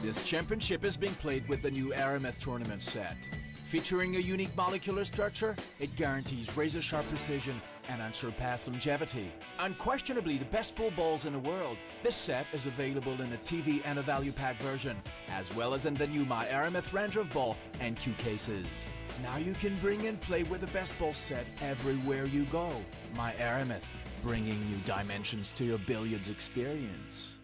This championship is being played with the new Aramith tournament set. Featuring a unique molecular structure, it guarantees razor-sharp precision and unsurpassed longevity. Unquestionably the best pool balls in the world, this set is available in a TV and a value pack version, as well as in the new My Aramith Ranger of Ball and Q cases. Now you can bring and play with the best ball set everywhere you go. My Aramith, bringing new dimensions to your billiards experience.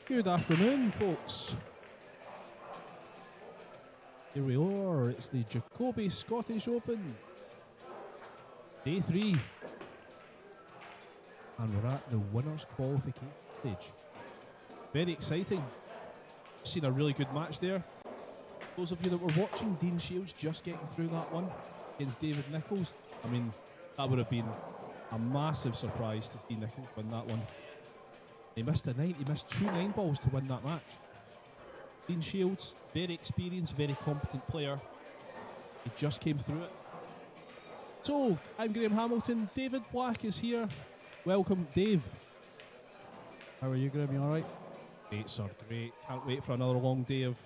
Good afternoon, folks. Here we are, it's the Jacoby Scottish Open, Day 3. And we're at the winners' qualification stage. Very exciting. Seen a really good match there. Those of you that were watching, Dean Shields just getting through that one against David Nicholls. I mean, that would have been a massive surprise to see Nicholls win that one. He missed a 9, he missed 2 9-balls to win that match. Dean Shields, very experienced, very competent player. He just came through it. So, I'm Graham Hamilton. David Black is here. Welcome, Dave. How are you, Graham? You alright? Great, sir. Great. Can't wait for another long day of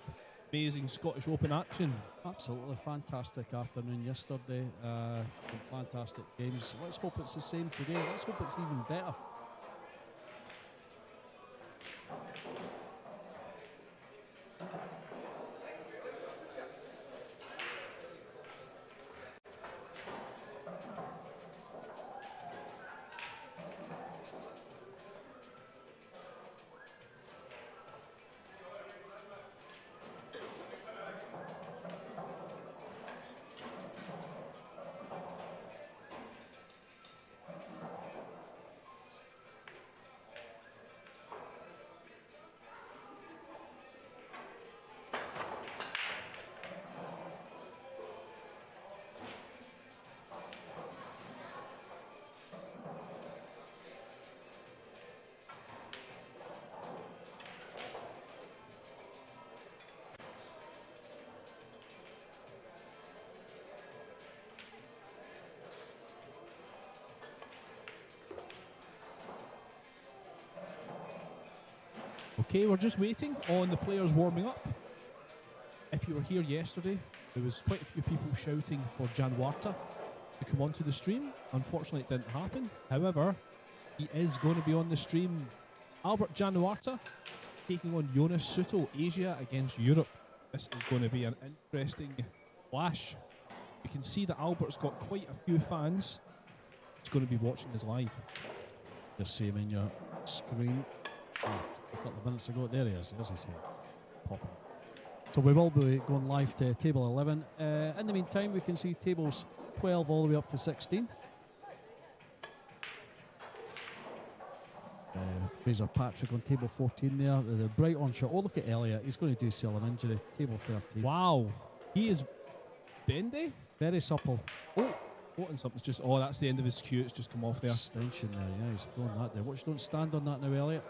amazing Scottish Open action. Absolutely fantastic afternoon yesterday. Some fantastic games. Let's hope it's the same today. Let's hope it's even better. Okay, we're just waiting on the players warming up. If you were here yesterday, there was quite a few people shouting for Jan Warta to come onto the stream. Unfortunately, it didn't happen. However, he is going to be on the stream. Albert Jan Warta taking on Jonas Suto, Asia against Europe. This is going to be an interesting clash. You can see that Albert's got quite a few fans. He's going to be watching this live. Just see him in your screen. A couple of minutes ago, there he is. There's his head popping. So we will be going live to table 11. In the meantime, we can see tables 12 all the way up to 16. Fraser Patrick on table 14 there. The bright on shot. Oh, look at Elliot. He's going to do sell an injury. Table 13. Wow. He is bendy. Very supple. Oh, and something's just... Oh, that's the end of his cue. It's just come off there. Extension there. Yeah, he's thrown that there. Watch, don't stand on that now, Elliot.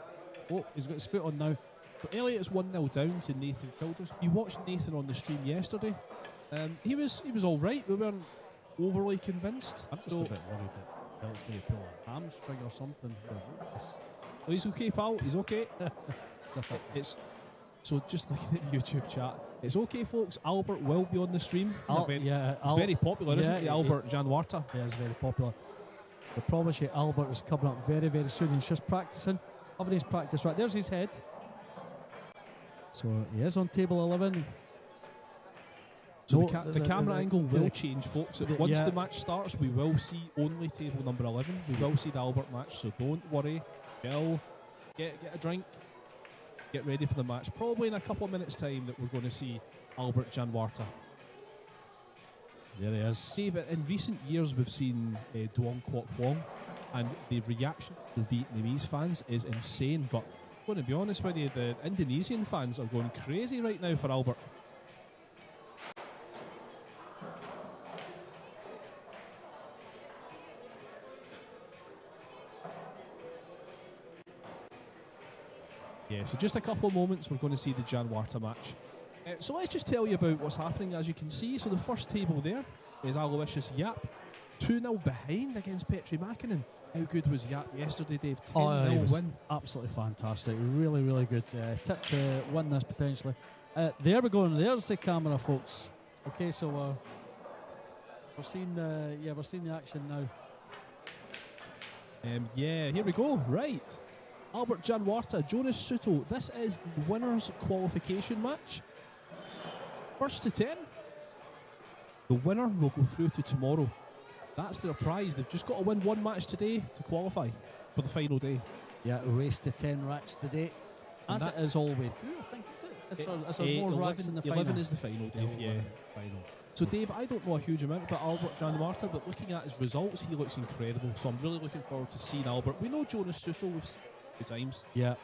Oh, he's got his foot on now. But Elliot's 1-0 down to Nathan Childress. We watched Nathan on the stream yesterday. He was all right. We weren't overly convinced. I'm just a bit worried that Elliot's going to pull a hamstring or something. Oh, he's okay, pal. He's okay. It's so just looking at the YouTube chat. It's okay, folks. Albert will be on the stream. It's very popular, isn't it? Albert Jan Warta. Yeah, it's very popular. I promise you, Albert is coming up very, very soon. He's just practicing. Having his practice right. There's his head. So he is on table 11. So the camera angle will change, folks. Once the match starts, we will see only table number 11. We will see the Albert match, so don't worry. Chill. Get a drink. Get ready for the match. Probably in a couple of minutes' time that we're going to see Albert Jan Warta. There he is. Dave, in recent years we've seen Duong Kwok Wong, and the reaction of the Vietnamese fans is insane, but I'm going to be honest with you, the Indonesian fans are going crazy right now for Albert. Yeah, so just a couple of moments, we're going to see the Jan Warta match. So let's just tell you about what's happening. As you can see, so the first table there is Aloysius Yap, 2-0 behind against Petri Mäkinen. How good was Yap yesterday, Dave? 10-0 win. Absolutely fantastic. Really, really good. Tip to win this potentially. There we go. There's the camera, folks. Okay, so we're seeing the action now. Yeah, here we go. Right. Albert Jan Warta, Jonas Suto. This is the winner's qualification match. First to 10. The winner will go through to tomorrow. That's their prize. They've just got to win one match today to qualify for the final day. Yeah, race to 10 racks today. As it is all the way through, I think. It's more 11, racks in the final. 11 is the final, Dave. Yeah. Final. So, Dave, I don't know a huge amount about Albert Jan Warta, but looking at his results, he looks incredible. So I'm really looking forward to seeing Albert. We know Jonas Suto, we've seen it times. Yeah.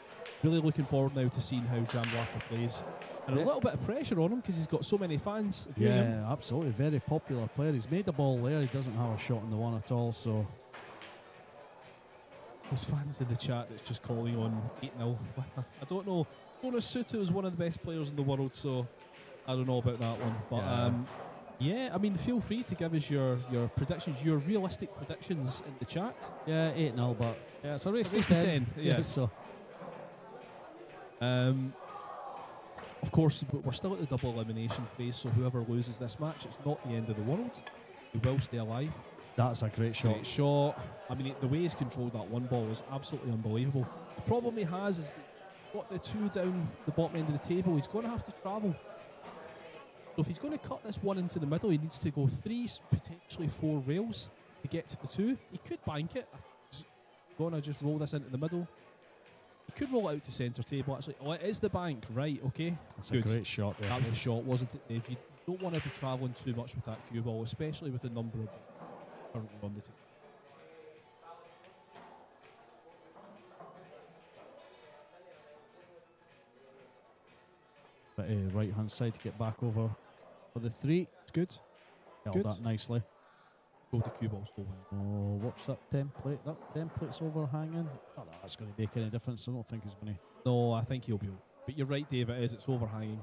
Really looking forward now to seeing how Jan Warta plays. And a little bit of pressure on him because he's got so many fans. Yeah, absolutely. Very popular player. He's made the ball there. He doesn't have a shot in the one at all, so... There's fans in the chat that's just calling on 8-0. I don't know. Jonas Suto is one of the best players in the world, so I don't know about that one. But Yeah, I mean, feel free to give us your predictions, your realistic predictions in the chat. Yeah, 8-0, but yeah, it's a race, Race to to 10. 10, yeah. So Of course, but we're still at the double elimination phase, so whoever loses this match, it's not the end of the world. We will stay alive. that's a great shot. Great shot. I mean, the way he's controlled that one ball is absolutely unbelievable. The problem he has is got the two down the bottom end of the table. He's going to have to travel. So if he's going to cut this one into the middle, he needs to go 3, potentially 4 rails to get to the 2. He could bank it. He's going to just roll this into the middle. He could roll it out to centre table, actually. Oh, it is the bank. Right, okay. That's Good. a great shot there. That was the shot, wasn't it, Dave? You don't want to be travelling too much with that cue ball, especially with the number of currently on the team. But right hand side to get back over for the 3. It's good. Held Good. that nicely. Hold the cue ball so well. Oh, watch that template. That template's overhanging. Not that that's going to make any difference. I don't think he's going to. No, I think he'll be. But you're right, Dave. It is. It's overhanging.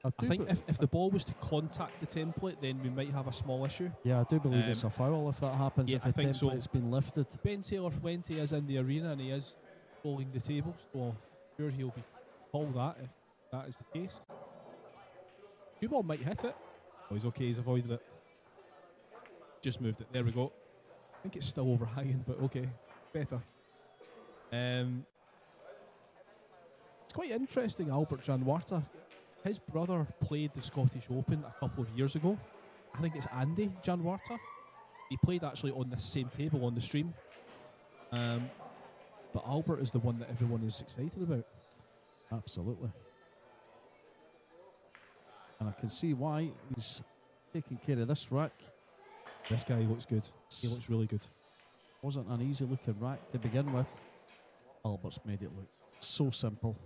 I do think be- if the ball was to contact the template, then we might have a small issue. Yeah, I do believe it's a foul if that happens. Yeah, if I the think so. template's been lifted. Ben Taylor, when he is in the arena and he is holding the table, so I'm sure he'll be called that if that is the case. Cue ball might hit it. Oh, he's okay. He's avoided it. Just moved it. There we go. I think it's still overhanging, but okay, better. It's quite interesting, Albert Janwarta. His brother played the Scottish Open a couple of years ago. I think it's Andy Janwarta. He played actually on this same table on the stream. But Albert is the one that everyone is excited about. Absolutely. And I can see why he's taking care of this rack. This guy looks good. He looks really good. Wasn't an easy looking rack to begin with. Albert's made it look so simple.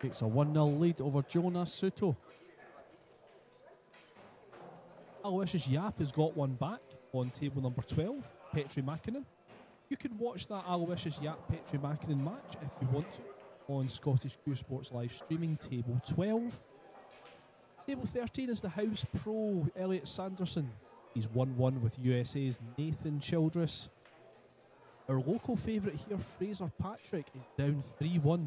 Takes a 1-0 lead over Jonas Suto. Aloysius Yap has got one back on table number 12, Petri Makinen. You can watch that Aloysius Yap Petri Makinen match if you want to on Scottish Q Sports live streaming table 12. Table 13 is the house pro Elliot Sanderson. He's 1-1 with USA's Nathan Childress. Our local favourite here, Fraser Patrick, is down 3-1.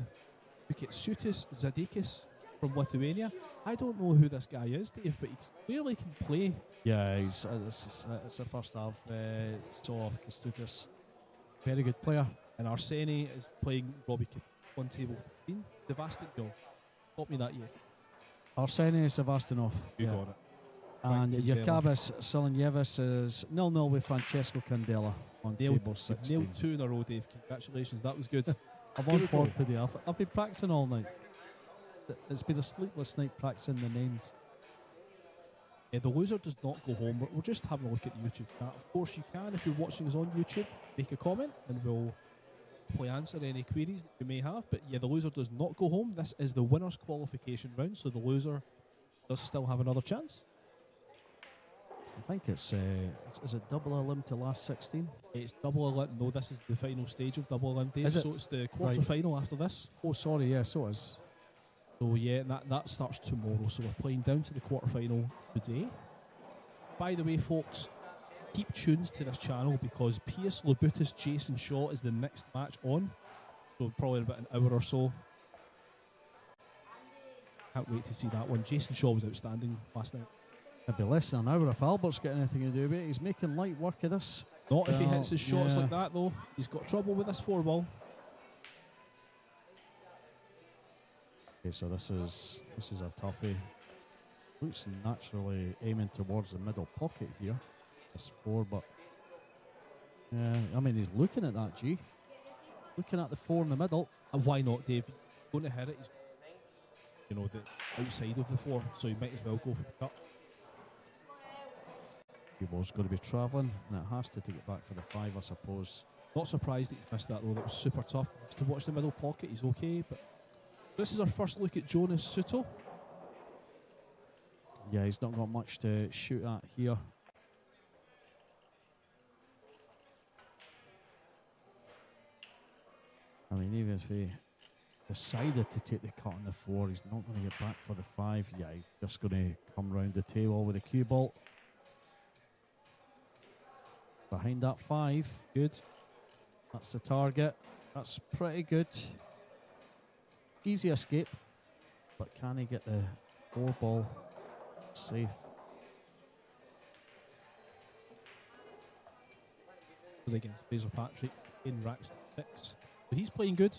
Sutis Zadikis from Lithuania. I don't know who this guy is, Dave, but he clearly can play. Yeah, he's it's the first half. Saw off Kestutis. Very good player. And Arsene is playing Robbie on table 15. Devastin, got me that year. Arsene Sevastyanov. You got it. And Thank you, Jakabas Silenjevis is 0-0 with Francesco Candela on table 16. Nailed 2 in a row, Dave. Congratulations, that was good. I'm on form today. I've been practicing all night. It's been a sleepless night practicing the names. Yeah, the loser does not go home. We're just having a look at the YouTube chat. Of course, you can, if you're watching us on YouTube, make a comment and we'll answer any queries that you may have. But yeah, the loser does not go home. This is the winner's qualification round, so the loser does still have another chance. I think it's is it double elim to last 16? It's double elim. No, this is the final stage of double elim days. Is it? So it's the quarter final after this. Oh, sorry, yeah, so it is. So yeah, that starts tomorrow. So we're playing down to the quarter final today. By the way, folks, keep tuned to this channel because Piers Lobutis Jason Shaw is the next match on. So probably in about an hour or so. Can't wait to see that one. Jason Shaw was outstanding last night. It'd be less than an hour if Albert's got anything to do with it. He's making light work of this. Not if he hits his shots yeah. like that, though. He's got trouble with this 4-ball. Okay, so this is a toughie. Looks naturally aiming towards the middle pocket here. This 4, but yeah, I mean he's looking at that. G, looking at the 4 in the middle. And why not, Dave? He's going to hit it. He's, the outside of the 4, so he might as well go for the cut. Ball's going to be travelling, and it has to take it back for the 5, I suppose. Not surprised that he's missed that, though. That was super tough. Just to watch the middle pocket, he's okay. But this is our first look at Jonas Suto. Yeah, he's not got much to shoot at here. I mean, even if he decided to take the cut on the 4. He's not going to get back for the 5. Yeah, he's just going to come round the table with a cue ball. Behind that 5. Good. That's the target. That's pretty good. Easy escape. But can he get the 4 ball safe? Against Basil Patrick in racks 6. But he's playing good.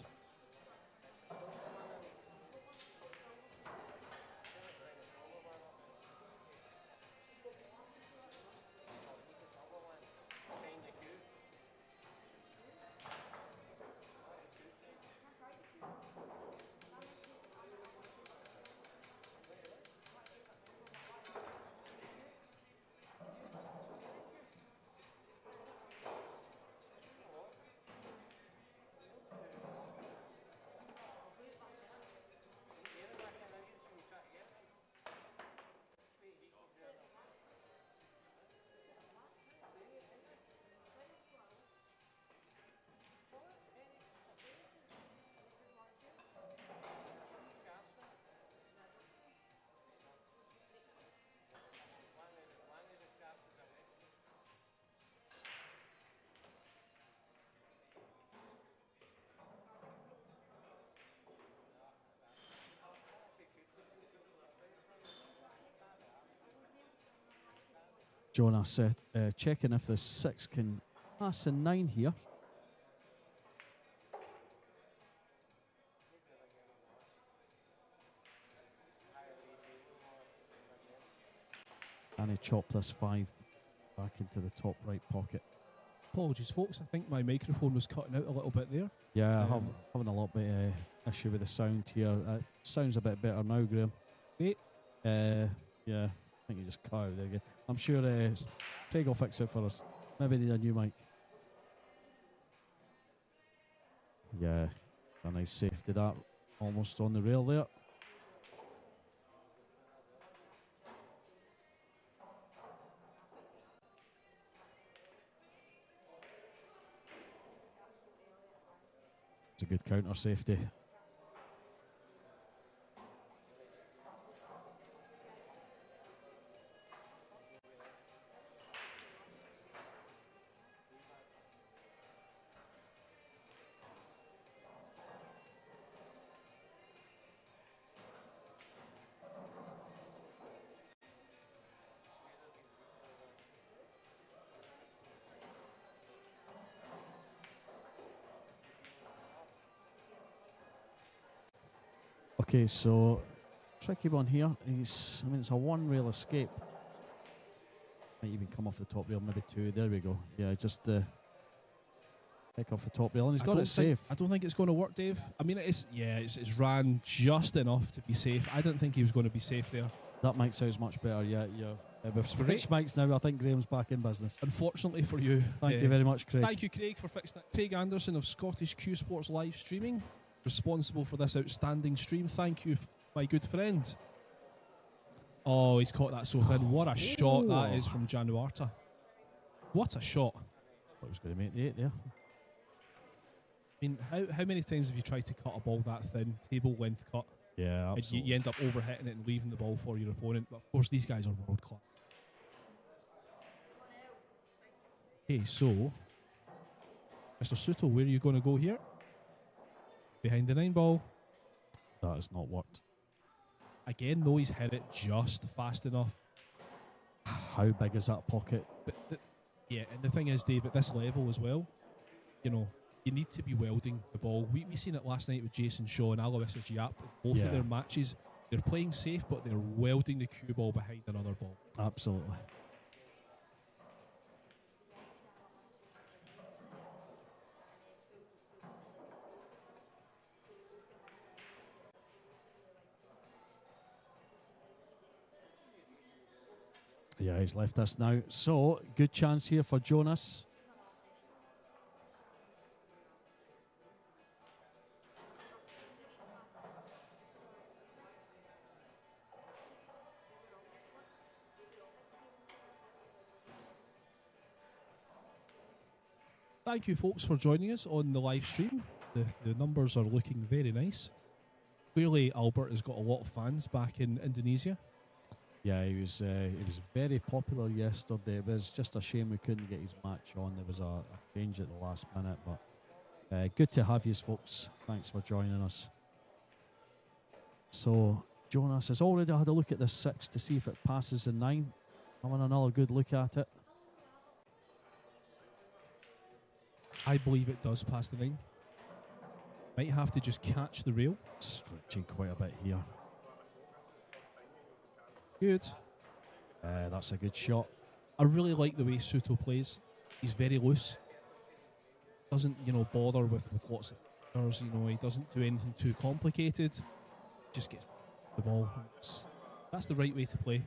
Jonas checking if the 6 can pass a 9 here. And he chopped this 5 back into the top right pocket. Apologies, folks. I think my microphone was cutting out a little bit there. Yeah, having a little bit issue with the sound here. Sounds a bit better now, Graham. Great. Yeah, I think you just cut out there again. I'm sure Craig will fix it for us. Maybe need a new mic. Yeah, a nice safety that. Almost on the rail there. It's a good counter safety. Okay, so tricky one here. It's a 1 rail escape. Might even come off the top rail, maybe 2. There we go. Yeah, just pick off the top rail, and he's got it safe. I don't think it's going to work, Dave. I mean, it's ran just enough to be safe. I didn't think he was going to be safe there. That mic sounds much better. Yeah. With switch mics now, I think Graham's back in business. Unfortunately for you. Thank you very much, Craig. Thank you, Craig, for fixing that. Craig Anderson of Scottish Q Sports live streaming, responsible for this outstanding stream. Thank you, my good friend. Oh, he's caught that so thin. What a shot that is from Januarta. What a shot. Thought he was going to make the 8 there. I mean, how many times have you tried to cut a ball that thin, table length cut? Yeah, absolutely. And you end up overhitting it and leaving the ball for your opponent. But of course, these guys are world class. Okay, so Mr. Suto, where are you going to go here? Behind the 9 ball. That has not worked. Again, though, he's hit it just fast enough. How big is that pocket? But yeah, and the thing is, Dave, at this level as well, you know, you need to be welding the ball. We seen it last night with Jason Shaw and Aloysius Yap. Both of their matches, they're playing safe, but they're welding the cue ball behind another ball. Absolutely. Yeah, he's left us now. So, good chance here for Jonas. Thank you, folks, for joining us on the live stream. The numbers are looking very nice. Clearly, Albert has got a lot of fans back in Indonesia. Yeah, he was very popular yesterday. It was just a shame we couldn't get his match on. There was a change at the last minute, but good to have you folks. Thanks for joining us. So Jonas has already had a look at the 6 to see if it passes the 9. Having another good look at it. I believe it does pass the 9. Might have to just catch the rail. Stretching quite a bit here. Good. That's a good shot. I really like the way Soto plays. He's very loose. Doesn't, bother with lots of errors. He doesn't do anything too complicated. Just gets the ball. That's the right way to play.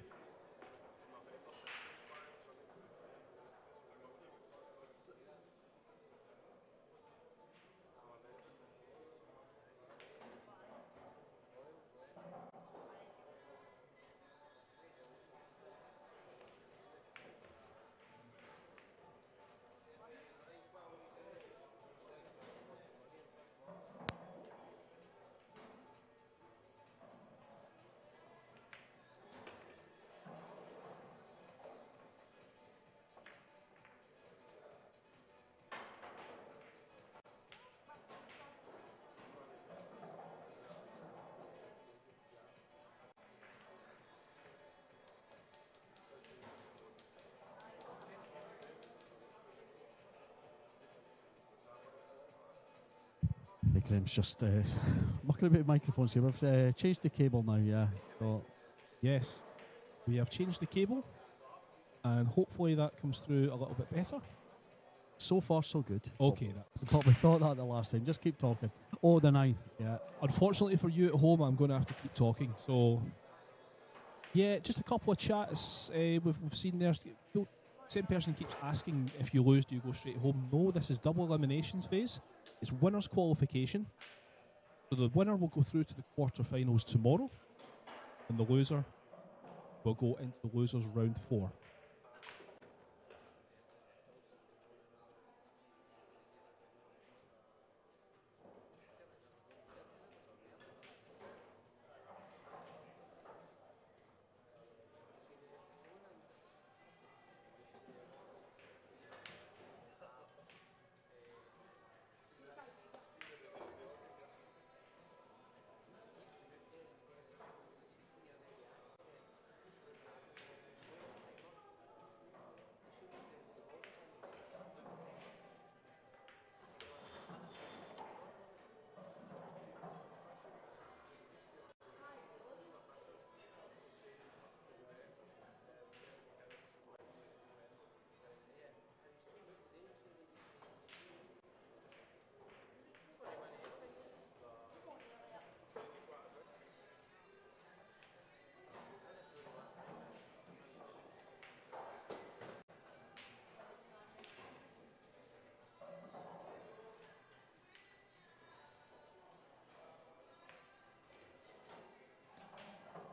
Graham's just mucking about microphones here. We've changed the cable now, yeah. So Yes, we have changed the cable, and hopefully that comes through a little bit better. so far, so good. Okay. But we thought that the last time. Just keep talking. Oh, the 9. Yeah. Unfortunately for you at home, I'm going to have to keep talking. So, yeah, just a couple of chats we've seen there. Same person keeps asking, if you lose, do you go straight home? No, this is double eliminations phase. It's winners qualification. So the winner will go through to the quarterfinals tomorrow, and the loser will go into losers round 4.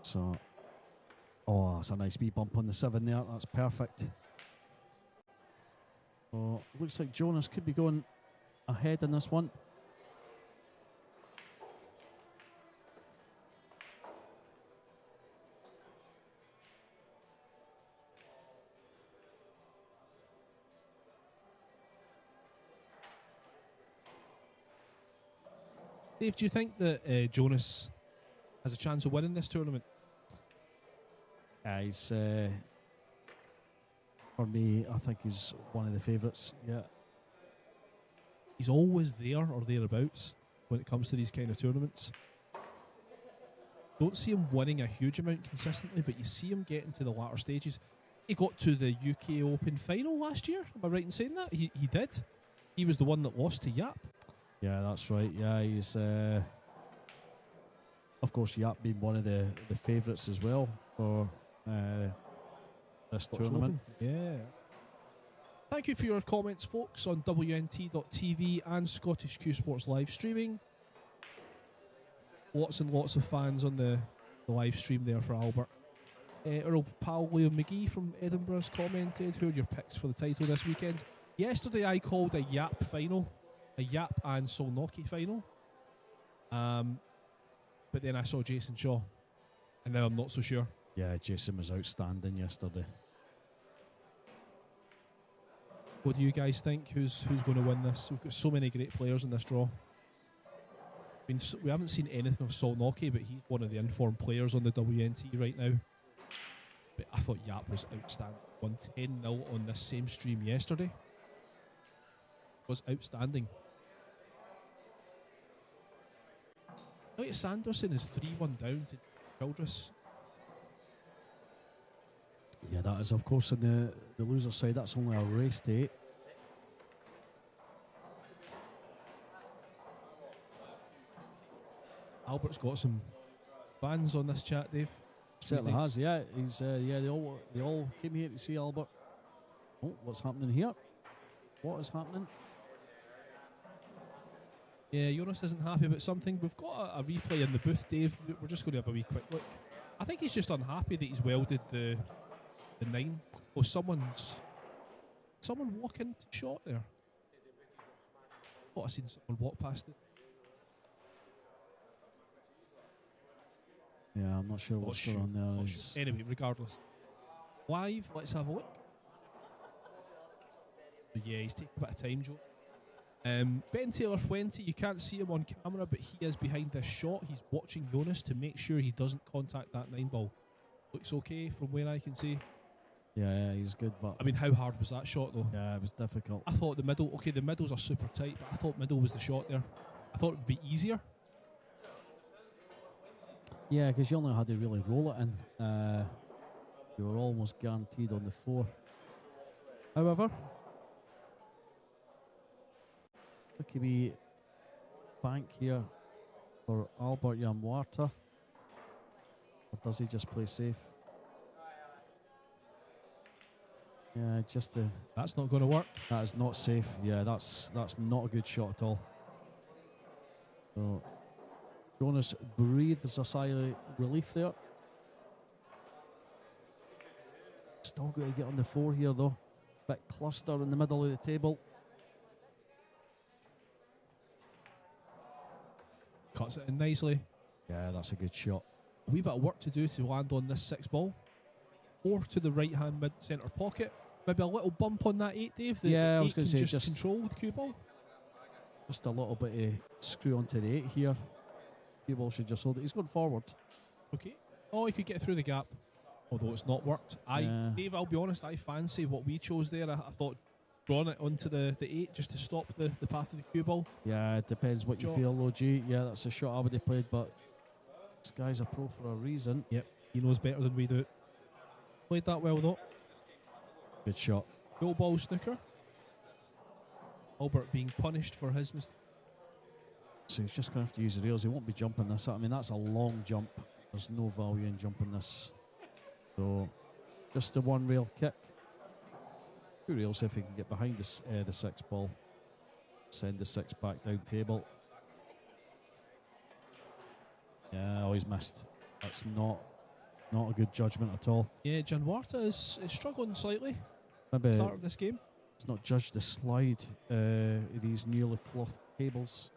So, oh, that's a nice wee bump on the 7 there. That's perfect. Oh, looks like Jonas could be going ahead in this one. Dave, do you think that Jonas has a chance of winning this tournament? He's, for me, I think he's one of the favourites. Yeah. He's always there or thereabouts when it comes to these kind of tournaments. Don't see him winning a huge amount consistently, but you see him getting to the latter stages. He got to the UK Open final last year. Am I right in saying that? He did. He was the one that lost to Yap. Yeah, that's right. Yeah, he's, of course, Yap being one of the favourites as well for this tournament. Yeah. Thank you for your comments, folks, on WNT.tv and Scottish Q Sports live streaming. Lots and lots of fans on the live stream there for Albert. Our old pal Liam McGee from Edinburgh has commented, who are your picks for the title this weekend? Yesterday I called a Yap final, a Yap and Solnoki final. But but then I saw Jason Shaw, and now I'm not so sure. Yeah, Jason was outstanding yesterday. What do you guys think? Who's going to win this? We've got so many great players in this draw. I mean, we haven't seen anything of Solnoki, but he's one of the informed players on the WNT right now. But I thought Yap was outstanding. Won 10-0 on this same stream yesterday. Was outstanding. Elliot Sanderson is 3-1 down to Childress. Yeah, that is, of course, on the loser side. That's only a race to 8. Albert's got some fans on this chat, Dave. Certainly has, yeah. He's they all came here to see Albert. Oh, what's happening here? What is happening? Yeah, Jonas isn't happy about something. We've got a replay in the booth, Dave. We're just going to have a wee quick look. I think he's just unhappy that he's welded the 9. Oh, someone walk into shot there. Thought I seen someone walk past it. Yeah, I'm not sure what's going on there. Sure. Anyway, regardless. Live, let's have a look. Yeah, he's taking a bit of time, Joe. Ben Taylor Fuente, you can't see him on camera, but he is behind this shot. He's watching Jonas to make sure he doesn't contact that 9 ball. Looks okay from where I can see. Yeah, he's good, but I mean, how hard was that shot though? Yeah, it was difficult. I thought the middles are super tight, but I thought middle was the shot there. I thought it would be easier. Yeah, because you only had to really roll it in. You were almost guaranteed on the 4. However, tricky wee bank here for Albert Yamwata. Or does he just play safe? Yeah, just to... That's not going to work. That is not safe. Yeah, that's not a good shot at all. So Jonas breathes a sigh of relief there. Still got to get on the 4 here though. Bit cluster in the middle of the table. Cuts it in nicely. Yeah, that's a good shot. A wee bit of work to do to land on this 6 ball. 4 to the right hand mid centre pocket. Maybe a little bump on that 8, Dave. Yeah, I was going to say just control the cue ball. Just a little bit of screw onto the 8 here. Cue ball should just hold it. He's going forward. Okay. Oh, he could get through the gap. Although it's not worked. Dave, I'll be honest, I fancy what we chose there. I thought drawing it onto the 8 just to stop the path of the cue ball. Yeah, it depends what you feel, OG. Yeah, that's a shot I would have played, but this guy's a pro for a reason. Yep, he knows better than we do. Played that well though. Good shot. Goal ball snooker. Albert being punished for his mistake. So he's just going to have to use the rails. He won't be jumping this. I mean, that's a long jump. There's no value in jumping this. So just the 1 rail kick. 2 rails if he can get behind this, the 6 ball. Send the 6 back down table. Yeah, oh, he's missed. That's not a good judgment at all. Yeah, Janwarta is struggling slightly at Maybe the start of this game. It's not judged the slide these newly clothed tables.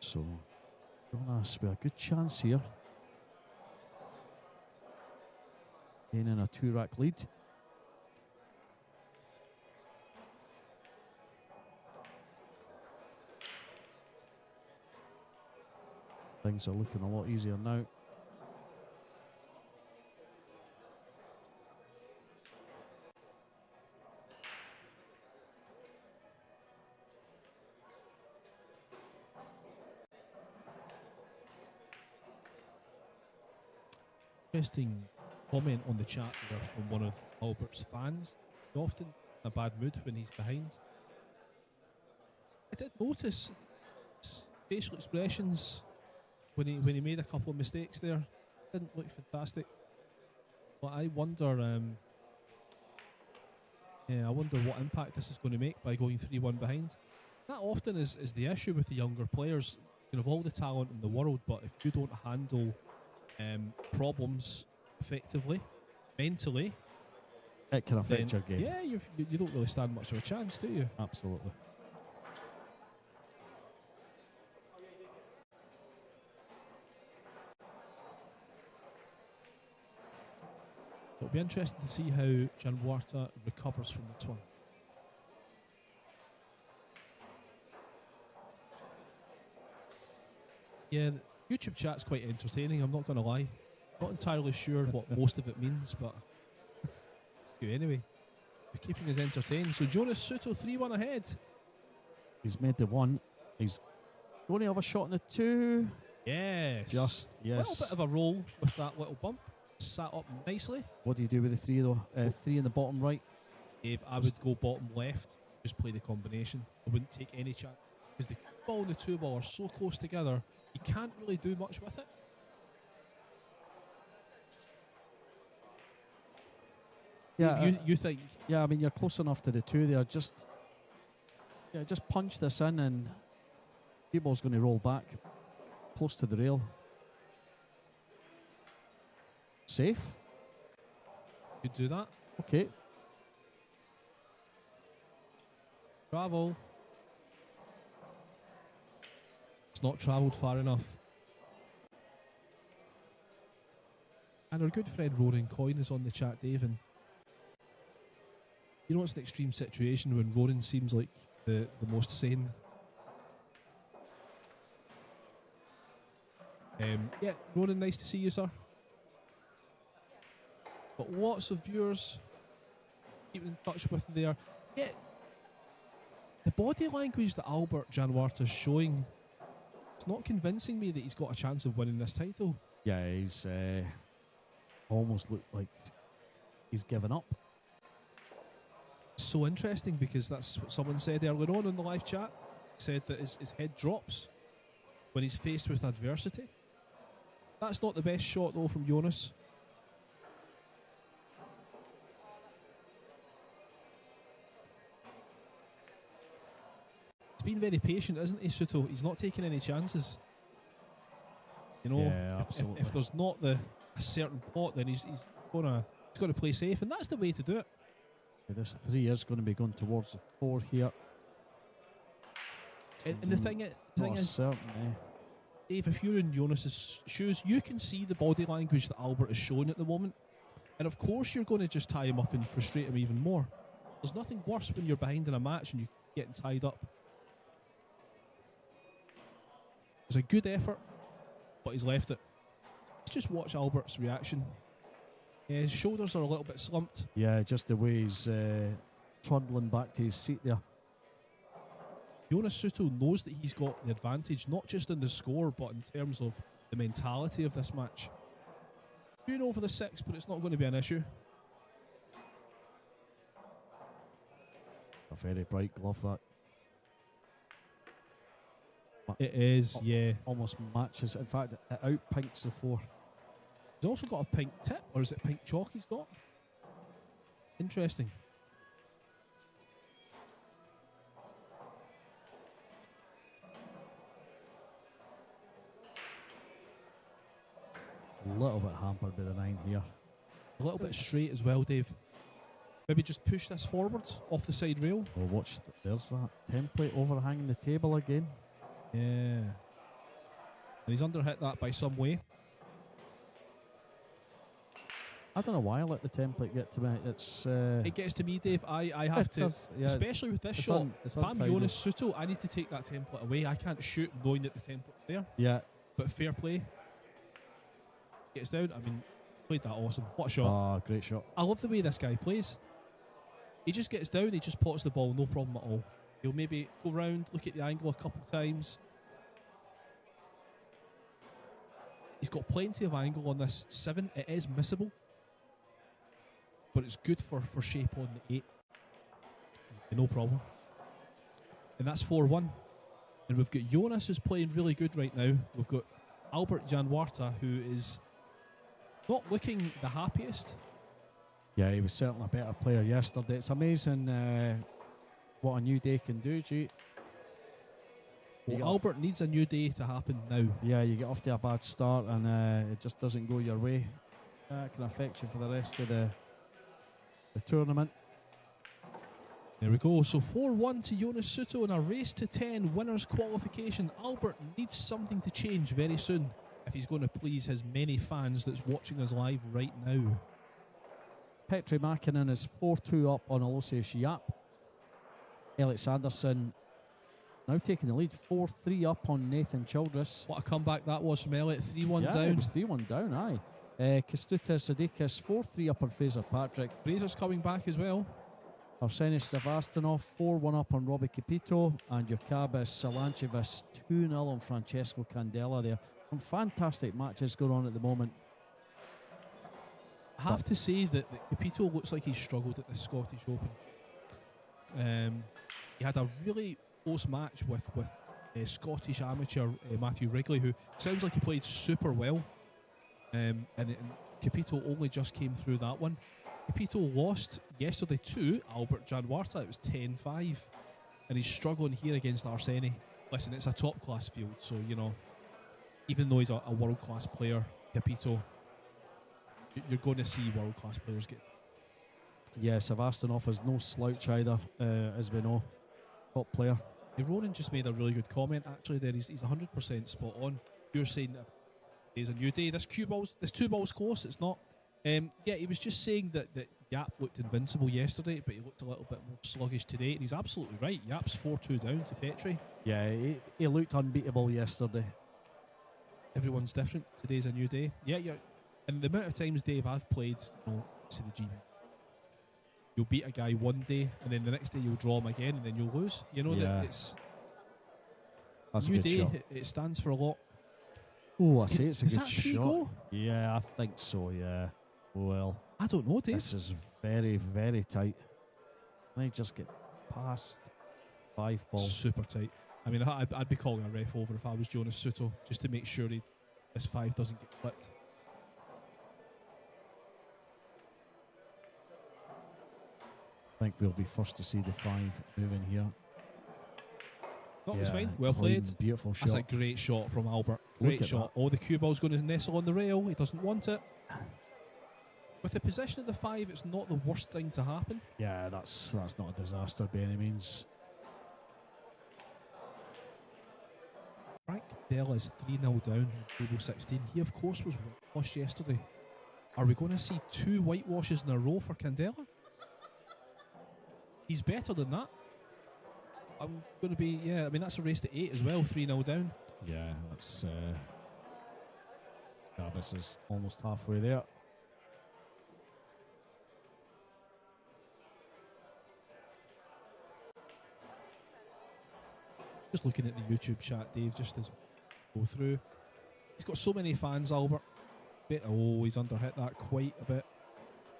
So Jonas with a good chance here. Gaining a 2-rack lead. Things are looking a lot easier now. Interesting comment on the chat there from one of Albert's fans. He's often in a bad mood when he's behind. I did notice his facial expressions when he made a couple of mistakes there. Didn't look fantastic. But I wonder I wonder what impact this is going to make by going 3-1 behind. That often is the issue with the younger players. You can have all the talent in the world, but if you don't handle problems effectively, mentally, It can affect then your game. yeah, you don't really stand much of a chance, do you? Absolutely. It'll be interesting to see how Gianluarta recovers from this one. Yeah, the YouTube chat's quite entertaining, I'm not going to lie. Not entirely sure what most of it means, but anyway, we're keeping us entertained. So Jonas Suto 3-1 ahead. He's made the one. He's going to have a shot in the two. Yes. Just, A little yes. bit of a roll with that little bump. Sat up nicely. What do you do with the three, though? Three in the bottom right. If I would go bottom left, just play the combination. I wouldn't take any chance. Because the cue ball and the two ball are so close together, you can't really do much with it. Yeah, You think? yeah. I mean, you're close enough to the two there. Just punch this in, and cue ball's going to roll back close to the rail. Safe. Could do that. Okay. Travel. It's not travelled far enough. And our good friend Roaring Coin is on the chat, Dave, and you know it's an extreme situation when Roaring seems like the most sane. Yeah, Roaring, nice to see you, sir. But lots of viewers keeping in touch with there. Yeah, the body language that Albert Gianluarta's showing, it's not convincing me that he's got a chance of winning this title. Yeah, he's almost looked like he's given up. So interesting because that's what someone said earlier on in the live chat. Said that his head drops when he's faced with adversity. That's not the best shot though from Jonas. He's been very patient, isn't he, Suto? He's not taking any chances. You know, Yeah, absolutely. if there's not a certain pot, then he's gonna play safe, and that's the way to do it. Yeah, this three is going to be going towards the four here. And the thing is, certainly. Dave, if you're in Jonas's shoes, you can see the body language that Albert is showing at the moment. And of course you're going to just tie him up and frustrate him even more. There's nothing worse when you're behind in a match and you're getting tied up. It's a good effort, but he's left it. Let's just watch Albert's reaction. Yeah, his shoulders are a little bit slumped. Yeah, just the way he's trundling back to his seat there. Jonas Suto knows that he's got the advantage, not just in the score, but in terms of the mentality of this match. Going over the 6, but it's not going to be an issue. A very bright glove, that. It is, yeah. Almost matches. In fact, it outpinks the four. He's also got a pink tip, or is it pink chalk he's got? Interesting. A little bit hampered by the 9 here. A little bit straight as well, Dave. Maybe just push this forward off the side rail. Well, watch. There's that template overhanging the table again. Yeah. And he's underhit that by some way. I don't know why I let the template get to me. It's It gets to me, Dave. I have to, yeah, especially with this shot. it's If I'm untidy. Jonas Suto, I need to take that template away. I can't shoot knowing that the template's there. Yeah. But fair play. Gets down. I mean, played that awesome. What a shot. Ah, great shot. I love the way this guy plays. He just gets down, he just pots the ball, no problem at all. He'll maybe go round, look at the angle a couple of times. He's got plenty of angle on this 7. It is missable. But it's good for shape on the 8. No problem. And that's 4-1. And we've got Jonas who's playing really good right now. We've got Albert Gianluarta who is not looking the happiest. Yeah, he was certainly a better player yesterday. It's amazing what a new day can do, G. Well, Albert needs a new day to happen now. Yeah, you get off to a bad start and it just doesn't go your way. That can affect you for the rest of the tournament. There we go. So 4-1 to Jonas Suto in a race to 10 winners qualification. Albert needs something to change very soon if he's going to please his many fans that's watching us live right now. Petri Mäkinen is 4-2 up on Aloysius Yap. Alex Anderson now taking the lead, 4-3 up on Nathan Childress. What a comeback that was from Elliot. 3-1 down. It was 3-1 down, aye. Kestutis Sadikis 4-3 up on Fraser Patrick. Fraser's coming back as well. Arsenis Stavastinov 4-1 up on Robbie Capito, and Jokabis Salanchevas 2-0 on Francesco Candela there. Some fantastic matches going on at the moment. I have to say that Capito looks like he's struggled at the Scottish Open. He had a really close match with Scottish amateur Matthew Wrigley, who sounds like he played super well. And Capito only just came through that one. Capito lost yesterday to Albert Janwarta. It was 10-5. And he's struggling here against Arseni. Listen, it's a top-class field, so, you know, even though he's a world-class player, Capito, you're going to see world-class players get... Yeah, Savastinov is no slouch either, as we know. Top player. Ronan just made a really good comment, actually, there. He's 100% spot on. You're saying that there's a new day. This two balls close, it's not. Yeah, he was just saying that Yap looked invincible yesterday, but he looked a little bit more sluggish today, and he's absolutely right. Yap's 4-2 down to Petri. Yeah, he looked unbeatable yesterday. Everyone's different. Today's a new day. Yeah. And the amount of times, Dave, I've played, to the GB, you'll beat a guy one day, and then the next day you'll draw him again, and then you'll lose. You know, that it's... That's new a good day, shot. it stands for a lot. Oh, I say it's a Is good that 3 shot. goal? Yeah, I think so, yeah. Well, I don't know, Dave. this is very, very tight. Can I just get past 5 ball? Super tight. I mean, I'd be calling a ref over if I was Jonas Suto, just to make sure this 5 doesn't get clipped. I think we'll be first to see the 5 moving here. No, it's fine. Well clean, played. Beautiful shot. That's a great shot from Albert. Look Great at shot. Oh, the cue ball's going to nestle on the rail. He doesn't want it. With the position of the 5, it's not the worst thing to happen. Yeah, that's not a disaster by any means. Frank Dell is 3-0 down in table 16. He, of course, was whitewashed yesterday. Are we going to see 2 whitewashes in a row for Candela? He's better than that. I'm going to be, I mean, that's a race to 8 as well, 3-0 down. Yeah, that's... this is almost halfway there. Just looking at the YouTube chat, Dave, just as we go through. He's got so many fans, Albert. He's underhit that quite a bit.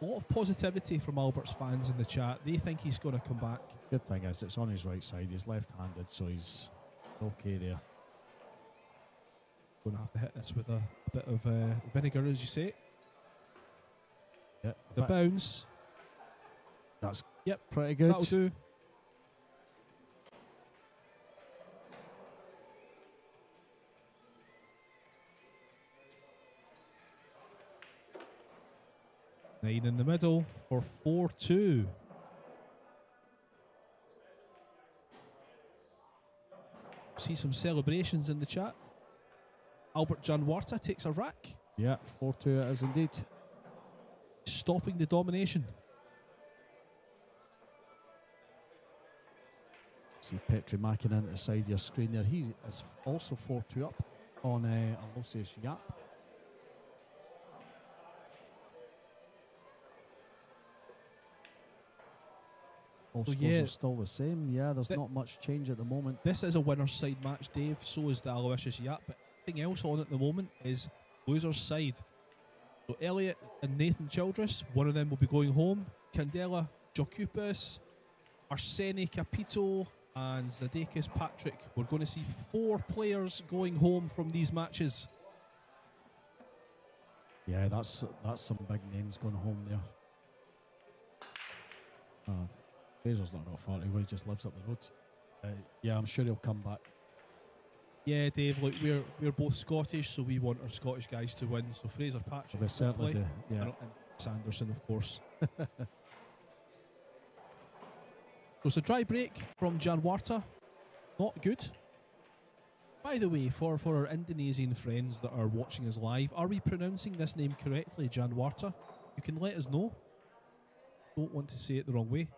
A lot of positivity from Albert's fans in the chat. They think he's going to come back. Good thing is it's on his right side. He's left-handed, so he's okay there. Going to have to hit this with a bit of vinegar, as you say. Yeah, The bounce. That's Yep, pretty good. that'll do. Nine in the middle for 4-2. See some celebrations in the chat. Albert Janwarta takes a rack, Yeah, 4-2 it is indeed. stopping the domination. See Petri Mäkinen at the side of your screen there. He is also 4-2 up on Aloysius Yap. All scores are still the same. Yeah, there's not much change at the moment. This is a winner's side match, Dave. So is the Aloysius Yap. But everything else on at the moment is loser's side. So Elliot and Nathan Childress, one of them will be going home. Candela, Jokubis, Arseni Capito, and Zadekis Patrick. We're going to see 4 players going home from these matches. Yeah, that's some big names going home there. Fraser's not got far away, he just lives up the road. Yeah, I'm sure he'll come back. Yeah, Dave, look, we're both Scottish, so we want our Scottish guys to win. So Fraser Patrick, They certainly do. Yeah. and Sanderson, of course. So it's a dry break from Janwarta. Not good. By the way, for our Indonesian friends that are watching us live, are we pronouncing this name correctly, Janwarta? You can let us know. Don't want to say it the wrong way.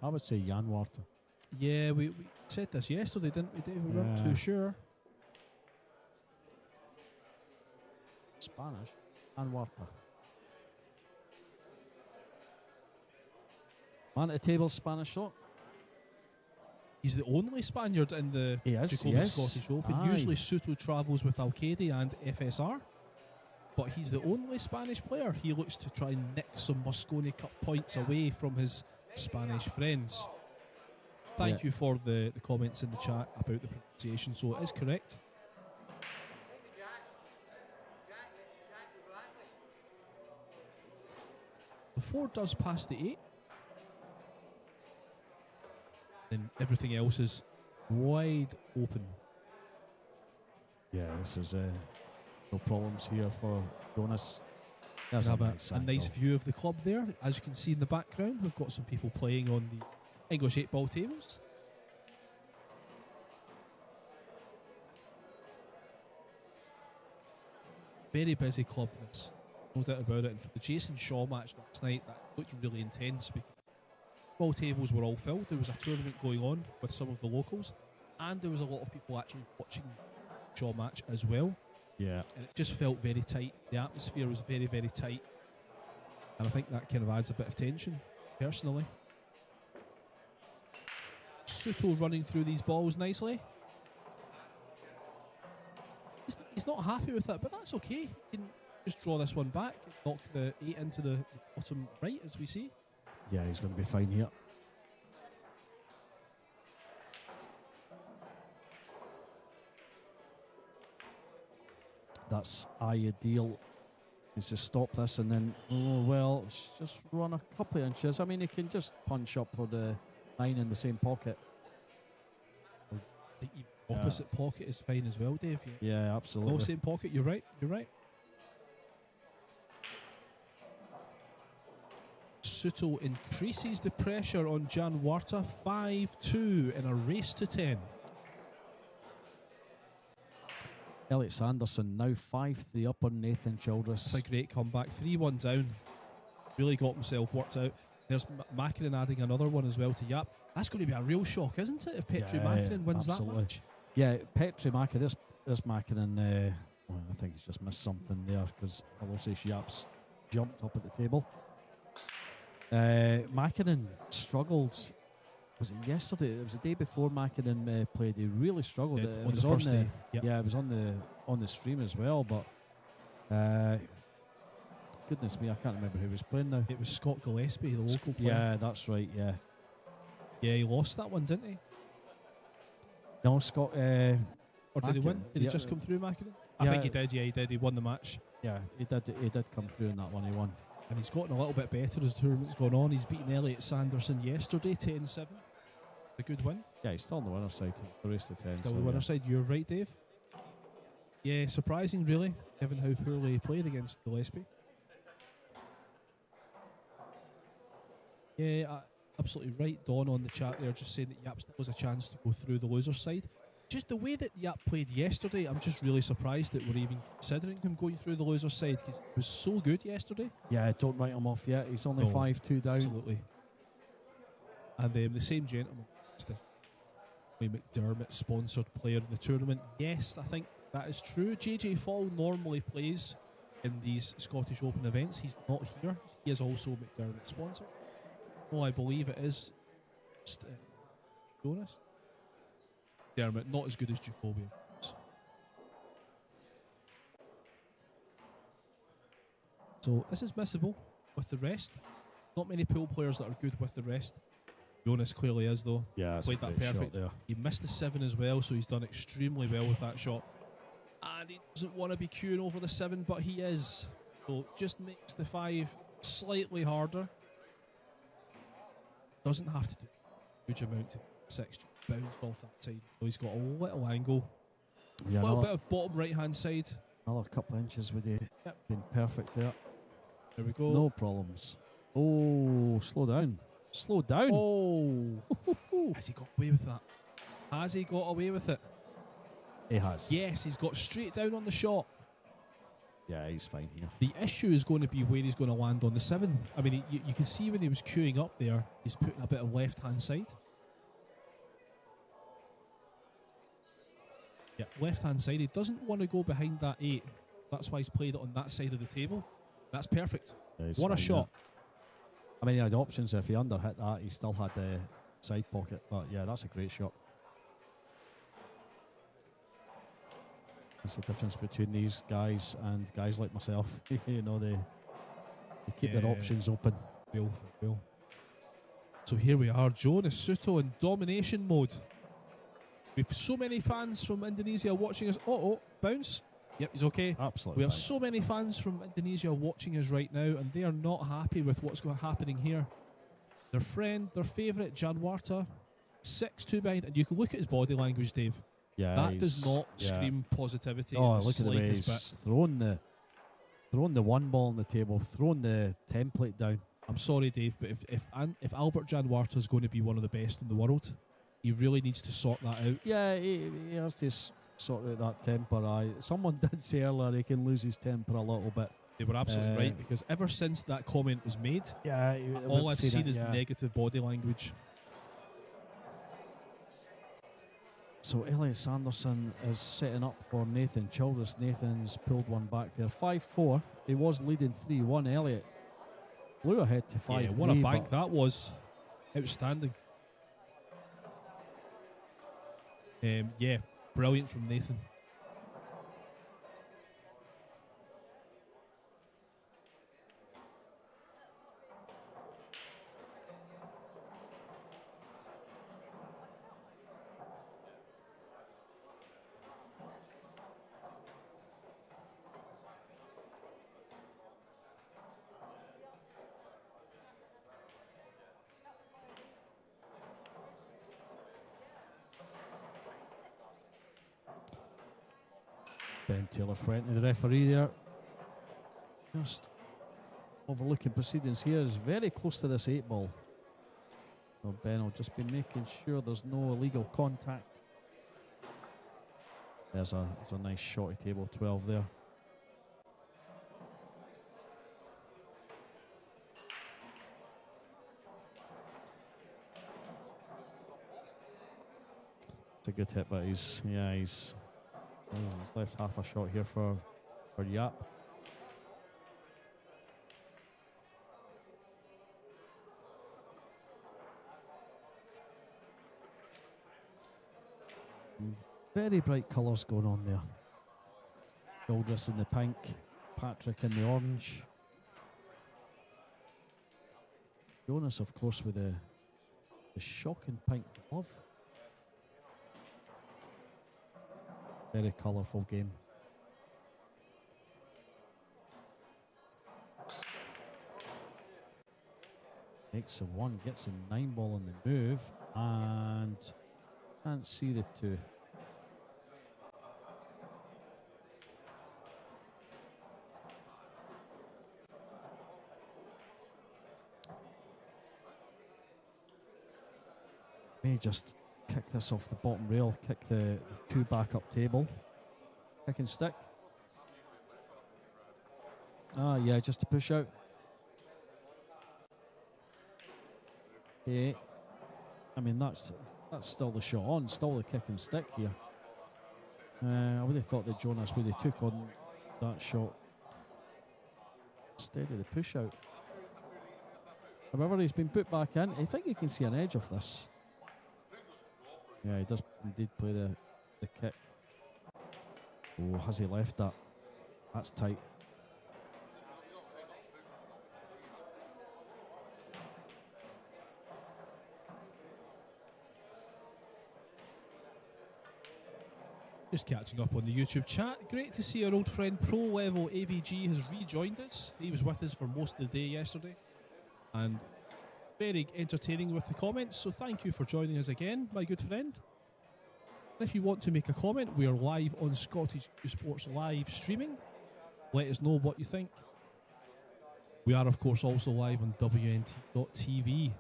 I would say Janwarta. Yeah, we said this yesterday, didn't we, Dave? We weren't too sure. Spanish. Janwarta. Man at the table, Spanish shot. He's the only Spaniard in the He is, Jacoby yes. Scottish Open. Aye. Usually Soto travels with Alcade and FSR, but he's the only Spanish player. He looks to try and nick some Mosconi Cup points away from his Spanish friends. Thank you for the comments in the chat about the pronunciation, so it is correct. The 4 does pass the 8. Then everything else is wide open. Yeah, this is no problems here for Jonas. We There's have a nice nice angle. view of the club there. As you can see in the background, we've got some people playing on the English 8-ball tables. Very busy club, this. No doubt about it. And for the Jason Shaw match last night, that looked really intense because ball tables were all filled. There was a tournament going on with some of the locals, and there was a lot of people actually watching the Shaw match as well. Yeah. And it just felt very tight. The atmosphere was very, very tight. And I think that kind of adds a bit of tension, personally. Soto running through these balls nicely. He's not happy with it, but that's okay. He can just draw this one back, knock the 8 into the bottom right, as we see. Yeah, he's going to be fine here. That's ideal. Is to stop this and then, just run a couple of inches. I mean, he can just punch up for the 9 in the same pocket. The opposite pocket is fine as well, Dave. Yeah, absolutely. No, same pocket. You're right. You're right. Soto increases the pressure on Janwarta. 5-2 in a race to 10. Elliot Sanderson now 5-3 up on Nathan Childress. That's a great comeback. 3-1 down. Really got himself worked out. There's Mackinnon adding another one as well to Yap. That's going to be a real shock, isn't it, if Petri Mackinnon wins absolutely. that match? Yeah, Petri Mackinnon, this Mackinnon, I think he's just missed something there because Aloysius Yap's jumped up at the table. Mackinnon struggled. Was it yesterday? It was the day before Mackinnon played. He really struggled. Yeah, It on was the first day. Yep. Yeah, it was on the stream as well. But goodness me, I can't remember who was playing now. It was Scott Gillespie, the local player. Yeah, that's right. Yeah, Yeah, he lost that one, didn't he? no, Scott. Or did he win? Mackinnon, Did he yeah. just come through, Mackinnon? I Yeah. think he did. Yeah, he did. He won the match. Yeah, he did come through in that one. He won. And he's gotten a little bit better as the tournament's gone on. He's beaten Elliot Sanderson yesterday, 10-7. A good win. Yeah, he's still on the winner's side the rest of the 10. Still so the winner's yeah. side. You're right, Dave. Yeah, surprising, really, given how poorly he played against Gillespie. Yeah, absolutely right. Don on the chat there just saying that Yap still has a chance to go through the loser's side. Just the way that Yap played yesterday, I'm just really surprised that we're even considering him going through the loser's side because he was so good yesterday. Yeah, don't write him off yet. He's only No, 5-2 down. Absolutely. And the same gentleman, the McDermott sponsored player in the tournament. Yes, I think that is true. JJ Fall normally plays in these Scottish Open events. He's not here. He is also McDermott sponsored. Well, I believe it is just, Jonas. McDermott, not as good as Jacoby. So this is missable with the rest. Not many pool players that are good with the rest. Jonas clearly is, though. Yeah, Played that perfect. there. He missed the 7 as well, so he's done extremely well with that shot. And he doesn't want to be queuing over the 7, but he is. So just makes the 5 slightly harder. Doesn't have to do a huge amount to 6. Bounced off that side. So he's got a little angle. A Yeah, little another, bit of bottom right-hand side. another couple of inches would have Yep. been perfect there. There we go. No problems. Oh, slow down. Slow down. Oh. Has he got away with that? Has he got away with it? He has. Yes, he's got straight down on the shot. Yeah, he's fine here. The issue is going to be where he's going to land on the 7. I mean, you can see when he was queuing up there, he's putting a bit of left-hand side. Yeah, left-hand side. He doesn't want to go behind that 8. That's why he's played it on that side of the table. That's perfect. Yeah, he's What a fine shot. there. I mean, he had options. If he underhit that, he still had the side pocket. But yeah, that's a great shot. That's the difference between these guys and guys like myself. You know, they keep their options open. Real for real. So here we are, Jonas Suto in domination mode. We've so many fans from Indonesia watching us. Oh, bounce. Yep, he's okay. Absolutely. We have fine. so many fans from Indonesia watching us right now, and they are not happy with what's happening here. Their friend, their favourite, Janwarta, 6-2 behind, and you can look at his body language, Dave. Yeah, That does not scream positivity. Oh, in the look at the way slightest he's bit. throwing the one ball on the table, throwing the template down. I'm sorry, Dave, but if Albert Janwarta is going to be one of the best in the world, he really needs to sort that out. Yeah, he has to sort out that temper. Someone did say earlier he can lose his temper a little bit. They were absolutely right, because ever since that comment was made, Yeah, all I've seen is negative body language. So Elliot Sanderson is setting up for Nathan Childress. Nathan's pulled one back there. 5-4. He was leading 3-1. Elliot blew ahead to 5-3. Yeah, what a bank that was. Outstanding. Yeah, brilliant from Nathan. Ben Taylor went to the referee there. Just overlooking proceedings here. Is very close to this 8 ball. So Ben will just be making sure there's no illegal contact. There's a nice shotty table 12 there. It's a good hit, but he's left half a shot here for Yap. Very bright colours going on there. Childress in the pink, Patrick in the orange. Jonas, of course, with the shocking pink glove. Very colourful game. Makes a 1, gets a 9 ball on the move, and can't see the 2. May just kick this off the bottom rail, kick the 2 back up table. Kick and stick. Ah, yeah, just to push out. Yeah. I mean, that's still the shot on, still the kick and stick here. I would have thought that Jonas would have took on that shot instead of the push out. However, he's been put back in. I think you can see an edge of this. Yeah, he does indeed play the kick. Oh, has he left that? That's tight. Just catching up on the YouTube chat. Great to see our old friend Pro Level AVG has rejoined us. He was with us for most of the day yesterday, and very entertaining with the comments, so thank you for joining us again, my good friend. And if you want to make a comment, we are live on Scottish Sports Live streaming. Let us know what you think. We are, of course, also live on WNT.tv.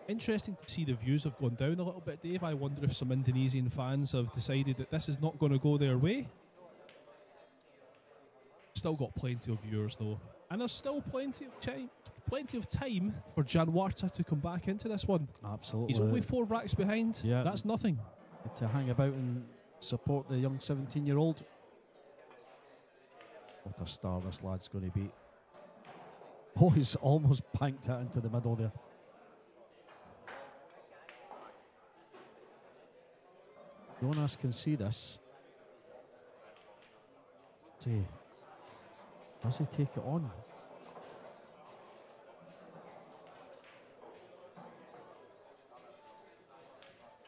Interesting to see the views have gone down a little bit, Dave. I wonder if some Indonesian fans have decided that this is not going to go their way. Still got plenty of viewers, though. And there's still plenty of time for Januarta to come back into this one. Absolutely. He's only 4 racks behind. Yeah. That's nothing. To hang about and support the young 17-year-old. What a star this lad's going to be. Oh, he's almost banked it into the middle there. Jonas can see this. See, does he take it on?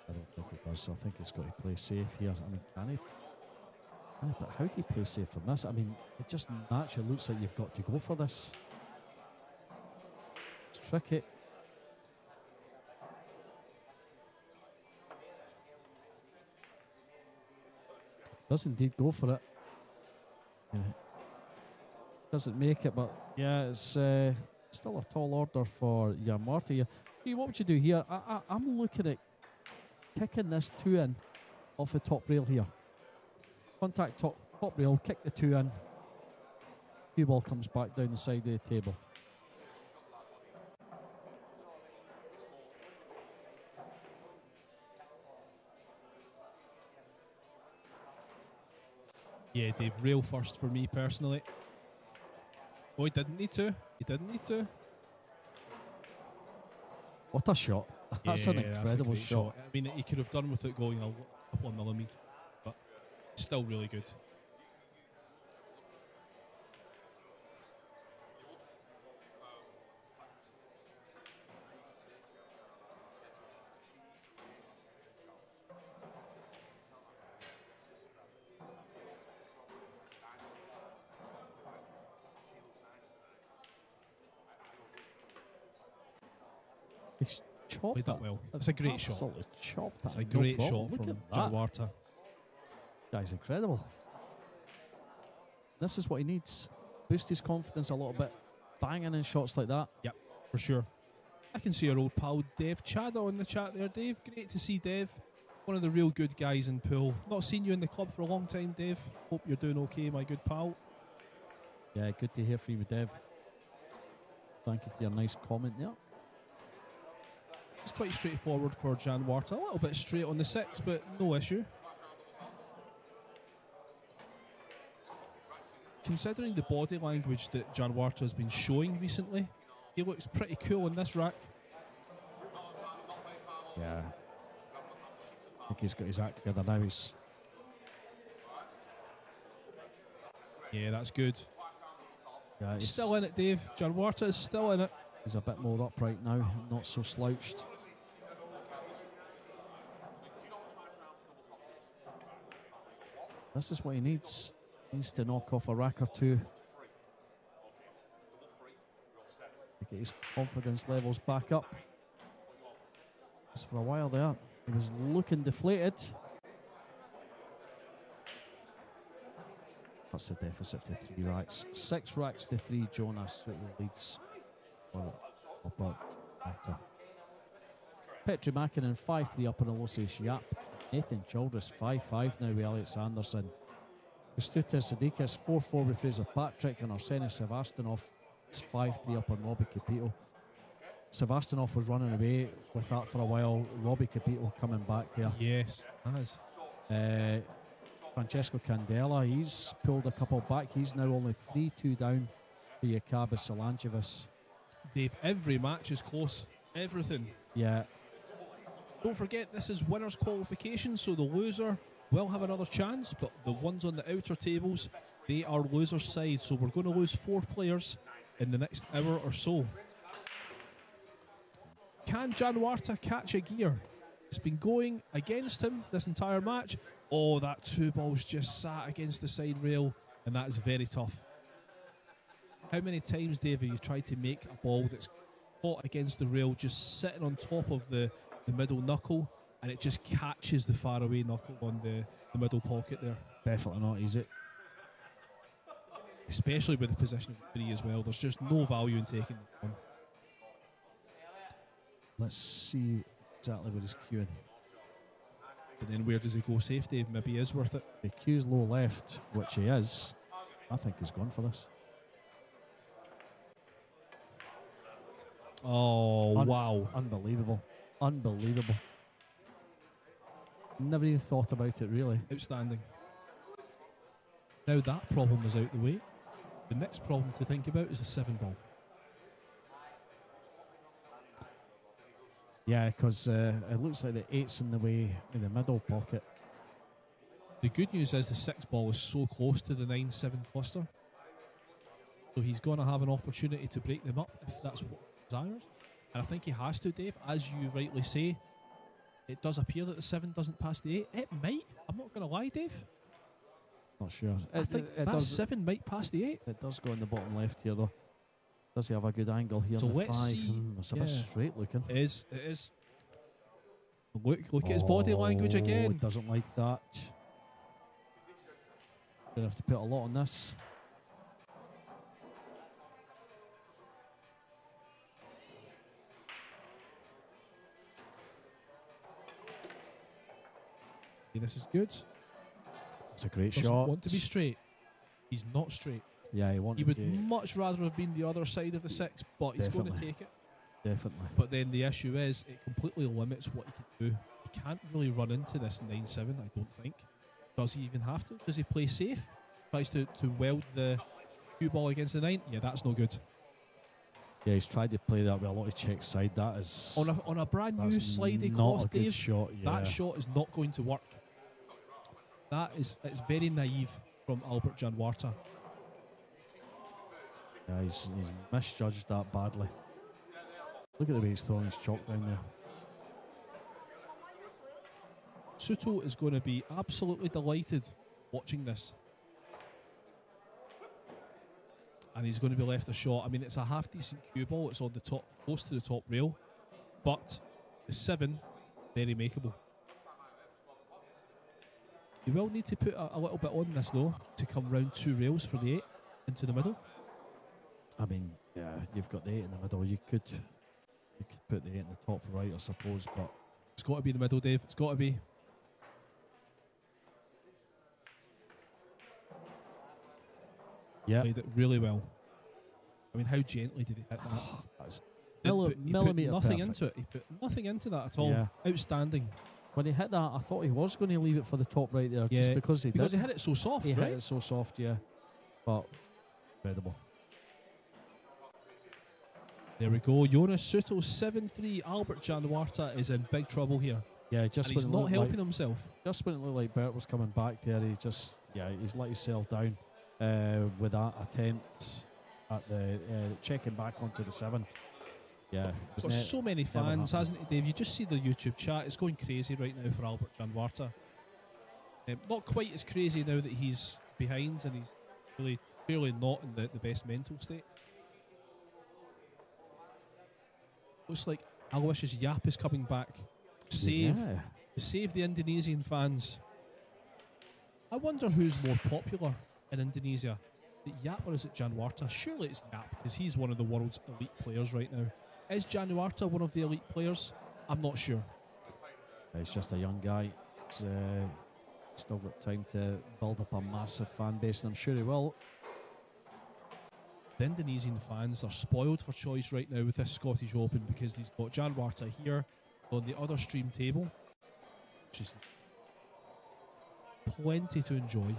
I don't think it does. I think it's got to play safe here. I mean, can he? Yeah, but how do you play safe from this? I mean, it just naturally looks like you've got to go for this. It's tricky. Does indeed go for it. Yeah. Doesn't make it, but yeah, it's still a tall order for Januarta here. Hey, what would you do here? I'm looking at kicking this 2 in off the top rail here. Contact top rail, kick the 2 in. Cue ball comes back down the side of the table. Yeah, Dave, rail first for me personally. Oh, he didn't need to. He didn't need to. What a shot. That's an incredible great shot. I mean, he could have done with it going a couple of millimetres, but still really good. He's chopped Played that well. That's a great shot. Absolutely chopped that. That's a great problem. shot Look from at that. Januarta. Guy's incredible. This is what he needs. Boost his confidence a little bit. Banging in shots like that. Yep, for sure. I can see our old pal Dev Chadder on the chat there, Dave. Great to see Dev. One of the real good guys in pool. Not seen you in the club for a long time, Dave. Hope you're doing okay, my good pal. Yeah, good to hear from you, Dev. Thank you for your nice comment there. It's quite straightforward for Januarta. A little bit straight on the 6, but no issue. Considering the body language that Januarta has been showing recently, he looks pretty cool in this rack. Yeah. I think he's got his act together now. Yeah, that's good. Yeah, he's Still in it, Dave. Januarta is still in it. He's a bit more upright now, not so slouched. This is what he needs. He needs to knock off a rack or two to get his confidence levels back up. Just for a while there, he was looking deflated. That's the deficit to 3 racks. 6 racks to 3, Jonas leads. After Petri Mäkinen 5-3 up on Aloysius Yap. Nathan Childress 5-5 now with Elliot Sanderson. Kęstutis Sidikis 4-4 with Fraser Patrick, and Arsenis Sevastanoff is 5-3 up on Robbie Capito. Sevastanoff was running away with that for a while. Robbie Capito coming back there. Yes, has. Francesco Candela, he's pulled a couple back. He's now only 3-2 down for Jakabis Solanchevas. Dave, every match is close. Everything. Yeah. Don't forget, this is winners' qualification, so the loser will have another chance, but the ones on the outer tables, they are losers' side, so we're going to lose 4 players in the next hour or so. Can Januarta catch a gear? It's been going against him this entire match. Oh, that 2 balls just sat against the side rail, and that is very tough. How many times, Dave, have you tried to make a ball that's caught against the rail, just sitting on top of the middle knuckle, and it just catches the far away knuckle on the middle pocket there. Definitely not easy. Especially with the position of 3 as well. There's just no value in taking the one. Let's see exactly where he's queuing. But then where does he go safe, Dave? Maybe he is worth it. He cues low left, which he is. I think he's gone for this. Oh, wow. Unbelievable. Unbelievable. Never even thought about it, really. Outstanding. Now that problem is out the way. The next problem to think about is the 7 ball. Yeah, because it looks like the 8's in the way in the middle pocket. The good news is the 6 ball is so close to the 9-7 cluster. So he's going to have an opportunity to break them up if that's what he desires. And I think he has to, Dave. As you rightly say, it does appear that the 7 doesn't pass the 8. It might. I'm not going to lie, Dave. Not sure. I think that 7 might pass the 8. It does go in the bottom left here, though. Does he have a good angle here So on the let's 5? see. It's a bit straight looking. It is. It is. Look at his body language He again. doesn't like that. Gonna have to put a lot on this. This is good. It's a great Doesn't shot. want to be straight. He's not straight. Yeah, he He wanted would to. much rather have been the other side of the 6, but he's going to Definitely. take it. Definitely. But then the issue is it completely limits what he can do. He can't really run into this 9-7, I don't think. Does he even have to? Does he play safe? Tries to weld the cue ball against the 9? Yeah, that's no good. Yeah, he's tried to play that with a lot of check side. That is On a brand new that's slidey not cloth, a good Dave, shot. Yeah. that shot is not going to work. It's very naive from Albert Janwarta. Yeah, he's misjudged that badly. Look at the way he's throwing his chalk down there. Suto is going to be absolutely delighted watching this. And he's going to be left a shot. I mean, it's a half decent cue ball. It's on the top, close to the top rail. But the 7, very makeable. You will need to put a little bit on this though to come round 2 rails for the 8 into the middle. I mean, yeah, you've got the 8 in the middle. You could put the 8 in the top right, I suppose, but It's got to be the middle, Dave. It's got to be. yeah, Played it really well. I mean, how gently did he hit that? that's He millimetre put nothing perfect. into it. He put nothing into that at all. Yeah. Outstanding. When he hit that, I thought he was going to leave it for the top right there, Yeah, just because he Because did. he hit it so soft, He right? hit it so soft, yeah. But incredible. There we go. Jonas Suto 7-3. Albert Janwarta is in big trouble here. Yeah, just And he's when it not looked helping like, himself. just when it looked like Bert was coming back there, he's let himself down with that attempt at the checking back onto the 7. Yeah, He's got so many fans, happened. hasn't he, Dave? You just see the YouTube chat. It's going crazy right now for Albert Janwarta. Not quite as crazy now that he's behind and he's really clearly not in the best mental state. Looks like Aloysius Yap is coming back to save the Indonesian fans. I wonder who's more popular in Indonesia, is it Yap or is it Janwarta? Surely it's Yap because he's one of the world's elite players right now. Is Janwarta one of the elite players? I'm not sure. He's just a young guy. He's still got time to build up a massive fan base, and I'm sure he will. The Indonesian fans are spoiled for choice right now with this Scottish Open because he's got Janwarta here on the other stream table, which is plenty to enjoy.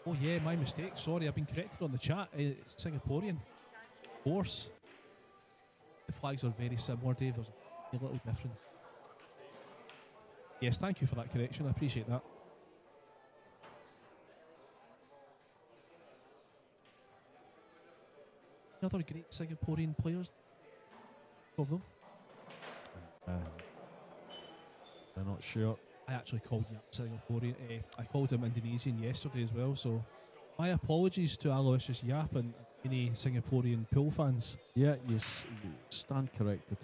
Oh yeah, my mistake. Sorry, I've been corrected on the chat. It's Singaporean. Of course. The flags are very similar, Dave. There's a little difference. Yes, thank you for that correction. I appreciate that. Other great Singaporean players of them. I'm not sure. I actually called Yap Singaporean. I called him Indonesian yesterday as well, so My apologies to Aloysius Yap and any Singaporean pool fans. Yeah, you stand corrected.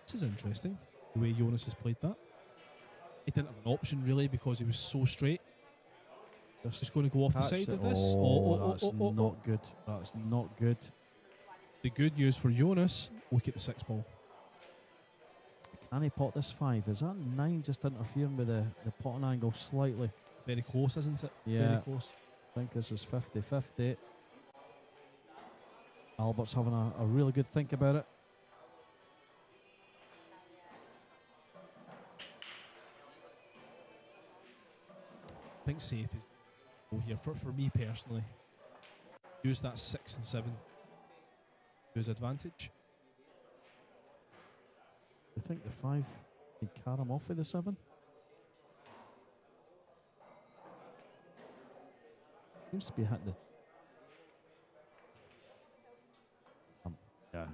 This is interesting, the way Jonas has played that. He didn't have an option really because he was so straight. Just going to go off the side of this. That's not good. That's not good. The good news for Jonas, look at the 6 ball. Can he pot this 5? Is that 9 just interfering with the potting angle slightly? Very close, isn't it? Yeah. Very close. I think this is 50-50. Albert's having a really good think about it. I think safe is here for me personally. Use that 6 and 7 to his advantage. I think the 5 can carry him off with the 7. Seems to be hitting the. Yeah,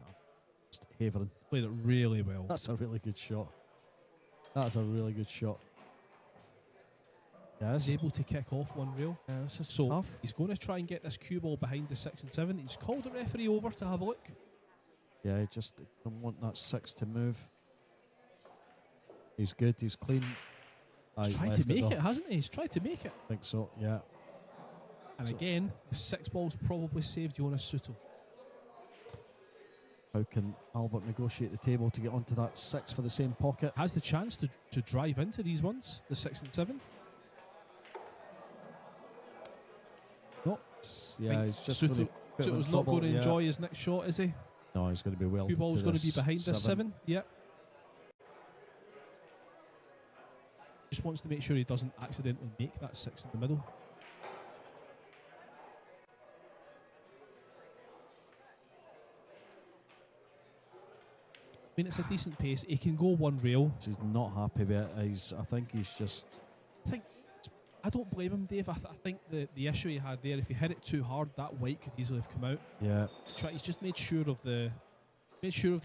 just havering. Played it really well. That's a really good shot. That's a really good shot. Yeah, He's able to kick off one rail. Yeah, this is So tough. he's going to try and get this cue ball behind the 6 and 7. He's called the referee over to have a look. Yeah, he just don't want that 6 to move. He's good. He's clean. He's tried to make it, hasn't he? He's tried to make it. I think so. Yeah. And again, the 6 ball's probably saved Jonas Suto. How can Albert negotiate the table to get onto that 6 for the same pocket? Has the chance to drive into these ones, the 6 and 7. No. Yeah, he's just Suto's not going to enjoy his next shot, is he? No, he's going to be well. Cue ball's going to be behind this 7. Yeah. Just wants to make sure he doesn't accidentally make that 6 in the middle. I mean, it's a decent pace. He can go one rail. He's not happy with it. I think he's just. I don't blame him, Dave. I think the issue he had there, if he hit it too hard, that white could easily have come out. Yeah. He's just made sure of the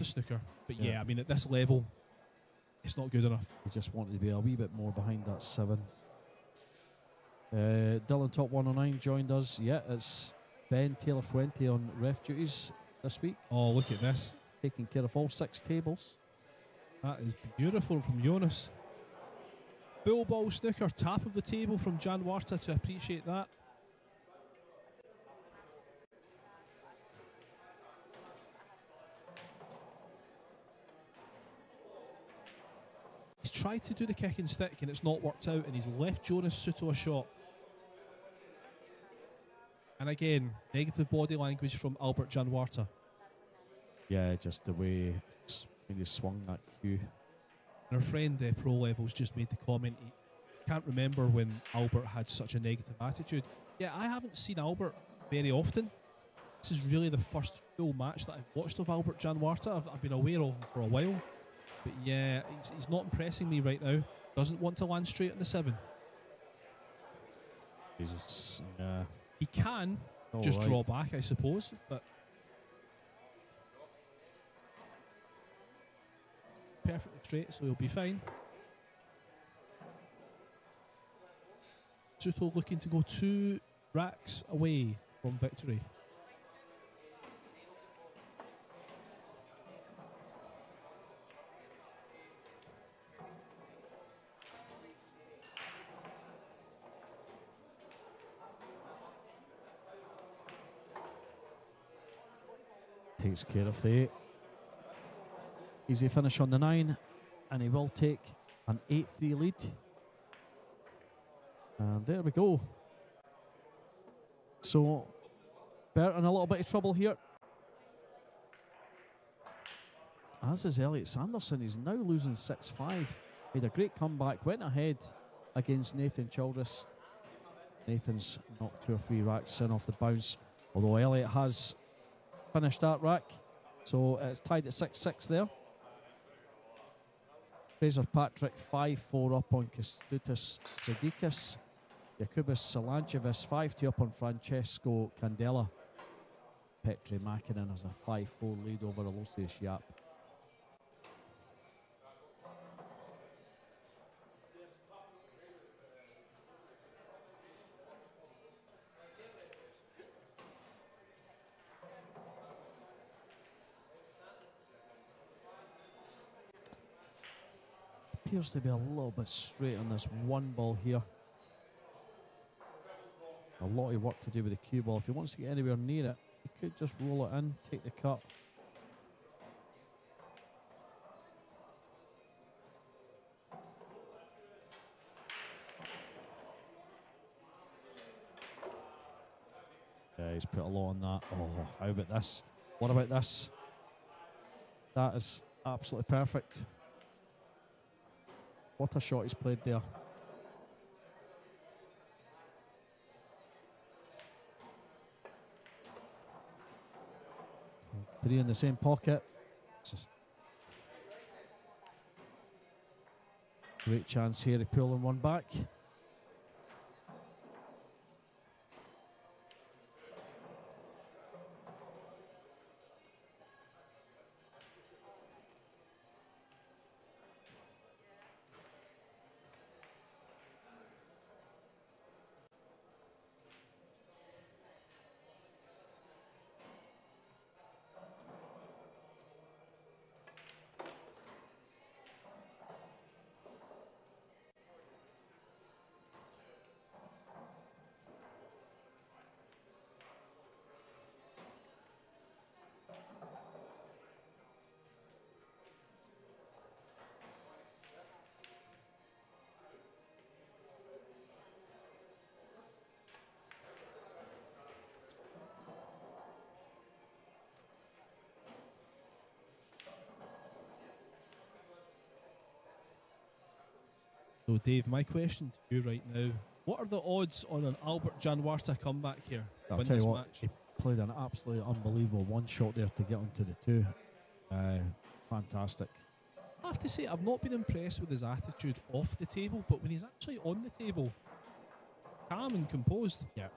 snooker. But yeah, I mean, at this level, it's not good enough. He just wanted to be a wee bit more behind that 7. Dylan Top 109 joined us. Yeah, it's Ben Taylor Fuente on ref duties this week. Oh, look at this. Taking care of all 6 tables. That is beautiful from Jonas. Bull ball snooker, tap of the table from Jan Warta to appreciate that. He's tried to do the kick and stick and it's not worked out, and he's left Jonas Suto a shot. And again, negative body language from Albert Janwarta. Yeah, just the way when you swung that cue. And our friend Pro Levels just made the comment, he can't remember when Albert had such a negative attitude. Yeah, I haven't seen Albert very often. This is really the first full match that I've watched of Albert Janwarta. I've been aware of him for a while. But yeah, he's not impressing me right now. Doesn't want to land straight in the 7. Jesus, yeah. He can just draw back, I suppose, but perfectly straight, so he'll be fine. Suto looking to go 2 racks away from victory. Takes care of the 8. Easy finish on the 9, and he will take an 8-3 lead. And there we go. So, Bert in a little bit of trouble here. As is Elliot Sanderson. He's now losing 6-5. Made a great comeback, went ahead against Nathan Childress. Nathan's knocked 2 or 3 racks in off the bounce, although Elliot has finished that rack. So it's tied at 6-6 there. Fraser Patrick 5-4 up on Kestutis Zadikis. Jakubis Salanchevas 5-2 up on Francesco Candela. Petri Mäkinen has a 5-4 lead over Aloysius Yap. Appears to be a little bit straight on this one ball here. A lot of work to do with the cue ball. If he wants to get anywhere near it, he could just roll it in, take the cut. Yeah, he's put a lot on that. Oh, how about this? What about this? That is absolutely perfect. What a shot he's played there. Three in the same pocket. Great chance here of pulling one back. So, Dave, my question to you right now: what are the odds on an Albert Janwarta comeback here? I'll win tell this you what, match? he played an absolutely unbelievable one shot there to get onto the two. Fantastic. I have to say, I've not been impressed with his attitude off the table, but when he's actually on the table, calm and composed. Yeah.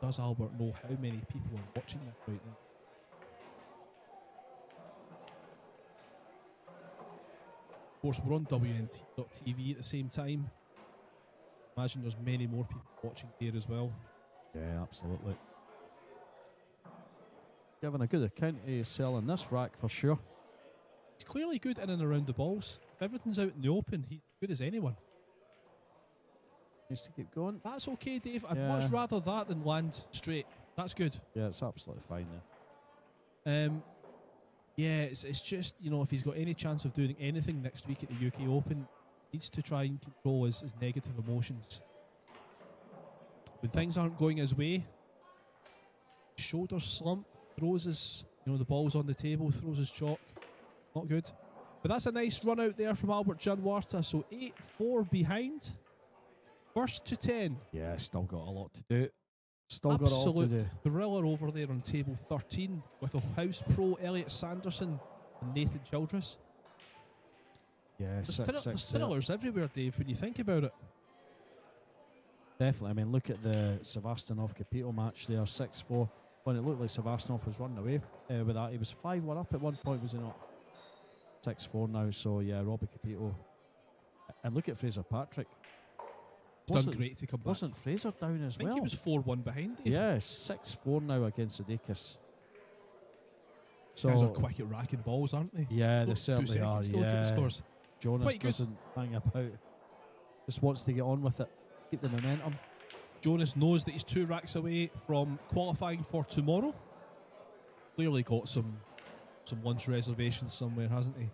Does Albert know how many people are watching this right now? Of course, we're on WNT.TV at the same time. Imagine there's many more people watching here as well. Yeah, absolutely. Giving a good account of his selling this rack for sure. He's clearly good in and around the balls. If everything's out in the open, he's good as anyone. Needs to keep going. That's okay, Dave. I'd much rather that than land straight. That's good. Yeah, it's absolutely fine there. Yeah, it's just, you know, if he's got any chance of doing anything next week at the UK Open, needs to try and control his negative emotions. When things aren't going his way, shoulders slump, throws his, you know, the balls on the table, throws his chalk. Not good. But that's a nice run out there from Albert Janwarta. So 8-4 behind. First to 10. Yeah, still got a lot to do. Still got a lot to do. Absolute thriller over there on table 13 with a house pro Elliot Sanderson and Nathan Childress. Yeah, There's thrillers everywhere, Dave, when you think about it. Definitely. I mean, look at the Sevastyanov-Capito match there, 6-4. When it looked like Sevastyanov was running away with that. He was 5-1 up at one point, was he not? 6-4 now, so yeah, Robbie Capito. And look at Fraser Patrick. It's done great to come back. Wasn't Fraser down as well? I think he was 4-1 behind, Dave. Yeah, 6-4 now against Sadikis. So guys are quick at racking balls, aren't they? Yeah, they certainly are. Yeah. Scores. Jonas doesn't hang about. Just wants to get on with it. Keep the momentum. Jonas knows that he's 2 racks away from qualifying for tomorrow. Clearly got some lunch reservations somewhere, hasn't he?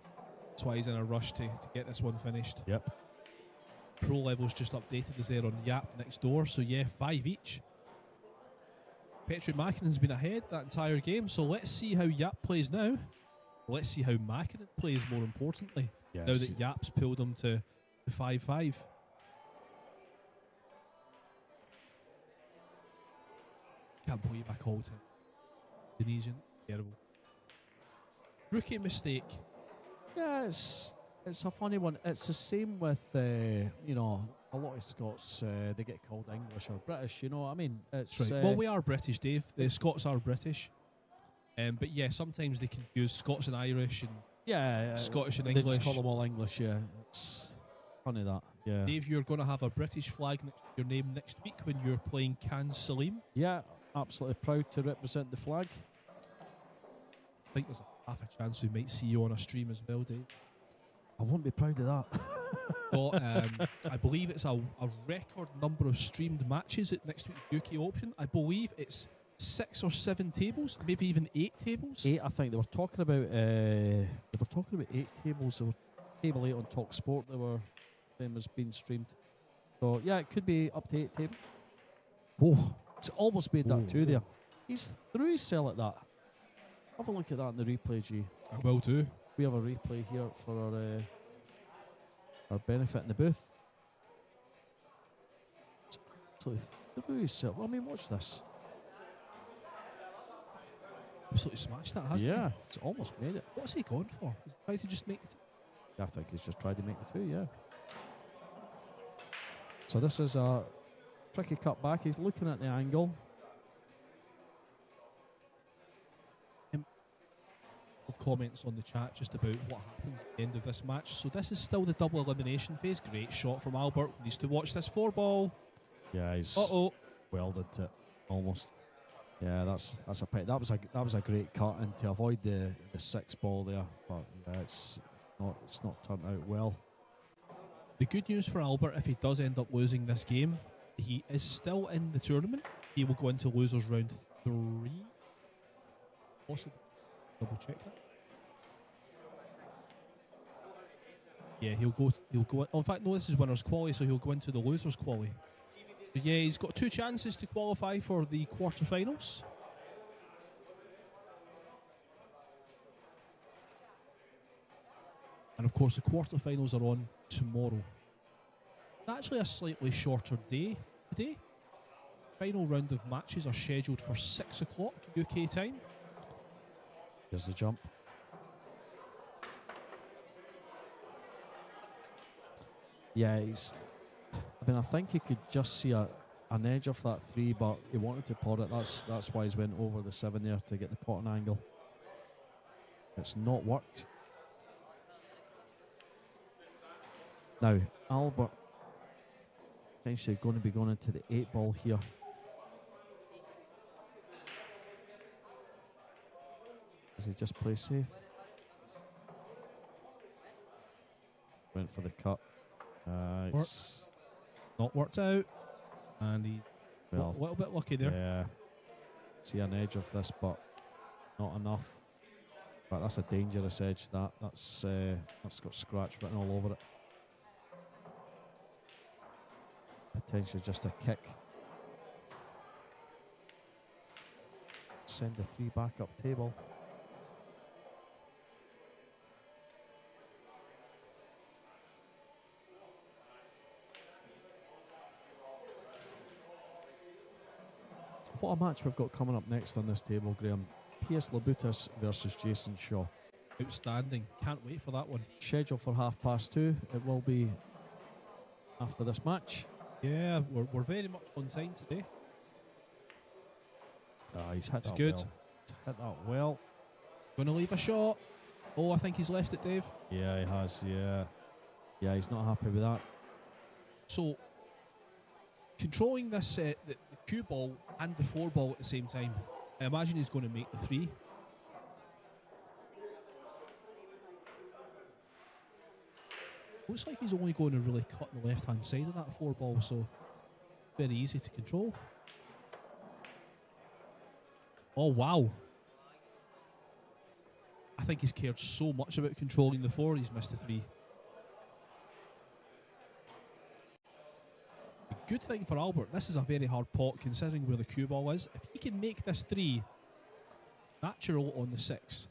That's why he's in a rush to get this one finished. Yep. Pro levels just updated is there on Yap next door, so yeah, 5 each. Petri Mäkinen's been ahead that entire game, so let's see how Yap plays now. Let's see how Mäkinen plays, more importantly, yes. now that Yap's pulled him to 5-5. Can't believe I called him Indonesian. Terrible. Rookie mistake. Yeah, it's It's a funny one. It's the same with, you know, a lot of Scots, they get called English or British, you know what I mean? It's That's right. Well, we are British, Dave. The Scots are British. But yeah, sometimes they confuse Scots and Irish and Scottish and they English. just call them all English, yeah. It's funny that, yeah. Dave, you're going to have a British flag next to your name next week when you're playing Can Salim. Yeah, absolutely proud to represent the flag. I think there's half a chance we might see you on a stream as well, Dave. I won't be proud of that. Got, I believe it's a record number of streamed matches at next week's UK Open. I believe it's 6 or 7 tables, maybe even 8 tables. 8, I think they were talking about. 8 tables. They were table 8 on Talk Sport. They were same as being streamed. So yeah, it could be up to 8 tables. Oh, it's almost made that 2 there. He's through his cell at that. Have a look at that in the replay, G. I will do. We have a replay here for our benefit in the booth. So through his cell. Well, I mean, watch this. Absolutely smashed that, hasn't he? Yeah, it's almost made it. What's he going for? He's trying to just make it. I think he's just tried to make the 2, yeah. So this is a tricky cut back. He's looking at the angle. Of comments on the chat just about what happens at the end of this match. So this is still the double elimination phase. Great shot from Albert. Needs to watch this 4 ball. Yeah, he's welded to it almost. Yeah, that's a pit. That was a great cut, and to avoid the 6 ball there. But yeah, it's not turned out well. The good news for Albert, if he does end up losing this game, he is still in the tournament. He will go into losers round 3. Possibly. Double check that. Yeah, he'll go. In fact, no, this is winners' quali, so he'll go into the losers' quali. So yeah, he's got 2 chances to qualify for the quarterfinals. And of course, the quarterfinals are on tomorrow. It's actually a slightly shorter day today. Final round of matches are scheduled for 6 o'clock UK time. Here's the jump. Yeah, I think he could just see an edge of that 3, but he wanted to pot it. That's why he's went over the 7 there to get the potting angle. It's not worked. Now, Albert potentially going to be going into the 8 ball here. Does he just play safe? Went for the cut. It's not worked out. And he's a little bit lucky there. Yeah. See an edge of this, but not enough. But that's a dangerous edge. That's got scratch written all over it. Potentially just a kick. Send the 3 back up table. What a match we've got coming up next on this table, Graham. P.S. Labutis versus Jason Shaw. Outstanding. Can't wait for that one. Scheduled for 2:30. It will be after this match. Yeah, we're very much on time today. He's hit that good. well. He's hit that well. Going to leave a shot. Oh, I think he's left it, Dave. Yeah, he has, yeah. Yeah, he's not happy with that. So, controlling this, the cue ball and the 4 ball at the same time, I imagine he's going to make the 3. Looks like he's only going to really cut the left-hand side of that 4 ball, so very easy to control. Oh, wow. I think he's cared so much about controlling the 4, he's missed the 3. The good thing for Albert, this is a very hard pot considering where the cue ball is. If he can make this 3 natural on the 6,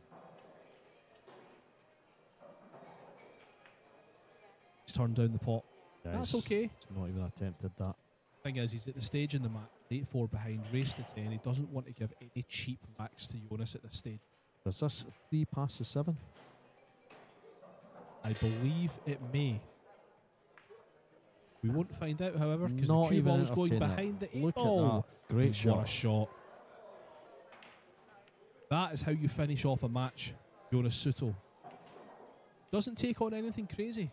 he's turned down the pot. Yeah, that's okay. He's not even attempted that. Thing is, he's at the stage in the match, 8-4 behind, race to 10. He doesn't want to give any cheap racks to Jonas at this stage. Does this 3 pass the 7? I believe it may. We won't find out, however, because the Not cue even ball's going entertaining. behind the 8 Look at ball. that. Great What shot. a shot. That is how you finish off a match, Jonas Suto. Doesn't take on anything crazy.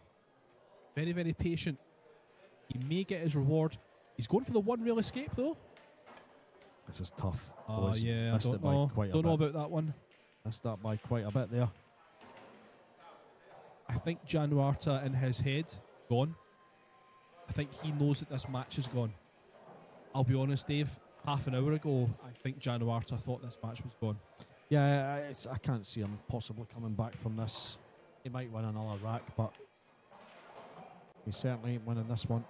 Very, very patient. He may get his reward. He's going for the one real escape, though. This is tough. Yeah, I Missed don't it by know. quite a Don't know bit. about that one. Missed that by quite a bit there. I think Januarta in his head, gone. I think he knows that this match is gone. I'll be honest, Dave, half an hour ago, I think Januarta thought this match was gone. Yeah, I can't see him possibly coming back from this. He might win another rack, but he certainly ain't winning this one.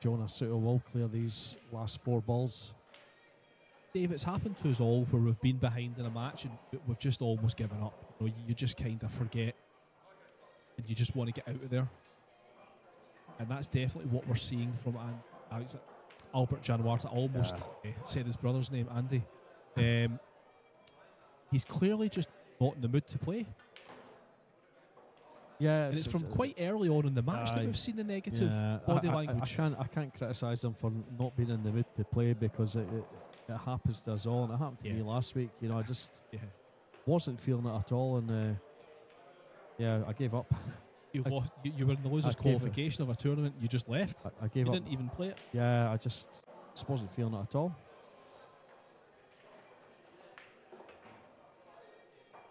Jonas Suto will clear these last 4 balls. Dave, it's happened to us all where we've been behind in a match and we've just almost given up. You know, you just kind of forget and you just want to get out of there. And that's definitely what we're seeing from Albert Januarta. I almost said his brother's name, Andy. He's clearly just not in the mood to play. Yeah, And it's from quite early on in the match that we've seen the negative body language. I can't criticise him for not being in the mood to play because it happens to us all, and it happened to me last week. You know, I just wasn't feeling it at all, and I gave up. You were in the losers' qualification of a tournament. You just left. I gave you up. Didn't even play it. Yeah, I just wasn't feeling it at all.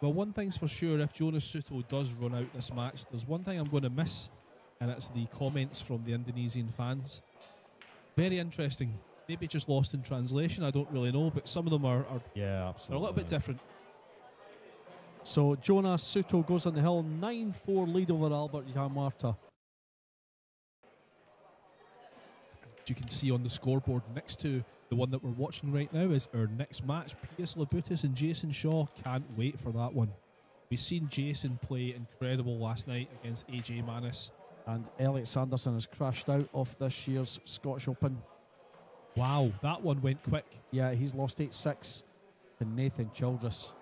Well, one thing's for sure, if Jonas Suto does run out this match, there's one thing I'm going to miss, and it's the comments from the Indonesian fans. Very interesting. Maybe just lost in translation, I don't really know, but some of them are yeah, a absolutely. little bit different. So Jonas Suto goes on the hill, 9-4 lead over Albert Januarta. You can see on the scoreboard next to the one that we're watching right now is our next match. Pius Labutis and Jason Shaw. Can't wait for that one. We've seen Jason play incredible last night against AJ Manis. And Elliot Sanderson has crashed out of this year's Scottish Open. Wow, that one went quick. Yeah, he's lost 8-6 to Nathan Childress.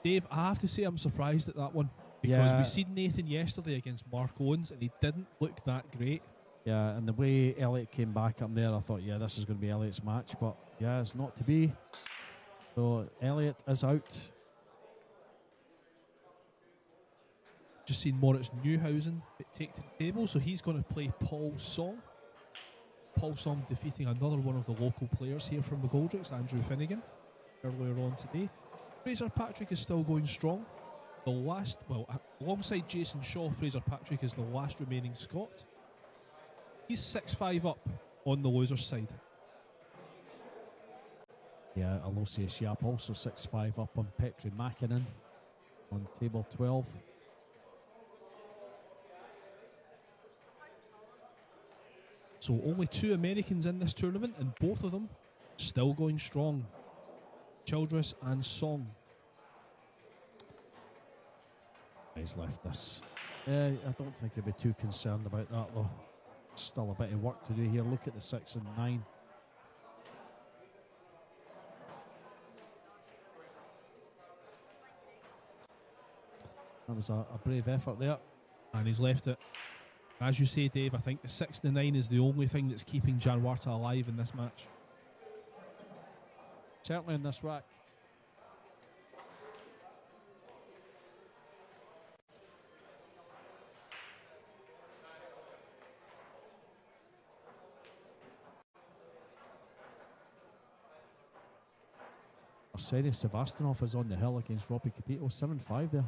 Dave, I have to say I'm surprised at that one. Because we seen Nathan yesterday against Mark Owens and he didn't look that great. Yeah, and the way Elliot came back up there, I thought, yeah, this is going to be Elliot's match. But, yeah, it's not to be. So, Elliot is out. Just seen Moritz Newhausen take to the table, so he's going to play Paul Song. Paul Song defeating another one of the local players here from McGoldrick's, Andrew Finnegan, earlier on today. Fraser Patrick is still going strong. Alongside Jason Shaw, Fraser Patrick is the last remaining Scot. He's 6-5 up on the loser's side. Yeah, Aloysius Yap also 6-5 up on Petri Mäkinen on table 12. So only 2 Americans in this tournament, and both of them still going strong. Childress and Song. He's left this. I don't think he'll be too concerned about that, though. Still a bit of work to do here. Look at the 6 and 9. That was a brave effort there. And he's left it. As you say, Dave, I think the 6 and the 9 is the only thing that's keeping Januarta alive in this match. Certainly in this rack. Arsenij Sevastyanov is on the hill against Robbie Capito, 7-5 there.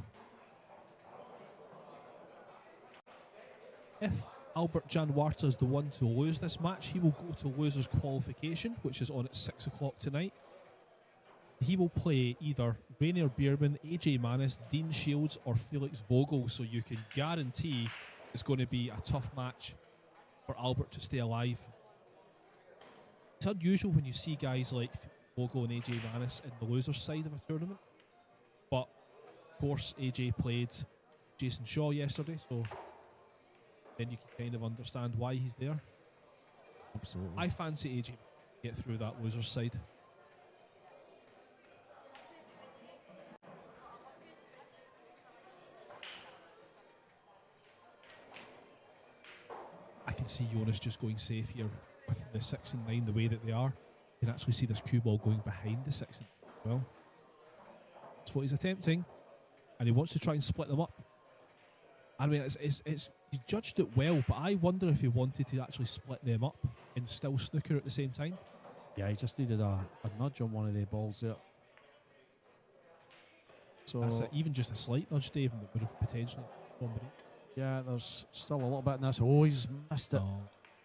If Albert Januarta is the one to lose this match, he will go to losers qualification, which is on at 6 o'clock tonight. He will play either Rainier Bierman, AJ Manis, Dean Shields or Felix Vogel, so you can guarantee it's going to be a tough match for Albert to stay alive. It's unusual when you see guys like Vogel and AJ Manis in the losers side of a tournament, but of course AJ played Jason Shaw yesterday, so then you can kind of understand why he's there. Absolutely. I fancy AJ to get through that losers side. see Jonas just going safe here with the 6 and 9 the way that they are. You can actually see this cue ball going behind the 6 and 9 as well. That's what he's attempting, and he wants to try and split them up. I mean, he judged it well, but I wonder if he wanted to actually split them up and still snooker at the same time. Yeah, he just needed a nudge on one of the balls there. So that's it. Even just a slight nudge, Dave, and it would have potentially combined. Yeah, there's still a little bit in this. Oh, he's missed it. Oh,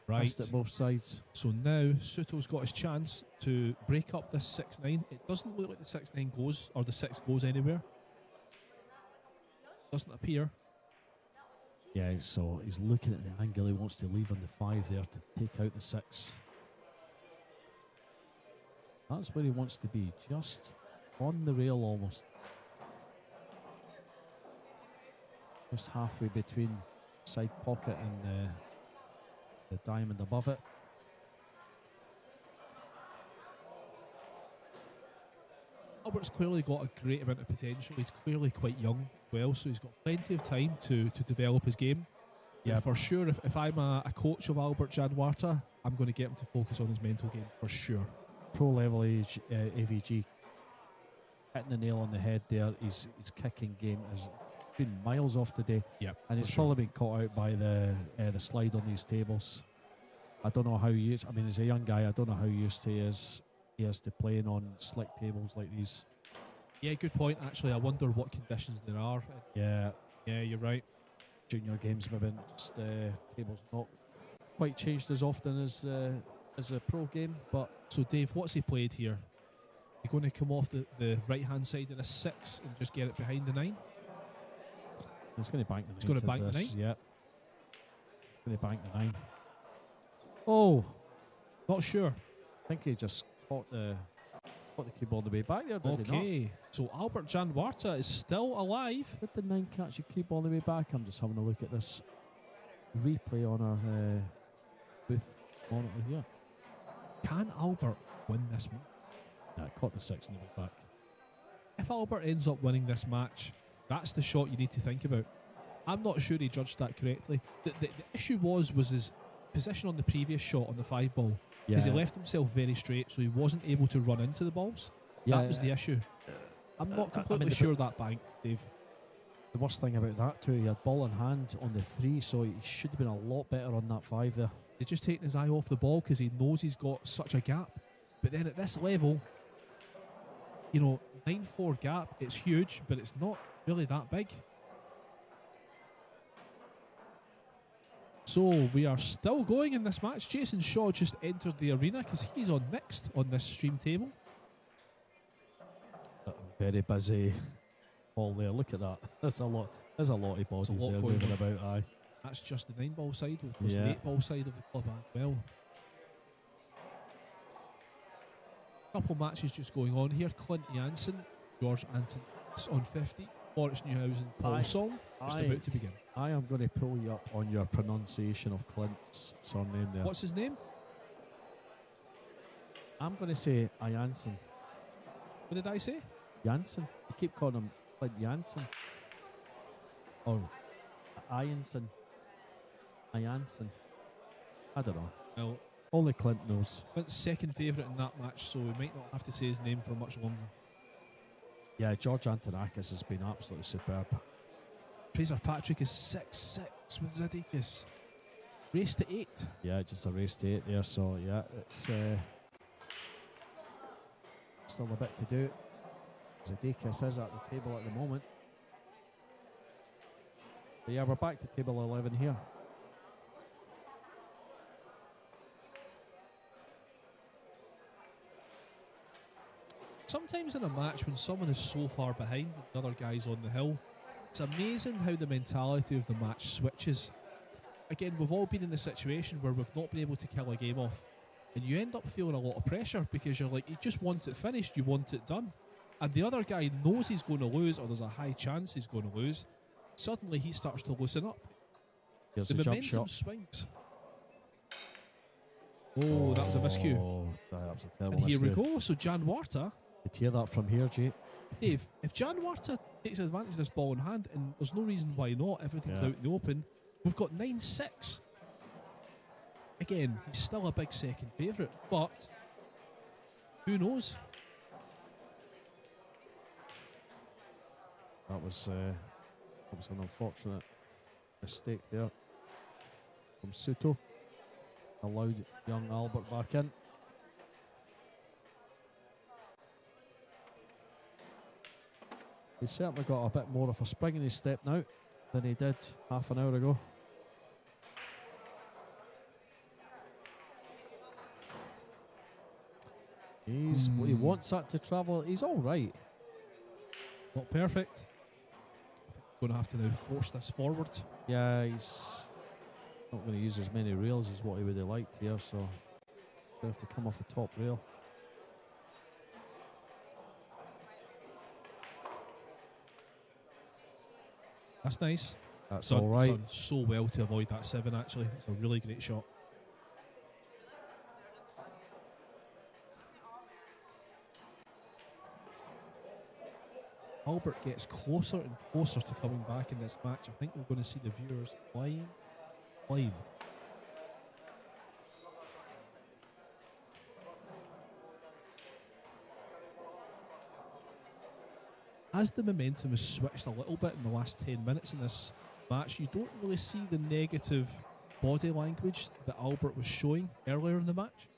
right. Missed it both sides. So now Suto's got his chance to break up this 6-9. It doesn't look like the 6-9 goes, or the 6 goes anywhere. Doesn't appear. Yeah, so he's looking at the angle he wants to leave on the 5 there to take out the 6. That's where he wants to be, just on the rail almost. Just halfway between side pocket and the diamond above it. Albert's clearly got a great amount of potential. He's clearly quite young as well, so he's got plenty of time to develop his game. Yeah, for sure. If I'm a coach of Albert Janwarta, I'm going to get him to focus on his mental game for sure. Pro level age AVG hitting the nail on the head there. His kicking game has been miles off today. Yeah, and he's probably been caught out by the slide on these tables. I don't know how used. I mean, he's a young guy. I don't know how used he is to playing on slick tables like these. Yeah, good point. Actually, I wonder what conditions there are. Yeah, you're right. Junior games maybe just tables not quite changed as often as a pro game. But so Dave, what's he played here? He's going to come off the right hand side of a 6 and just get it behind the 9. He's going to bank the 9. He's going to bank the 9. Yeah, going to bank the 9. Oh, not sure. I think he just caught the cue ball the way back there. Did he not? So Albert Janwarta is still alive. Did the 9 catch a cue ball the way back? I'm just having a look at this replay on our booth monitor here. Can Albert win this match? Yeah, caught the 6 in the way back. If Albert ends up winning this match, that's the shot you need to think about. I'm not sure he judged that correctly. The issue was his position on the previous shot on the 5 ball. Because he left himself very straight, so he wasn't able to run into the balls. That was the issue. I'm not completely sure that banked, Dave. The worst thing about that too, he had ball in hand on the 3, so he should have been a lot better on that 5 there. He's just taking his eye off the ball because he knows he's got such a gap. But then at this level, 9-4 gap, it's huge, but it's not really that big. So we are still going in this match. Jason Shaw just entered the arena because he's on next on this stream table. Very busy ball there. Look at that. There's a lot of bodies there moving about. Aye. That's just the 9-ball side. There's the 8-ball side of the club as well. Couple matches just going on here. Clint Janssen, George Anton on 50. Boris Newhausen, Paul Song, just about to begin. I am going to pull you up on your pronunciation of Clint's surname there. What's his name? I'm going to say Janssen. What did I say? Janssen. You keep calling him Clint Janssen. Or Janssen. Janssen. I don't know. Well, only Clint knows. Clint's second favourite in that match, so we might not have to say his name for much longer. Yeah, George Antonakis has been absolutely superb. Fraser Patrick is 6-6 with Zadikis. Race to 8. Yeah, just a race to 8 there, so yeah, it's still a bit to do. Zadikis is at the table at the moment. But yeah, we're back to table 11 here. Sometimes in a match when someone is so far behind and the other guy's on the hill, it's amazing how the mentality of the match switches. Again, we've all been in the situation where we've not been able to kill a game off, and you end up feeling a lot of pressure because you're like, you just want it finished, you want it done. And the other guy knows he's going to lose, or there's a high chance he's going to lose. Suddenly he starts to loosen up. Here's the momentum swings. Oh, that was a miscue. That was a terrible and here miscue. we go. So Janwarta. You'd hear that from here, Jay. Dave, if Janwarta takes advantage of this ball in hand, and there's no reason why not, everything's out in the open, we've got 9-6. again, he's still a big second favourite, but who knows? That was an unfortunate mistake there from Soto. Allowed young Albert back in. He's certainly got a bit more of a spring in his step now than he did half an hour ago. He wants that to travel. He's all right. Not perfect. Going to have to now force this forward. Yeah, he's not going to use as many rails as what he would have liked here, so he'll have to come off the top rail. That's nice. That's all right. Done so well to avoid that 7, actually. It's a really great shot. Albert gets closer and closer to coming back in this match. I think we're going to see the viewers climb. As the momentum has switched a little bit in the last 10 minutes in this match, you don't really see the negative body language that Albert was showing earlier in the match.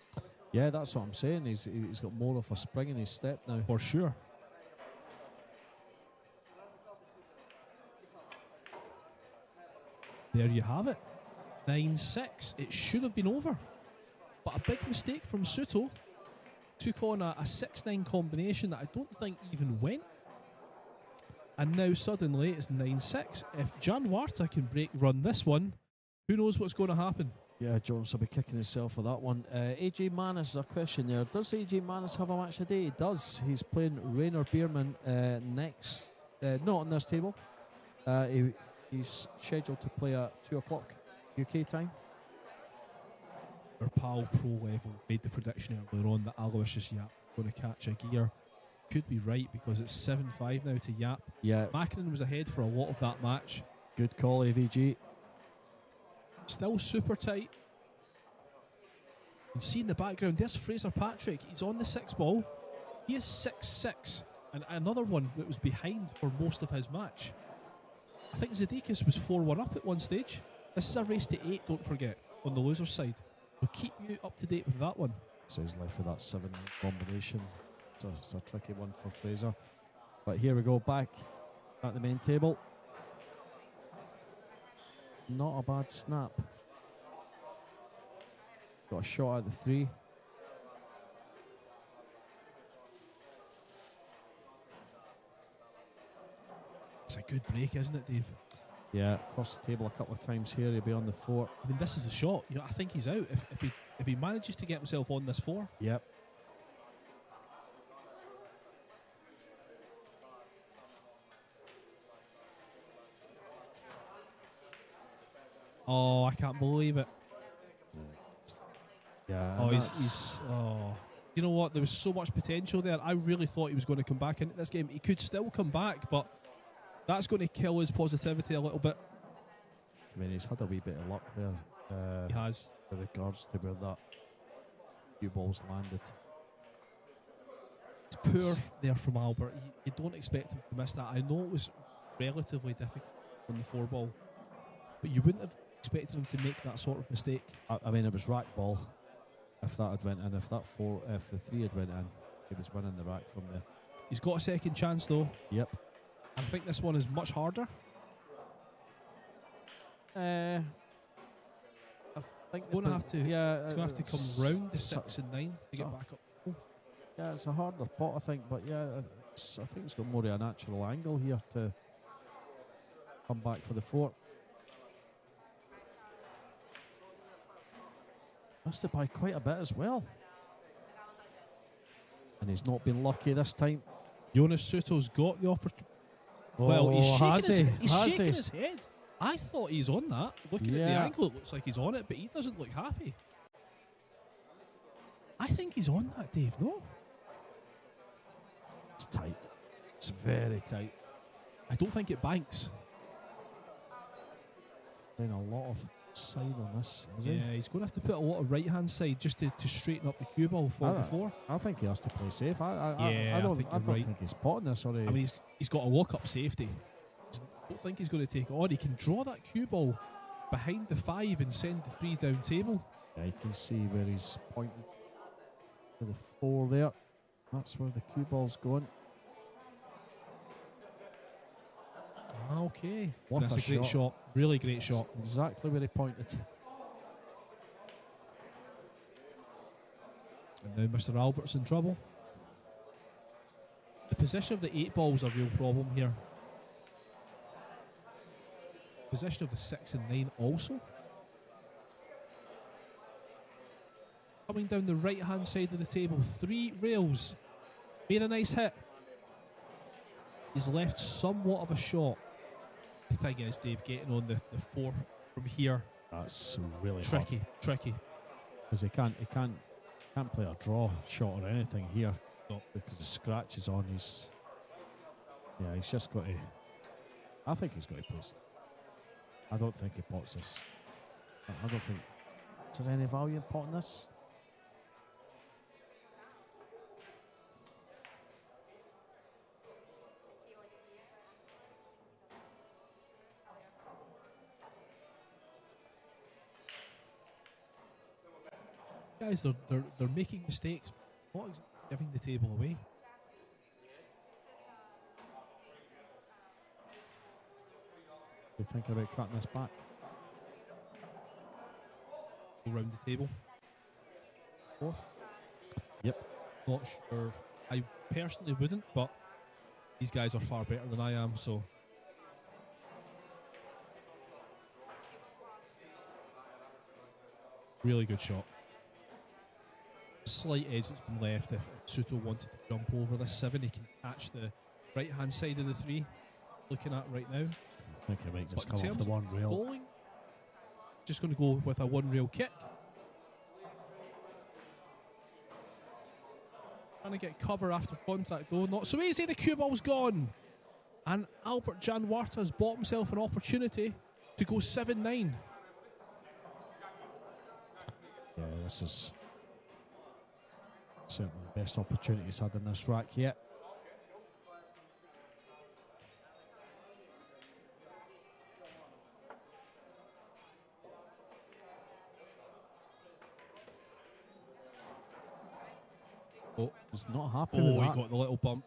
Yeah, that's what I'm saying. He's got more of a spring in his step now. For sure. There you have it. 9-6. It should have been over. But a big mistake from Soto. Took on a 6-9 combination that I don't think even went. And now suddenly it's 9-6. If Jan Warta can run this one, who knows what's going to happen? Yeah, Jonas will be kicking himself for that one. AJ Manis, a question there. Does AJ Manis have a match today? He does. He's playing Rainer Bierman next. Not on this table. He's scheduled to play at 2 o'clock UK time. Our pal Pro Level made the prediction earlier on that Aloysius Yap going to catch a gear. Could be right because it's 7-5 now to Yap. Yeah. Mackinnon was ahead for a lot of that match. Good call, AVG. Still super tight. You can see in the background, there's Fraser Patrick. He's on the 6 ball. He is 6-6. And another one that was behind for most of his match. I think Zadikis was 4-1 up at one stage. This is a race to 8, don't forget, on the loser's side. We'll keep you up to date with that one. So he's left with that 7 combination. It's a tricky one for Fraser. But here we go, back at the main table. Not a bad snap. Got a shot at the 3. It's a good break, isn't it, Dave? Yeah, across the table a couple of times here. He'll be on the 4. I mean, this is the shot. You know, I think he's out if he manages to get himself on this 4. Yep. Oh, I can't believe it. Yeah. Oh, he's you know what? There was so much potential there. I really thought he was going to come back into this game. He could still come back, but that's going to kill his positivity a little bit. I mean, he's had a wee bit of luck there. He has. With regards to where that few balls landed. It's poor there from Albert. You don't expect him to miss that. I know it was relatively difficult on the 4 ball, but you wouldn't have expected him to make that sort of mistake. I mean, it was rack ball. If that had went in, if the 3 had went in, he was winning the rack from there. He's got a second chance though. Yep. I think this one is much harder. I think He's going to have to come round the 6 it's and 9 to get back up. Yeah, it's a harder pot, I think, but yeah, I think it's got more of a natural angle here to come back for the 4. Missed it by quite a bit as well. And he's not been lucky this time. Jonas Suto's got the opportunity. Oh, Well, he's has shaking he? his head. I thought he's on that. Looking at the angle, it looks like he's on it, but he doesn't look happy. I think he's on that, Dave, no? It's tight. It's very tight. I don't think it banks. Then a lot of side on this, is Yeah, he? he's going to have to put a lot of right-hand side just to straighten up the cue ball for the 4. I think he has to play safe. I Yeah, I don't think I you're don't right. think he's potting this. Or I mean, he's got a lock-up safety. I don't think he's going to take it on. He can draw that cue ball behind the 5 and send the 3 down table. yeah, you can see where he's pointing to the 4 there. That's where the cue ball's going. Okay. What That's a a great shot. Really great shot. Exactly where he pointed. And now Mr. Albert's in trouble. The position of the 8 ball is a real problem here. Position of the 6 and 9 also. Coming down the right hand side of the table, 3 rails. Made a nice hit. He's left somewhat of a shot. The thing is, Dave, getting on the 4 from here, That's really tricky. because he can't play a draw shot or anything here. No. Because the scratch is on. He's just got to. I think he's got to play. I don't think he pots this. I don't think. Is there any value in potting this? Guys, they're making mistakes, not exactly giving the table away. You thinking about cutting this back? Around the table. 4. Yep. Not sure. I personally wouldn't, but these guys are far better than I am, so. Really good shot. Slight edge that's been left if Suto wanted to jump over this 7. He can catch the right hand side of the 3. Looking at right now. I think he might just But in come off terms the one of rail. bowling, just going to go with a 1 rail kick. Trying to get cover after contact though. Not so easy. The cue ball's gone. And Albert Janwarta has bought himself an opportunity to go 7-9. Yeah, this is certainly the best opportunity he's had in this rack yet. Oh, He's not happy with he that. got the little bump.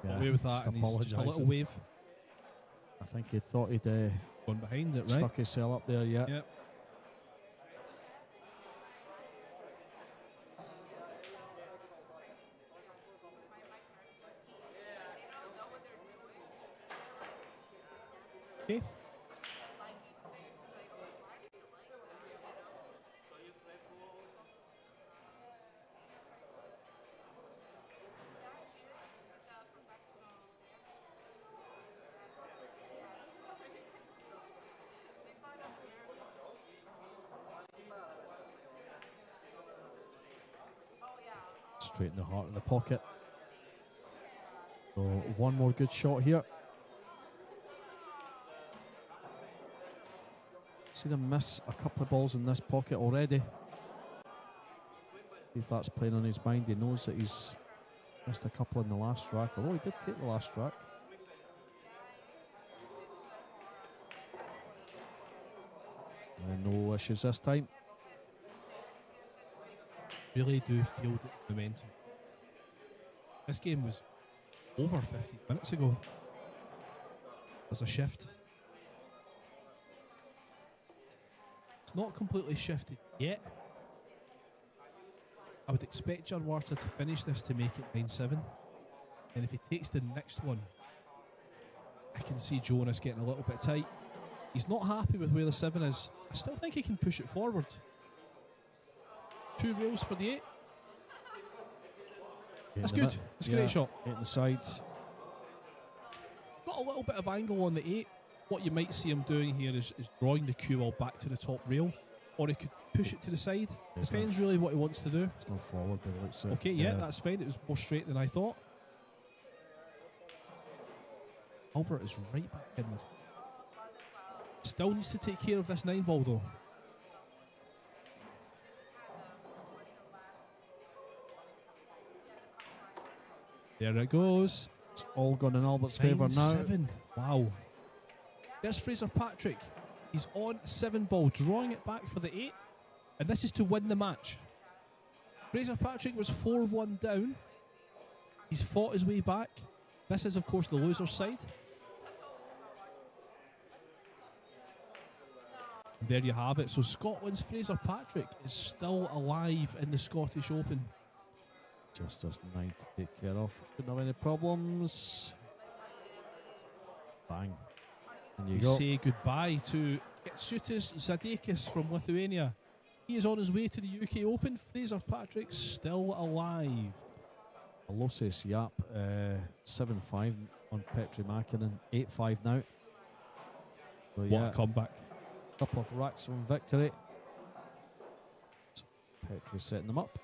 Yeah, Away with that, just and he's just a little apologising. wave. I think he thought he'd Gone behind it, right? stuck his cell up there, yeah. Yep. Okay. Straight in the heart of the pocket. So one more good shot here. Seen him miss a couple of balls in this pocket already. If that's playing on his mind, he knows that he's missed a couple in the last rack. Although he did take the last rack. And no issues this time. Really do feel the momentum. This game was over 15 minutes ago. There's a shift. It's not completely shifted yet. I would expect Janwarta to finish this to make it 9-7. And if he takes the next one, I can see Jonas getting a little bit tight. He's not happy with where the 7 is. I still think he can push it forward. 2 rails for the 8. That's good. That's a great shot. Hitting the sides. Got a little bit of angle on the 8. What you might see him doing here is drawing the cue ball back to the top rail, or he could push it to the side. Depends really what he wants to do. It's going forward, but it looks Okay, yeah, that's fine. It was more straight than I thought. Albert is right back in this. Still needs to take care of this 9 ball though. There it goes. It's all gone in Albert's favour now. 9-7. Wow. There's Fraser Patrick. He's on 7 ball, drawing it back for the 8. And this is to win the match. Fraser Patrick was 4-1 down. He's fought his way back. This is, of course, the loser's side. There you have it. So Scotland's Fraser Patrick is still alive in the Scottish Open. Just as 9 to take care of. Shouldn't have any problems. Bang. And you We go. say goodbye to Kęstutis Zadekis from Lithuania. He is on his way to the UK Open. Fraser Patrick's still alive. Alosis Yap, 7-5 on Petri Mäkinen. 8-5 now. So What yeah, a comeback. couple of racks from victory. So Petri setting them up.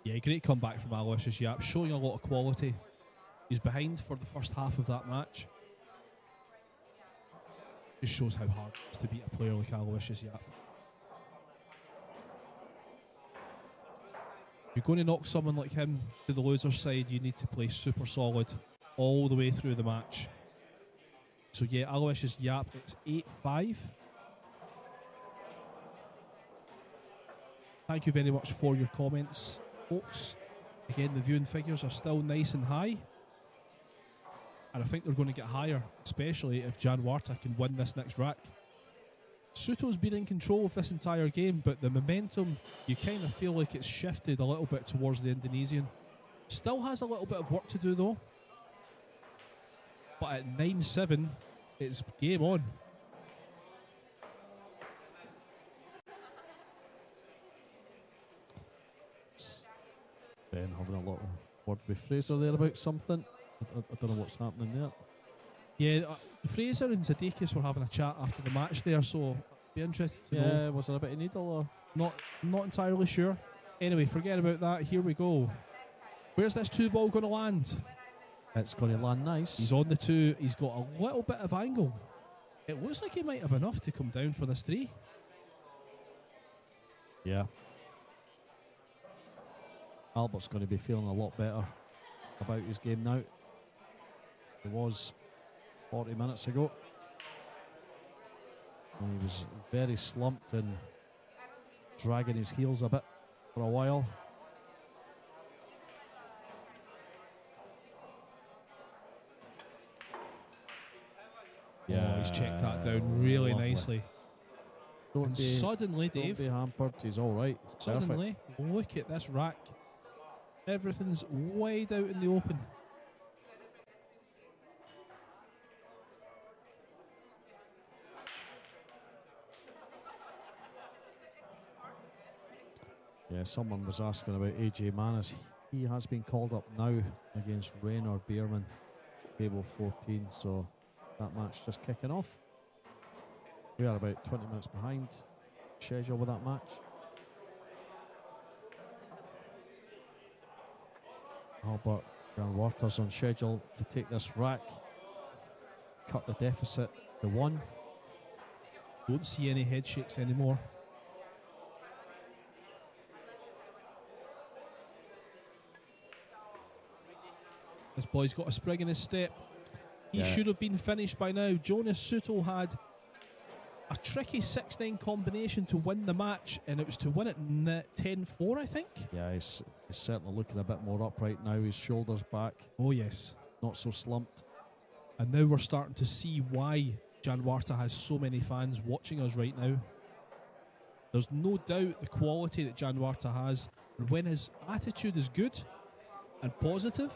Yeah, great comeback from Aloysius Yap, showing a lot of quality. He's behind for the first half of that match. Just shows how hard it is to beat a player like Aloysius Yap. If you're going to knock someone like him to the loser's side, you need to play super solid all the way through the match. So yeah, Aloysius Yap, it's 8-5. Thank you very much for your comments, folks. Again, the viewing figures are still nice and high. And I think they're going to get higher, especially if Jan Warta can win this next rack. Suto's been in control of this entire game, but the momentum, you kind of feel like it's shifted a little bit towards the Indonesian. Still has a little bit of work to do though. But at 9-7, it's game on. Ben having a little word with Fraser there about something. I don't know what's happening there. Yeah, Fraser and Zadekis were having a chat after the match there, so I'd be interested to know. Yeah, was there a bit of needle or? Not entirely sure. Anyway, forget about that. Here we go. Where's this 2 ball going to land? It's going to land nice. He's on the 2. He's got a little bit of angle. It looks like he might have enough to come down for this 3. Yeah. Albert's going to be feeling a lot better about his game now. He was 40 minutes ago. And he was very slumped and dragging his heels a bit for a while. Yeah, he's checked that down really lovely. nicely. And suddenly, Dave, don't be hampered. He's all right. It's suddenly, perfect. look at this rack. Everything's wide out in the open. Yeah, someone was asking about AJ Manis. He has been called up now against Raynor Bierman, table 14. So that match just kicking off. We are about 20 minutes behind schedule with that match. Albert Jan Waters on schedule to take this rack, cut the deficit to 1. Don't see any head shakes anymore. This boy's got a spring in his step. He should have been finished by now. Jonas Suto had a tricky 6-9 combination to win the match, and it was to win it 10-4, I think. Yeah, he's certainly looking a bit more upright now. His shoulders back. Oh, yes. Not so slumped. And now we're starting to see why Jan Warta has so many fans watching us right now. There's no doubt the quality that Jan Warta has, and when his attitude is good and positive,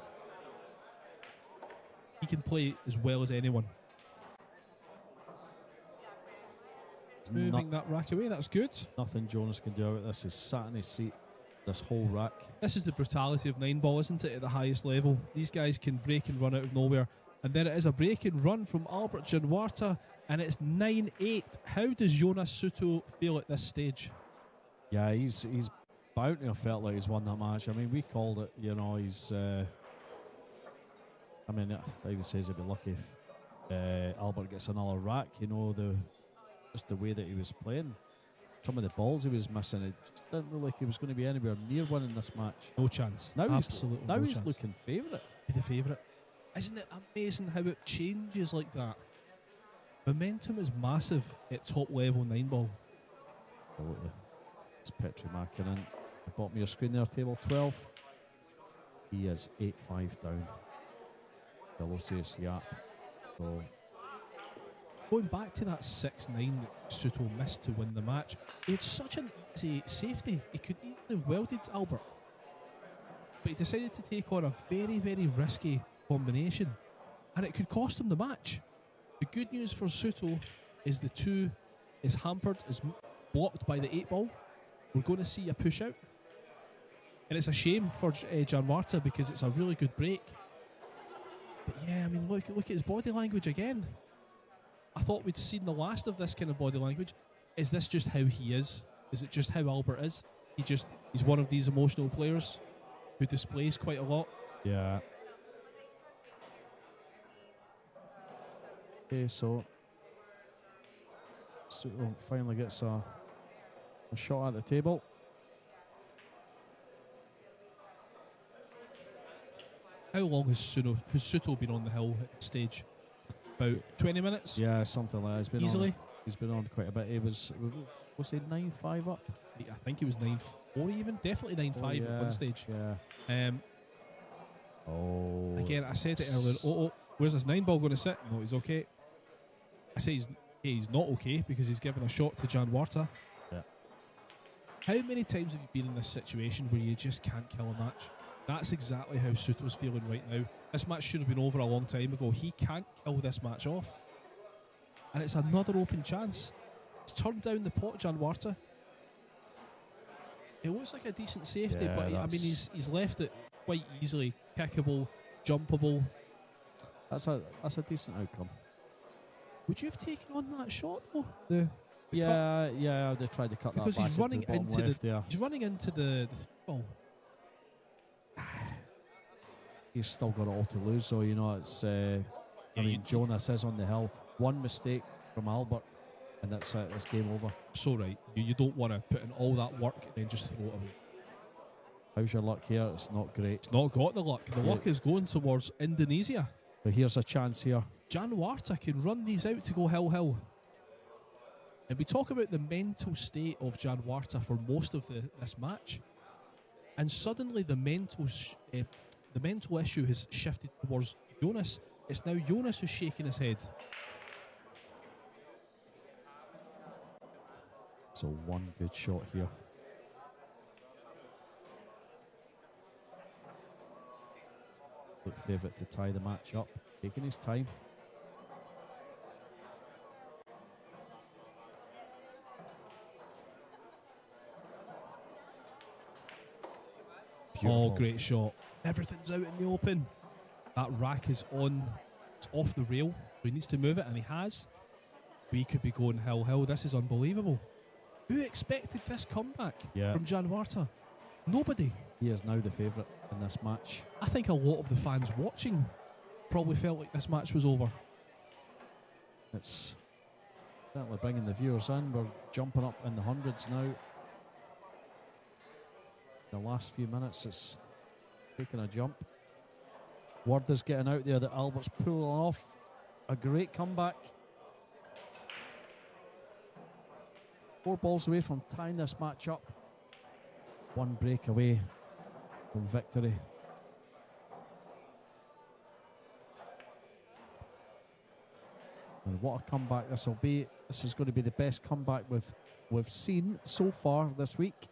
he can play as well as anyone. Moving that rack away, that's good. Nothing Jonas can do about this. He's sat in his seat this whole rack. This is the brutality of 9-ball, isn't it, at the highest level? These guys can break and run out of nowhere. And then it is a break and run from Albert Jan Warta, and it's 9-8. How does Jonas Suto feel at this stage? Yeah, he's bound to have felt like he's won that match. I mean, we called it, you know, he's... I mean, I even says he'd be lucky if Albert gets another rack. You know, just the way that he was playing. Some of the balls he was missing, it just didn't look like he was going to be anywhere near winning this match. No chance. Now Absolutely now no he's chance. looking favourite. Be the favourite. Isn't it amazing how it changes like that? Momentum is massive at top level 9 ball. Absolutely. It's Petri Mackinnon. The bottom of your screen there, table 12. He is 8-5 down. Velocious Yap. So Going back to that 6-9 that Soto missed to win the match, he had such an easy safety. He could easily have welded Albert. But he decided to take on a very, very risky combination. And it could cost him the match. The good news for Soto is the 2 is hampered, is blocked by the 8 ball. We're going to see a push out. And it's a shame for Gianmarta because it's a really good break. But yeah, I mean, look at his body language again. I thought we'd seen the last of this kind of body language. Is this just how he is? Is it just how Albert is? He's one of these emotional players who displays quite a lot. yeah. Okay, so Soto finally gets a shot at the table. How long has Soto been on the hill at this stage? About 20 minutes? Yeah, something like that. Easily? He's been on quite a bit. He was he 9-5 up? I think he was 9-4 even. Definitely 9-5 at one stage. Yeah. Again, I said it earlier. Where's this 9 ball going to sit? No, he's okay. I say he's not okay because he's given a shot to Gianmarta. Yeah. How many times have you been in this situation where you just can't kill a match? That's exactly how Soto's feeling right now. This match should have been over a long time ago. He can't kill this match off. And it's another open chance. He's turned down the pot, Gianmarta. It looks like a decent safety, Yeah, but I mean, he's left it quite easily. Kickable, jumpable. That's a decent outcome. Would you have taken on that shot though? Yeah, they tried to cut because that back he's running into the there. He's running into the ball. He's still got it all to lose, so you know it's. Jonas is on the hill. One mistake from Albert, and that's it. It's game over. So right, you don't want to put in all that work and then just throw it away. How's your luck here? It's not great. It's not got the luck. The luck is going towards Indonesia. But here's a chance here. Gianmarta can run these out to go hill. And we talk about the mental state of Gianmarta for most of this match, and suddenly the mental issue has shifted towards Jonas. It's now Jonas who's shaking his head. So one good shot here. Look favourite to tie the match up. Taking his time. Beautiful. Oh, great shot. Everything's out in the open. That rack is on. It's off the rail. He needs to move it, and he has. We could be going hill. This is unbelievable. Who expected this comeback from Gianmarta? Nobody. He is now the favourite in this match. I think a lot of the fans watching probably felt like this match was over. It's certainly bringing the viewers in. We're jumping up in the hundreds now. The last few minutes, it's taking a jump. Word is getting out there that Albert's pulling off a great comeback. 4 balls away from tying this match up. 1 break away from victory. And what a comeback this will be. This is going to be the best comeback we've seen so far this week.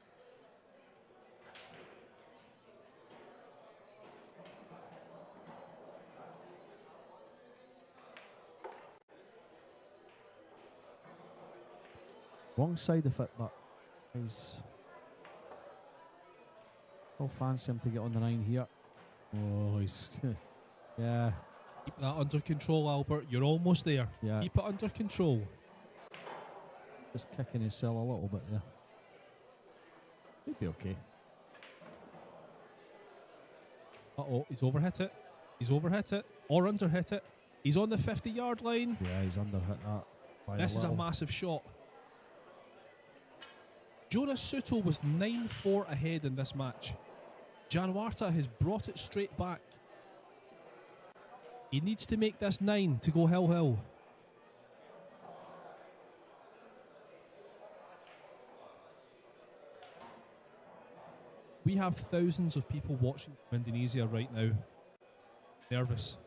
Wrong side of it, but he's still fancy him to get on the 9 here. Oh, he's yeah. Keep that under control, Albert. You're almost there. Yeah. Keep it under control. Just kicking himself a little bit there. He'd be okay. Uh-oh, he's overhit it. Or underhit it. He's on the 50-yard line. Yeah, he's under hit that. By This is a little. massive shot. Jonas Suto was 9-4 ahead in this match. Januarta has brought it straight back. He needs to make this 9 to go hill. We have thousands of people watching from Indonesia right now. Nervous.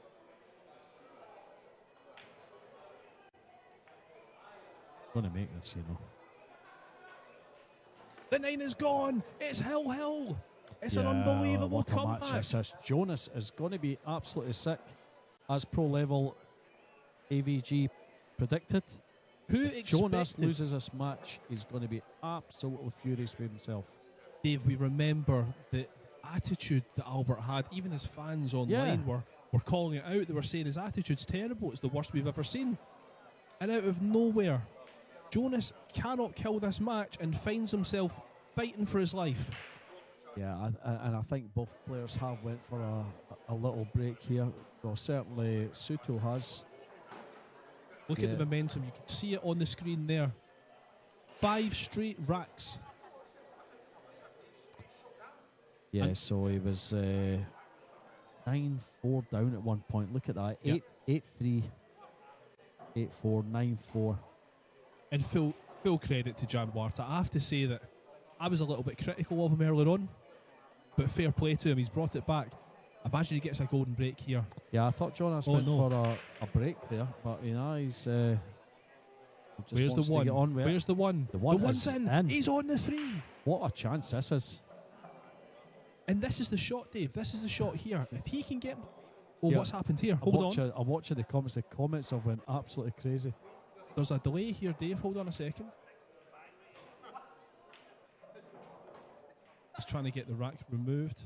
Going to make this, you know. The 9 is gone. It's hill. It's an unbelievable what a comeback. match this is. Jonas is going to be absolutely sick, as pro level AVG predicted. Who If expected? Jonas loses this match, he's going to be absolutely furious with himself. Dave, we remember the attitude that Albert had. Even his fans online were calling it out. They were saying his attitude's terrible. It's the worst we've ever seen. And out of nowhere, Jonas cannot kill this match and finds himself fighting for his life. Yeah, and I think both players have went for a little break here. Well, certainly Suto has. Look at the momentum. You can see it on the screen there. 5 straight racks. Yeah, And so he was 9-4 down at one point. Look at that. Yep. 8-3, 8-4, 9-4. And full credit to Januarta. I have to say that I was a little bit critical of him earlier on, but fair play to him. He's brought it back. Imagine he gets a golden break here. Yeah, I thought Jonas went for a break there, but you know, he's just Where's wants the one? to get on with it. Where's the one? The one one's is in. in. He's on the 3. What a chance this is. And this is the shot, Dave. This is the shot here. If he can get... Oh, Yeah. what's happened here? Hold on. I'm watching the comments. The comments have went absolutely crazy. There's a delay here, Dave. Hold on a second. He's trying to get the rack removed.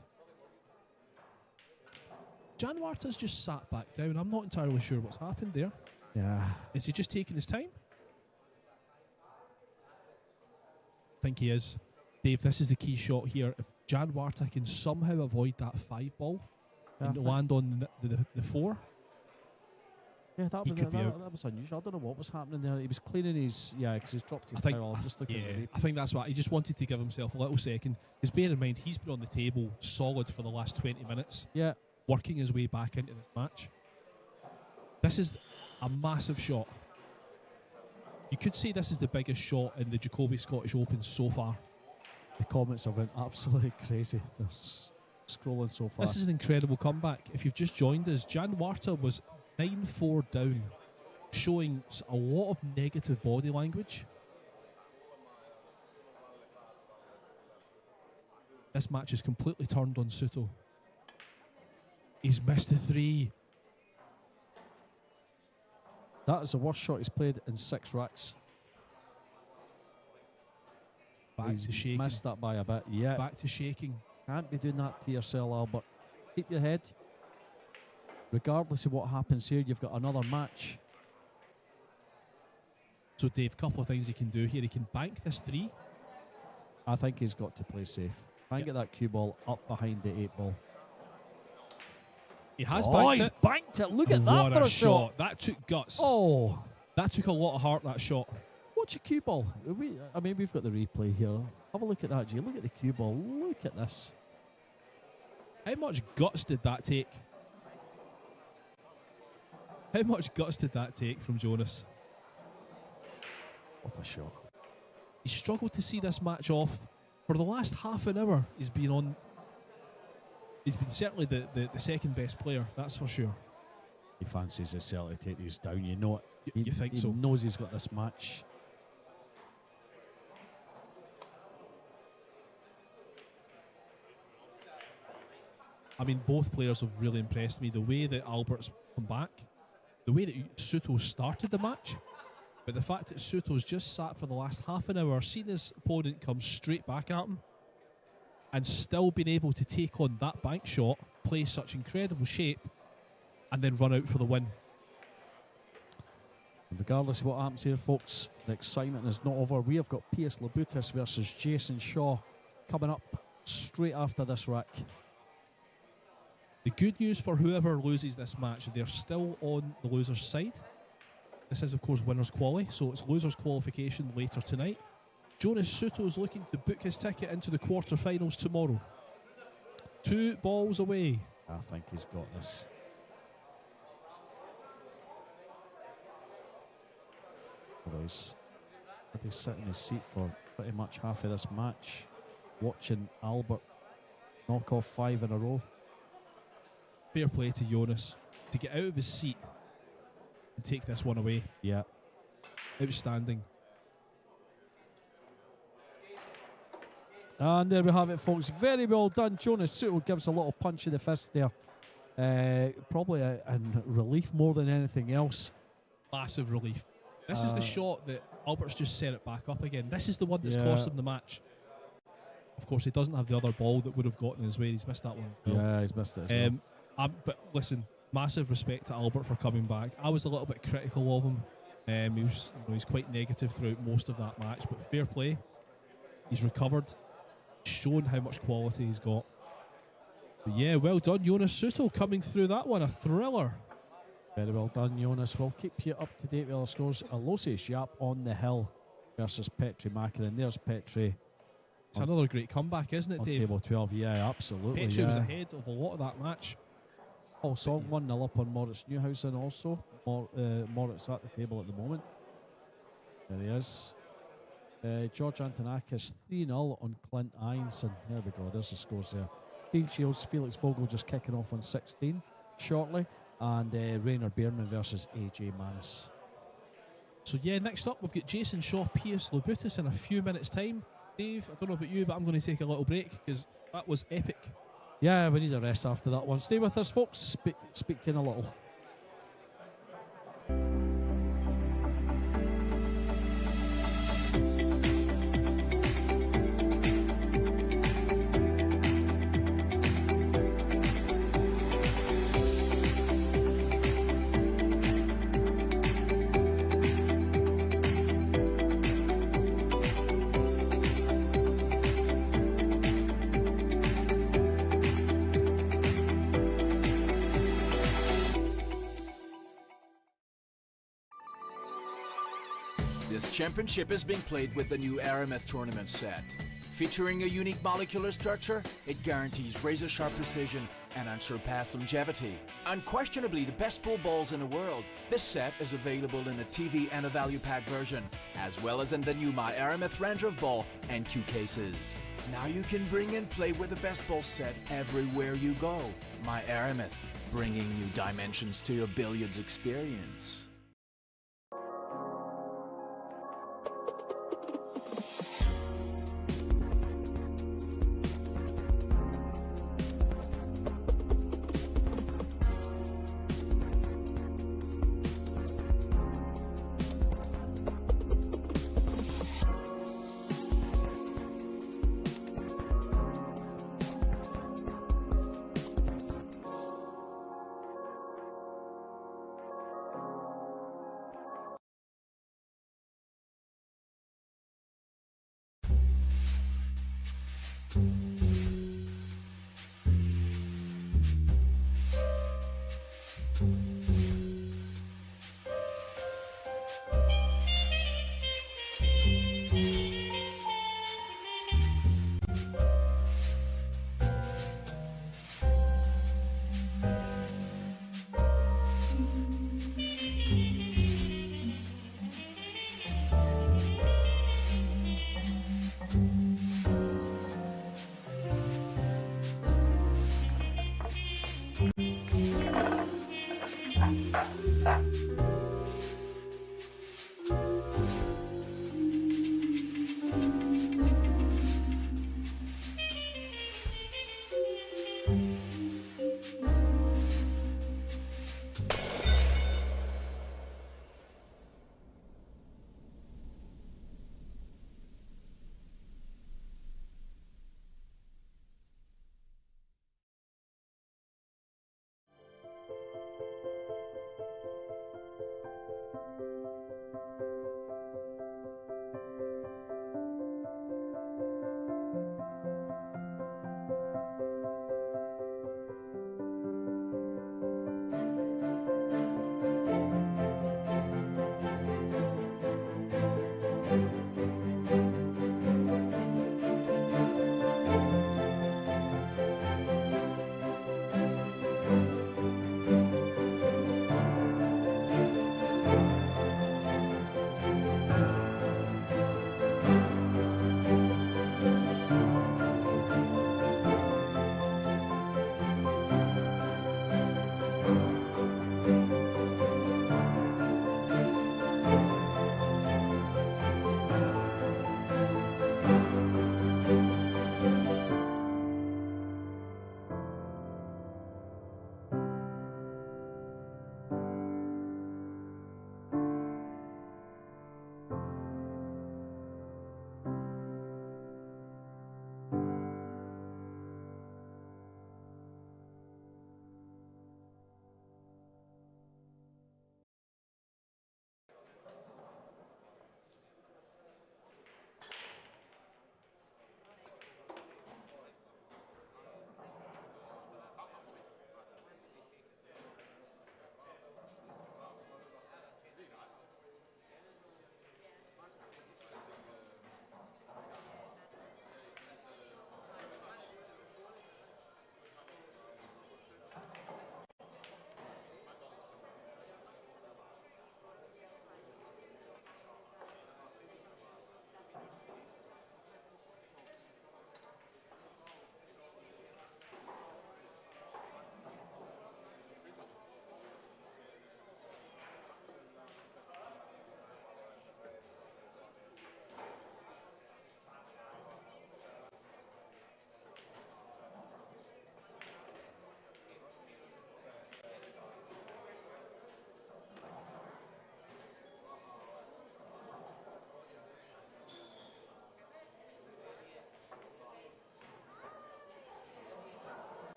Januarta's just sat back down. I'm not entirely sure what's happened there. Yeah. Is he just taking his time? I think he is. Dave, this is the key shot here. If Januarta can somehow avoid that 5 ball and land on the 4, Yeah, that He was could be out. that was unusual. I don't know what was happening there. He was cleaning his because he's dropped his I think, towel. I'm just looking at the I think that's what he just wanted to give himself a little second. Because bear in mind, he's been on the table solid for the last 20 minutes, Yeah, working his way back into this match. This is a massive shot. You could say this is the biggest shot in the Jacoby Scottish Open so far. the comments have went absolutely crazy. They're scrolling so fast. This is an incredible comeback. If you've just joined us, Januarta was 9-4 down, showing a lot of negative body language. This match is completely turned on Suto. He's missed the 3. That is the worst shot he's played in 6 racks. Back He's to shaking. missed that by a bit. Yeah, Back to shaking. can't be doing that to yourself, Albert. Keep your head. Regardless of what happens here, you've got another match. So Dave, couple of things he can do here. He can bank this 3. I think he's got to play safe. Try and get that cue ball up behind the 8 ball. He has Oh, banked he's it. banked it. Look at that What for a shot. That took guts. Oh, That took a lot of heart, that shot. watch a cue ball. We've got the replay here. Have a look at that, G. Look at the cue ball. Look at this. How much guts did that take? How much guts did that take from Jonas? What a shot. He struggled to see this match off. For the last half an hour, he's been certainly the second best player, that's for sure. He fancies himself to take these down. You know it. You think so? He knows he's got this match. I mean, both players have really impressed me. The way that Albert's come back, the way that Suto started the match, but the fact that Suto's just sat for the last half an hour, seen his opponent come straight back at him, and still been able to take on that bank shot, play such incredible shape, and then run out for the win. Regardless of what happens here, folks, the excitement is not over. We have got Piers Labutis versus Jason Shaw coming up straight after this rack. The good news for whoever loses this match, they're still on the loser's side. This is, of course, winner's quali, so it's loser's qualification later tonight. Jonas Suto is looking to book his ticket into the quarterfinals tomorrow. 2 balls away. I think he's got this. Otherwise, he sit in his seat for pretty much half of this match, watching Albert knock off 5 in a row. Fair play to Jonas to get out of his seat and take this one away. Yeah. Outstanding. And there we have it, folks. Very well done. Jonas Suto gives a little punch in the fist there. Probably in relief more than anything else. Massive relief. This is the shot that Albert's just set it back up again. This is the one that's cost him the match. Of course, he doesn't have the other ball that would have gotten his way. He's missed that one. Yeah, he's missed it as well. But listen, massive respect to Albert for coming back. I was a little bit critical of him. He's quite negative throughout most of that match, but fair play. He's recovered, shown how much quality he's got. But yeah, well done, Jonas Suto, coming through that one. A thriller. Very well done, Jonas. We'll keep you up to date with our scores. Aloysius Yap on the hill versus Petri Makarin. There's Petri. It's another great comeback, isn't it, on Dave? table 12, yeah, absolutely. Petri was ahead of a lot of that match. Oh, Song 1-0 up on Moritz Newhausen also. Moritz at the table at the moment. There he is. George Antonakis 3-0 on Clint Einson. There we go, there's the scores there. Dean Shields, Felix Vogel just kicking off on 16 shortly. And Rainer Bierman versus AJ Manis. So yeah, next up we've got Jason Shaw, Pius Lobutis in a few minutes' time. Dave, I don't know about you, but I'm going to take a little break because that was epic. Yeah, we need a rest after that one. Stay with us, folks. Speak to you in a little. This championship is being played with the new Aramith tournament set. Featuring a unique molecular structure, it guarantees razor-sharp precision and unsurpassed longevity. Unquestionably the best bull balls in the world, this set is available in a TV and a value pack version, as well as in the new My Aramith Ranger of Ball and Q cases. Now you can bring and play with the best ball set everywhere you go. My Aramith, bringing new dimensions to your billiards experience.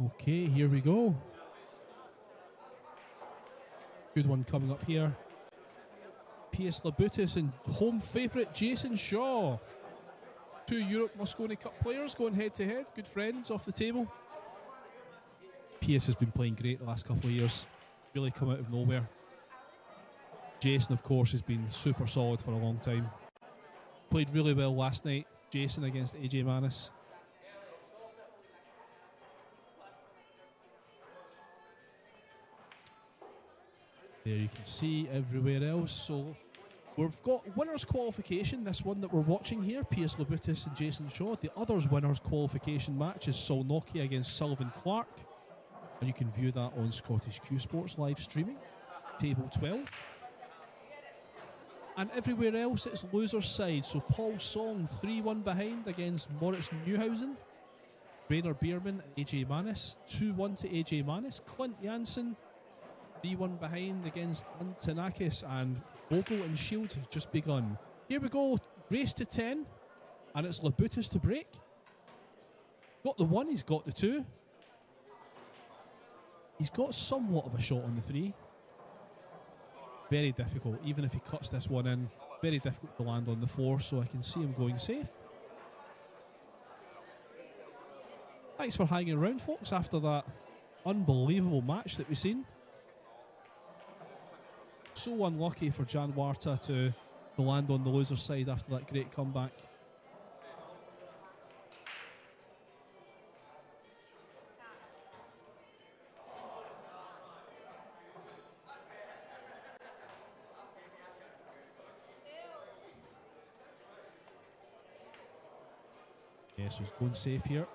Okay, here we go. Good one coming up here. P.S. Labutis and home favourite Jason Shaw. Two Europe Mosconi Cup players going head to head. Good friends off the table. P.S. has been playing great the last couple of years. Really come out of nowhere. Jason, of course, has been super solid for a long time. Played really well last night. Jason against AJ Manis. There you can see everywhere else. So we've got winners qualification, this one that we're watching here, Piers Labutis and Jason Shaw. The other's winners qualification match is Solnoki against Sullivan Clark. And you can view that on Scottish Q Sports live streaming. Table 12. And everywhere else it's loser's side. So Paul Song 3-1 behind against Moritz Neuhausen. Rainer Bierman and AJ Manis 2-1 to AJ Manis. Clint Janssen 3-1 behind against Antonakis, and Vogel and Shield has just begun. Here we go, race to 10, and it's Labutis to break. Got the 1, he's got the 2. He's got somewhat of a shot on the 3. Very difficult, even if he cuts this one in, very difficult to land on the 4, so I can see him going safe. Thanks for hanging around, folks, after that unbelievable match that we've seen. So unlucky for Jan Warta to land on the loser's side after that great comeback. Yes, he's going safe here.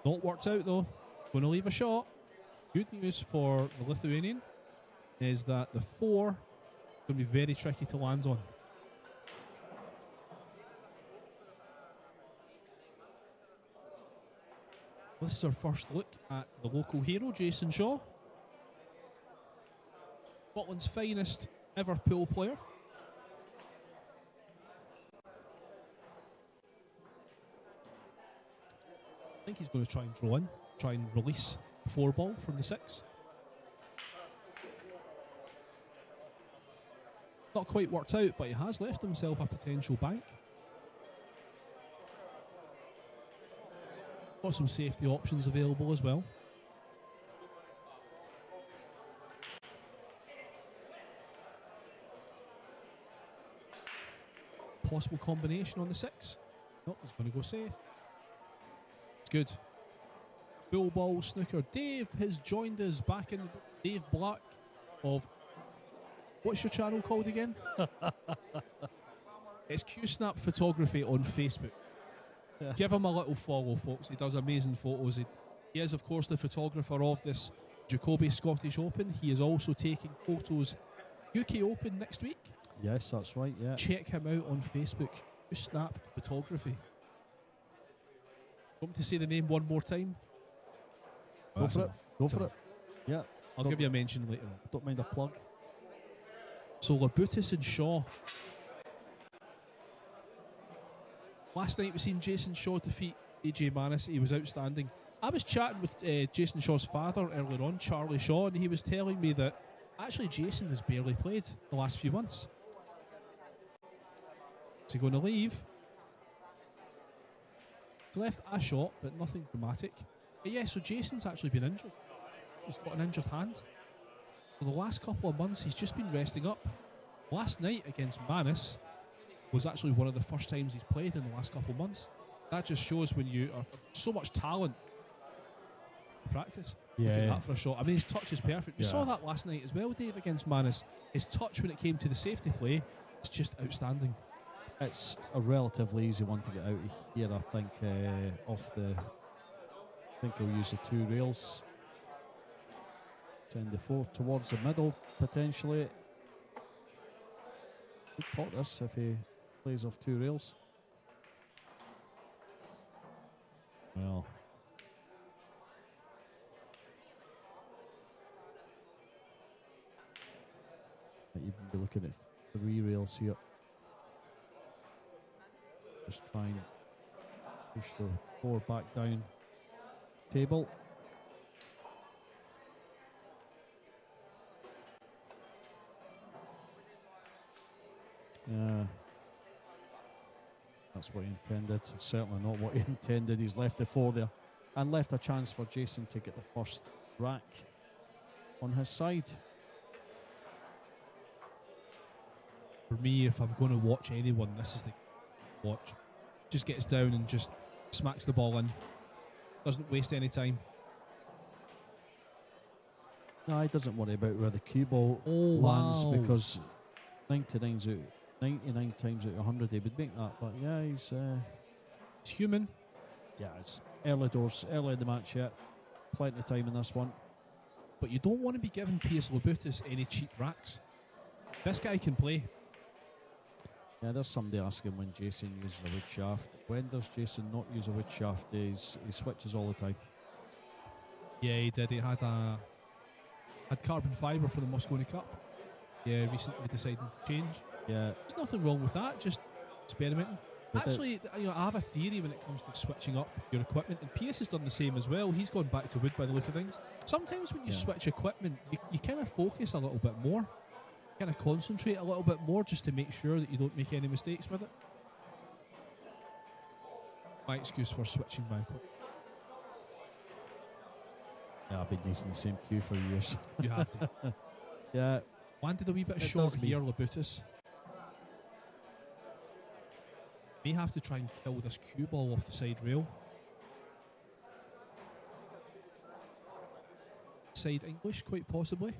Not worked out though. Going to leave a shot. Good news for the Lithuanian is that the 4 is going to be very tricky to land on. This is our first look at the local hero, Jason Shaw. Scotland's finest ever pool player. I think he's going to try and draw in, try and release the 4 ball from the 6. Not quite worked out, but he has left himself a potential bank. Got some safety options available as well. Possible combination on the 6. Nope, he's going to go safe. It's good. Bull ball snooker. Dave has joined us back in. Dave Black of... What's your channel called again? It's Q-Snap Photography on Facebook. Yeah. Give him a little follow, folks. He does amazing photos. He is, of course, the photographer of this Jacoby Scottish Open. He is also taking photos UK Open next week. Yes, that's right, yeah. Check him out on Facebook. Q-Snap Photography. Want me to say the name one more time? Go for it. Go for it. Yeah. I'll give you a mention later on. Don't mind a plug. So Labutis and Shaw. Last night we seen Jason Shaw defeat AJ Manis. He was outstanding. I was chatting with Jason Shaw's father earlier on, Charlie Shaw, and he was telling me that actually Jason has barely played the last few months. Is he going to leave? He's left a shot, but nothing dramatic. But yeah, so Jason's actually been injured. He's got an injured hand. For the last couple of months, he's just been resting up. Last night against Manis was actually one of the first times he's played in the last couple of months. That just shows when you have so much talent practice. Yeah. Look at that for a shot. I mean, his touch is perfect. We saw that last night as well, Dave, against Manis. His touch when it came to the safety play is just outstanding. It's a relatively easy one to get out of here, I think, off the... I think he'll use the 2 rails. Send the 4 towards the middle, potentially. Good pot this if he plays off 2 rails. Well. Might even be looking at 3 rails here. Just try and push the 4 back down table. Yeah. That's what he intended. It's certainly not what he intended. He's left the 4 there and left a chance for Jason to get the first rack on his side. For me, if I'm going to watch anyone, this is the watch. Just gets down and just smacks the ball in. Doesn't waste any time. No, he doesn't worry about where the cue ball Oh, lands wow. because 99 times out of 100 he would make that. But yeah, he's human. yeah, it's early doors, early in the match yet. Plenty of time in this one. But you don't want to be giving Piers Lobutis any cheap racks. This guy can play. Yeah, there's somebody asking when Jason uses a wood shaft. When does Jason not use a wood shaft? He switches all the time. Yeah, he did. He had carbon fibre for the Moscone Cup. Yeah, recently decided to change. Yeah, There's nothing wrong with that, just experimenting. But Actually, I have a theory when it comes to switching up your equipment, and Pierce has done the same as well. He's gone back to wood by the look of things. Sometimes when you switch equipment, you kind of focus a little bit more, kind of concentrate a little bit more just to make sure that you don't make any mistakes with it. My excuse for switching my equipment. yeah, I've been using the same cue for years. You have to. Yeah, Landed a wee bit It short does me. here, Lobutis. May have to try and kill this cue ball off the side rail. Side English, quite possibly.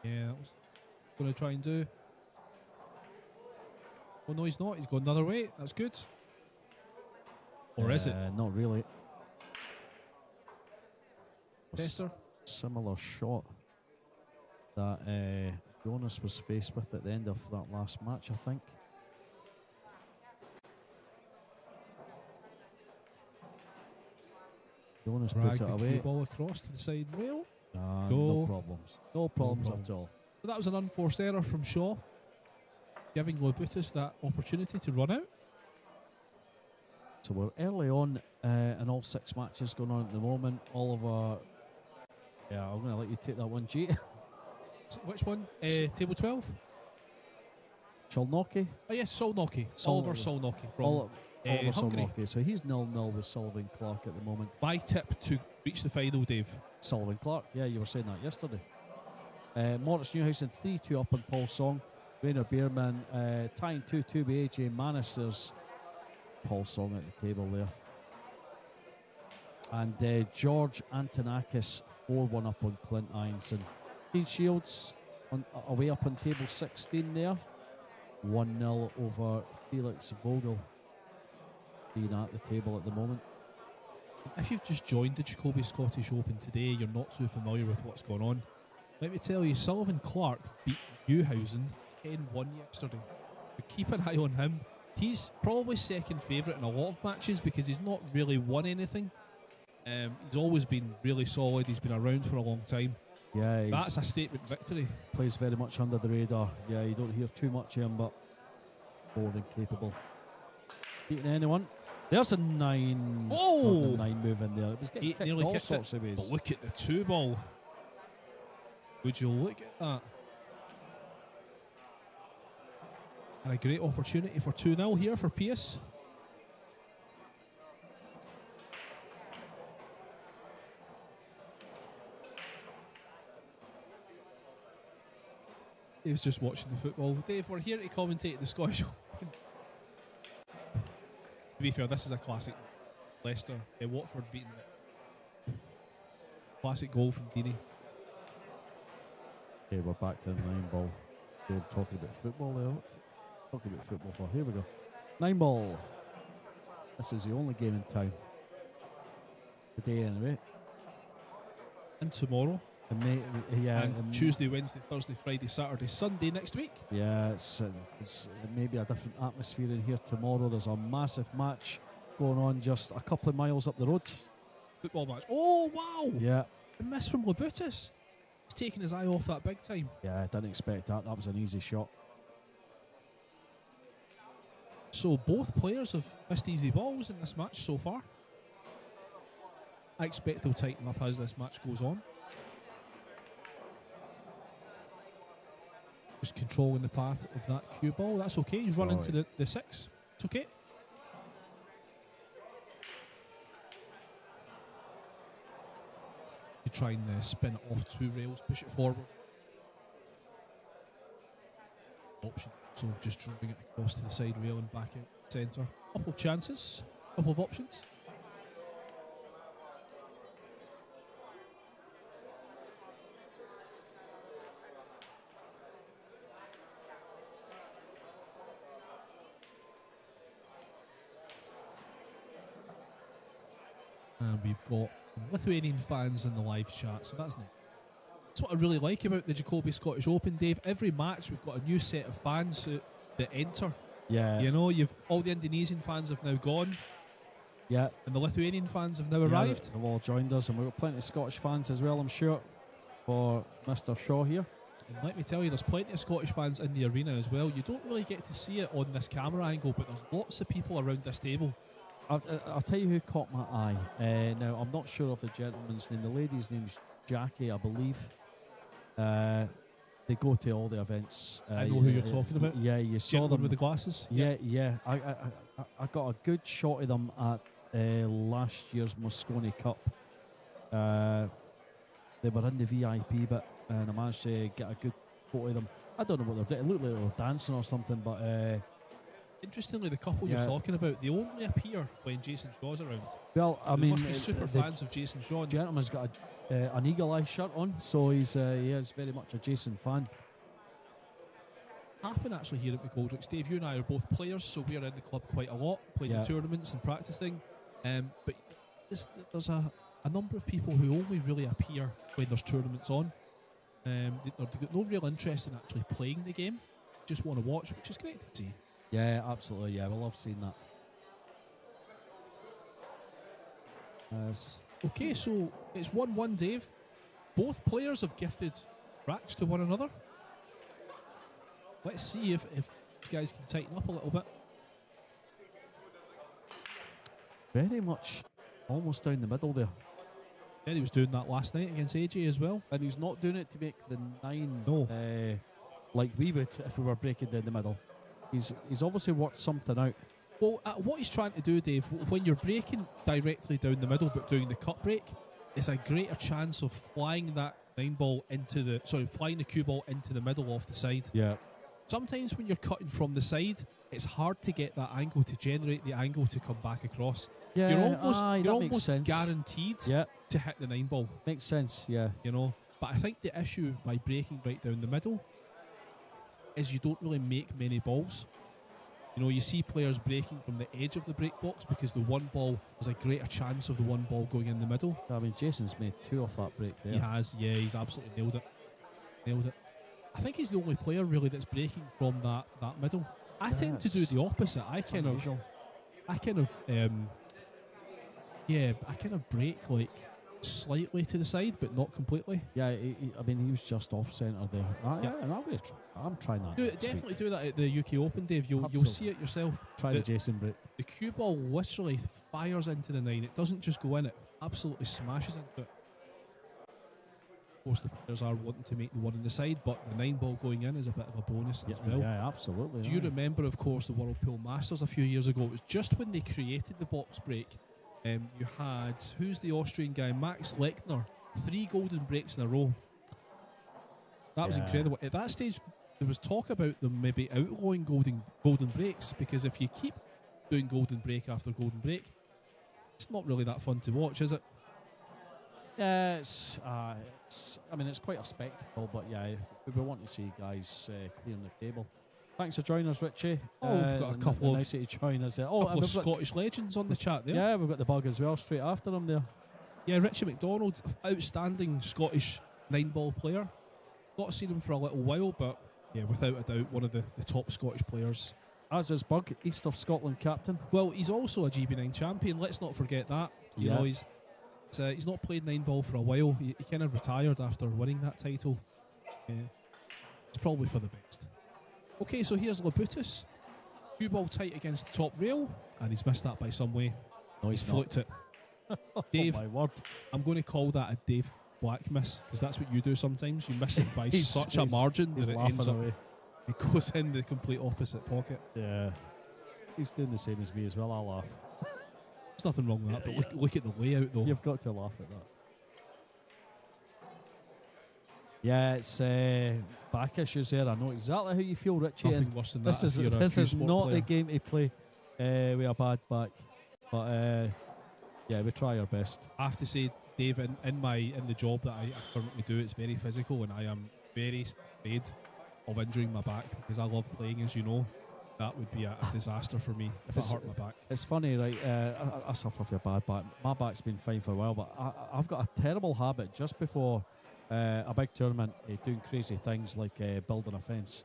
Yeah, that was going to try and do. Oh no, he's not. He's gone the other way. That's good. Or is it? Not really. Tester? Similar shot that Jonas was faced with at the end of that last match, I think. Jonas Drag put it the cue away. ball across to the side rail. No Go. problems. No problems problem. at all. So that was an unforced error from Shaw, giving Lobutis that opportunity to run out. So we're early on in all 6 matches going on at the moment. Oliver, yeah, I'm going to let you take that one, G. Which one? Table 12? Chalnocky. Oh yes, Solnocky. Sol- Oliver Solnocky from Oliver Hungary. Solnocky. So he's 0-0 with Sullivan Clark at the moment. My tip to reach the final, Dave. Sullivan Clark, yeah, you were saying that yesterday. Moritz Newhausen 3-2 up on Paul Song. Rainer Bierman tying 2-2 with AJ Manis. There's Paul Song at the table there. And George Antonakis 4-1 up on Clint Ianson. Dean Shields away up on table 16 there. 1-0 over Felix Vogel. Being at the table at the moment. If you've just joined the Jacoby Scottish Open today, you're not too familiar with what's going on. Let me tell you, Sullivan Clark beat Newhausen 10-1 yesterday. But keep an eye on him. He's probably second favourite in a lot of matches because he's not really won anything. He's always been really solid. He's been around for a long time. Yeah, That's a statement victory. plays very much under the radar. Yeah, you don't hear too much of him, but more than capable. Beating anyone. There's a 9. Oh! Not the 9 move in there. It was getting He kicked nearly all kicked sorts it. of ways. But look at the 2 ball. Would you look at that? And a great opportunity for 2-0 here for Pierce. Dave's just watching the football. Dave, we're here to commentate the Scottish Open. To be fair, this is a classic. Leicester, Watford beating it. Classic goal from Deeney. Okay, we're back to the 9 ball. We're talking about football there. What's it? Talking about football for. Here we go. 9 ball. This is the only game in town. Today, anyway. And tomorrow. And Tuesday, Wednesday, Thursday, Friday, Saturday, Sunday next week. Yeah, it's maybe a different atmosphere in here tomorrow. There's a massive match going on just a couple of miles up the road. Football match. Oh, wow. Yeah. A miss from Lobutis. He's taking his eye off that big time. Yeah, I didn't expect that. That was an easy shot. So both players have missed easy balls in this match so far. I expect they'll tighten up as this match goes on. just controlling the path of that cue ball. That's okay. He's running to the 6. It's okay. You try and spin it off 2 rails, push it forward. Option, so just driving it across to the side rail and back out centre. Couple of chances, couple of options. And we've got some Lithuanian fans in the live chat, so that's nice. That's what I really like about the Jacoby Scottish Open, Dave. Every match we've got a new set of fans that enter. Yeah. You know, you've all the Indonesian fans have now gone. Yeah. And the Lithuanian fans have now arrived. They've all joined us, and we've got plenty of Scottish fans as well, I'm sure, for Mr. Shaw here. And let me tell you, there's plenty of Scottish fans in the arena as well. You don't really get to see it on this camera angle, but there's lots of people around this table. I'll tell you who caught my eye. Now, I'm not sure of the gentleman's name. The lady's name's Jackie, I believe. They go to all the events. I know who you're talking about. Yeah, you saw them with the glasses. Yeah. I got a good shot of them at last year's Moscone Cup. They were in the VIP bit, and I managed to get a good photo of them. I don't know what they're doing. It looked like they were dancing or something, but interestingly, the couple you're talking about, they only appear when Jason Shaw's around. Well, I mean, must be super fans of Jason Shaw. Gentleman's got an Eagle Eye shirt on, so he is very much a Jason fan. Happen actually here at McGoldrick. Dave, you and I are both players, so we're in the club quite a lot, playing the tournaments and practicing. But there's a number of people who only really appear when there's tournaments on. They've got no real interest in actually playing the game, just want to watch, which is great to see. Yeah, absolutely. Yeah, we love seeing that. Okay, so it's 1-1, Dave. Both players have gifted racks to one another. Let's see if these guys can tighten up a little bit. Very much almost down the middle there. Yeah, he was doing that last night against AJ as well. And he's not doing it to make the 9 no. Like we would if we were breaking down the middle. He's obviously worked something out. Well, what he's trying to do, Dave, when you're breaking directly down the middle but doing the cut break, it's a greater chance of flying that flying the cue ball into the middle off the side. Yeah. Sometimes when you're cutting from the side, it's hard to get that angle to generate the angle to come back across. Yeah, you're almost guaranteed to hit the 9 ball. Makes sense, yeah. You know, but I think the issue by breaking right down the middle is you don't really make many balls. You know, you see players breaking from the edge of the break box because the 1 ball, there's a greater chance of the 1 ball going in the middle. I mean, Jason's made 2 off that break there. He has, yeah, he's absolutely nailed it. I think he's the only player really that's breaking from that middle. I tend to do the opposite. I kind of break like slightly to the side, but not completely. Yeah, I mean, he was just off centre there. And I'm trying that. Definitely do that at the UK Open, Dave. You'll see it yourself. Try the Jason break. The cue ball literally fires into the 9. It doesn't just go in; it absolutely smashes into it. Of course, the players are wanting to make the 1 on the side, but the 9 ball going in is a bit of a bonus as well. Yeah, absolutely. Do you remember, of course, the World Pool Masters a few years ago? It was just when they created the box break. You had, who's the Austrian guy? Max Lechner. 3 golden breaks in a row. That was incredible. At that stage, there was talk about them maybe outlawing golden breaks, because if you keep doing golden break after golden break, it's not really that fun to watch, is it? Yeah, it's quite a spectacle, but yeah, we want to see guys clearing the table. Thanks for joining us, Richie. We've got a couple nice to join us there. Couple of Scottish legends on the chat there. Yeah, we've got the bug as well, straight after him there. Yeah, Richie McDonald, outstanding Scottish 9 ball player. Not seen him for a little while, but yeah, without a doubt, one of the top Scottish players. As is Bug, East of Scotland captain. Well, he's also a GB9 champion. Let's not forget that. You know, he's not played 9 ball for a while. He kind of retired after winning that title. Yeah, it's probably for the best. Okay, so here's Labutus. Cue ball tight against the top rail, and he's missed that by some way. No, he's flicked it. Dave, oh my word. I'm going to call that a Dave Black miss, because that's what you do sometimes. You miss it by such a margin that it ends up It goes in the complete opposite pocket. Yeah. He's doing the same as me as well. I laugh. There's nothing wrong with that, but look at the layout though. You've got to laugh at that. Yeah, it's back issues there. I know exactly how you feel, Richie. Nothing worse than This that. is not the game to play with a bad back. But yeah, we try our best. I have to say, Dave, in the job that I currently do, it's very physical, and I am very afraid of injuring my back because I love playing, as you know. That would be a disaster for me if it hurt my back. It's funny, right? I suffer from a bad back. My back's been fine for a while, but I've got a terrible habit just before a big tournament, doing crazy things like building a fence.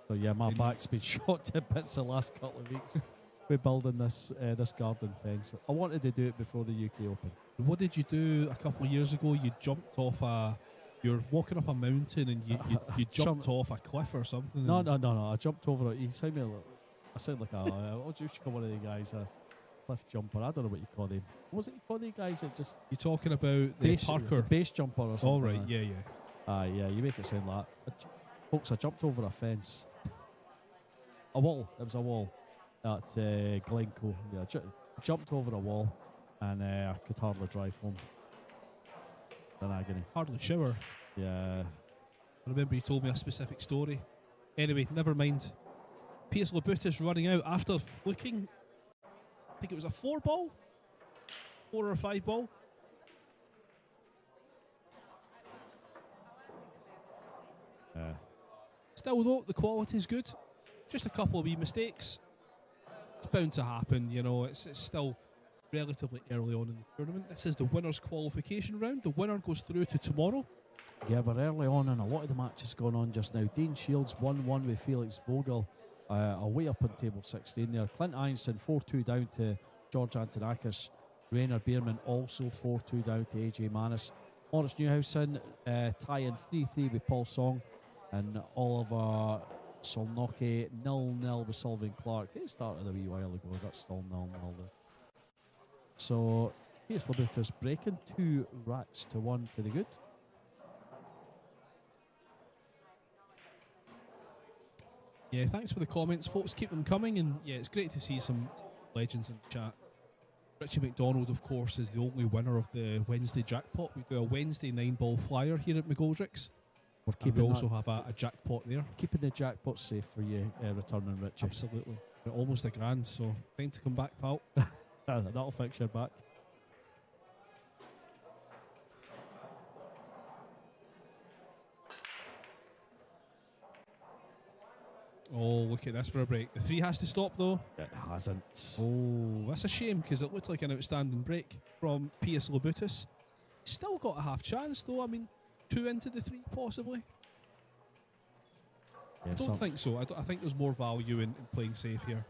So yeah, my back's been shot to bits the last couple of weeks with building this garden fence. I wanted to do it before the UK Open. What did you do a couple of years ago? You jumped off you're walking up a mountain and you jumped off a cliff or something. No. I jumped over it. I sound like what do you call one of the guys? A cliff jumper. I don't know what you call them. What was it you call the guys that just... You're talking about the parkour. Base jumper or something. All right, like yeah. Yeah, you make it sound like that. Folks, I jumped over a fence. A wall. It was a wall at Glencoe. Yeah, I jumped over a wall and I could hardly drive home. An agony. Hardly shower. Yeah. I remember you told me a specific story. Anyway, never mind. Piers Lobutis running out after flicking, I think it was a 4 or a 5 ball. Still though, the quality's good. Just a couple of wee mistakes. It's bound to happen, you know. It's still relatively early on in the tournament. This is the winners' qualification round. The winner goes through to tomorrow. Yeah, we're early on and a lot of the matches going on just now. Dean Shields 1-1 with Felix Vogel away up on table 16 there. Clint Einstein 4-2 down to George Antonakis. Rainer Bierman also 4-2 down to AJ Manis. Morris Newhausen tying 3-3 with Paul Song, and Oliver Solnocki 0-0 with Sylvain Clark. They started a wee while ago. That's still 0-0 there. So Piers Lobutis breaking 2 racks to 1 to the good. Yeah, thanks for the comments, folks. Keep them coming, and yeah, it's great to see some legends in the chat. Richie McDonald, of course, is the only winner of the Wednesday jackpot. We do a Wednesday 9-ball flyer here at McGoldrick's. We also have a jackpot there. Keeping the jackpot safe for you, returning Richie. Absolutely. We're almost $1,000, so time to come back, pal. That'll fix your back. Oh, look at this for a break. The 3 has to stop, though. It hasn't. Oh, that's a shame, because it looked like an outstanding break from Piers Lobutis. Still got a half chance, though. I mean, 2 into the 3, possibly. Yeah, I don't think so. I think there's more value in playing safe here.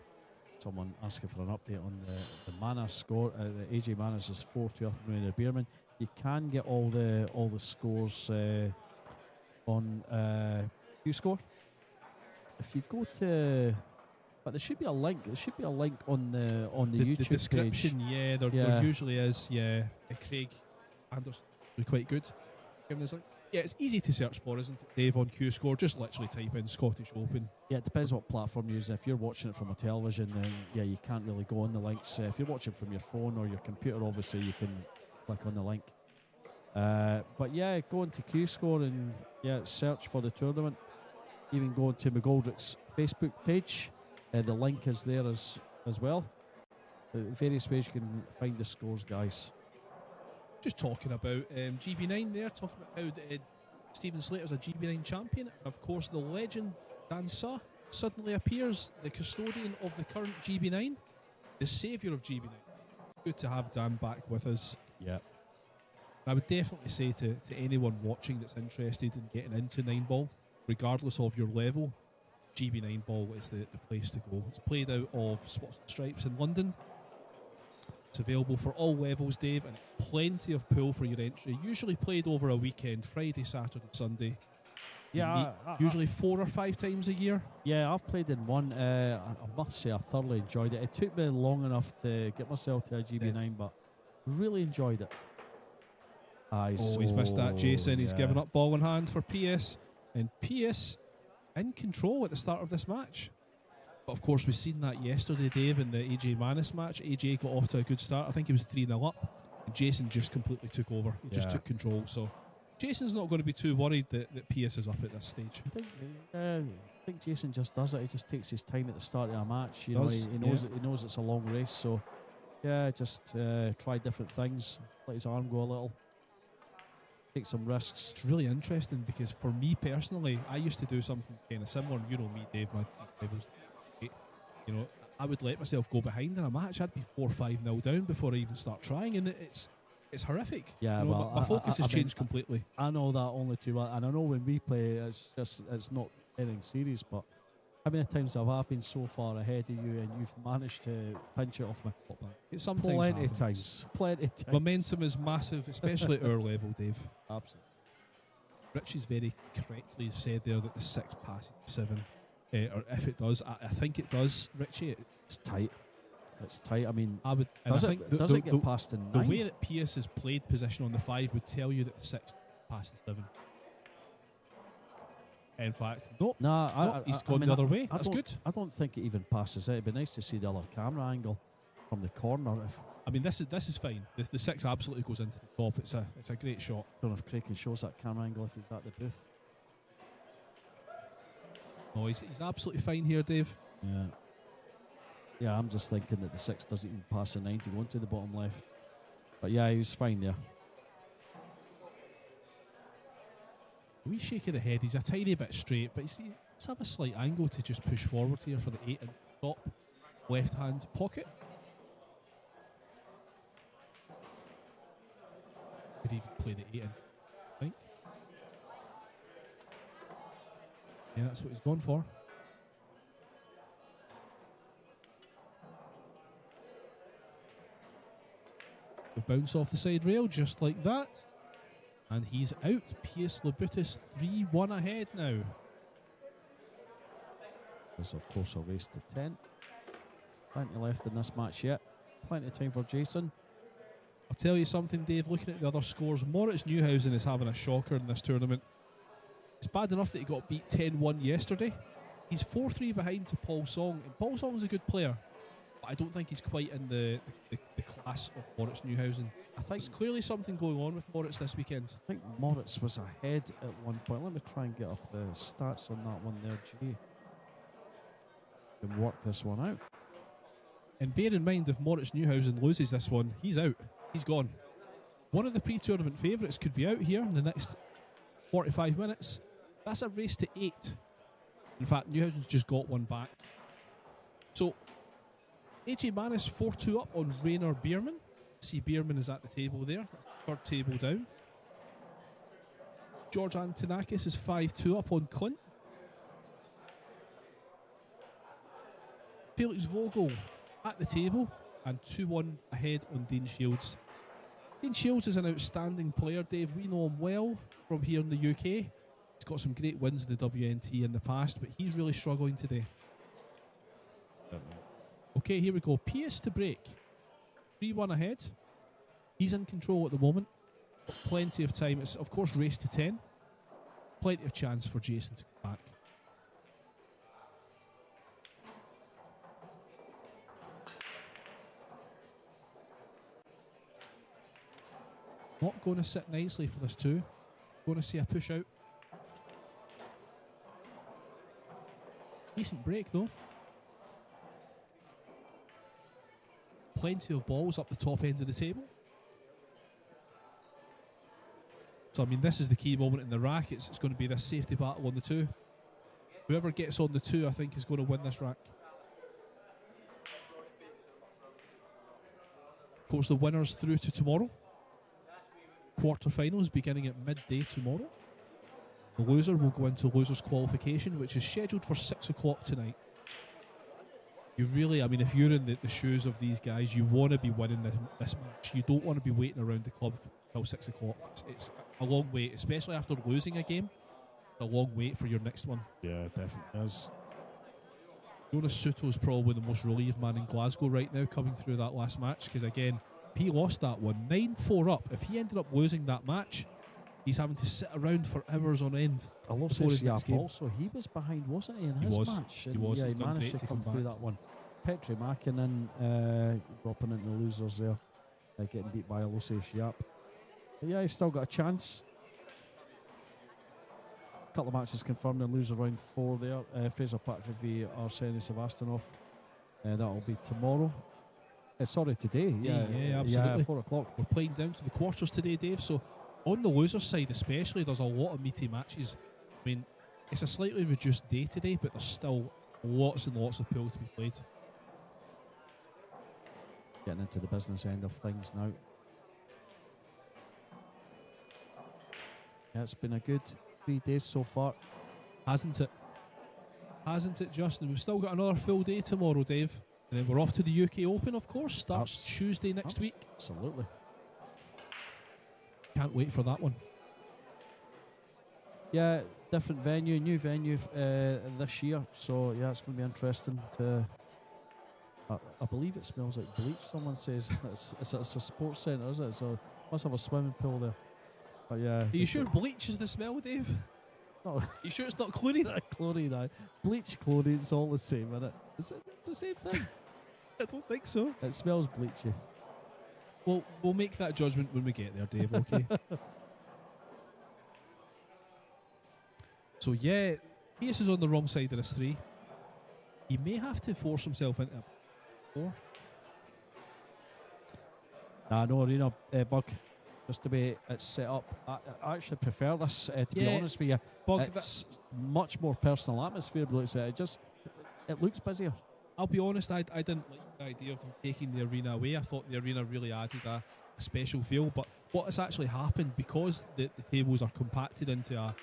Someone asking for an update on the Manas score. The AJ Manas is 4-2 up on Rainer Bierman. You can get all the scores on QScore. If you go to, but there should be a link. There should be a link on the YouTube the description page. Yeah, there usually is. Yeah, Craig Anderson, quite good. Giving us link. Yeah, it's easy to search for, isn't it, Dave, on QScore? Just literally type in Scottish Open. Yeah, it depends what platform you're using. If you're watching it from a television, then yeah, you can't really go on the links. If you're watching from your phone or your computer, obviously you can click on the link. But yeah, go into QScore and yeah, search for the tournament. Even go to McGoldrick's Facebook page. The link is there as well. Various ways you can find the scores, guys. Just talking about GB9 there, talking about how Stephen Slater's a GB9 champion. And of course, the legend Dan Suh suddenly appears, the custodian of the current GB9, the saviour of GB9. Good to have Dan back with us. Yeah. I would definitely say to anyone watching that's interested in getting into 9-ball, regardless of your level, GB 9-ball is the place to go. It's played out of Spots and Stripes in London. It's available for all levels, Dave, and plenty of pool for your entry. Usually played over a weekend, Friday, Saturday, Sunday. Yeah, usually 4 or 5 times a year. Yeah, I've played in one. I must say I thoroughly enjoyed it. It took me long enough to get myself to a GB9, but really enjoyed it. He's missed that, Jason. He's given up ball in hand for PS. And PS in control at the start of this match. But of course, we've seen that yesterday, Dave, in the AJ Manis match. AJ got off to a good start. I think he was 3-0 up. And Jason just completely took over. He just took control. So Jason's not going to be too worried that Pierce is up at this stage. I think Jason just does it. He just takes his time at the start of a match. He knows it's a long race. So just try different things. Let his arm go a little. Take some risks. It's really interesting because for me personally, I used to do something kind of similar. You know me, Dave, my levels. You know, I would let myself go behind in a match. I'd be 4-5-0 down before I even start trying, and it's horrific. Yeah, you know, well, my focus has changed completely. I know that only too well, and I know when we play, it's not anything serious. But how many times have I been so far ahead of you, and you've managed to pinch it off me? It sometimes plenty of times. Momentum is massive, especially at our level, Dave. Absolutely. Richie's very correctly said there that the 6 passes 7. Or if it does, I think it does, Richie. It's tight. It's tight. I mean, does it get past the 9? The way that Pierce has played position on the 5 would tell you that the 6 passed the 7. In fact, he's gone the other way. That's good. I don't think it even passes it. It'd be nice to see the other camera angle from the corner. This is fine. The 6 absolutely goes into the top. It's a great shot. I don't know if Craig can show us that camera angle if he's at the booth. No, he's absolutely fine here, Dave. Yeah, I'm just thinking that the 6 doesn't even pass the 9 to go into the bottom left. But yeah, he was fine there. A wee shake of the head. He's a tiny bit straight, but let's have a slight angle to just push forward here for the 8 into the top left-hand pocket. Could even play the 8 into, I think. Yeah, that's what he's gone for. The bounce off the side rail, just like that. And he's out. Pius Labutis 3-1 ahead now. There's, of course, a race to 10. Plenty left in this match yet. Plenty of time for Jason. I'll tell you something, Dave. Looking at the other scores, Moritz Neuhausen is having a shocker in this tournament. It's bad enough that he got beat 10-1 yesterday. He's 4-3 behind to Paul Song. And Paul Song's a good player, but I don't think he's quite in the class of Moritz Neuhausen. I think there's clearly something going on with Moritz this weekend. I think Moritz was ahead at one point. Let me try and get up the stats on that one there, G. Can work this one out. And bear in mind, if Moritz Neuhausen loses this one, he's out. He's gone. One of the pre-tournament favourites could be out here in the next 45 minutes. That's a race to 8. In fact, Neuhausen's just got one back. So, AJ Manis 4-2 up on Rainer Bierman. See, Bierman is at the table there. That's the third table down. George Antonakis is 5-2 up on Clint. Felix Vogel at the table and 2-1 ahead on Dean Shields. Dean Shields is an outstanding player, Dave. We know him well from here in the UK. He's got some great wins in the WNT in the past, but he's really struggling today. Okay, here we go. PS to break. 3-1 ahead. He's in control at the moment. Plenty of time. It's, of course, race to 10. Plenty of chance for Jason to come back. Not going to sit nicely for this too. Going to see a push out. Decent break though. Plenty of balls up the top end of the table. So I mean, this is the key moment in the rack. It's going to be this safety battle on the 2. Whoever gets on the 2, I think, is going to win this rack. Of course, the winners through to tomorrow. Quarterfinals beginning at midday tomorrow. The loser will go into losers qualification, which is scheduled for 6 o'clock tonight. You really, I mean, if you're in the shoes of these guys, you want to be winning this match. You don't want to be waiting around the club until 6 o'clock. It's a long wait, especially after losing a game. It's a long wait for your next one. Yeah, it definitely is. Jonas Suto is probably the most relieved man in Glasgow right now coming through that last match, because again, he lost that one 9-4 up. If he ended up losing that match, he's having to sit around for hours on end. before his next game. Also, he was behind, wasn't he, in He his was. match? He And was. Yeah, He's he done managed great to to come come through back. that one. Petri Mäkinen dropping into the losers there, getting beat by Alosi Shiap. But yeah, he's still got a chance. A couple of matches confirmed in loser round 4 there. Fraser Patrick v Arseny Sevastyanov. That'll be tomorrow. Sorry, today. Yeah, absolutely. 4 o'clock. We're playing down to the quarters today, Dave. So on the loser side especially, there's a lot of meaty matches. I mean, it's a slightly reduced day today, but there's still lots and lots of pool to be played. Getting into the business end of things now. Yeah, it's been a good 3 days so far. Hasn't it? Hasn't it, Justin? We've still got another full day tomorrow, Dave. And then we're off to the UK Open, of course. Starts Tuesday next week. Absolutely. Can't wait for that one. Yeah, different venue, new venue this year. So, yeah, it's going to be interesting to... I believe it smells like bleach, someone says. It's a sports centre, is it? So, must have a swimming pool there. But yeah. Are you sure bleach is the smell, Dave? No. You sure it's not chlorine? Chlorine, bleach, chlorine, it's all the same, isn't it? It's the same thing. I don't think so. It smells bleachy. Well, we'll make that judgment when we get there, Dave, okay? So, yeah, Ace is on the wrong side of this 3. He may have to force himself into a 4. Nah, no, Arena Bug. Just the way it's set up. I actually prefer this, to be honest with you. Bug, it's much more personal atmosphere, but it looks busier. I'll be honest, I didn't like the idea of them taking the arena away. I thought the arena really added a special feel. But what has actually happened, because the tables are compacted into a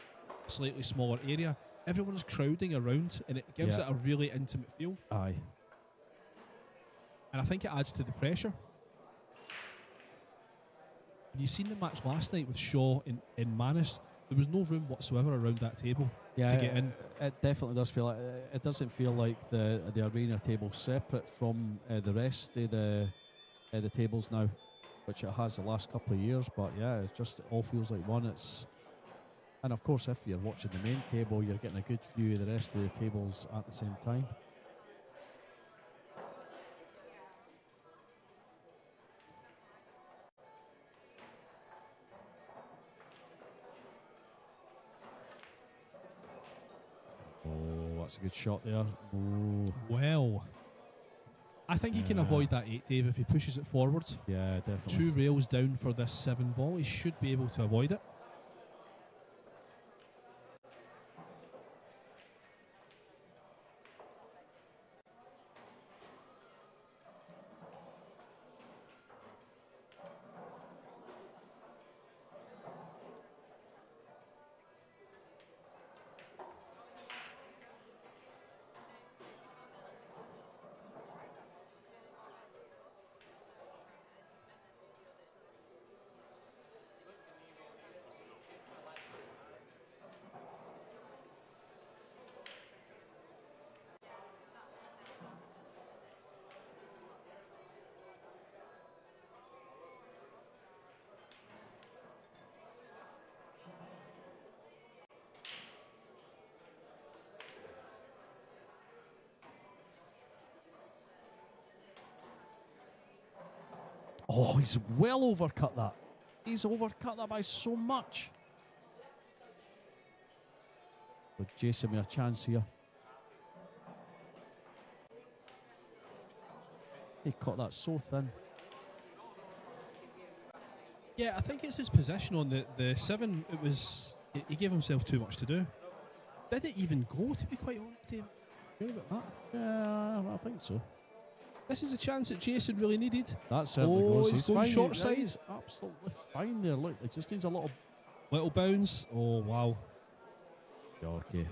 slightly smaller area, everyone's crowding around and it gives it a really intimate feel. Aye. And I think it adds to the pressure. You seen the match last night with Shaw in Manus. There was no room whatsoever around that table to get in. It definitely does feel like it doesn't feel like the arena table separate from the rest of the tables now, which it has the last couple of years. But yeah, it all feels like one. And of course, if you're watching the main table, you're getting a good view of the rest of the tables at the same time. Oh, that's a good shot there. Oh. Well, I think he can avoid that 8, Dave, if he pushes it forward. Yeah, definitely. 2 rails down for this 7 ball. He should be able to avoid it. Oh, he's well overcut that. He's overcut that by so much. With Jason with a chance here. He caught that so thin. Yeah, I think it's his position on the 7. He gave himself too much to do. Did it even go, to be quite honest, Dave? Sure about that? Yeah, I think so. This is a chance that Jason really needed. That certainly goes. He's going fine. short side. He's absolutely fine there. Look, it just needs a little bounce. Oh, wow. Yeah, okay.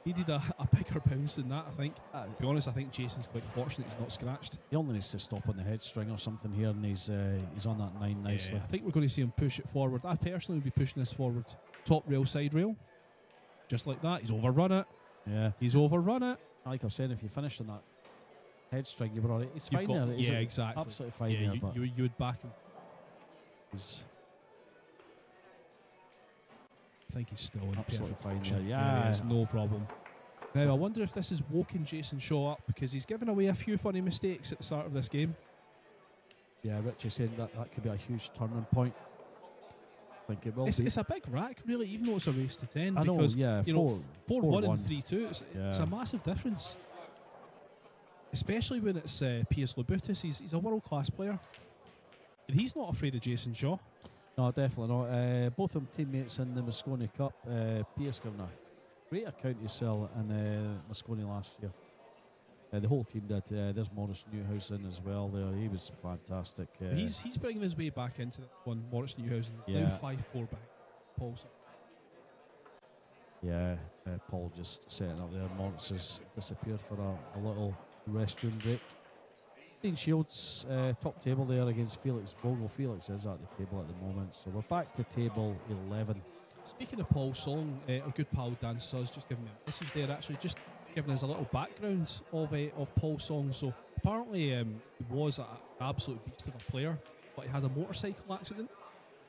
He did a bigger bounce than that, I think. To be honest, I think Jason's quite fortunate he's not scratched. He only needs to stop on the head string or something here, and he's on that 9 nicely. I think we're going to see him push it forward. I personally would be pushing this forward. Top rail, side rail. Just like that. He's overrun it. Yeah. He's overrun it. Like I've said, if you finished on that head string, you were alright. He's fine there. Yeah, exactly. Absolutely fine there. You would back him. think he's still in Absolutely perfect fine condition. there, yeah. There's no problem. Now, I wonder if this is woken Jason Shaw up because he's given away a few funny mistakes at the start of this game. Yeah, Richie saying that could be a huge turning point. I think it will be. It's a big rack, really, even though it's a race to 10. I know, because, yeah, you know, 4-1 4-1. and 3-2, it's a massive difference. Especially when it's Piers Lobutis. He's a world-class player. And he's not afraid of Jason Shaw. No, definitely not. Both of them teammates in the Moscone Cup. Pierce giving a great account of himself in Moscone last year. The whole team did. There's Morris Newhausen as well there. He was fantastic. He's bringing his way back into that one. Morris Newhausen is now 5-4 back. Paulson. Yeah, Paul just setting up there. Morris has disappeared for a little restroom break. Dean Shields, top table there against Felix Vogel. Felix is at the table at the moment, so we're back to table 11. Speaking of Paul Song, our good pal Dan Suz just giving me a message there, actually, just giving us a little background of Paul Song. So apparently he was an absolute beast of a player, but he had a motorcycle accident,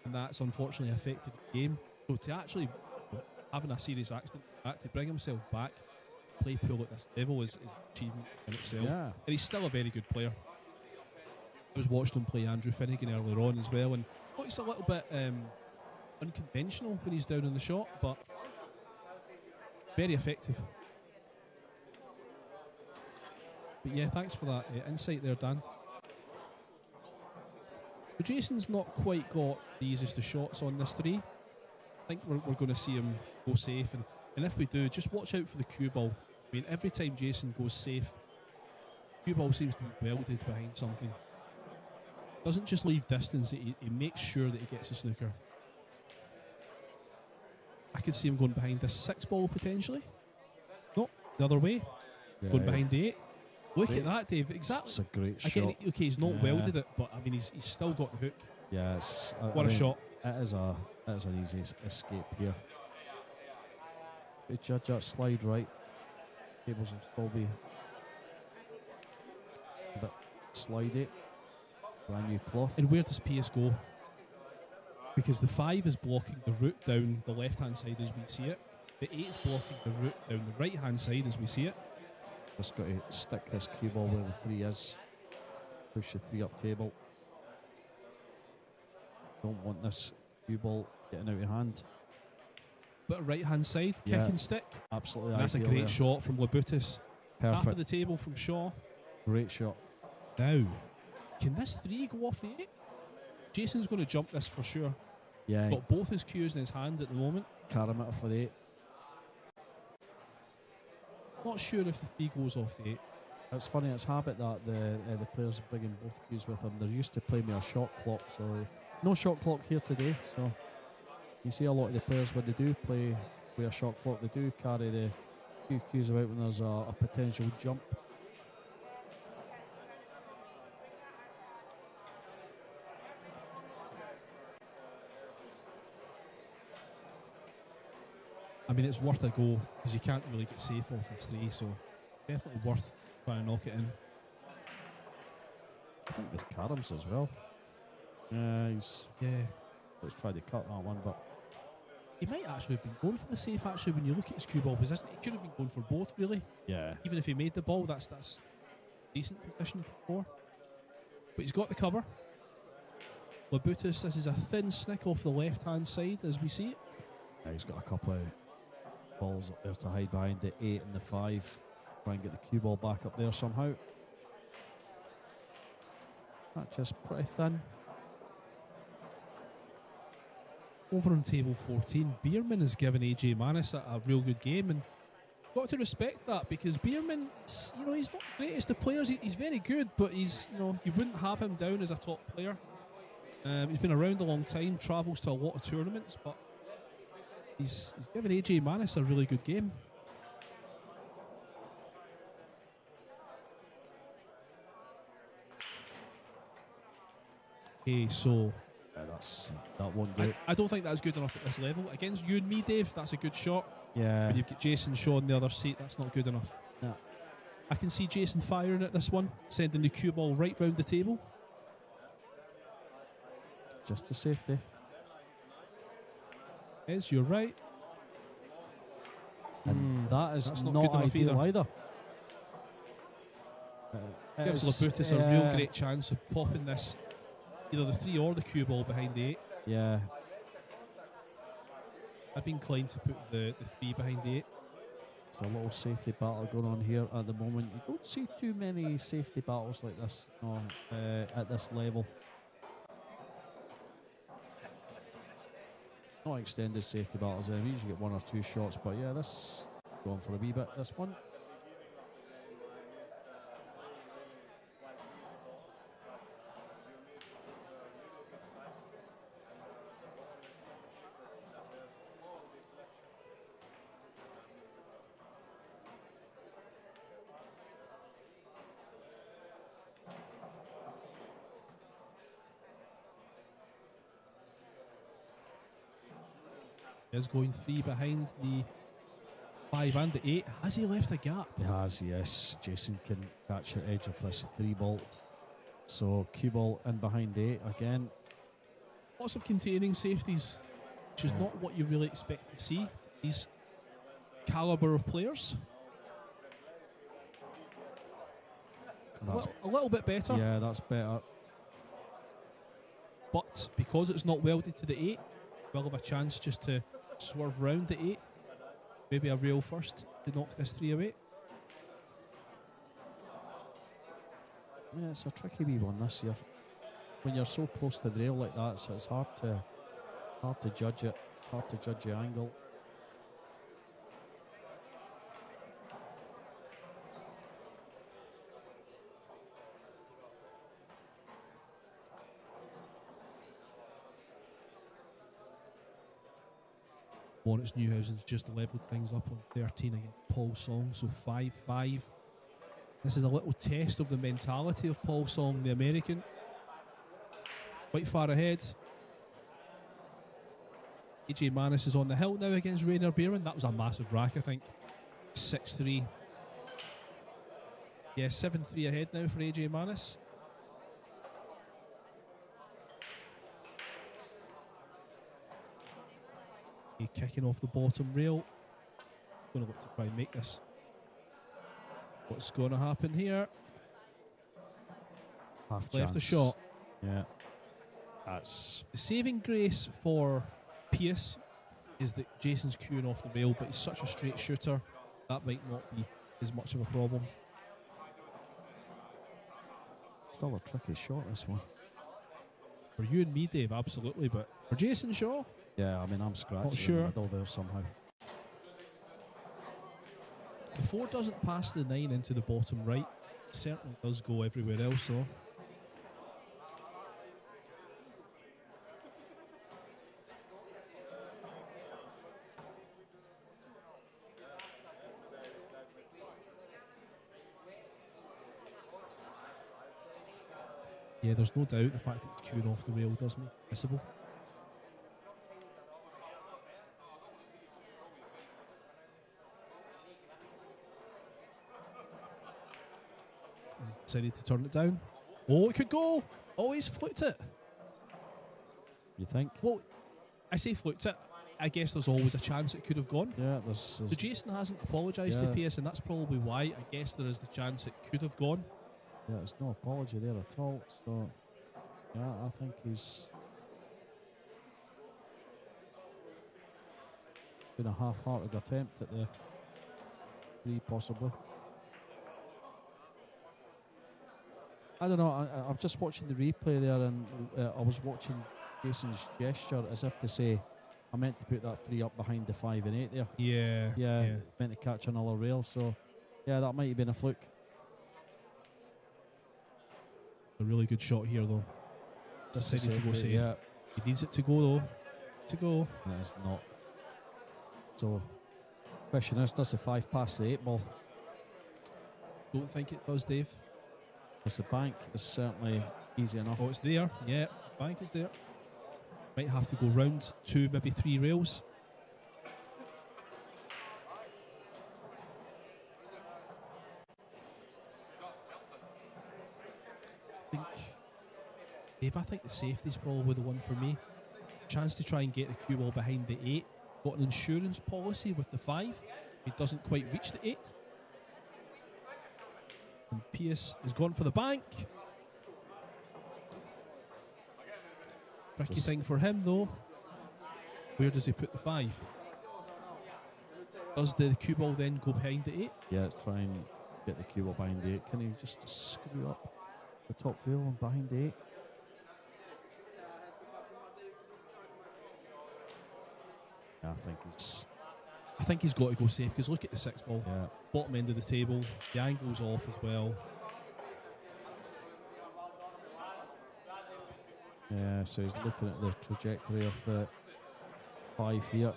and that's unfortunately affected the game. So to actually having a serious accident, to bring himself back, play pool at this level is an achievement in itself. Yeah. And he's still a very good player. I was watching him play Andrew Finnegan earlier on as well, and looks a little bit unconventional when he's down in the shot, but very effective. But yeah, thanks for that insight there, Dan. So Jason's not quite got the easiest of shots on this 3. I think we're going to see him go safe, and if we do, just watch out for the cue ball. I mean, every time Jason goes safe, cue ball seems to be welded behind something. Doesn't just leave distance, he makes sure that he gets the snooker. I could see him going behind this 6 ball potentially. No, the other way. Yeah, Going behind the 8. Look at that, Dave. Exactly. It's a great Again, shot. okay, he's not welded it, but I mean, he's still got the hook. Yeah, it's What a shot. It is an easy escape here. Good judge that slide right. Cables will still be a bit slidey. Brand new cloth. And where does PS go? Because the 5 is blocking the route down the left-hand side as we see it. The 8 is blocking the route down the right-hand side as we see it. Just got to stick this cue ball where the 3 is. Push the 3 up table. Don't want this cue ball getting out of hand. But right-hand side, kick and stick. Absolutely. And that's a great shot from Lobutis. Perfect. Half of the table from Shaw. Great shot. Now, can this 3 go off the 8? Jason's going to jump this for sure. Yeah. Got both his cues in his hand at the moment. Karameter for the 8. Not sure if the 3 goes off the 8. It's funny, it's habit that the players bringing both cues with them. They're used to playing with a shot clock, so no shot clock here today. So you see a lot of the players when they do play with a shot clock, they do carry the few cues about when there's a potential jump. I mean, it's worth a go because you can't really get safe off this 3, so definitely worth trying to knock it in. I think there's Karams as well. Let's try to cut that one, but He might actually have been going for the safe, actually, when you look at his cue ball position. He could have been going for both, really. yeah, Even if he made the ball, that's decent position for. But he's got the cover. Lobutis, this is a thin snick off the left-hand side as we see it. he's got a couple of balls up there to hide behind the 8 and the 5. Try and get the cue ball back up there somehow. That's just pretty thin. Over on table 14, Bierman has given AJ Manis a real good game, and got to respect that because Bierman, he's not the greatest of players. He's very good, but you wouldn't have him down as a top player. He's been around a long time, travels to a lot of tournaments, but he's given AJ Manis a really good game. Okay, so That won't do it. I don't think that's good enough at this level. Against you and me, Dave, that's a good shot. Yeah. When you've got Jason Shaw on the other seat, that's not good enough. No. I can see Jason firing at this one, sending the cue ball right round the table. Just to safety. You're right. And that is that's not not good enough ideal either. Gives Labutis a real great chance of popping this, either the 3 or the cue ball behind the 8. Yeah, I'd be inclined to put the 3 behind the 8. it's a little safety battle going on here at the moment. You don't see too many safety battles like this at this level. Not extended safety battles. We usually get 1 or 2 shots, but yeah, this going for a wee bit. This one. Is going 3 behind the 5 and the 8. Has he left a gap? He has, yes. Jason can catch the edge of this 3 ball. So cue ball in behind the 8 again. Lots of containing safeties, which is not what you really expect to see for these calibre of players. A little bit better. Yeah, that's better. But because it's not welded to the 8, we'll have a chance just to swerve round the 8. Maybe a rail first to knock this 3 away. Yeah, it's a tricky wee one this year. When you're so close to the rail like that, so it's hard to judge it, hard to judge the angle. Lawrence Newhousen's just levelled things up on 13 against Paul Song, so 5-5. This is a little test of the mentality of Paul Song, the American. Quite far ahead. AJ Manis is on the hill now against Rainer Bierman. That was a massive rack, I think. 6-3. Yeah, 7-3 ahead now for AJ Manis. He kicking off the bottom rail. Going to look to try and make this. What's going to happen here? Half Left the chance. shot. Yeah. That's The saving grace for Pierce is that Jason's queuing off the rail, but he's such a straight shooter, that might not be as much of a problem. still a tricky shot, this one. For you and me, Dave, absolutely, but for Jason Shaw, Yeah, I mean, I'm scratching Not in sure. the middle there somehow. the 4 doesn't pass the 9 into the bottom right. It certainly does go everywhere else, though. Yeah, there's no doubt the fact that it's queuing off the rail does make it visible. And he decided to turn it down. Oh, it could go! Oh, he's fluked it. You think? Well, I say fluked it. I guess there's always a chance it could have gone. Yeah, there's So Jason hasn't apologised to Yeah. PS, and that's probably why. I guess there is the chance it could have gone. yeah, there's no apology there at all. So, yeah, I think he's been a half-hearted attempt at the 3, possibly. I don't know. I'm just watching the replay there, and I was watching Jason's gesture as if to say, I meant to put that 3 up behind the 5 and 8 there. Yeah. Yeah, meant to catch another rail. So, yeah, that might have been a fluke. A really good shot here, though. Just Decided to go safety, safe. Yeah, He needs it to go, though. To go. and it's not. So, question is, does the 5 pass the 8 ball? Don't think it does, Dave. Because the bank is certainly easy enough. Oh, it's there. Yeah, bank is there. Might have to go round 2, maybe 3 rails. I think the safety's probably the one for me. Chance to try and get the cue ball behind the 8. Got an insurance policy with the 5. He doesn't quite reach the 8. And Pierce has gone for the bank. Tricky thing for him though. Where does he put the 5? Does the cue ball then go behind the 8? Yeah, let's try and get the cue ball behind the 8. Can he just screw up the top rail and behind the 8? Yeah, I think he's got to go safe because look at the 6 ball. Yeah. Bottom end of the table. The angle's off as well. Yeah, so he's looking at the trajectory of the 5 here.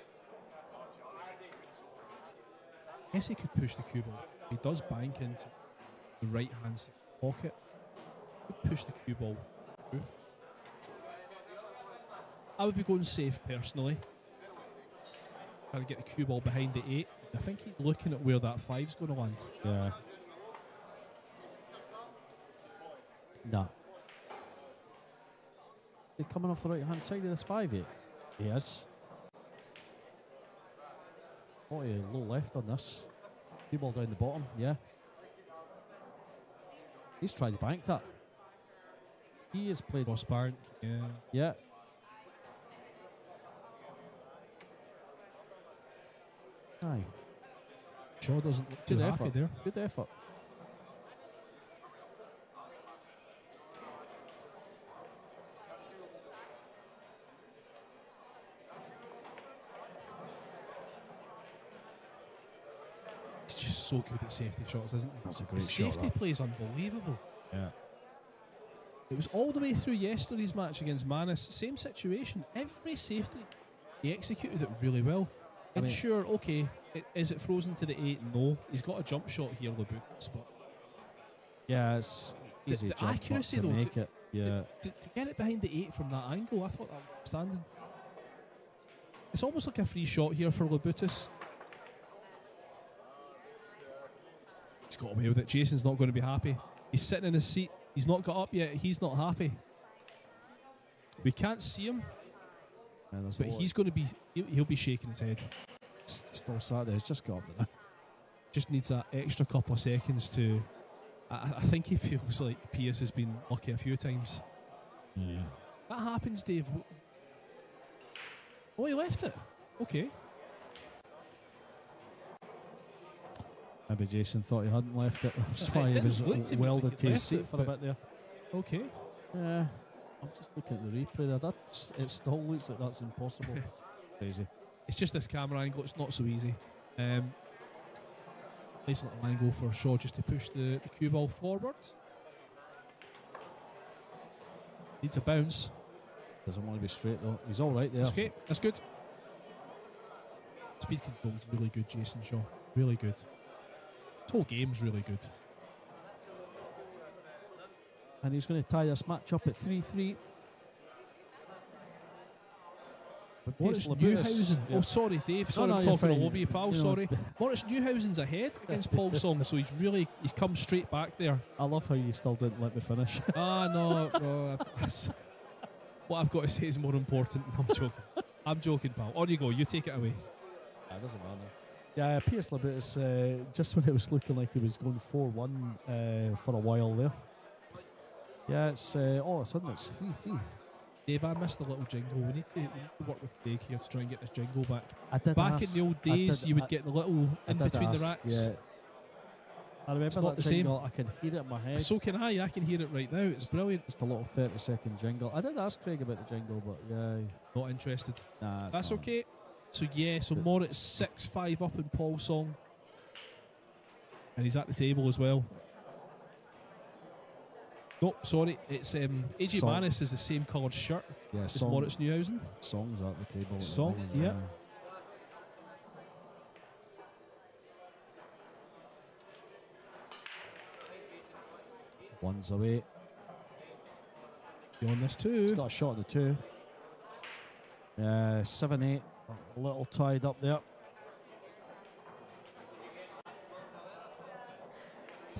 Yes, he could push the cue ball. He does bank into the right hand pocket. He could push the cue ball through. I would be going safe personally. Trying to get the cue ball behind the 8. I think he's looking at where that 5's going to land. Yeah. Nah. Is he coming off the right hand side of this 5-8? He is. Oh, yeah, low left on this. Cue ball down the bottom, yeah. He's tried to bank that. He has played. Cross bank, yeah. Yeah. Aye. Shaw doesn't look too Good happy effort. there. Good effort. He's just so good at safety shots, isn't he? That's a great His shot. safety play is unbelievable. Yeah. It was all the way through yesterday's match against Manus. Same situation. Every safety, he executed it really well. I And mean, sure, okay, is it frozen to the 8? No. He's got a jump shot here, Labutis, but Yeah, it's easy the jump accuracy to though, make it. Yeah. to get it behind the 8 from that angle, I thought that was outstanding. It's almost like a free shot here for Labutis. He's got away with it. Jason's not going to be happy. He's sitting in his seat. He's not got up yet. He's not happy. We can't see him, Yeah, there's but a lot. he's going to be. He'll be shaking his head. Still sat there. He's just got up there. Just needs that extra couple of seconds to. I think he feels like Pierce has been lucky a few times. Yeah. That happens, Dave. Oh, he left it. Okay. Maybe Jason thought he hadn't left it. That's It why he didn't was look to me welded like to he his left seat it, for a but- bit there. Okay. Yeah. I'm just looking at the replay there. It still looks like that's impossible. Crazy. It's just this camera angle. It's not so easy. Nice little angle for Shaw just to push the cue ball forward. Needs a bounce. Doesn't want to be straight though. He's all right there. That's okay. That's good. Speed control's really good, Jason Shaw. Really good. This whole game's really good. And he's going to tie this match up at 3-3. Moritz Newhausen. Oh, sorry, Dave. Sorry, I'm talking all over you, pal. Sorry. Moritz Newhausen's ahead against Paul Song, so he's come straight back there. I love how you still didn't let me finish. No. What I've got to say is more important. I'm joking. I'm joking, pal. On you go. You take it away. It doesn't matter. Yeah, Pierce Labutis, just when it was looking like he was going 4-1 for a while there. Yeah, it's all of a sudden it's 3-3. Dave, I missed the little jingle. We need to work with Craig here to try and get this jingle back. I did Back ask, in the old days, you would get the little in between the racks. Yeah. I remember not that the same. jingle. I can hear it in my head. So can I. I can hear it right now. It's brilliant. Just a little 30-second jingle. I did ask Craig about the jingle, but yeah, Not interested. nah, it's That's not. okay. So Good. Moritz 6-5 up in Paul Song. And he's at the table as well. No, sorry, it's AJ Song. Manus is the same coloured shirt Yeah, as Moritz Newhausen. Song's at the table. at the Song, moment, yeah. One's away. You on this He's too? got a shot at the 2. 7-8. A little tied up there.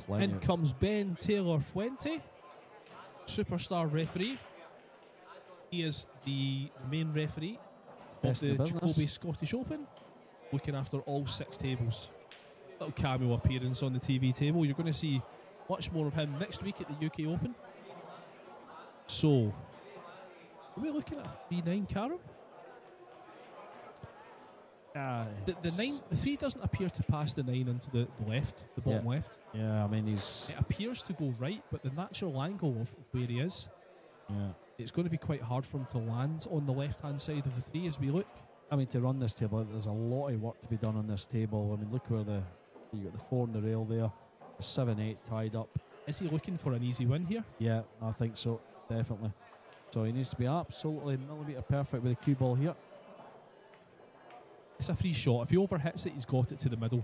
Plenty In of- comes Ben Taylor Fuente, superstar referee. He is the main referee Best of in the the business. Jacoby Scottish Open, looking after all 6 tables. little cameo appearance on the TV table. You're going to see much more of him next week at the UK Open. So, are we looking at a 3-9 Karam? The 3 doesn't appear to pass the 9 into the left, the bottom left. Yeah, I mean, it appears to go right, but the natural angle of where he is, it's going to be quite hard for him to land on the left-hand side of the 3 as we look. I mean, to run this table, there's a lot of work to be done on this table. I mean, look where you got the 4 on the rail there, the 7-8 tied up. Is he looking for an easy win here? Yeah, I think so, definitely. So he needs to be absolutely millimetre perfect with the cue ball here. It's a free shot. If he overhits it, he's got it to the middle.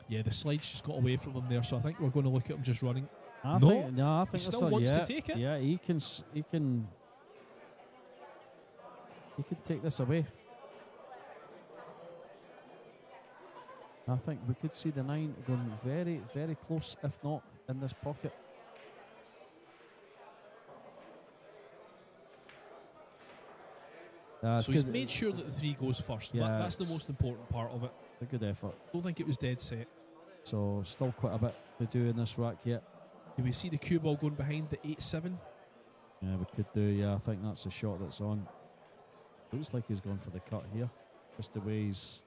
Yeah, the slide's just got away from him there, so I think we're going to look at him just running. I think he still wants to take it. Yeah, he can take this away. I think we could see the 9 going very, very close, if not in this pocket. So he's made sure that the 3 goes first. Yeah, that's the most important part of it. A good effort. Don't think it was dead set. So still quite a bit to do in this rack yet. Do we see the cue ball going behind the 8-7? Yeah, we could do. Yeah, I think that's the shot that's on. Looks like he's going for the cut here. Just the way he's...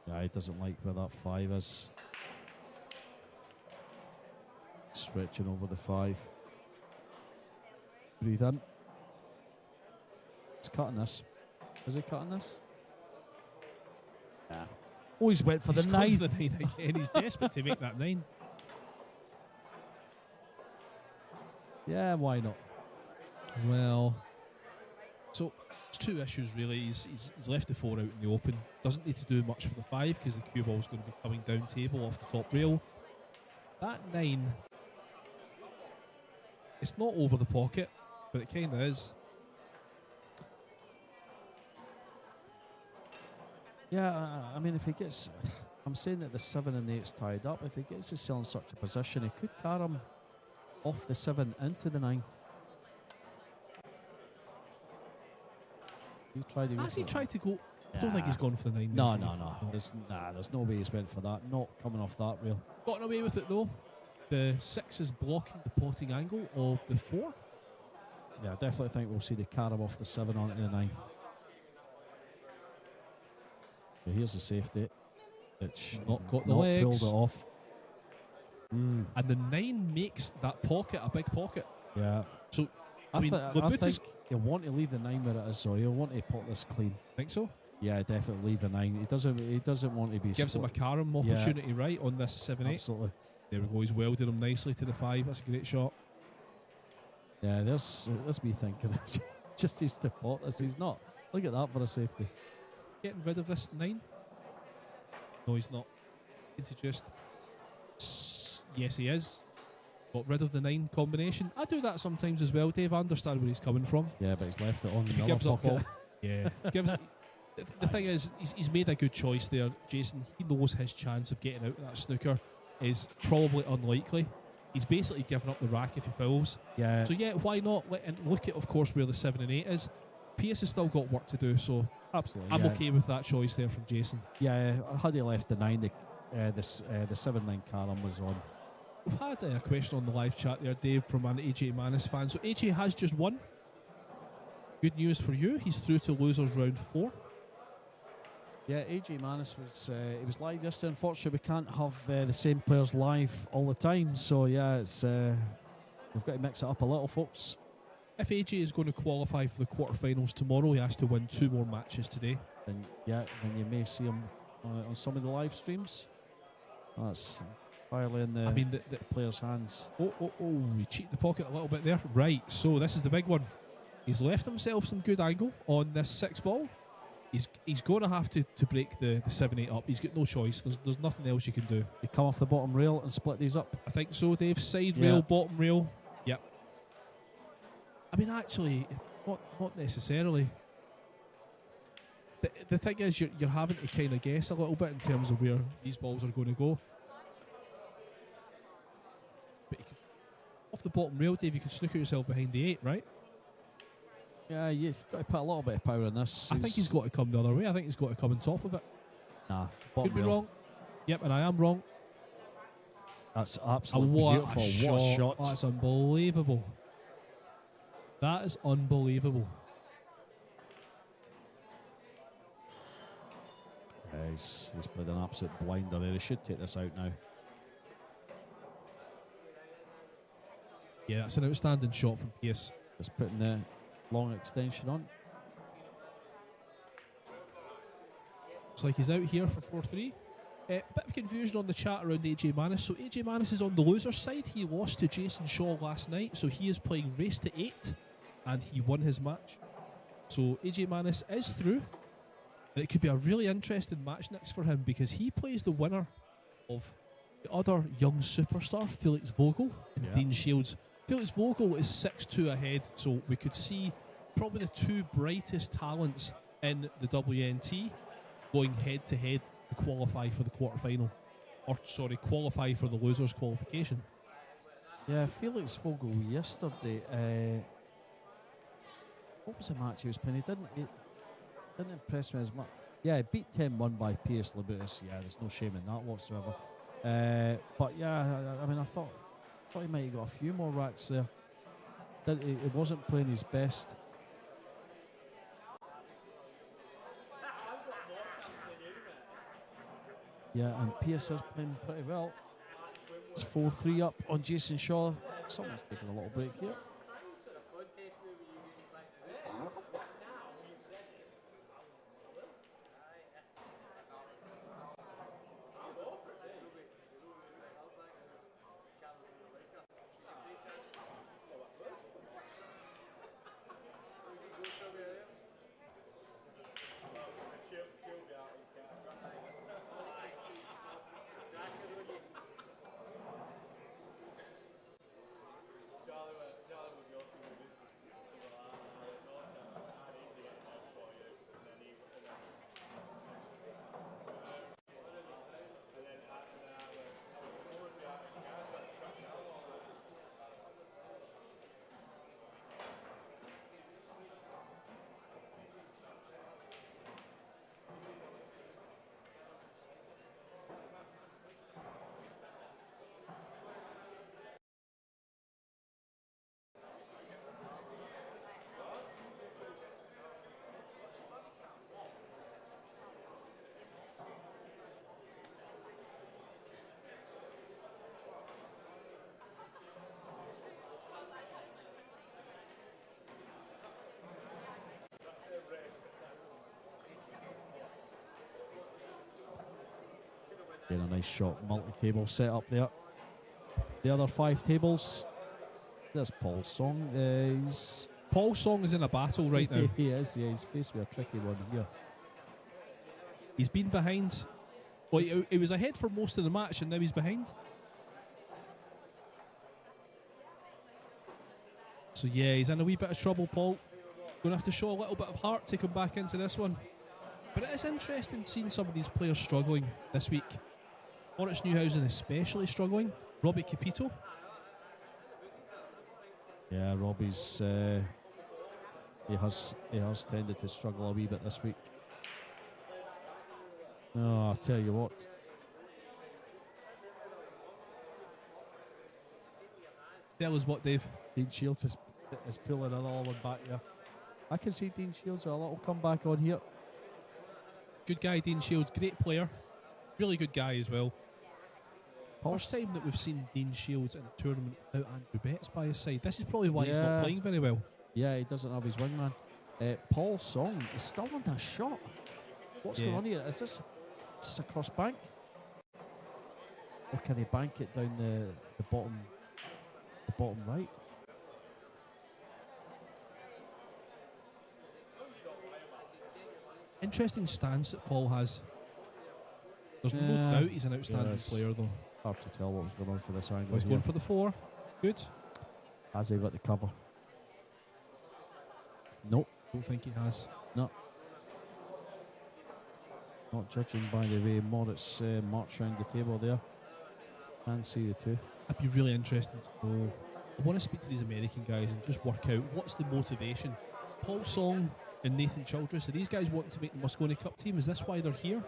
Yeah, he doesn't like where that 5 is. Stretching over the 5. Breathe in. He's cutting this. Is he cutting this? Yeah. Oh, he's went for the 9. He's the 9 again. He's desperate to make that 9. Yeah, why not? Well, so it's 2 issues really. He's left the 4 out in the open. Doesn't need to do much for the 5 because the cue ball's going to be coming down table off the top rail. That 9, it's not over the pocket, but it kind of is. Yeah, I mean, if he gets... I'm saying that the 7 and the 8's tied up. If he gets himself in such a position, he could carry him off the 7 into the 9. Has he tried to go? I don't think he's gone for the 9. No. There's no way he's went for that. Not coming off that rail. Gotten away with it though. The 6 is blocking the potting angle of the 4. Yeah, I definitely think we'll see the carom off the 7 onto the 9. So here's the safety. It's not got the legs. Pulled it off. And the 9 makes that pocket a big pocket. Yeah. So I think he'll want to leave the 9 where it is, so he'll want to pot this clean. Think so? Yeah, definitely leave the 9. He doesn't want to be... Gives him a carom opportunity, right, on this 7-8. Absolutely. There we go, he's welded him nicely to the 5. That's a great shot. Yeah, there's me thinking. Just he's to pot this. He's not. Look at that for a safety. Getting rid of this 9? No, he's not. Into just... Yes, he is. Got rid of the 9 combination. I do that sometimes as well, Dave. I understand where he's coming from. Yeah, but he's left it on if the other pocket. Yeah. The thing is, he's made a good choice there, Jason. He knows his chance of getting out of that snooker is probably unlikely. He's basically given up the rack if he fouls. Yeah. So yeah, why not? And look at, of course, where the 7 and 8 is. Pierce has still got work to do, so absolutely, I'm okay with that choice there from Jason. Yeah, had he left the 9, the 7-9 carom was on. We've had a question on the live chat there, Dave, from an AJ Manis fan. So AJ has just won. Good news for you. He's through to losers round 4. Yeah, AJ Manis was he was live yesterday. Unfortunately, we can't have the same players live all the time. So yeah, it's we've got to mix it up a little, folks. If AJ is going to qualify for the quarterfinals tomorrow, he has to win 2 more matches today. Then you may see him on some of the live streams. That's entirely in the players' hands. Oh, he cheated the pocket a little bit there. Right, so this is the big one. He's left himself some good angle on this 6 ball. He's going to have to break the 7-8 up. He's got no choice. There's nothing else you can do. You come off the bottom rail and split these up? I think so, Dave. Side rail, bottom rail. Yep. I mean, actually, not necessarily. The thing is, you're having to kind of guess a little bit in terms of where these balls are going to go. But off the bottom rail, Dave, you can snooker yourself behind the 8, right? Yeah, you've got to put a little bit of power in this. I think he's got to come the other way. I think he's got to come on top of it. Nah, Could be wrong. Yep, and I am wrong. That's Oh, absolutely beautiful. What a shot. That's unbelievable. That is unbelievable. He's played an absolute blinder there. He should take this out now. Yeah, that's an outstanding shot from Pierce. Just putting the long extension on. Looks like he's out here for 4-3. Bit of confusion on the chat around AJ Manis. So AJ Manis is on the loser's side. He lost to Jason Shaw last night, so he is playing race to 8, and he won his match. So AJ Manis is through, and it could be a really interesting match next for him because he plays the winner of the other young superstar, Felix Vogel, and Dean Shields. Felix Vogel is 6-2 ahead, so we could see probably the two brightest talents in the WNT going head to head to qualify for the quarterfinal, or sorry, qualify for the losers qualification. Yeah, Felix Vogel yesterday. What was the match he was playing? He didn't impress me as much. Yeah, he beat 10-1 by Pierce Labutus. Yeah, there's no shame in that whatsoever. But yeah, I mean, I thought he might have got a few more racks there. He wasn't playing his best. Yeah, and Pierce is playing pretty well. It's 4-3 up on Jason Shaw. Someone's taking a little break here. Getting a nice shot, multi-table set up there. The other 5 tables. There's Paul's Song. Paul's Song is in a battle right now. He is, yeah, he's faced with a tricky one here. He's been behind. Well, he was ahead for most of the match, and now he's behind. So yeah, he's in a wee bit of trouble, Paul. Going to have to show a little bit of heart to come back into this one. But it is interesting seeing some of these players struggling this week. Moritz Newhausen especially struggling. Robbie Capito. Yeah, Robbie's he has tended to struggle a wee bit this week. Oh, I'll tell you what. Tell us what, Dave. Dean Shields is pulling another one back here. I can see Dean Shields with a little comeback on here. Good guy, Dean Shields. Great player. Really good guy as well. First time that we've seen Dean Shields in a tournament without Andrew Betts by his side. This is probably why he's not playing very well. Yeah, he doesn't have his wingman. Paul Song is still on that shot. What's going on here? Is this a cross bank? Or can he bank it down the bottom right? Interesting stance that Paul has. There's no doubt he's an outstanding player, though. Hard to tell what was going on for this angle. He's going for the 4. Good. Has he got the cover? Nope. Don't think he has. No. Not judging by the way Moritz marched around the table there. Can't see the two. It'd be really interesting to know. I want to speak to these American guys and just work out what's the motivation. Paul Song and Nathan Childress, are these guys wanting to make the Moscone Cup team? Is this why they're here?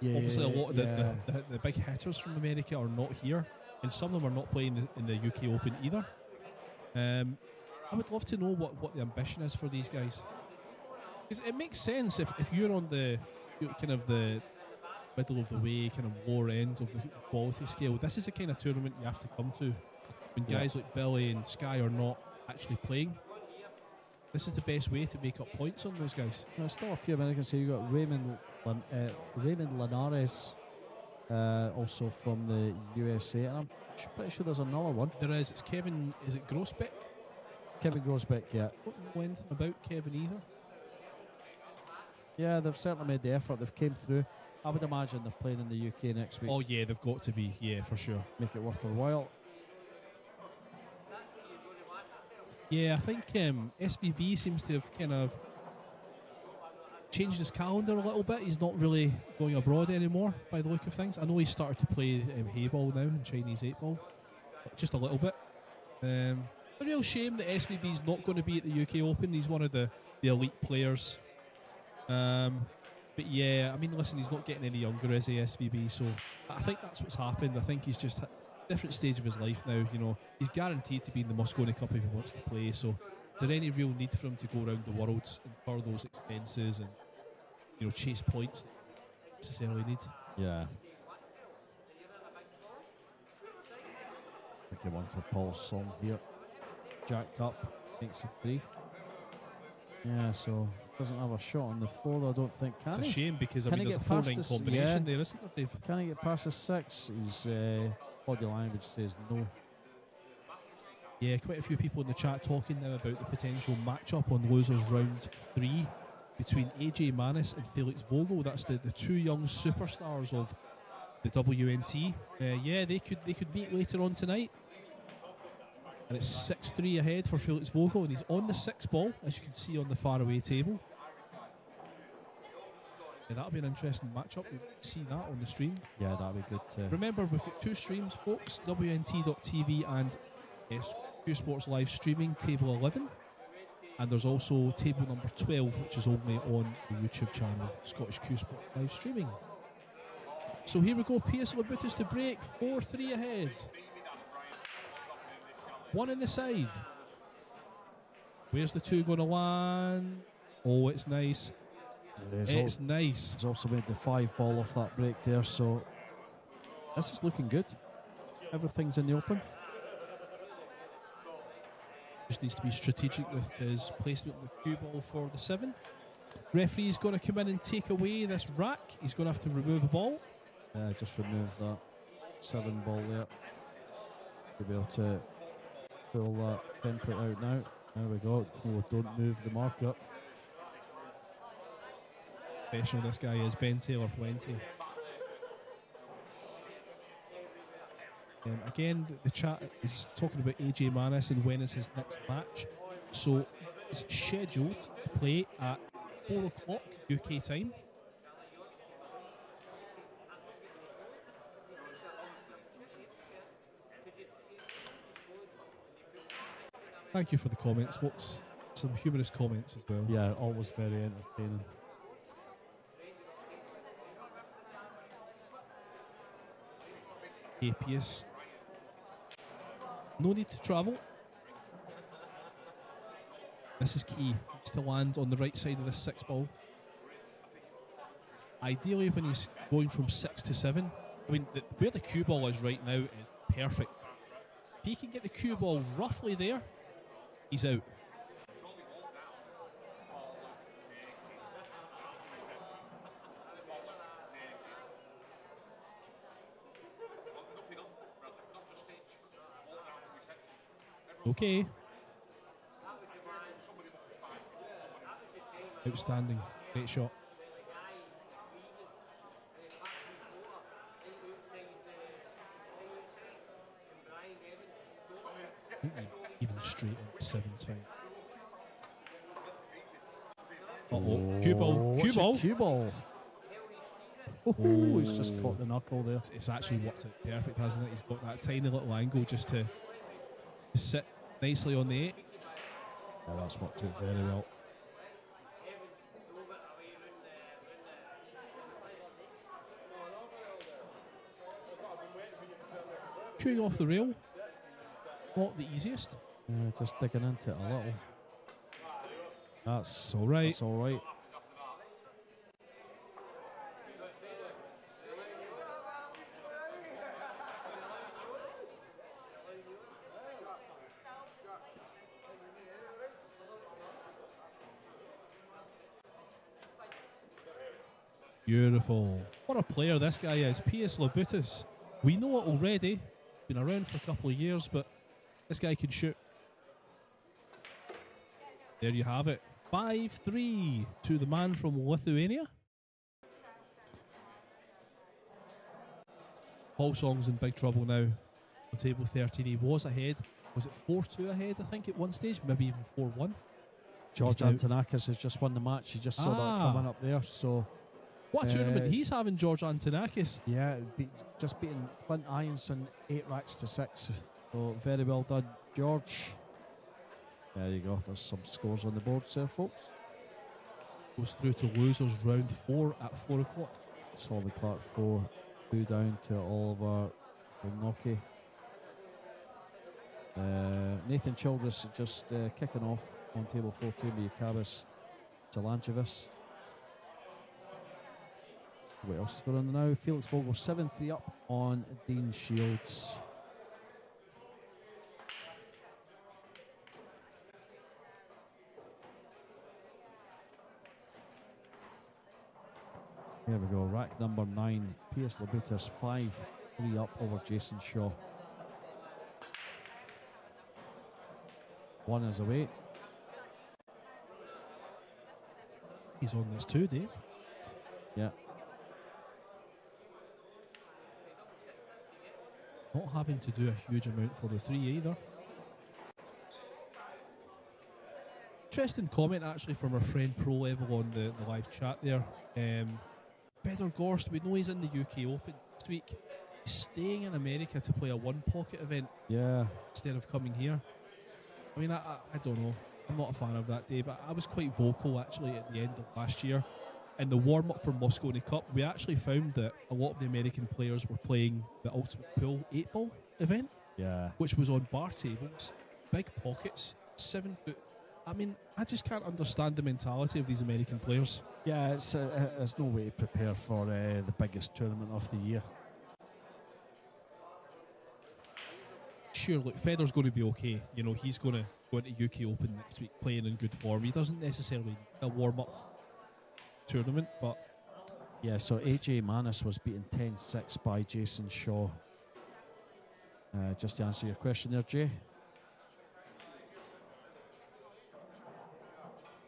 Yeah, obviously a lot of yeah. the big hitters from America are not here, and some of them are not playing in the UK Open either. I would love to know what the ambition is for these guys. Because it makes sense if you're on the kind of the middle of the way, kind of lower end of the quality scale. This is the kind of tournament you have to come to when guys like Billy and Sky are not actually playing. This is the best way to make up points on those guys. There's still a few Americans here. You've got Raymond Linares, also from the USA, and I'm pretty sure there's another one. There is. It's Kevin. Is it Grosbeck? Kevin Grosbeck, yeah. I don't know anything about Kevin either. Yeah, they've certainly made the effort. They've came through. I would imagine they're playing in the UK next week. Oh yeah, they've got to be. Yeah, for sure. Make it worth their while. Yeah, I think SVB seems to have kind of changed his calendar a little bit. He's not really going abroad anymore, by the look of things. I know he started to play Hayball now in Chinese 8-ball, just a little bit. A real shame that SVB's not going to be at the UK Open. He's one of the elite players. But yeah, I mean, listen, he's not getting any younger, is he, SVB? So I think that's what's happened. I think he's just at a different stage of his life now. You know, he's guaranteed to be in the Moscone Cup if he wants to play. So is there any real need for him to go around the world, incur those expenses and, you know, chase points that he necessarily need? Yeah. Okay, one for Paul Song here. Jacked up, makes it 3. Yeah, so doesn't have a shot on the 4, I don't think. Can It's a he? shame because, I Can mean, he there's a get past 4-9 this- combination yeah. there, isn't there, Dave? Can he get past the 6? His body language says no. Yeah, quite a few people in the chat talking now about the potential matchup on losers round 3 between AJ Manis and Felix Vogel. That's the two young superstars of the WNT. Yeah, they could meet later on tonight. And it's 6-3 ahead for Felix Vogel, and he's on the 6 ball, as you can see on the faraway table. Yeah, that'll be an interesting matchup. We'll see that on the stream. Yeah, that'd be good. Remember, we've got 2 streams, folks, WNT.tv and Q Sports Live streaming, table 11. And there's also table number 12, which is only on the YouTube channel, Scottish Q Sports Live streaming. So here we go, Piers Labutus to break, 4-3 ahead. 1 in the side. Where's the 2 going to land? Oh, it's nice. It's nice. He's also made the 5 ball off that break there, so this is looking good. Everything's in the open. Just needs to be strategic with his placement of the cue ball for the 7. Referee's going to come in and take away this rack. He's going to have to remove a ball. Just remove that 7 ball there. You'll be able to pull that template out now. There we go. Oh, don't move the marker. Professional this guy is, Ben Taylor Fuente. Again, the chat is talking about AJ Manis and when is his next match. So it's scheduled to play at 4 o'clock UK time. Thank you for the comments, folks. Some humorous comments as well. Yeah, always very entertaining. Apius. No need to travel. This is key. Needs to land on the right side of the 6 ball. Ideally, when he's going from 6 to 7, I mean, where the cue ball is right now is perfect. If he can get the cue ball roughly there, he's out. Okay. Outstanding. Great shot. Even straight on 7's fine. Uh-oh. Cue ball. Cue ball. Cue ball. Oh, he's just caught the knuckle there. It's actually worked out perfect, hasn't it? He's got that tiny little angle just to sit nicely on the 8. Yeah, that's worked out very well. queuing off the rail. Not the easiest. Just digging into it a little. That's all right. That's all right. Beautiful. What a player this guy is. P.S. Lobutus. We know it already. Been around for a couple of years, but this guy can shoot. There you have it. 5-3 to the man from Lithuania. Paul Song's in big trouble now on table 13. He was ahead. Was it 4-2 ahead, I think, at one stage? Maybe even 4-1. George Antonakis has just won the match. He just saw that coming up there. So, what a tournament he's having, George Antonakis. Yeah, just beating Clint Ianson 8 racks to 6. So, very well done, George. There you go. There's some scores on the board there, folks. Goes through to losers round 4 at 4 o'clock. Sullivan Clark 4, 2 down to Oliver Noki. Nathan Childress just kicking off on table 14 with Yukabis Jalanchevich. What else is going on now? Felix Vogel 7-3 up on Dean Shields. There we go, rack number 9, P.S. Lobutus 5-3 up over Jason Shaw. 1 is away. He's on this too, Dave. Yeah. Not having to do a huge amount for the 3 either. Interesting comment actually from our friend Pro Level on the live chat there. Bedder Gorst, we know he's in the UK Open next week. He's staying in America to play a one pocket event. Yeah. Instead of coming here. I mean, I don't know. I'm not a fan of that, Dave. I was quite vocal actually at the end of last year. In the warm-up for Moscone Cup, we actually found that a lot of the American players were playing the Ultimate Pool 8-ball event. Yeah. Which was on bar tables, big pockets, 7 foot. I mean, I just can't understand the mentality of these American players. Yeah, it's there's no way to prepare for the biggest tournament of the year. Sure, look, Federer's going to be okay. You know, he's going to go into UK Open next week playing in good form. He doesn't necessarily need a warm-up tournament, but... Yeah, so AJ Manis was beaten 10-6 by Jason Shaw. Just to answer your question there, Jay.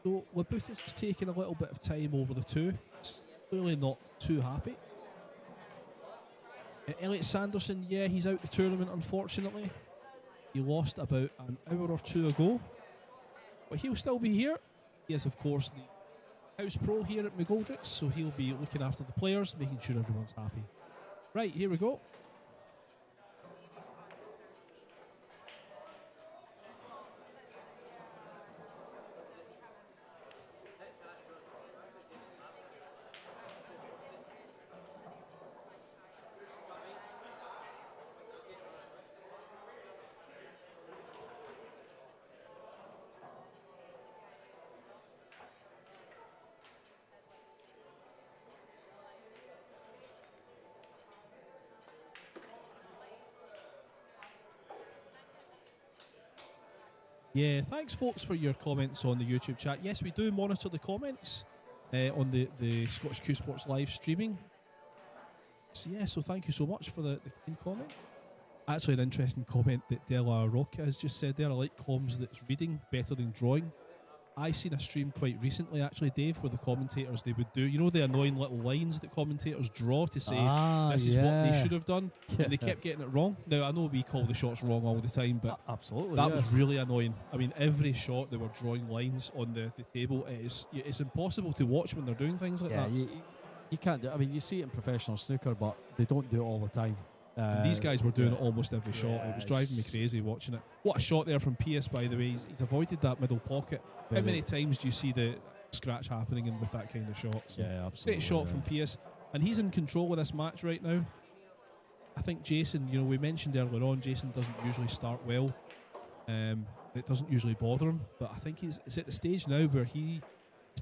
So Lobutus is taking a little bit of time over the 2. It's clearly not too happy. Elliot Sanderson, yeah, he's out the tournament, unfortunately. He lost about an hour or 2 ago. But he'll still be here. He is, of course, the house pro here at McGoldrick, so he'll be looking after the players, making sure everyone's happy. Right, here we go. Yeah, thanks folks for your comments on the YouTube chat. Yes, we do monitor the comments on the Scottish Q Sports live streaming. So yeah, so thank you so much for the kind comment. Actually, an interesting comment that Della Rocca has just said there. I like comms that's reading better than drawing. I seen a stream quite recently, actually, Dave, where the commentators, they would do, you know, the annoying little lines that commentators draw to say this is what they should have done, and they kept getting it wrong. Now, I know we call the shots wrong all the time, but absolutely, that was really annoying. I mean, every shot they were drawing lines on the table. It's impossible to watch when they're doing things like that. You can't do it. I mean, you see it in professional snooker, but they don't do it all the time. And these guys were doing it almost every shot. It was driving me crazy watching it. What a shot there from PS, by the way. He's avoided that middle pocket. How many times do you see the scratch happening in with that kind of shot? So yeah, absolutely. Great shot from PS. And he's in control of this match right now. I think Jason, we mentioned earlier on, Jason doesn't usually start well. It doesn't usually bother him, but I think it's at the stage now where he's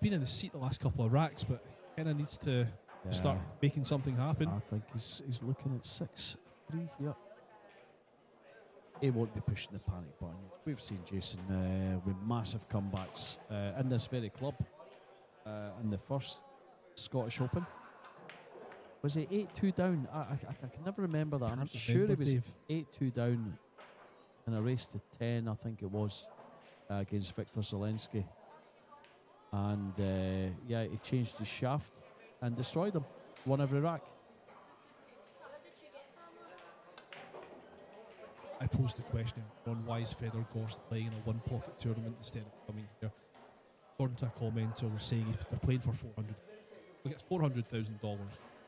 been in the seat the last couple of racks, but kind of needs to start making something happen. I think he's looking at 6-3 here. He won't be pushing the panic button. We've seen Jason with massive comebacks in this very club in the first Scottish Open. Was he 8-2 down? I can never remember that. I'm sure he was 8-2 down in a race to 10, I think it was, against Victor Zelensky. And he changed his shaft and destroyed him. Won every rack. I posed the question on why is Fedor Gorst playing in a one-pocket tournament instead of coming here. According to a commenter, saying they're playing for $400. Look, it's $400,000.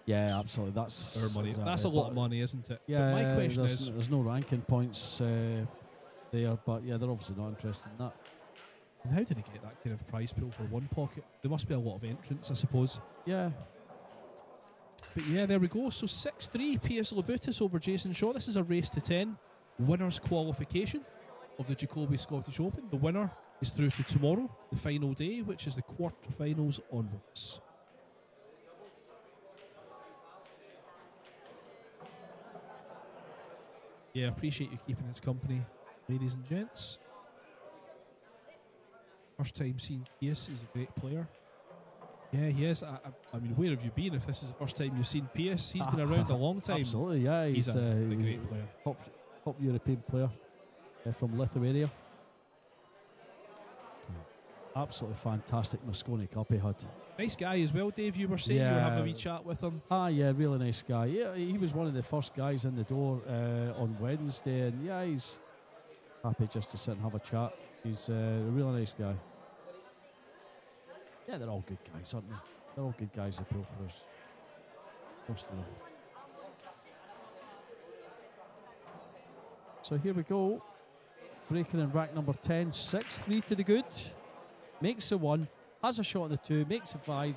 Yeah, absolutely. That's their money. Exactly. That's a lot of money, isn't it? Yeah. But my question is, there's no ranking points there, but yeah, they're obviously not interested in that. and how did he get that kind of prize pool for one pocket? There must be a lot of entrants, I suppose. Yeah. But yeah, there we go. So 6-3, Piers Louboutis over Jason Shaw. This is a race to 10. Winners qualification of the Jacoby Scottish Open. The winner is through to tomorrow, the final day, which is the quarterfinals onwards. Yeah, appreciate you keeping us company, ladies and gents. First time seeing Piers, he's a great player. Yeah, he is. I mean, where have you been if this is the first time you've seen Piers? He's been around a long time. Absolutely, yeah. He's a great player. Top European player from Lithuania. Absolutely fantastic Mosconi Cup he had. Nice guy as well, Dave. You were saying you were having a wee chat with him. Yeah, really nice guy. Yeah, he was one of the first guys in the door on Wednesday, and yeah, he's happy just to sit and have a chat. He's a really nice guy. Yeah, they're all good guys, aren't they? They're all good guys, the pool players. Most of them. So here we go. Breaking in rack number 10. 6-3 to the good. Makes the 1. Has a shot on the 2. Makes a 5.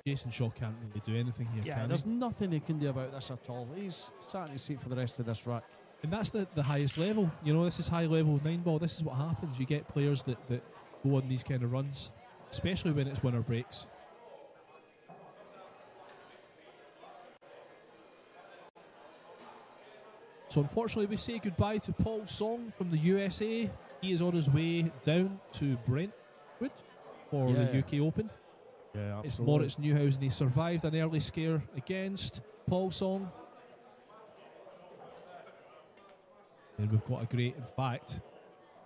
Jason Shaw can't really do anything here, Yeah, can there's he? nothing he can do about this at all. He's sat in his seat for the rest of this rack. And that's the highest level. You know, this is high level 9-ball. This is what happens. You get players that go on these kind of runs, especially when it's winner breaks. So unfortunately we say goodbye to Paul Song from the USA. He is on his way down to Brentwood for the UK Open. Yeah, absolutely. It's Moritz Neuhausen. He survived an early scare against Paul Song. And we've got a great, in fact,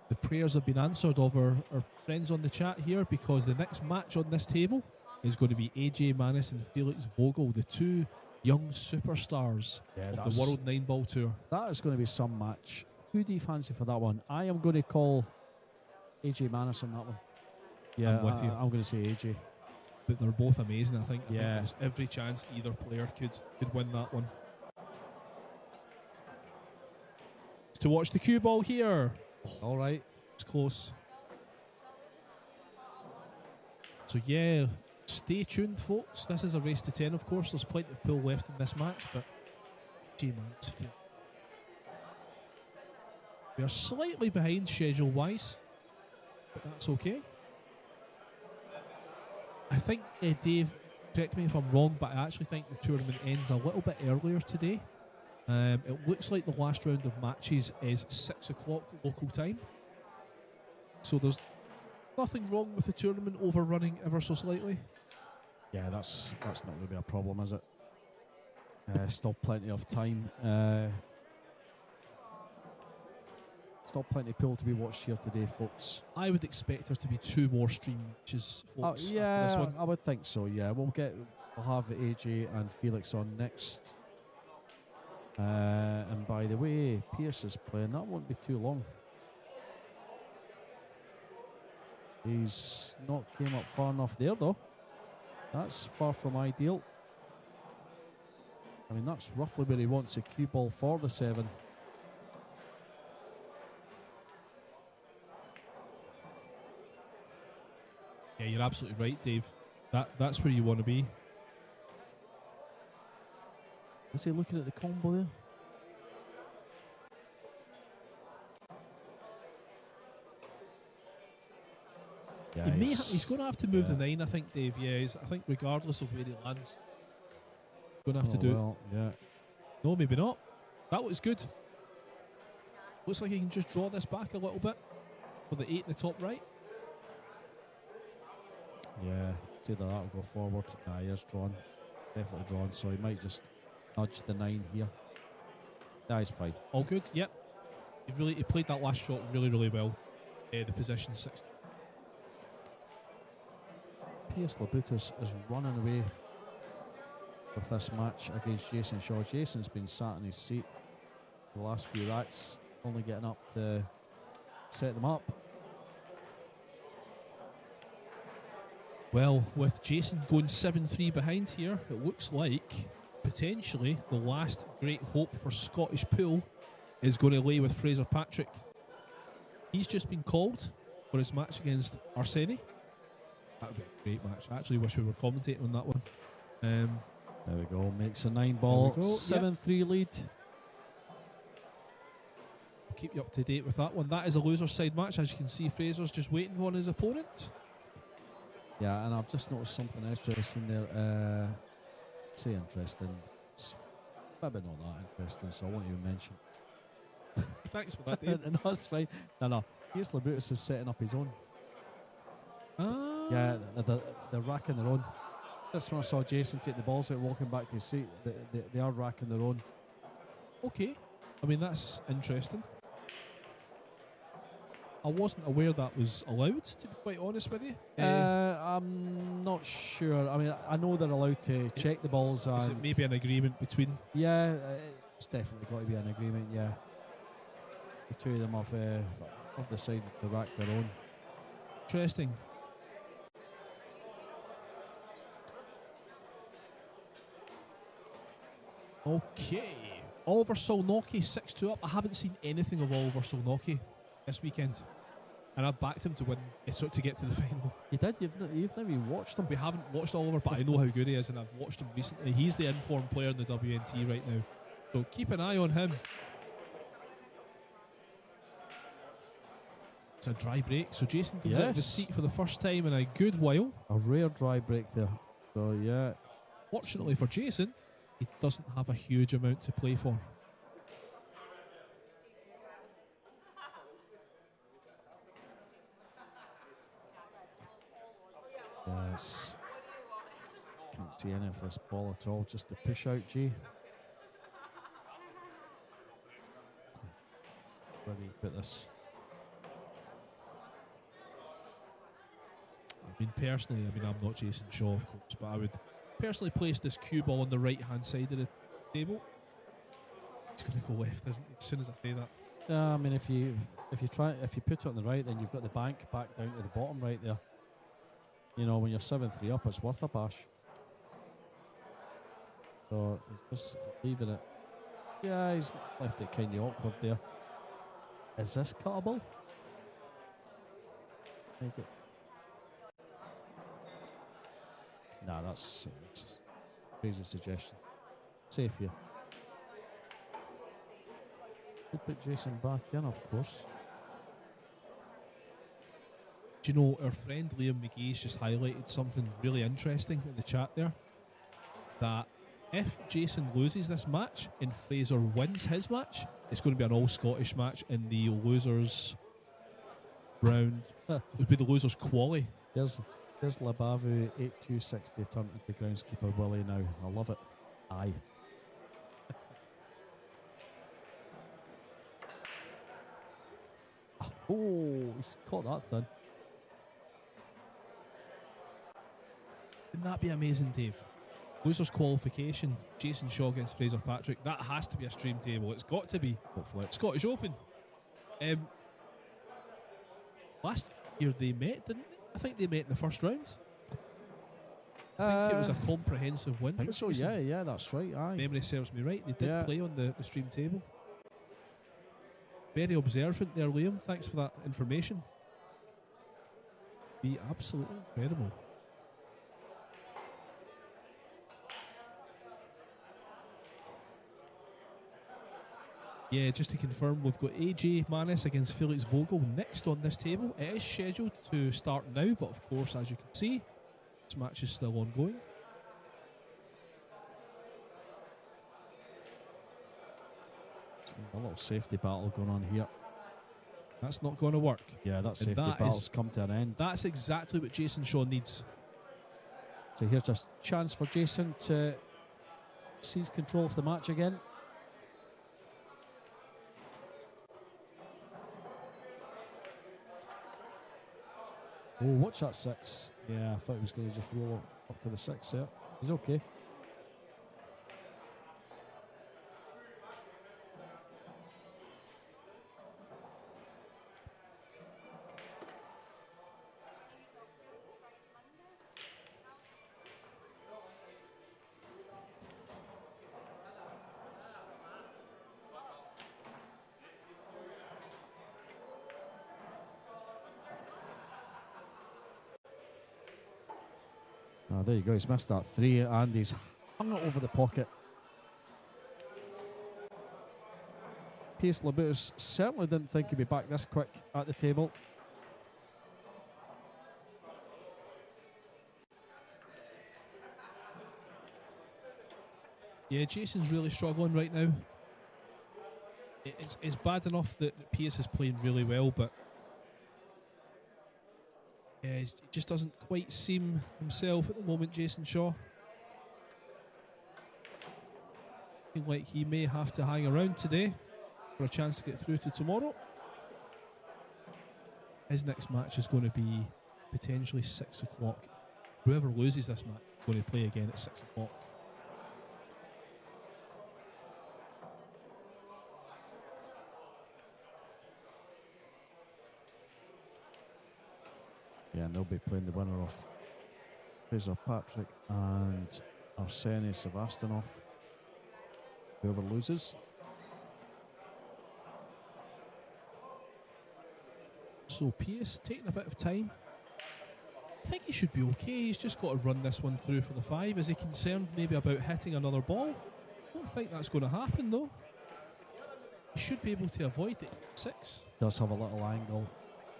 the prayers have been answered of our friends on the chat here, because the next match on this table is going to be AJ Manis and Felix Vogel, the two young superstars of the World 9-Ball Tour. That is going to be some match. Who do you fancy for that one? I am going to call AJ Manis on that one. Yeah, I'm with you. I'm going to say AJ. But they're both amazing, I think. I think Yeah. there's every chance either player could win that one. To watch the cue ball here. All right, it's close. So yeah, stay tuned, folks. This is a race to 10, of course. There's plenty of pool left in this match, but G-Man's we are slightly behind schedule-wise, but that's okay. I think, Dave, correct me if I'm wrong, but I actually think the tournament ends a little bit earlier today. It looks like the last round of matches is 6 o'clock local time. So there's nothing wrong with the tournament overrunning ever so slightly. Yeah, that's not going to be a problem, is it? Still plenty of time. Still plenty of pool to be watched here today, folks. I would expect there to be 2 more stream matches, folks. Yeah, after this one. I would think so. Yeah, we'll have AJ and Felix on next. And by the way, Pierce is playing. That won't be too long. He's not came up far enough there, though. That's far from ideal. I mean, that's roughly where he wants a cue ball for the 7. Yeah, you're absolutely right, Dave. That's where you want to be. Is he looking at the combo there? Yeah, He's going to have to move the 9, I think, Dave. Yeah, I think regardless of where he lands, going to have to do it. Yeah. No, maybe not. That looks good. Looks like he can just draw this back a little bit for the 8 in the top right. Yeah, it's either that or go forward. Nah, he is drawn. Definitely drawn, so he might just nudge the 9 here. Nah, he's fine. All good, yep. He played that last shot really, really well. The position 60. Pierce Labutus is running away with this match against Jason Shaw. Jason's been sat in his seat for the last few racks, only getting up to set them up. Well, with Jason going 7-3 behind here, it looks like potentially the last great hope for Scottish pool is going to lay with Fraser Patrick. He's just been called for his match against Arseni. That would be a great match. I actually wish we were commentating on that one. There we go. Makes a 9 ball. 7-3 lead. We'll keep you up to date with that one. That is a loser's side match. As you can see, Fraser's just waiting on his opponent. Yeah, and I've just noticed something interesting there. Say interesting. It's maybe not that interesting, so I won't even mention. Thanks for that, Dave. No, that's fine. No. Here's Labutus is setting up his own. Yeah, they're racking their own. Just when I saw Jason take the balls out, walking back to his seat, they are racking their own. Okay. I mean, that's interesting. I wasn't aware that was allowed, to be quite honest with you. I'm not sure. I mean, I know they're allowed to check the balls. Is it maybe an agreement between? Yeah, it's definitely got to be an agreement, yeah. The two of them have decided to rack their own. Interesting. Okay. Oliver Solnocki 6-2 up. I haven't seen anything of Oliver Solnocki this weekend, and I've backed him to win, to get to the final. You did? You've never even watched him? We haven't watched Oliver, but I know how good he is, and I've watched him recently. He's the informed player in the WNT right now, so keep an eye on him. It's a dry break, so Jason comes out of his seat for the first time in a good while. A rare dry break there. So yeah. Fortunately for Jason, he doesn't have a huge amount to play for. Yes. Can't see any of this ball at all. Just a push out, G. Where do you put this? I mean, personally, I'm not Jason Shaw, of course, but I would personally place this cue ball on the right-hand side of the table. It's going to go left, isn't it? As soon as I say that. Yeah, I mean, if you put it on the right, then you've got the bank back down to the bottom right there. You know, when you're 7-3 up, it's worth a bash. So he's just leaving it. Yeah, he's left it kind of awkward there. Is this cuttable? Make it. Nah, that's a crazy suggestion. Safe here. Could put Jason back in, of course. Do you know, our friend Liam McGee's just highlighted something really interesting in the chat there. That if Jason loses this match and Fraser wins his match, it's going to be an all-Scottish match in the losers round. It would be the losers quali. There's Labavu 8260 turned into groundskeeper Willie now. I love it. Aye. Oh, he's caught that thin. Wouldn't that be amazing, Dave? Losers qualification, Jason Shaw against Fraser Patrick. That has to be a stream table. It's got to be. Hopefully. Scottish Open. Last year they met, didn't they? I think they met in the first round. I think it was a comprehensive win. I think so, yeah, that's right. Aye. Memory serves me right. They did play on the stream table. Very observant there, Liam. Thanks for that information. Be absolutely incredible. Yeah, just to confirm, we've got AJ Manis against Felix Vogel next on this table. It is scheduled to start now, but of course, as you can see, this match is still ongoing. A little safety battle going on here. That's not going to work. Yeah, that safety battle's come to an end. That's exactly what Jason Shaw needs. So here's just a chance for Jason to seize control of the match again. Oh, watch that 6. Yeah, I thought he was going to just roll up to the 6 there. He's okay. Oh, there you go. He's missed that 3 and he's hung it over the pocket. Piers Labutus certainly didn't think he'd be back this quick at the table. Yeah, Jason's really struggling right now. It's bad enough that Pierce is playing really well, but yeah, he just doesn't quite seem himself at the moment, Jason Shaw. Looking like he may have to hang around today for a chance to get through to tomorrow. His next match is going to be potentially 6 o'clock. Whoever loses this match is going to play again at 6 o'clock. Yeah, and they'll be playing the winner of Fraser Patrick and Arseny Sevastyanov. Whoever loses. So Pierce taking a bit of time. I think he should be okay. He's just got to run this one through for the 5. Is he concerned maybe about hitting another ball? I don't think that's going to happen though. He should be able to avoid it. 6. Does have a little angle.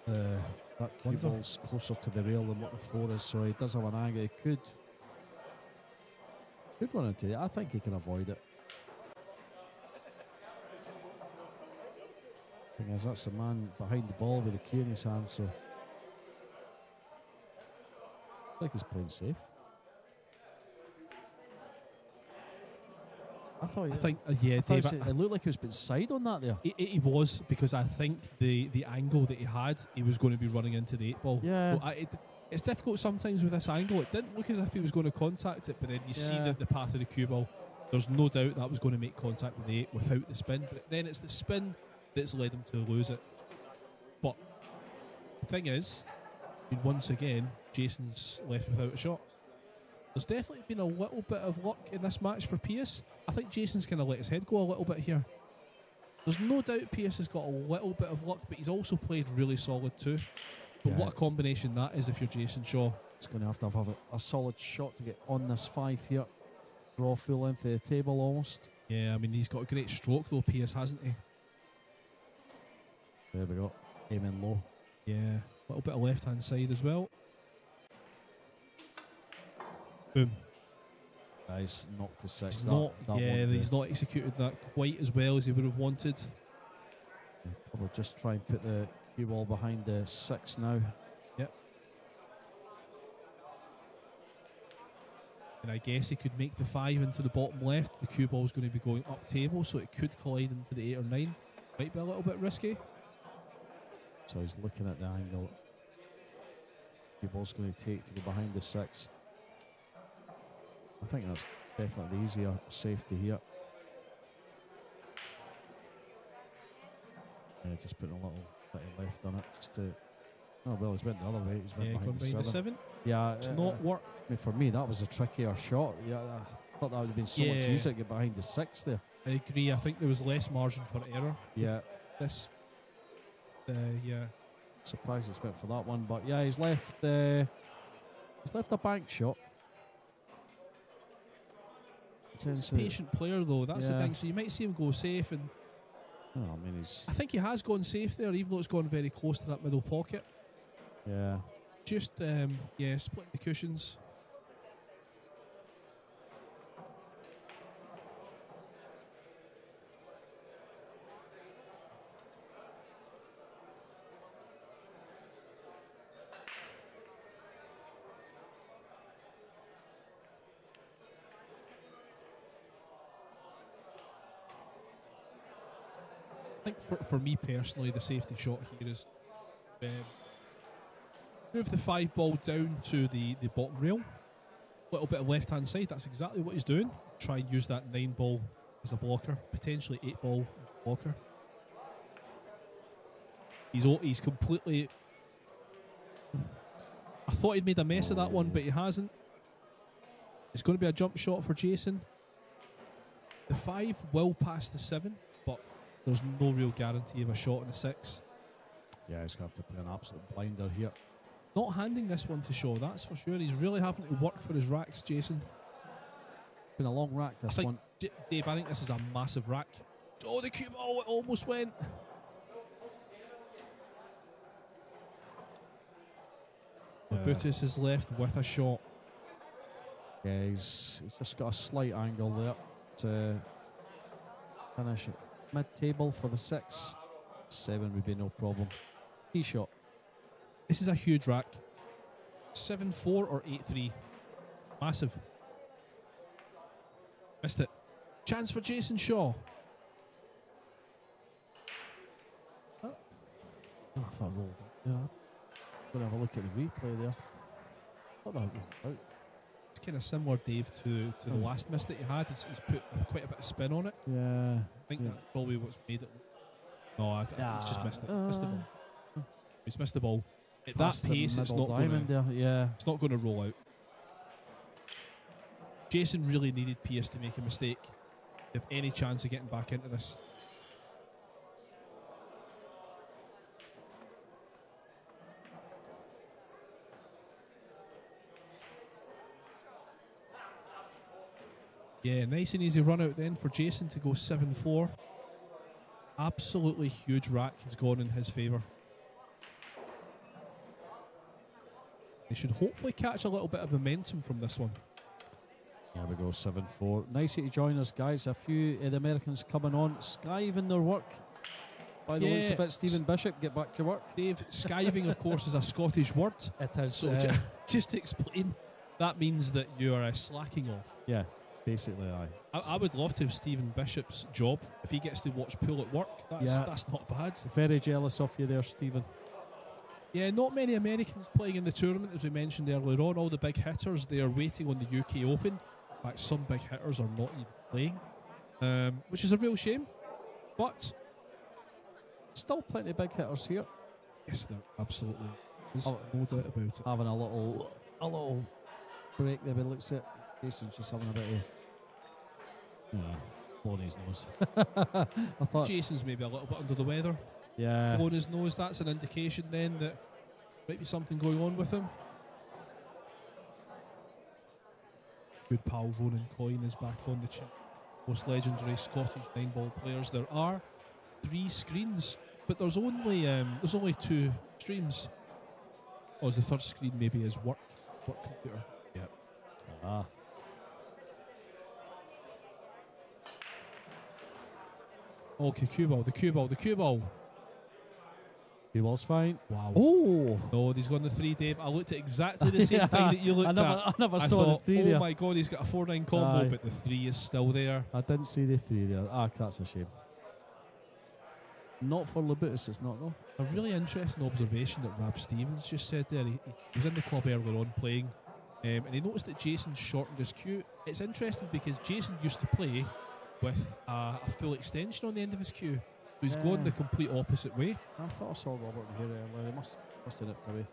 That cue ball's closer to the rail than what the 4 is, so he does have an angle. He could run into it. I think he can avoid it. Thing is, that's the man behind the ball with the cue in his hand, so I think he's playing safe. I think Dave, it looked like he was being side on that there. He was, because I think the angle that he had, he was going to be running into the 8 ball. Yeah. So it's difficult sometimes with this angle. It didn't look as if he was going to contact it, but then you see the path of the cue ball. There's no doubt that was going to make contact with the 8 without the spin, but then it's the spin that's led him to lose it. But the thing is, once again, Jason's left without a shot. There's definitely been a little bit of luck in this match for Pierce. I think Jason's kind of let his head go a little bit here. There's no doubt Pierce has got a little bit of luck, but he's also played really solid too. But what a combination that is if you're Jason Shaw. He's going to have a solid shot to get on this 5 here. Draw full length of the table almost. Yeah, I mean, he's got a great stroke though, Pierce, hasn't he? There we go. Aiming low. Yeah, a little bit of left-hand side as well. Boom. He's knocked to 6. He's not executed that quite as well as he would have wanted. Probably just try and put the cue ball behind the 6 now. Yep. And I guess he could make the 5 into the bottom left. The cue ball's going to be going up table, so it could collide into the 8 or 9. Might be a little bit risky. So he's looking at the angle cue ball's going to take to go behind the 6. I think that's definitely the easier safety here. Yeah, just putting a little bit of left on it just to. Oh well, he's went the other way. He's went behind the 7. Yeah, it's not worked. I mean, for me, that was a trickier shot. Yeah, I thought that would have been so much easier to get behind the 6 there. I agree. I think there was less margin for error. Yeah. This. Surprised he's went for that one, but yeah, he's left. He's left a bank shot. He's a patient player though. That's the thing. So you might see him go safe, and Oh, I mean, he's. I think he has gone safe there, even though it's gone very close to that middle pocket. Yeah. Just, split the cushions. I think for me personally, the safety shot here is move the 5 ball down to the bottom rail. Little bit of left hand side. That's exactly what he's doing. Try and use that 9 ball as a blocker, potentially 8 ball as a blocker. He's completely. I thought he'd made a mess of that one, but he hasn't. It's going to be a jump shot for Jason. The 5 will pass the 7, but there's no real guarantee of a shot in the 6. Yeah, he's going to have to play an absolute blinder here. Not handing this one to Shaw, that's for sure. He's really having to work for his racks, Jason. Been a long rack, this one. Dave, I think this is a massive rack. Oh, the cue ball, it almost went. Labutus is left with a shot. Yeah, he's just got a slight angle there to finish it. Mid-table for the 6. 7 would be no problem. Key shot. This is a huge rack. 7-4 or 8-3. Massive. Missed it. Chance for Jason Shaw. Oh, I thought I rolled up there. Going to have a look at the replay there. What about out? It's kind of similar, Dave, to the last miss that he had. He's put quite a bit of spin on it. Yeah. I think that's probably what's made it. No, I think he's just missed it. Missed the ball. He's missed the ball. At that pace, it's not going to. Yeah. It's not going to roll out. Jason really needed Pierce to make a mistake. If any chance of getting back into this. Yeah, nice and easy run out then for Jason to go 7-4. Absolutely huge rack has gone in his favour. He should hopefully catch a little bit of momentum from this one. There we go, 7-4. Nice to join us, guys. A few of the Americans coming on, skiving their work. By the looks of it, Stephen Bishop, get back to work. Dave, skiving, of course, is a Scottish word. It is. So just to explain, that means that you are slacking off. Yeah, basically, aye. I would love to have Stephen Bishop's job. If he gets to watch pool at work, that's not bad. Very jealous of you there, Stephen. Yeah, not many Americans playing in the tournament, as we mentioned earlier on. All the big hitters, they are waiting on the UK Open. In fact, some big hitters are not even playing, which is a real shame. But still plenty of big hitters here. Yes, there absolutely is. No doubt about it. Having a little break there, but it looks at Jason's just having a bit of blowing his nose. I thought Jason's maybe a little bit under the weather. Yeah. Blowing his nose, that's an indication then that might be something going on with him. Good pal Ronan Coyne is back on the chip. Most legendary Scottish 9-ball players. There are 3 screens, but there's only 2 streams. Oh, the third screen maybe is work computer. Yeah. Ah. Oh, the cue ball. He was fine. Wow. Oh. No, he's gone the 3, Dave. I looked at exactly the same thing that you looked at. I never saw thought, the 3 there. Oh my God, he's got a 4-9 combo, but the 3 is still there. I didn't see the 3 there. That's a shame. Not for Labutus, it's not though. A really interesting observation that Rab Stevens just said there. He was in the club earlier on playing, and he noticed that Jason shortened his cue. It's interesting because Jason used to play with a full extension on the end of his cue. He's gone the complete opposite way. I thought I saw Robert here earlier. He must have nipped away.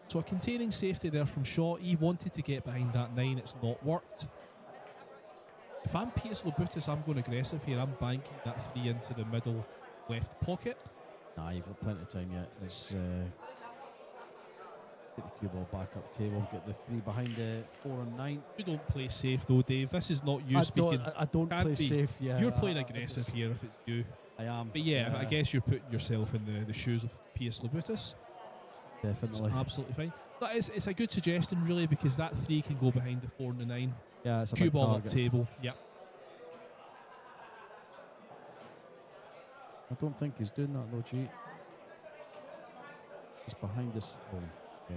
So a containing safety there from Shaw. He wanted to get behind that 9. It's not worked. If I'm Piers Labutus, I'm going aggressive here. I'm banking that 3 into the middle left pocket. Nah, you've got plenty of time yet. Get the cue ball back up table. Get the 3 behind the 4 and 9. You don't play safe though, Dave. This is not you I speaking. don't Can't play be. safe. Yeah, You're playing I aggressive just- here if it's you. I am. But yeah, I guess you're putting yourself in the shoes of P.S. Lobutus. It's definitely. absolutely fine. But it's a good suggestion, really, because that 3 can go behind the 4 and the 9. Yeah, it's a Cue big ball target. up table. Yep. I don't think he's doing that though, G. He's behind this. Oh, yeah.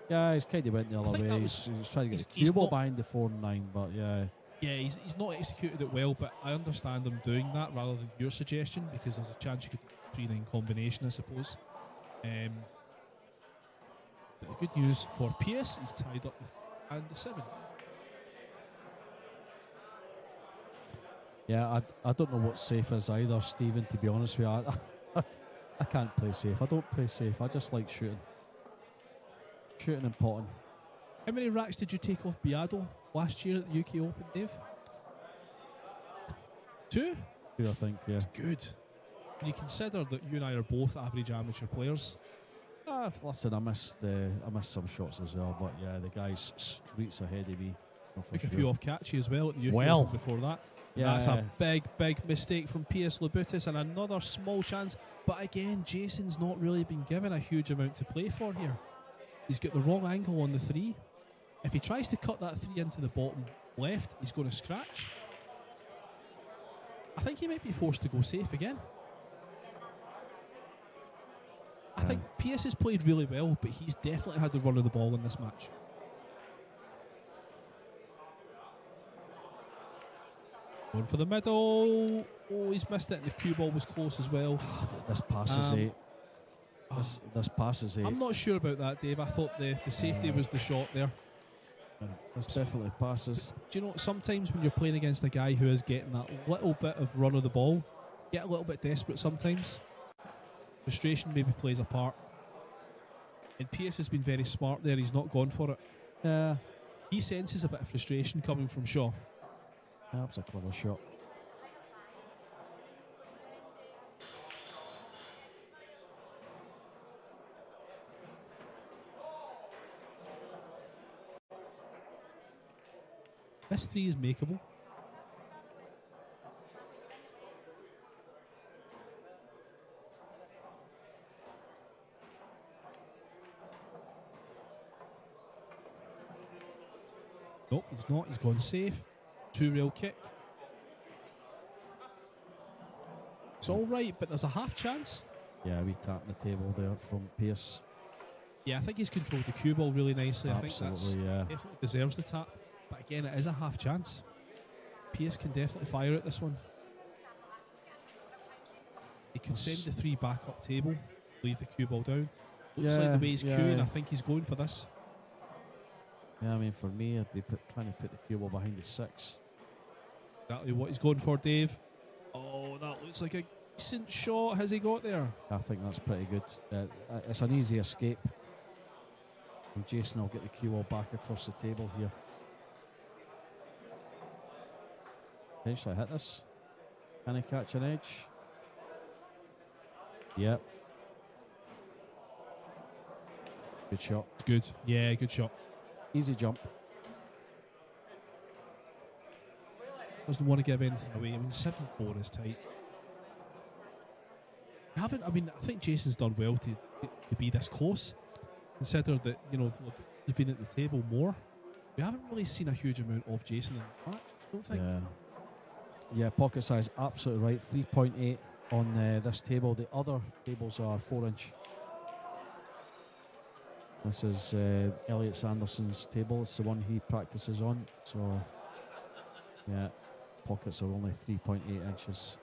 Yeah, he's kind of went the I other think way. that He's trying to get the he's cue ball not- behind the 4 and 9, but yeah. Yeah, he's not executed it well, but I understand him doing that rather than your suggestion, because there's a chance you could 3-9 combination, I suppose. But the good news for Pierce, he's tied up with and the 7. Yeah, I don't know what safe is either, Stephen, to be honest with you. I can't play safe. I don't play safe. I just like shooting. Shooting and potting. How many racks did you take off Biado last year at the UK Open, Dave? 2? 2, I think, yeah. That's good. When you consider that you and I are both average amateur players. Listen, I missed some shots as well, but yeah, the guy's streets ahead of me. Took a few off Catchy as well at the UK Well, Open before that. yeah. That's a big mistake from P.S. Lobutus, and another small chance. But again, Jason's not really been given a huge amount to play for here. He's got the wrong angle on the 3. If he tries to cut that 3 into the bottom left, he's going to scratch. I think he might be forced to go safe again. I think P.S. has played really well, but he's definitely had the run of the ball in this match. Going for the middle. Oh, he's missed it, and the cue ball was close as well. This passes it. This passes it. I'm not sure about that, Dave. I thought the safety was the shot there. This definitely passes. Do you know, sometimes when you're playing against a guy who is getting that little bit of run of the ball, you get a little bit desperate sometimes. Frustration maybe plays a part. And Pierce has been very smart there. He's not gone for it. Yeah, He senses a bit of frustration coming from Shaw. that was a clever shot. This 3 is makeable. Nope, he's not. He's gone safe. 2-rail kick. It's all right, but there's a half chance. Yeah, we tapped the table there from Pierce. Yeah, I think he's controlled the cue ball really nicely. I think that's Absolutely, yeah. definitely deserves the tap. But again, it is a half chance. Pierce can definitely fire at this one. He can send the 3 back up table, leave the cue ball down. Looks like the way he's cueing, I think he's going for this. Yeah, I mean, for me, I'd be trying to put the cue ball behind the 6. Exactly what he's going for, Dave. Oh, that looks like a decent shot. Has he got there? I think that's pretty good. It's an easy escape. And Jason will get the cue ball back across the table here. Potentially hit this. Can he catch an edge? Yep. Good shot. It's good. Yeah, good shot. Easy jump. Doesn't want to give anything away. I mean, 7-4 is tight. I think Jason's done well to be this close. Consider that, he's been at the table more. We haven't really seen a huge amount of Jason in the match, I don't think. Yeah, pocket size, absolutely right. 3.8 on this table. The other tables are 4-inch. This is Elliot Sanderson's table. It's the one he practices on. So, yeah, pockets are only 3.8 inches.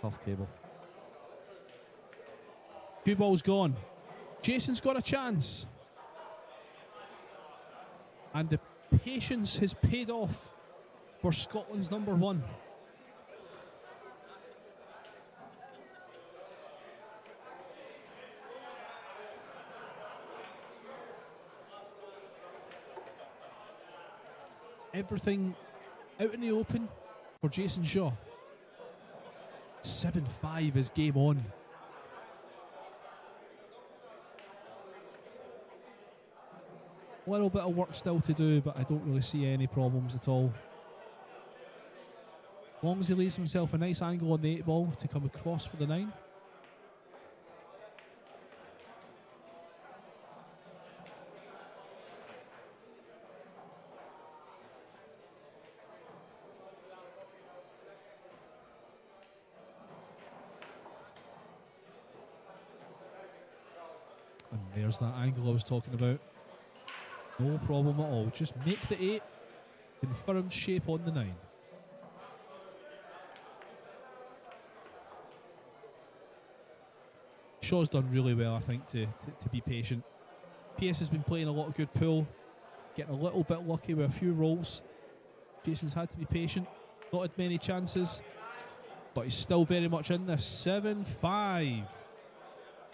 Tough table. Cue ball's gone. Jason's got a chance. And the patience has paid off for Scotland's number 1. Everything out in the open for Jason Shaw. 7-5 is game on. A little bit of work still to do, but I don't really see any problems at all. As long as he leaves himself a nice angle on the 8 ball to come across for the 9. And there's that angle I was talking about. No problem at all. Just make the 8. Confirmed shape on the 9. Shaw's done really well, I think, to be patient. PS has been playing a lot of good pool, getting a little bit lucky with a few rolls. Jason's had to be patient, not had many chances, but he's still very much in this. 7-5.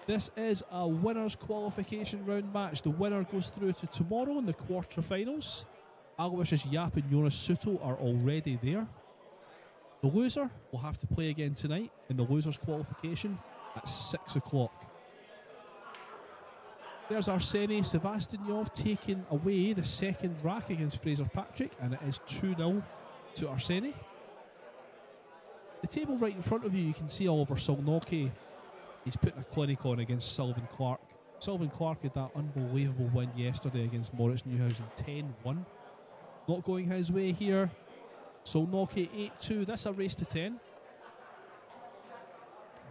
This is a winners qualification round match. The winner goes through to tomorrow in the quarterfinals. Aloysius Yap and Jonas Suto are already there. The loser will have to play again tonight in the losers qualification at 6 o'clock. There's Arseny Sevastanyov taking away the second rack against Fraser Patrick, and it is 2-0 to Arseny. The table right in front of you can see Oliver Solnoki. He's putting a clinic on against Sullivan Clark. Sullivan Clark had that unbelievable win yesterday against Moritz Neuhausen, 10-1. Not going his way here. Solnoki 8-2. That's a race to 10.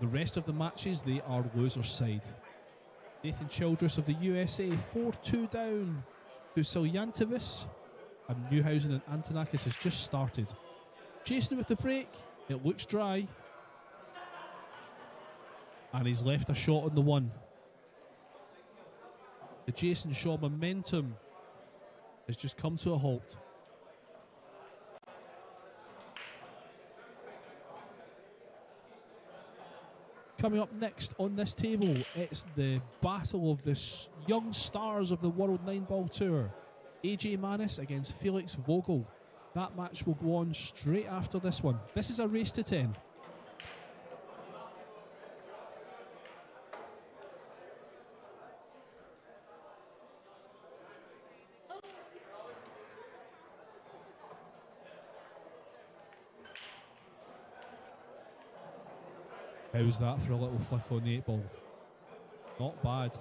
The rest of the matches, they are loser side. Nathan Childress of the USA 4-2 down to Siljantovis, and Neuhausen and Antonakis has just started. Jason with the break. It looks dry. And he's left a shot on the 1. The Jason Shaw momentum has just come to a halt. Coming up next on this table, it's the battle of the young stars of the World 9-Ball Tour. AJ Manis against Felix Vogel. That match will go on straight after this one. This is a race to 10. How's that for a little flick on the 8 ball? Not bad.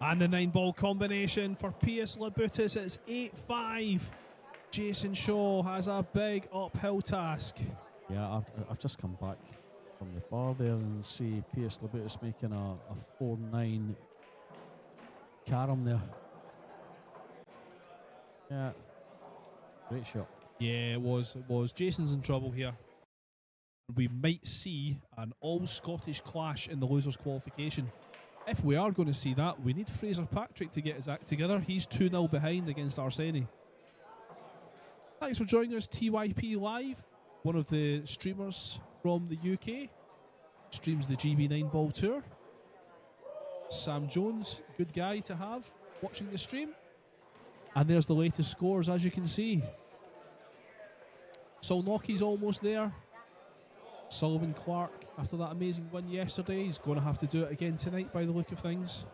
And the 9-ball combination for Pius Labutis. It's 8-5. Jason Shaw has a big uphill task. Yeah, I've just come back from the bar there and see Pius Labutis making a 4-9 carom there. Yeah, great shot. Yeah, it was. Jason's in trouble here. We might see an all-Scottish clash in the losers qualification. If we are going to see that, we need Fraser Patrick to get his act together. He's 2-0 behind against Arseny. Thanks for joining us, TYP Live, one of the streamers from the UK. Streams the GB 9-Ball Tour. Sam Jones, good guy to have watching the stream. And there's the latest scores, as you can see. Solnocky's almost there. Sullivan Clark, after that amazing win yesterday, he's going to have to do it again tonight by the look of things.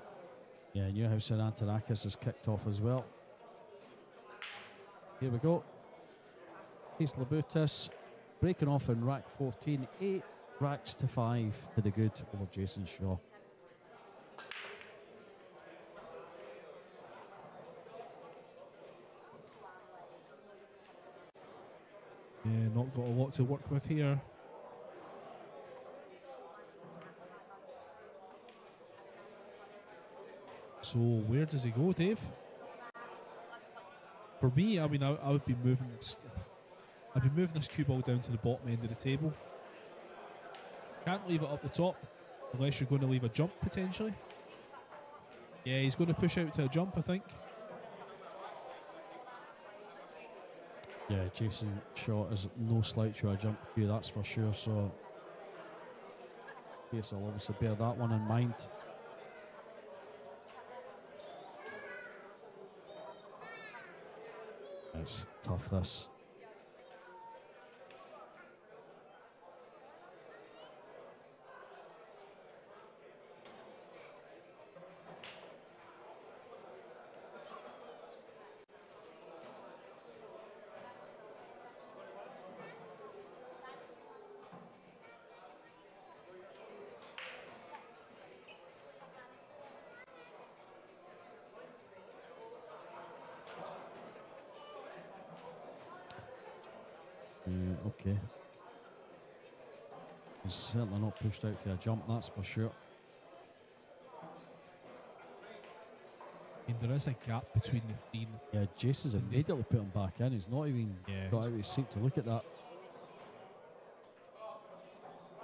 Yeah, Newhouse and Antonakis has kicked off as well. Here we go. Here's Labutis breaking off in rack 14. 8 racks to 5 to the good over Jason Shaw. Yeah, not got a lot to work with here. So where does he go, Dave? For me, I mean, I would be moving this. I'd be moving this cue ball down to the bottom end of the table. Can't leave it up the top unless you're going to leave a jump potentially. Yeah, he's going to push out to a jump, I think. Yeah, Jason Shaw is no slouch to a jump cue, that's for sure. So, yes, I'll obviously bear that one in mind. It's tough, this. Okay. He's certainly not pushed out to a jump, that's for sure. I mean, there is a gap between the three. Yeah, Jason's immediately put him back in. He's not even got out of his seat to look at that.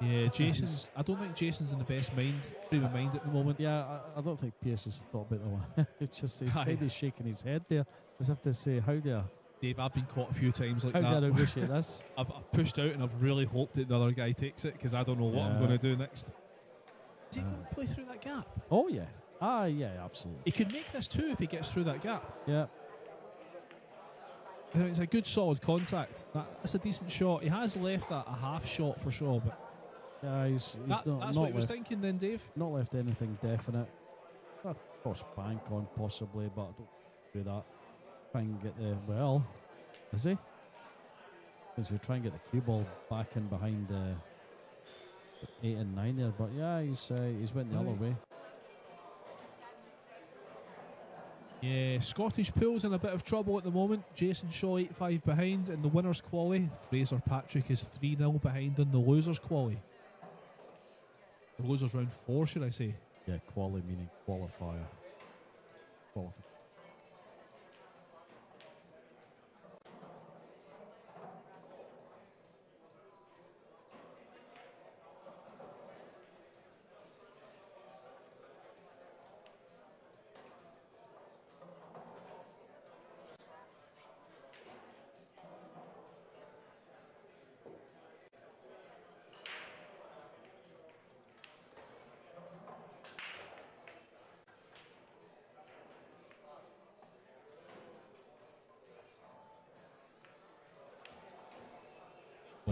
Yeah, Jason's. I don't think Jason's in the best frame of mind at the moment. Yeah, I don't think Pierce has thought about that one. It's just he's kind of shaking his head there, as if to say, how do I... Dave, I've been caught a few times like how that. do I negotiate this? I've pushed out and I've really hoped that the other guy takes it because I don't know what I'm going to do next. Is he going to play through that gap? Oh, yeah. Ah, yeah, absolutely. He could make this too if he gets through that gap. Yeah. I think it's a good solid contact. That's a decent shot. He has left a half shot for sure, but yeah, he's that's not what he was thinking then, Dave. Not left anything definite. Of course, bank on possibly, but I don't do that. Try and get the is he? Because you try and get the cue ball back in behind the 8 and 9 there, but yeah, he's went the other way. Yeah, Scottish Pool's in a bit of trouble at the moment. Jason Shaw 8-5 behind in the winners' quali. Fraser Patrick is 3-0 behind in the losers' quali. The losers round 4, should I say? Yeah, quali meaning qualifier. Qualifier.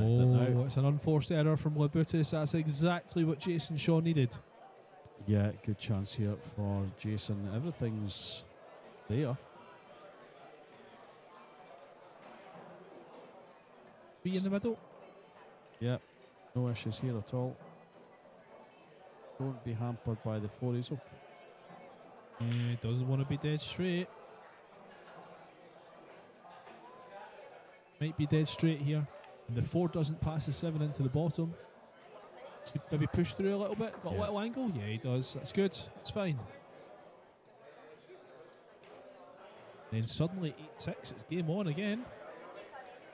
Oh, it's an unforced error from Labutis. That's exactly what Jason Shaw needed. Yeah, good chance here for Jason. Everything's there. Be in the middle. Yeah, no issues here at all. Don't be hampered by the 4. He's okay. Yeah, doesn't want to be dead straight. Might be dead straight here. And the 4 doesn't pass the 7 into the bottom. Maybe push through a little bit. Got a little angle. Yeah, he does. That's good. It's fine. Then suddenly 8-6. It's game on again.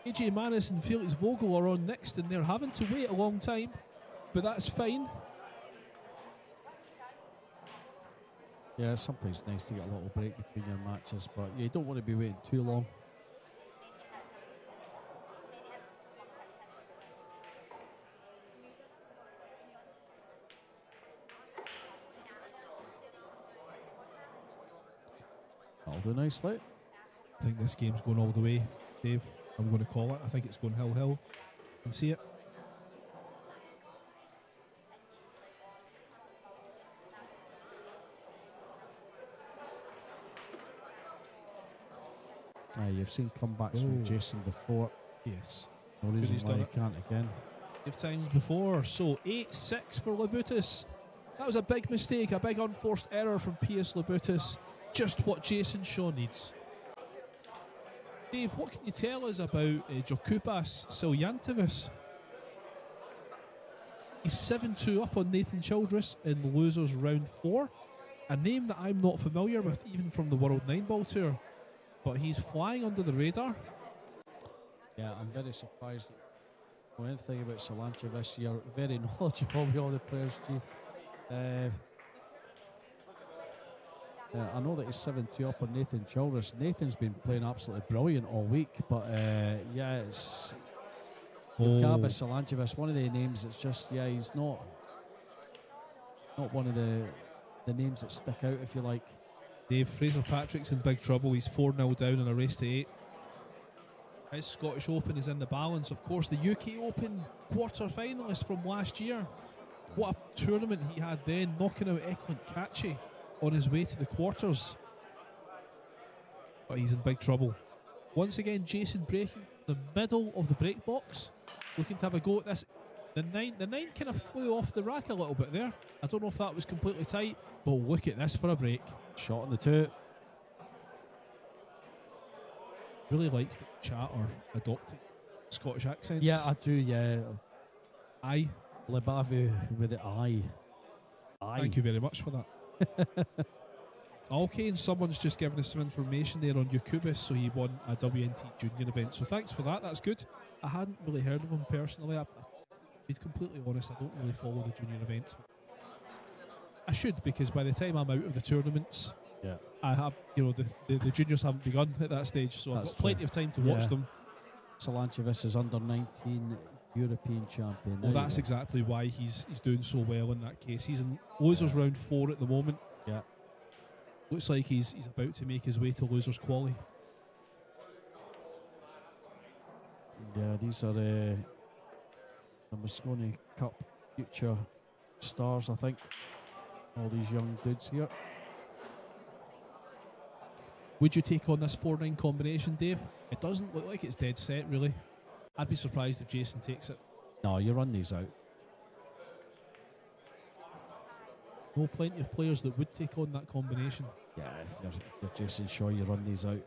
AJ Manis and Felix Vogel are on next, and they're having to wait a long time, but that's fine. Yeah, it's sometimes nice to get a little break between your matches, but you don't want to be waiting too long. That'll do nicely. I think this game's going all the way, Dave. I'm going to call it. I think it's going Hill. Can see it. You've seen comebacks from Jason before. Yes. No reason why he can't again. 5 times before. So 8-6 for Labutus. That was a big mistake, a big unforced error from P.S. Labutus. Just what Jason Shaw needs. Dave, what can you tell us about Jokubas Siljantovas? He's 7-2 up on Nathan Childress in the losers round 4. A name that I'm not familiar with, even from the World 9-Ball Tour. But he's flying under the radar. Yeah, I'm very surprised. One thing about Siljantovas, you're very knowledgeable with all the players, G. I know that he's 7-2 up on Nathan Childress. Nathan's been playing absolutely brilliant all week, but yeah, it's Jokubas Siljantovas, one of the names that's just, yeah, he's not one of the names that stick out, if you like. Dave, Fraser Patrick's in big trouble. He's 4-0 down in a race to 8. His Scottish Open is in the balance. Of course, the UK Open quarter-finalist from last year. What a tournament he had then, knocking out Eklund Kachi on his way to the quarters. But he's in big trouble. Once again, Jason breaking from the middle of the break box, looking to have a go at this. The nine kind of flew off the rack a little bit there. I don't know if that was completely tight, but look at this for a break. Shot on the 2. Really like the chat or adopting Scottish accents. Yeah, I do, yeah. Aye. Lebavu with the I. Thank you very much for that. Okay, and someone's just given us some information there on Jokubas, so he won a WNT junior event. So thanks for that, that's good. I hadn't really heard of him personally. To be completely honest, I don't really follow the junior events. I should, because by the time I'm out of the tournaments, yeah, I have, the juniors haven't begun at that stage, so I've got plenty of time to watch them. Siljantovas is under 19 European champion. Well, that's exactly why he's doing so well in that case. He's in losers round 4 at the moment. Yeah. Looks like he's about to make his way to losers quali. Yeah, these are the Moscone Cup future stars, I think. All these young dudes here. Would you take on this 4-9 combination, Dave? It doesn't look like it's dead set, really. I'd be surprised if Jason takes it. No, you run these out. No, plenty of players that would take on that combination. Yeah, if you're Jason Shaw, you run these out.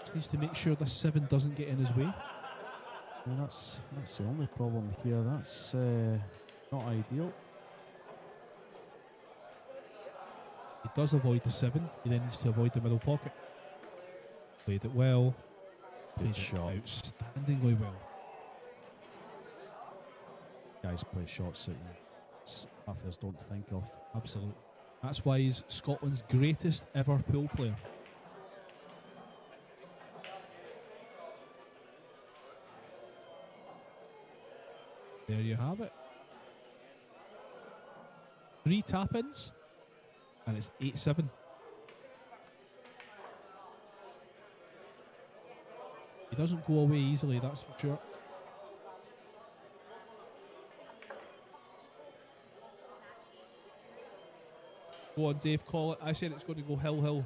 Just needs to make sure this 7 doesn't get in his way. Well, that's the only problem here. That's not ideal. He does avoid the 7. He then needs to avoid the middle pocket. Played it well. Played shot. Outstandingly well. Guys play shots that half of us don't think of. Absolutely. That's why he's Scotland's greatest ever pool player. There you have it. 3 tap-ins, and it's 8-7. He doesn't go away easily, that's for sure. Go on, Dave, call it. I said it's going to go hill.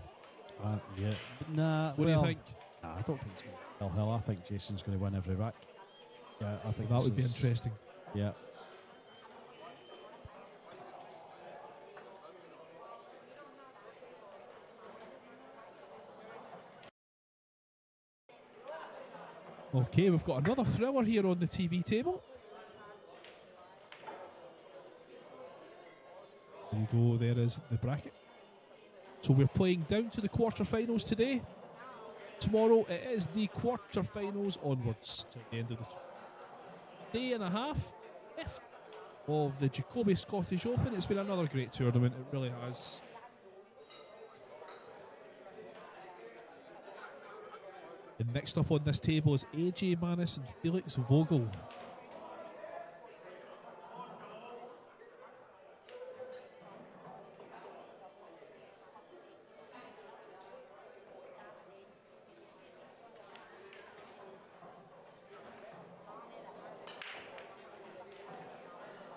Yeah. Nah. What do you think? Nah, I don't think it's going to hill. I think Jason's going to win every rack. Yeah, I think that would be interesting. Yeah. Okay, we've got another thriller here on the TV table. There you go, there is the bracket. So we're playing down to the quarterfinals today. Tomorrow it is the quarterfinals onwards to the end of the day and a half left of the Jacoby Scottish Open. It's been another great tournament, it really has. And next up on this table is AJ Manis and Felix Vogel.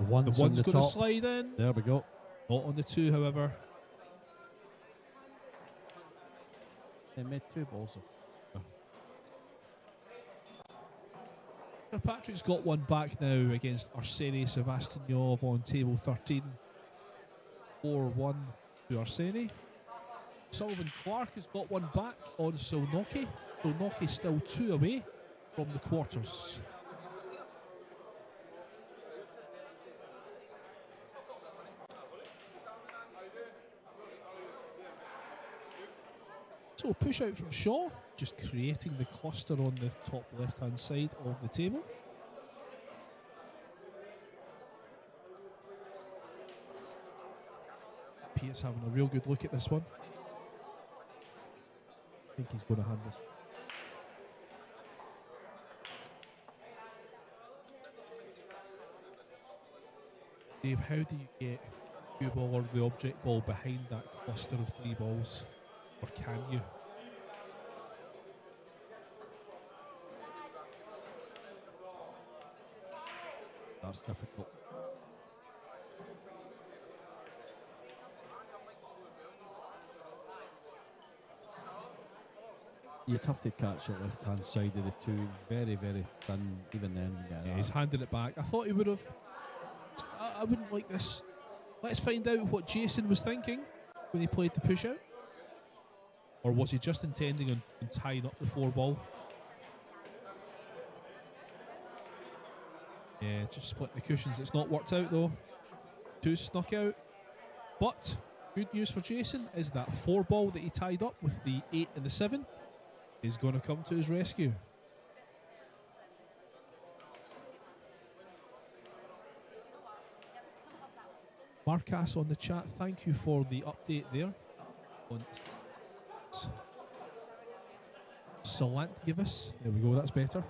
The The one's one's in the going to top. slide in. There we go. Not on the two, however. They made 2 balls of. Patrick's got one back now against Arsene Sevastanyov on table 13. 4-1 to Arsene. Sullivan Clark has got one back on Silnoki. Silnoki still 2 away from the quarters. So push out from Shaw, just creating the cluster on the top left hand side of the table. Pearce having a real good look at this one. I think he's going to hand this. Dave, how do you get cue ball or the object ball behind that cluster of 3 balls? Or can you? That's difficult. You'd have to catch the left hand side of the 2. Very, very thin. Even then, Yeah, he's handed it back. I thought he would have. I wouldn't like this. Let's find out what Jason was thinking when he played the push out. Or was he just intending on tying up the 4 ball? Yeah, just split the cushions. It's not worked out though. 2 snuck out. But good news for Jason is that 4 ball that he tied up with the 8 and the 7 is going to come to his rescue. Marcas on the chat, thank you for the update there on Salantiavis. There we go, that's better.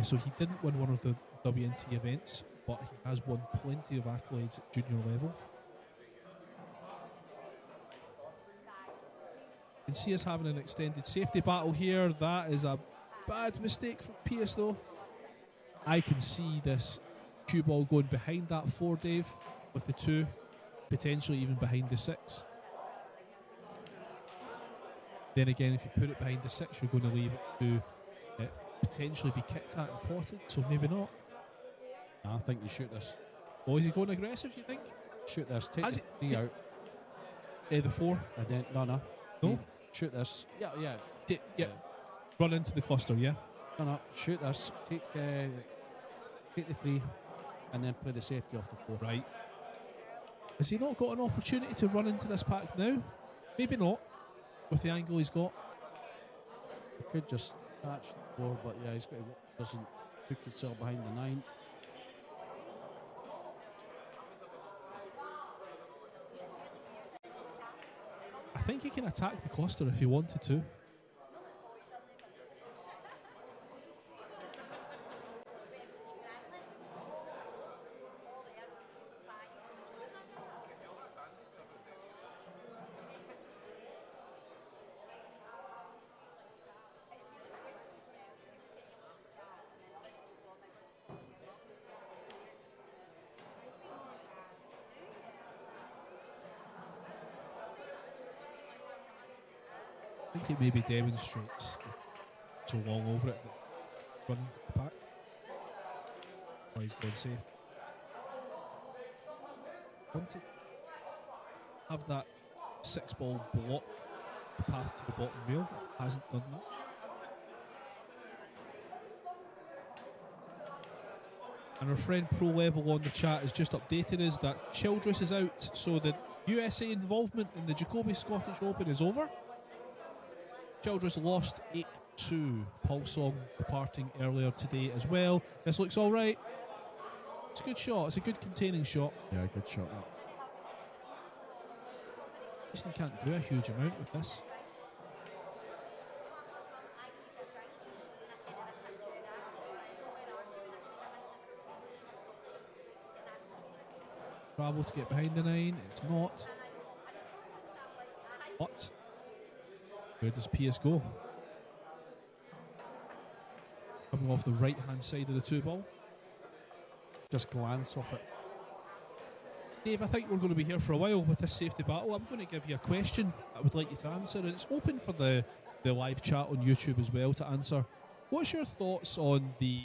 So he didn't win one of the WNT events, but he has won plenty of accolades at junior level. You can see us having an extended safety battle here. That is a bad mistake from Pierce though. I can see this cue ball going behind that 4, Dave, with the 2, potentially even behind the 6. Then again, if you put it behind the 6, you're going to leave it to potentially be kicked at and potted, so maybe not. I think you shoot this. Oh, is he going aggressive, you think? Shoot this. Take Has the 3 out. The 4? And then, no. No? Shoot this. Yeah. Yeah. Run into the cluster, yeah? No. Shoot this. Take the 3 and then play the safety off the 4. Right. Has he not got an opportunity to run into this pack now? Maybe not, with the angle he's got. He could just catch the 4, but yeah, he's got to doesn't hook himself behind the 9. I think he can attack the cluster if he wanted to. I think it maybe demonstrates so long over it that running to the pack. Oh, he's gone safe. Want to have that 6 ball block the path to the bottom rail. Hasn't done that. And our friend Pro Level on the chat has just updated us that Childress is out, so the USA involvement in the Jacoby Scottish Open is over. Childress lost 8-2. Paul Song departing earlier today as well. This looks all right. It's a good shot. It's a good containing shot. Yeah, good shot. Jason can't do a huge amount with this. Bravo to get behind the 9. It's not. But where does Pierce go? Coming off the right hand side of the 2 ball. just glance off it. Dave, I think we're going to be here for a while with this safety battle. I'm going to give you a question I would like you to answer, and it's open for the live chat on YouTube as well to answer. What's your thoughts on the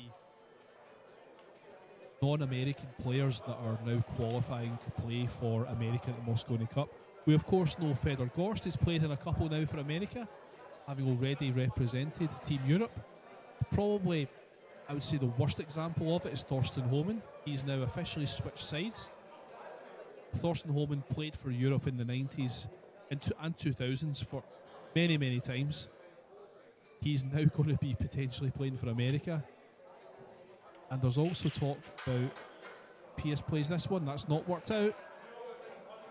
non-American players that are now qualifying to play for America at the Mosconi Cup? We of course know Fedor Gorst has played in a couple now for America, having already represented Team Europe. Probably, I would say the worst example of it is Thorsten Homan. He's now officially switched sides. Thorsten Homan played for Europe in the 90s and 2000s for many, many times. He's now going to be potentially playing for America. And there's also talk about Piers plays this one. That's not worked out.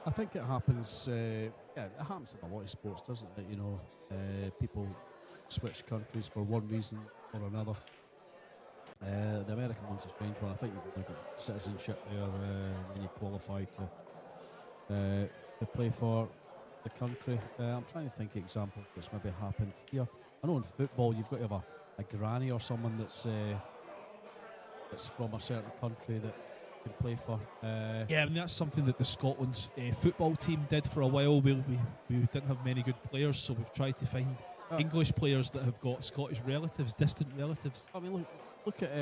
I think it happens. It happens in a lot of sports, doesn't it? You know, people switch countries for one reason or another. The American one's a strange one. I think you've only got citizenship there when you qualify to play for the country. I'm trying to think of examples that's maybe happened here. I know in football you've got to have a granny or someone that's from a certain country that can play for. Yeah, I mean, that's something that the Scotland football team did for a while. We didn't have many good players, so we've tried to find English players that have got Scottish relatives, distant relatives. I mean, look at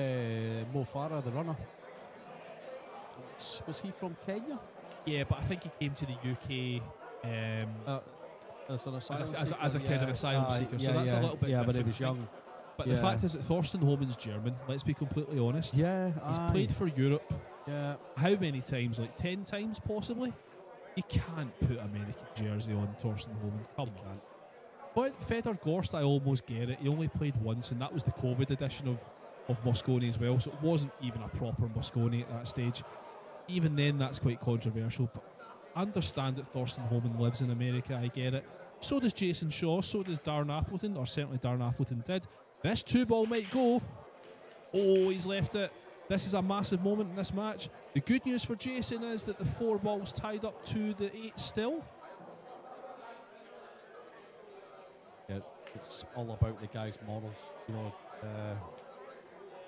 Mo Farah, the runner. Was he from Kenya? Yeah, but I think he came to the UK as an asylum as a kid, an asylum seeker, so that's a little bit different. But he was young. But the fact is that Thorsten Homan's German, let's be completely honest. Yeah, he's played for Europe. Yeah. How many times? Like 10 times possibly? You can't put American jersey on Thorsten Homan. Come on. But Fedor Gorst, I almost get it. He only played once, and that was the COVID edition of Mosconi as well, so it wasn't even a proper Mosconi at that stage. Even then, that's quite controversial. But I understand that Thorsten Homan lives in America, I get it. So does Jason Shaw, so does Darren Appleton, or certainly Darren Appleton did. This 2-ball might go. Oh, he's left it. This is a massive moment in this match. The good news for Jason is that the 4-ball's tied up to the 8 still. Yeah, it's all about the guy's morals. You know,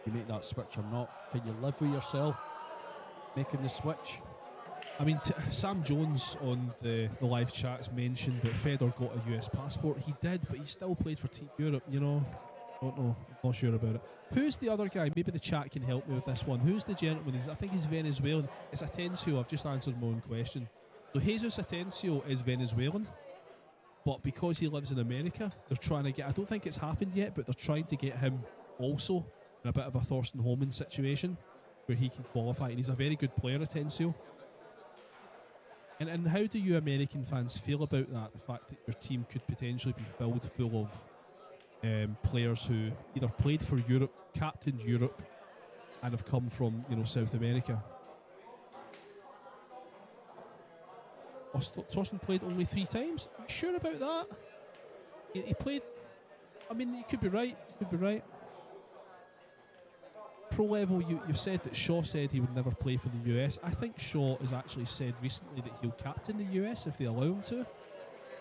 you make that switch or not. Can you live with yourself making the switch? I mean, Sam Jones on the live chats mentioned that Fedor got a US passport. He did, but he still played for Team Europe, you know. Don't know. I'm not sure about it. Who's the other guy? Maybe the chat can help me with this one. Who's the gentleman? I think he's Venezuelan. It's Atencio. I've just answered my own question. So Jesus Atencio is Venezuelan, but because he lives in America, they're trying to get... I don't think it's happened yet, but they're trying to get him also in a bit of a Thorsten Homan situation where he can qualify, and he's a very good player, Atencio. And how do you American fans feel about that? The fact that your team could potentially be filled full of players who either played for Europe, captained Europe, and have come from, you know, South America. Thorsten played only 3 times. Are you sure about that? He played. I mean, you could be right. You could be right. Pro level, you said that Shaw said he would never play for the US. I think Shaw has actually said recently that he'll captain the US if they allow him to.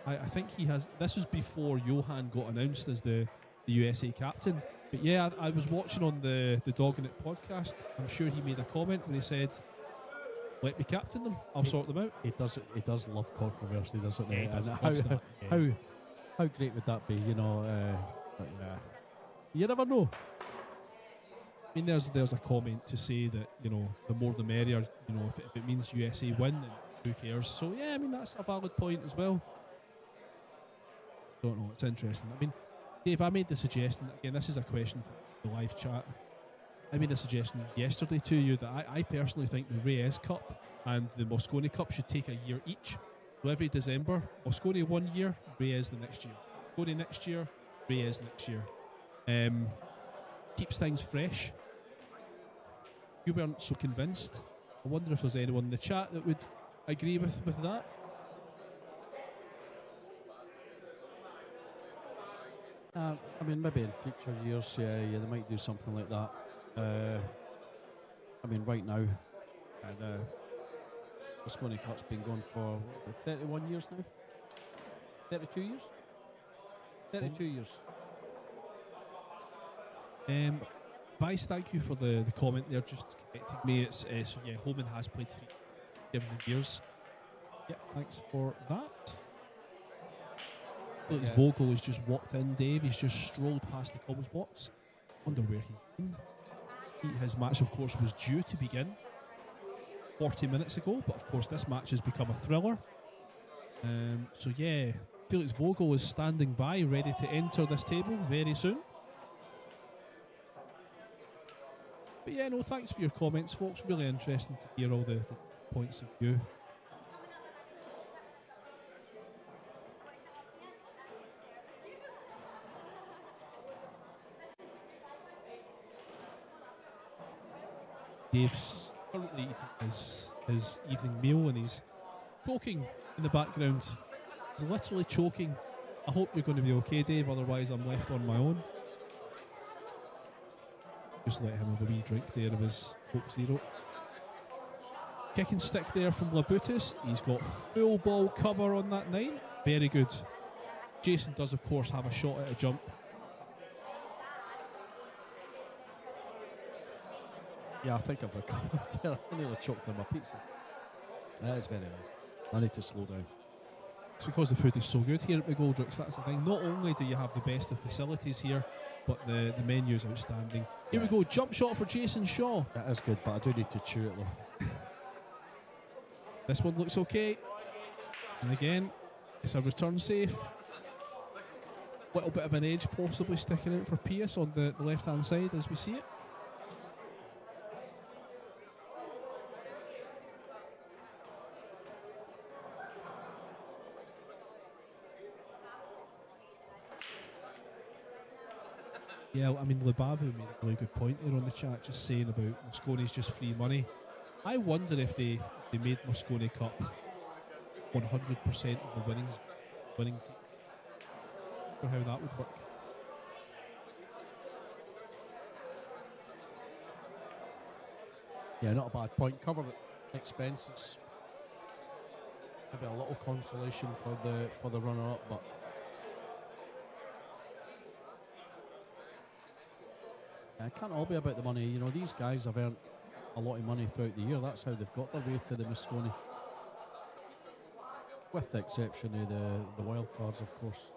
I think he has. This was before Johan got announced as the USA captain. But yeah, I was watching on the Dogging It podcast. I'm sure he made a comment when he said, "Let me captain them. I'll sort them out." He does love controversy, doesn't he? Yeah, he does. How great would that be? You know, but yeah, you never know. I mean, there's a comment to say that, you know, the more the merrier. You know, if it means USA win, then who cares? So yeah, I mean, that's a valid point as well. Don't know. It's interesting. I mean, Dave, I made the suggestion, again, this is a question for the live chat. I made a suggestion yesterday to you that I personally think the Reyes Cup and the Mosconi Cup should take a year each. So every December, Mosconi 1 year, Reyes the next year. Mosconi next year, Reyes next year. Keeps things fresh. You weren't so convinced. I wonder if there's anyone in the chat that would agree with that. I mean, maybe in future years, yeah, they might do something like that. I mean, right now, the Mosconi Cup's been going for 31 years now? 32 years? 32 years. Tobias, thank you for the comment there, just connecting me. It's so yeah, Holman has played 7 years. Yep, thanks for that. Felix Vogel has just walked in, Dave. He's just strolled past the comms box. Wonder where he's been. His match, of course, was due to begin 40 minutes ago, but of course this match has become a thriller. So yeah, Felix Vogel is standing by, ready to enter this table very soon. But yeah, no, thanks for your comments, folks. Really interesting to hear all the points of view. Dave's currently eating his evening meal and he's choking in the background. He's literally choking. I hope you're going to be okay, Dave, otherwise I'm left on my own. Just let him have a wee drink there of his Coke Zero. Kick and stick there from Labutus. He's got full ball cover on that 9. Very good. Jason does, of course, have a shot at a jump. Yeah, I think I've recovered there. I nearly choked on my pizza. That is very nice. I need to slow down. It's because the food is so good here at McGoldrick's, that's the thing. Not only do you have the best of facilities here, but the menu is outstanding. Here we go, jump shot for Jason Shaw. That is good, but I do need to chew it though. This one looks okay. And again, it's a return safe. Little bit of an edge possibly sticking out for Pierce on the left-hand side as we see it. Yeah, I mean, Lubavu made a really good point there on the chat, just saying about Moscone's just free money. I wonder if they made Moscone Cup 100% of the winning team, or how that would work. Yeah, not a bad point. Cover the expenses. Maybe a little consolation for the runner-up, but it can't all be about the money. You know, these guys have earned a lot of money throughout the year. That's how they've got their way to the Moscone. With the exception of the wild cards, of course.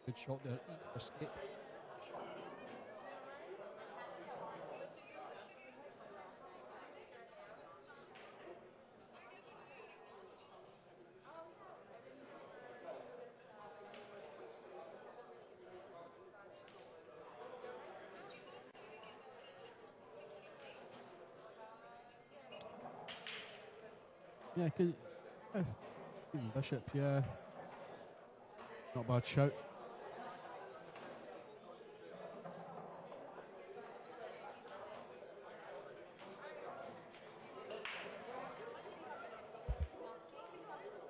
Good shot there. Escape. Yeah, Stephen Bishop, yeah. Not a bad shout.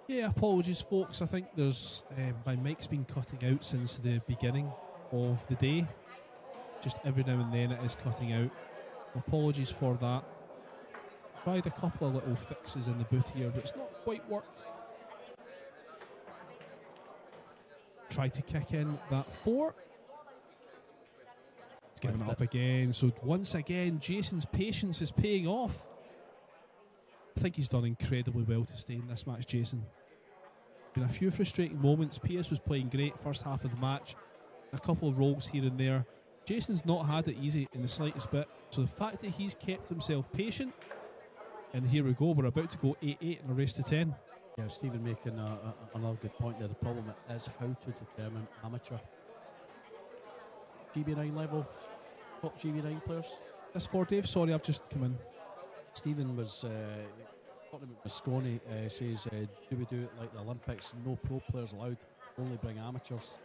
Yeah, apologies, folks. I think there's my mic's been cutting out since the beginning of the day. Just every now and then it is cutting out. Apologies for that. Tried a couple of little fixes in the booth here, but it's not quite worked. Try to kick in that 4. It's giving it up again. So once again, Jason's patience is paying off. I think he's done incredibly well to stay in this match, Jason. Been a few frustrating moments. Pierce was playing great first half of the match. A couple of rolls here and there. Jason's not had it easy in the slightest bit. So the fact that he's kept himself patient, and here we go, we're about to go 8-8 in a race to 10. Yeah, Stephen making another good point there. The problem is how to determine amateur GB9 level, top GB9 players. This for Dave? Sorry, I've just come in. Stephen was talking about Moscone, says, do we do it like the Olympics? No pro players allowed, only bring amateurs.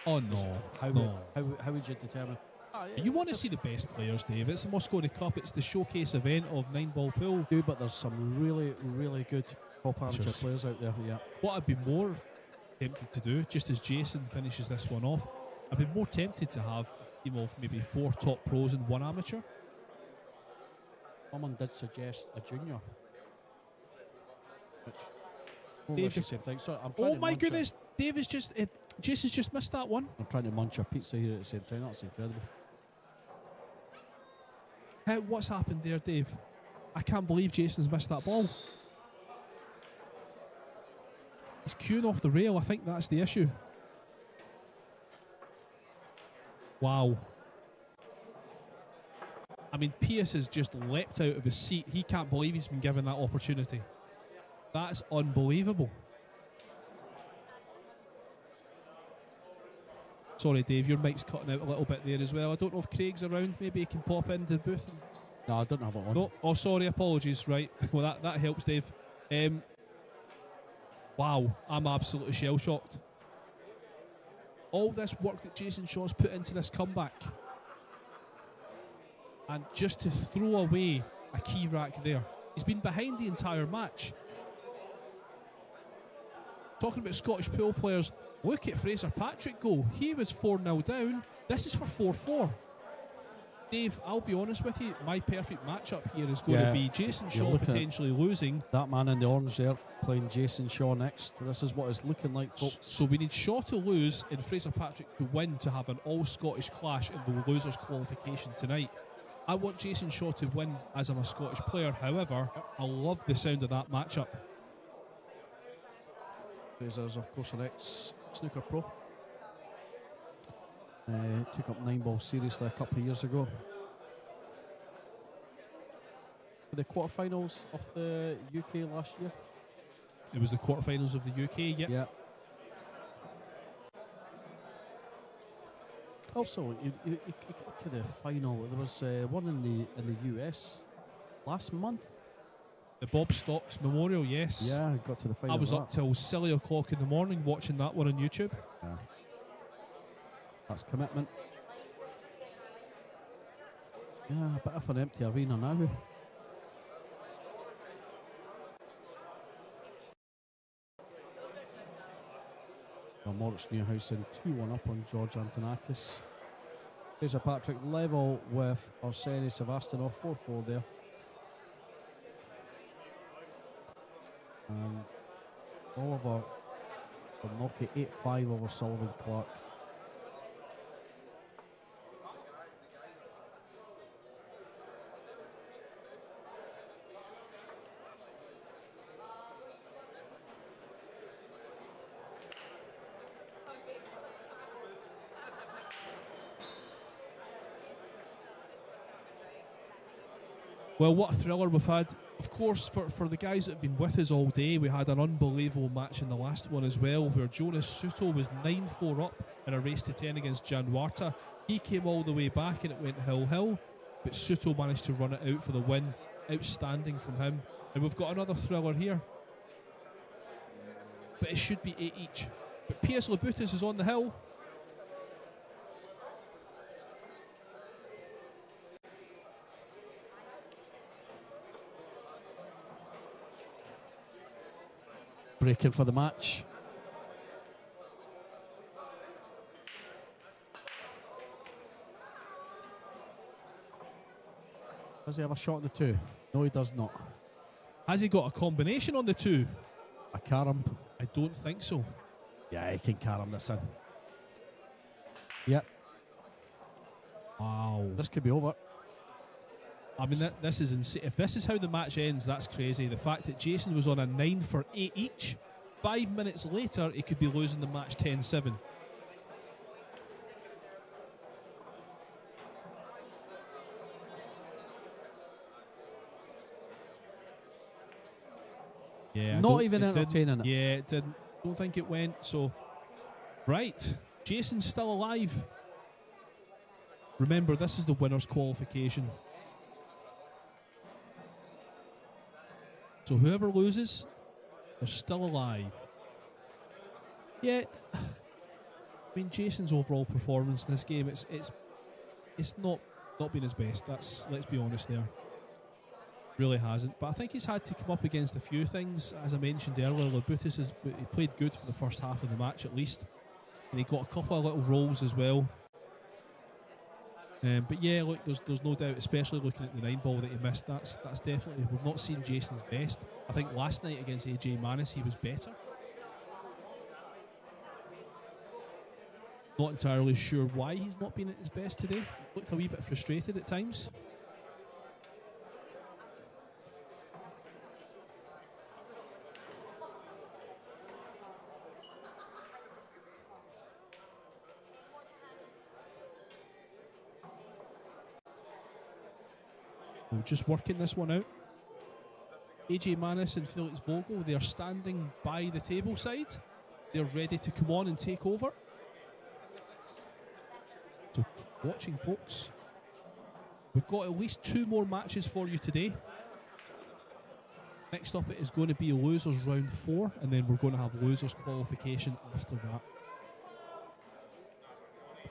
Oh no. How would you determine? You want to see the best players, Dave. It's the Mosconi Cup. It's the showcase event of 9-ball pool. But there's some really, really good top amateur players out there. Yeah. What I'd be more tempted to do, just as Jason finishes this one off, I'd be more tempted to have a team of maybe 4 top pros and 1 amateur. Someone did suggest a junior. Which Dave, the same thing. So I'm trying oh to my goodness, Dave is just Jason's just missed that one. I'm trying to munch a pizza here at the same time. That's incredible. What's happened there, Dave? I can't believe Jason's missed that ball. He's queuing off the rail. I think that's the issue. Wow. I mean, Pierce has just leapt out of his seat. He can't believe he's been given that opportunity. That's unbelievable. Sorry, Dave, your mic's cutting out a little bit there as well. I don't know if Craig's around. Maybe he can pop into the booth. No, I don't have it on. No, oh, sorry, apologies. Right, well, that helps, Dave. Wow, I'm absolutely shell-shocked. All this work that Jason Shaw's put into this comeback, and just to throw away a key rack there. He's been behind the entire match. Talking about Scottish pool players, look at Fraser Patrick go. He was 4-0 down. This is for 4-4. Dave, I'll be honest with you, my perfect matchup here is going to be Jason Shaw potentially losing. That man in the orange there playing Jason Shaw next. This is what it's looking like, folks. So we need Shaw to lose and Fraser Patrick to win to have an all-Scottish clash in the losers qualification tonight. I want Jason Shaw to win as I'm a Scottish player. However, I love the sound of that matchup. Fraser's, of course, an ex-snooker pro. Took up 9-ball seriously a couple of years ago. The quarterfinals of the UK last year. It was the quarterfinals of the UK, yeah. Also, you got to the final. There was one in the US last month. The Bob Stocks Memorial, yes. Yeah, I got to the final. I was up till silly o'clock in the morning watching that one on YouTube. Yeah. That's commitment. Yeah, a bit of an empty arena now. Moritz Newhausen 2-1 up on George Antonakis. Fraser Patrick level with Arseny Sevastyanov, 4-4 there. And Oliver Noki 8-5 over Sullivan Clark. Well, what a thriller we've had. Of course, for the guys that have been with us all day, we had an unbelievable match in the last one as well, where Jonas Suto was 9-4 up in a race to 10 against Jan Warta. He came all the way back and it went hill-hill, but Suto managed to run it out for the win. Outstanding from him. And we've got another thriller here. But it should be 8 each. But P.S. Labutis is on the hill. Breaking for the match. Does he have a shot on the 2? No, he does not. Has he got a combination on the 2? A carom? I don't think so. Yeah, he can carom this in. Yep. Wow. This could be over. I mean, this is insane. If this is how the match ends, that's crazy. The fact that Jason was on a 9 for 8 each, 5 minutes later, he could be losing the match 10-7. Yeah, not even entertaining it. Yeah, it didn't. Don't think it went. So, right, Jason's still alive. Remember, this is the winner's qualification. So whoever loses, they're still alive. Yeah, I mean, Jason's overall performance in this game, it's it's not been his best. Let's be honest there. Really hasn't. But I think he's had to come up against a few things. As I mentioned earlier, Labutis he played good for the first half of the match at least, and he got a couple of little rolls as well. But yeah, look, there's no doubt, especially looking at the 9 ball that he missed. That's definitely, we've not seen Jason's best. I think last night against AJ Manis he was better. Not entirely sure why he's not been at his best today. Looked a wee bit frustrated at times. We're just working this one out. AJ Manis and Felix Vogel, they are standing by the table side. They're ready to come on and take over. So keep watching, folks. We've got at least 2 more matches for you today. Next up, it is going to be losers round 4, and then we're going to have losers qualification after that.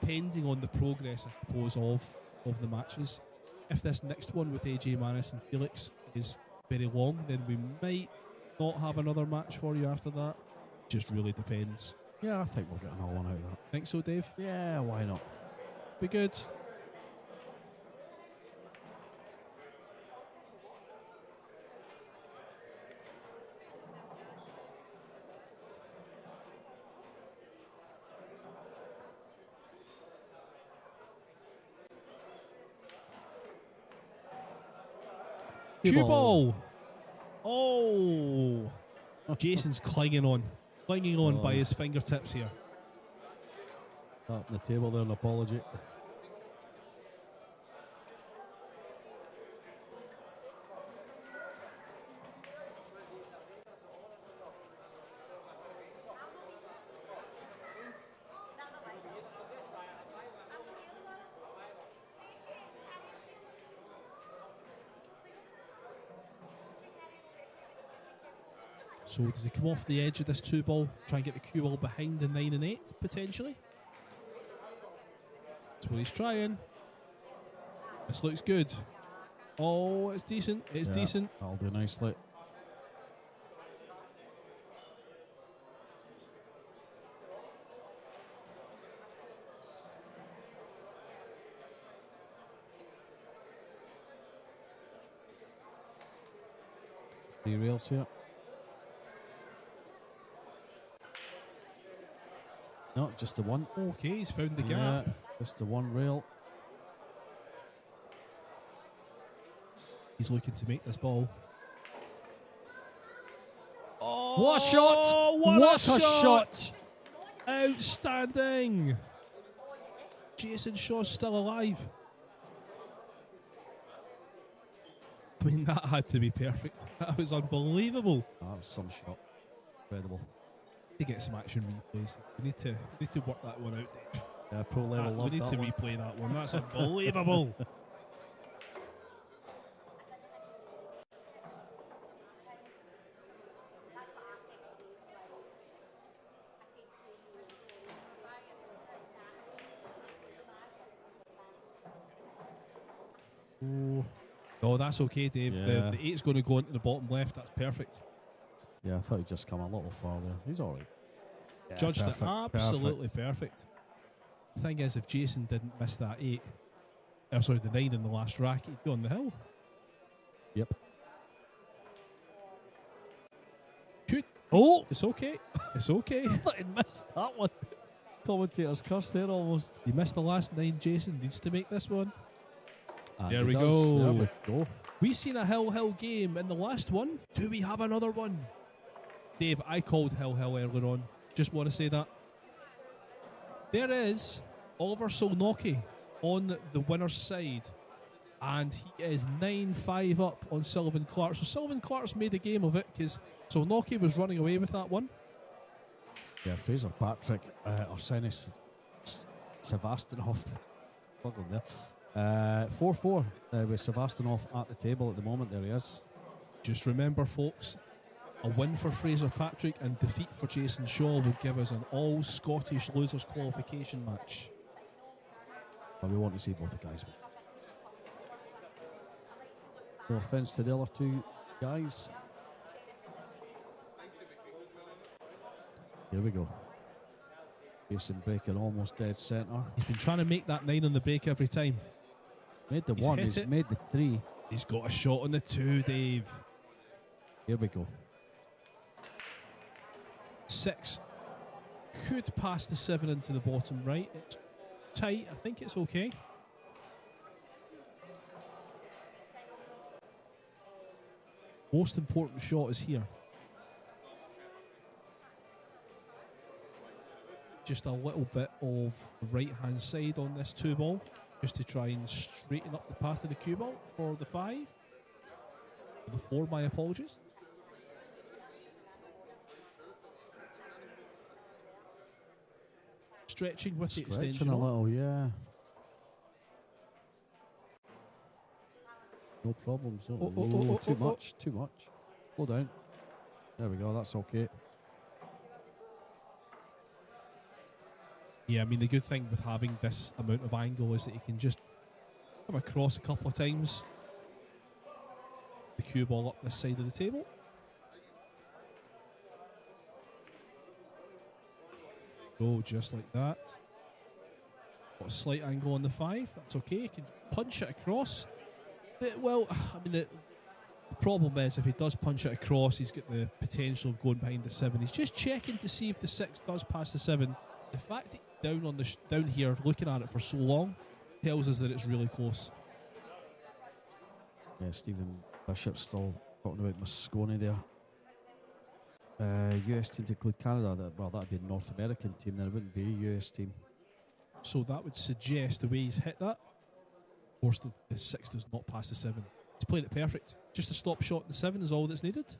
Depending on the progress, I suppose, of the matches. If this next one with AJ Manis and Felix is very long, then we might not have another match for you after that. Just really depends. Yeah, I think we'll get another one out of that. Think so, Dave? Yeah, why not? Be good. Cue ball. Oh. Jason's clinging on by his fingertips here. Up on the table there, an apology. So does he come off the edge of this 2 ball, try and get the cue ball behind the 9 and 8 potentially? That's what he's trying. This looks good. Oh, it's decent. It's decent. That'll do nicely. Derails here. No, just the one. Okay, he's found the gap. Just the one rail. He's looking to make this ball. Oh, what a shot! What a shot! Outstanding! Jason Shaw's still alive. I mean, that had to be perfect. That was unbelievable. That was some shot. Incredible. To get some action replays. We need to work that one out, Dave. Yeah, pro level love we need that to one. replay that one. That's unbelievable. Ooh. No, that's okay, Dave. Yeah. The 8's going to go into the bottom left. That's perfect. Yeah, I thought he'd just come a little far there. He's all right. Yeah, Judged perfect, it absolutely perfect. The thing is, if Jason didn't miss that 8, the 9 in the last rack, he'd be on the hill. Yep. Shoot. Oh! It's okay. It's okay. I thought he'd missed that one. Commentator's curse there almost. He missed the last 9. Jason needs to make this one. And There we does. go. There we go. We've seen a Hill game in the last one. Do we have another one? Dave, I called Hill earlier on. Just want to say that. There is Oliver Solnocki on the winner's side. And he is 9-5 up on Sylvan Clark. So Sylvan Clark's made a game of it because Solnocki was running away with that one. Yeah, Fraser Patrick, Arsenis Sevastanov. Struggling there. 4-4 with Sevastanov at the table at the moment. There he is. Just remember, folks, a win for Fraser Patrick and defeat for Jason Shaw will give us an all-Scottish losers qualification match. But we want to see both the guys win. No offence to the other two guys. Here we go. Jason breaking almost dead centre. He's been trying to make that 9 on the break every time. Made the He's 1, hit he's it. made the 3. He's got a shot on the 2, Dave. Here we go. 6 could pass the 7 into the bottom right. It's tight. I think it's okay. Most important shot is here. Just a little bit of right hand side on this 2 ball, just to try and straighten up the path of the cue ball for the 5. For the 4, my apologies. Stretching with the Stretching extension a on. little, yeah. No problems. Too much, too much. Slow down. There we go, that's okay. Yeah, I mean, the good thing with having this amount of angle is that you can just come across a couple of times the cue ball up this side of the table. Go just like that. Got a slight angle on the 5. That's okay. You can punch it across. Well, I mean, the problem is if he does punch it across, he's got the potential of going behind the 7. He's just checking to see if the 6 does pass the 7. The fact that down on the down here looking at it for so long tells us that it's really close. Yeah, Stephen Bishop's still talking about Moscone there. US team to include Canada. That'd be a North American team, then it wouldn't be a US team. So that would suggest the way he's hit that, of course, the 6 does not pass the 7. He's played it perfect. Just a stop shot in the 7 is all that's needed.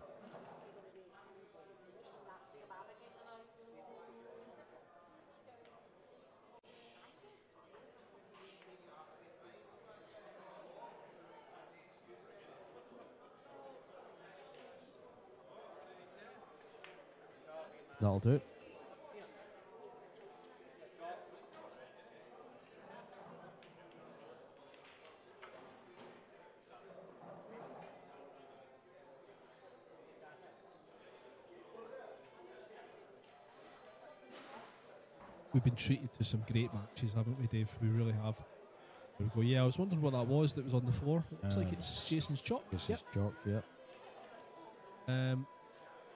That'll do it. We've been treated to some great matches, haven't we, Dave? We really have. There we go. Yeah, I was wondering what that was that was on the floor. It looks like it's Jason's chalk. Jason's chalk, yeah.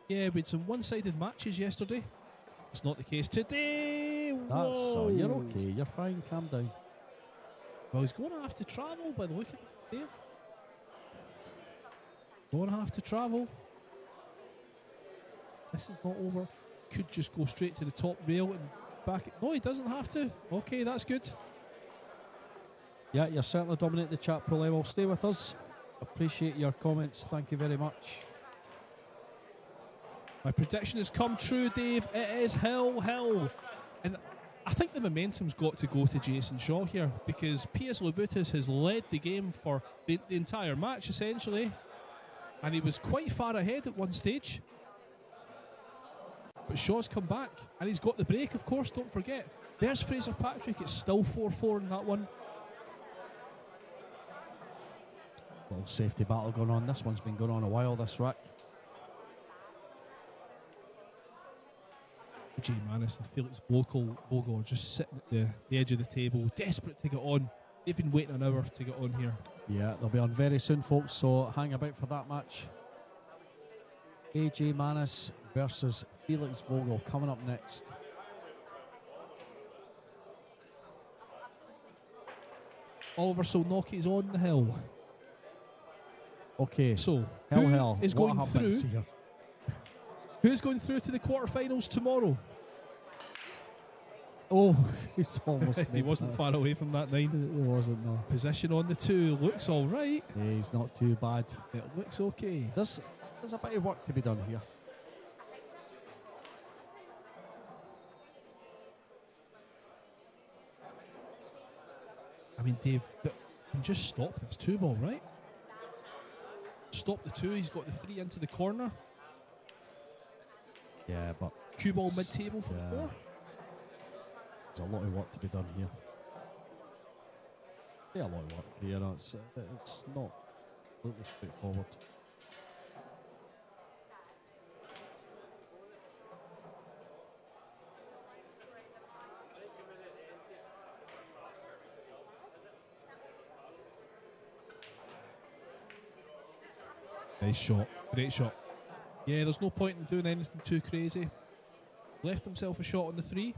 Yeah, we had some one-sided matches yesterday. It's not the case today. That's Whoa. you're okay, you're fine, calm down. Well, he's going to have to travel by the look of it, Dave. Going to have to travel. This is not over. Could just go straight to the top rail and back it. No, he doesn't have to. Okay, that's good. Yeah, you're certainly dominating the chat pool level. Stay with us. Appreciate your comments. Thank you very much. My prediction has come true, Dave. It is Hill. And I think the momentum's got to go to Jason Shaw here because P.S. Louboutis has led the game for the entire match, essentially. And he was quite far ahead at one stage. But Shaw's come back, and he's got the break, of course, don't forget. There's Fraser Patrick. It's still 4-4 in that one. Little safety battle going on. This one's been going on a while, this rack. J. Manis and Felix Vogel are just sitting at the edge of the table, desperate to get on. They've been waiting an hour to get on here. Yeah, they'll be on very soon, folks, so hang about for that match. AJ Manis versus Felix Vogel coming up next. Oliver Solnocki's on the hill. Okay, So, hell, who is what going happens through? here? Who's going through to the quarterfinals tomorrow? Oh, he's almost He made wasn't that. far away from that 9. It wasn't, no. Position on the 2 looks all right. Yeah, he's not too bad. It looks okay. There's a bit of work to be done here. I mean, Dave, you can just stop this 2 ball, right? Stop the 2. He's got the 3 into the corner. Yeah, but Cue ball mid-table for the Yeah. 4. there's a lot of work to be done here. Yeah, a lot of work here. It's not completely straightforward. Nice shot. Great shot. Yeah, there's no point in doing anything too crazy. Left himself a shot on the 3.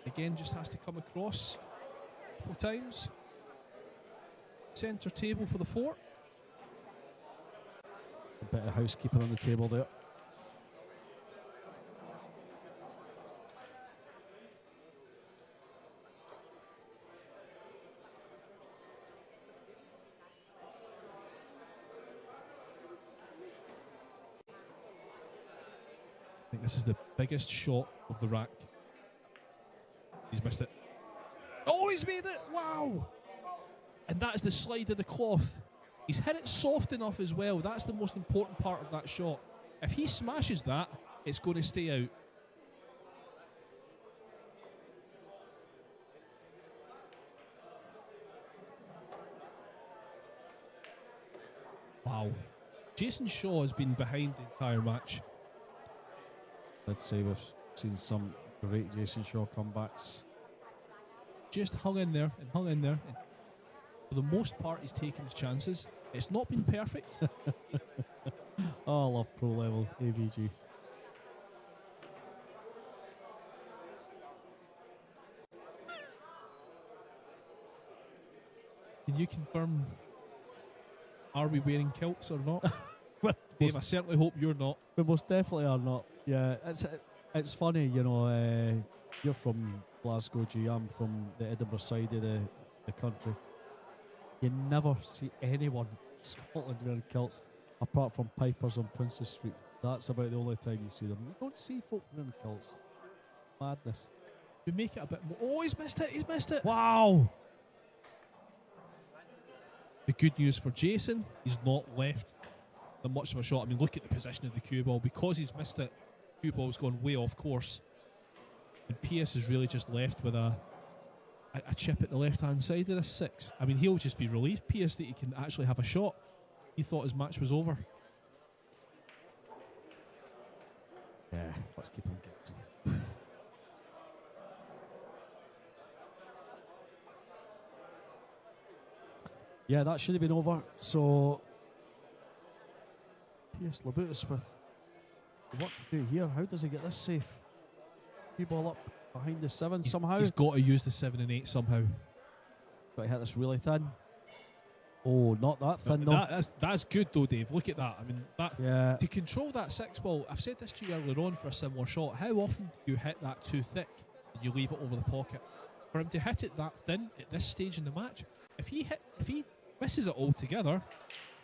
Again, just has to come across a couple times. Centre table for the 4. A bit of housekeeping on the table there. I think this is the biggest shot of the rack. He's missed it. Oh, he's made it! Wow! And that's the slide of the cloth. He's hit it soft enough as well. That's the most important part of that shot. If he smashes that, it's going to stay out. Wow. Jason Shaw has been behind the entire match. Let's say we've seen some great Jason Shaw comebacks. Just hung in there and hung in there. And for the most part, he's taken his chances. It's not been perfect. Oh, I love pro level AVG. Can you confirm, are we wearing kilts or not? Dave, I certainly hope you're not. We most definitely are not. Yeah, it's funny, you know, you're from Glasgow, G. I'm from the Edinburgh side of the country. You never see anyone in Scotland wearing kilts, apart from Pipers on Princess Street. That's about the only time you see them. You don't see folk wearing kilts. Madness. We make it a bit more. Oh, he's missed it. He's missed it. Wow. The good news for Jason, he's not left that much of a shot. I mean, look at the position of the cue ball. Because he's missed it, cue ball's gone way off course. And Pierce is really just left with a chip at the left-hand side of the 6. I mean, he'll just be relieved, Pierce, that he can actually have a shot. He thought his match was over. Yeah, let's keep on getting. Yeah, that should have been over. So, Pierce Labutus with work to do here. How does he get this safe? Cue ball up behind the 7 somehow. He's got to use the 7 and 8 somehow. Got to hit this really thin. Oh, not that thin though. That's good though, Dave. Look at that. I mean, that yeah. To control that 6 ball, I've said this to you earlier on for a similar shot. How often do you hit that too thick and you leave it over the pocket? For him to hit it that thin at this stage in the match, if he misses it altogether,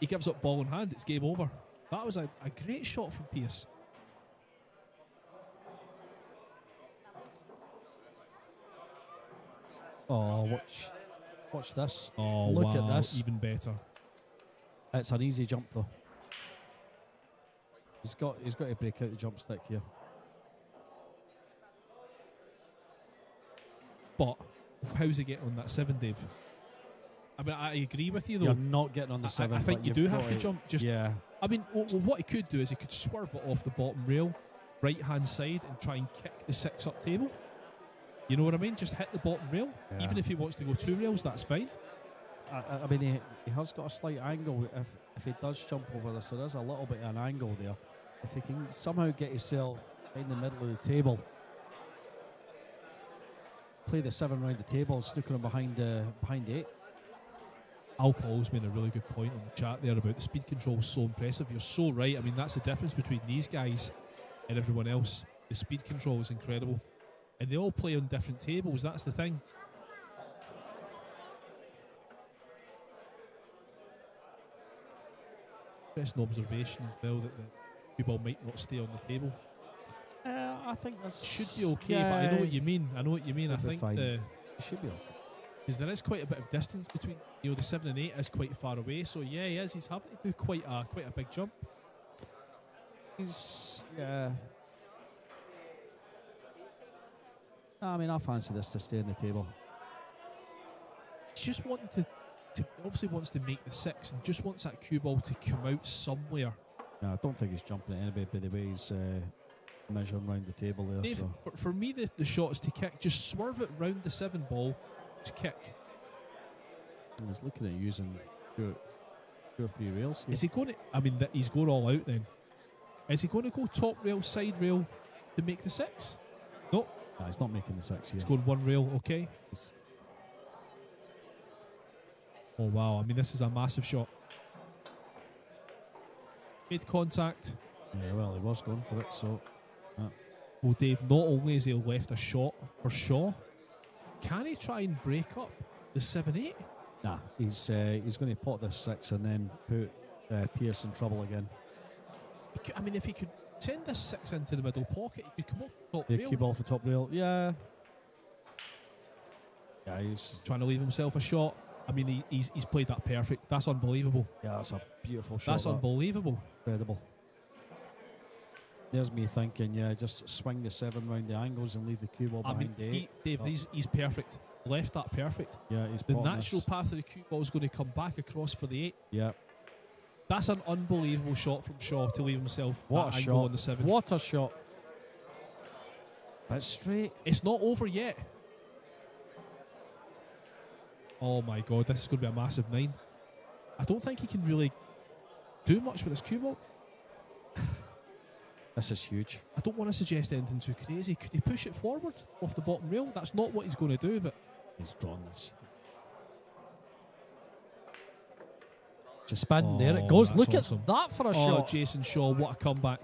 he gives up ball in hand. It's game over. That was a great shot from Pierce. Oh, watch this. Oh, look wow, at this. Even better. It's an easy jump though. He's got to break out the jump stick here. But how's he getting on that 7, Dave? I mean, I agree with you though. You're not getting on the 7. I think you do have to jump. Just yeah. I mean, what he could do is he could swerve it off the bottom rail, right hand side, and try and kick the 6 up table. You know what I mean? Just hit the bottom rail. Yeah. Even if he wants to go 2 rails, that's fine. I mean, he has got a slight angle. If he does jump over this, there is a little bit of an angle there. If he can somehow get himself in the middle of the table, play the 7 round the table, snooking him behind the 8. Al Paul's made a really good point on the chat there about the speed control is so impressive. You're so right. I mean, that's the difference between these guys and everyone else. The speed control is incredible. And they all play on different tables. That's the thing. Interesting observation as well that the cue ball might not stay on the table. I think this Should be okay, but I know what you mean. I think it should be okay. because there is quite a bit of distance between, you know, the 7 and 8 is quite far away. So yeah, he is. He's having to do quite a big jump. Yeah. I mean, I fancy this to stay on the table. just wanting to obviously wants to make the 6 and just wants that cue ball to come out somewhere. Yeah, I don't think he's jumping at anybody by the way he's measuring round the table there. Dave, So. for me, the shot is to kick. Just swerve it round the 7 ball, just kick. He's looking at using 2 or 3 rails here. Is he going to? I mean, he's going all out then. Is he going to go top rail, side rail to make the 6? No. Nah, he's not making the 6 here. He's going 1 rail, okay. Oh, wow. I mean, this is a massive shot. Made contact. Yeah, well, he was going for it, so... Well, Dave, not only has he left a shot for Shaw, can he try and break up the 7-8? Nah, he's going to pot this 6 and then put Pierce in trouble again. I mean, if he could send this 6 into the middle pocket, he could come off the top Yeah, rail. cue ball off the top rail. Yeah. Yeah, he's Trying to leave himself a shot. I mean, he's played that perfect. That's unbelievable. Yeah, that's a beautiful shot. That's unbelievable. Incredible. There's me thinking, yeah, just swing the 7 round the angles and leave the cue ball behind the 8. Dave, he's perfect. Left that perfect. Yeah, he's The potting natural this. path of the cue ball is going to come back across for the 8. Yeah. That's an unbelievable shot from Shaw to leave himself What that a angle shot. on the 7. What a shot. That's straight. It's not over yet. Oh my God, this is going to be a massive 9. I don't think he can really do much with this cue ball. This is huge. I don't want to suggest anything too crazy. Could he push it forward off the bottom rail? That's not what he's going to do, but He's drawn this. Just spin. There it goes. That's Look awesome. at that for a oh, shot. Jason Shaw, what a comeback.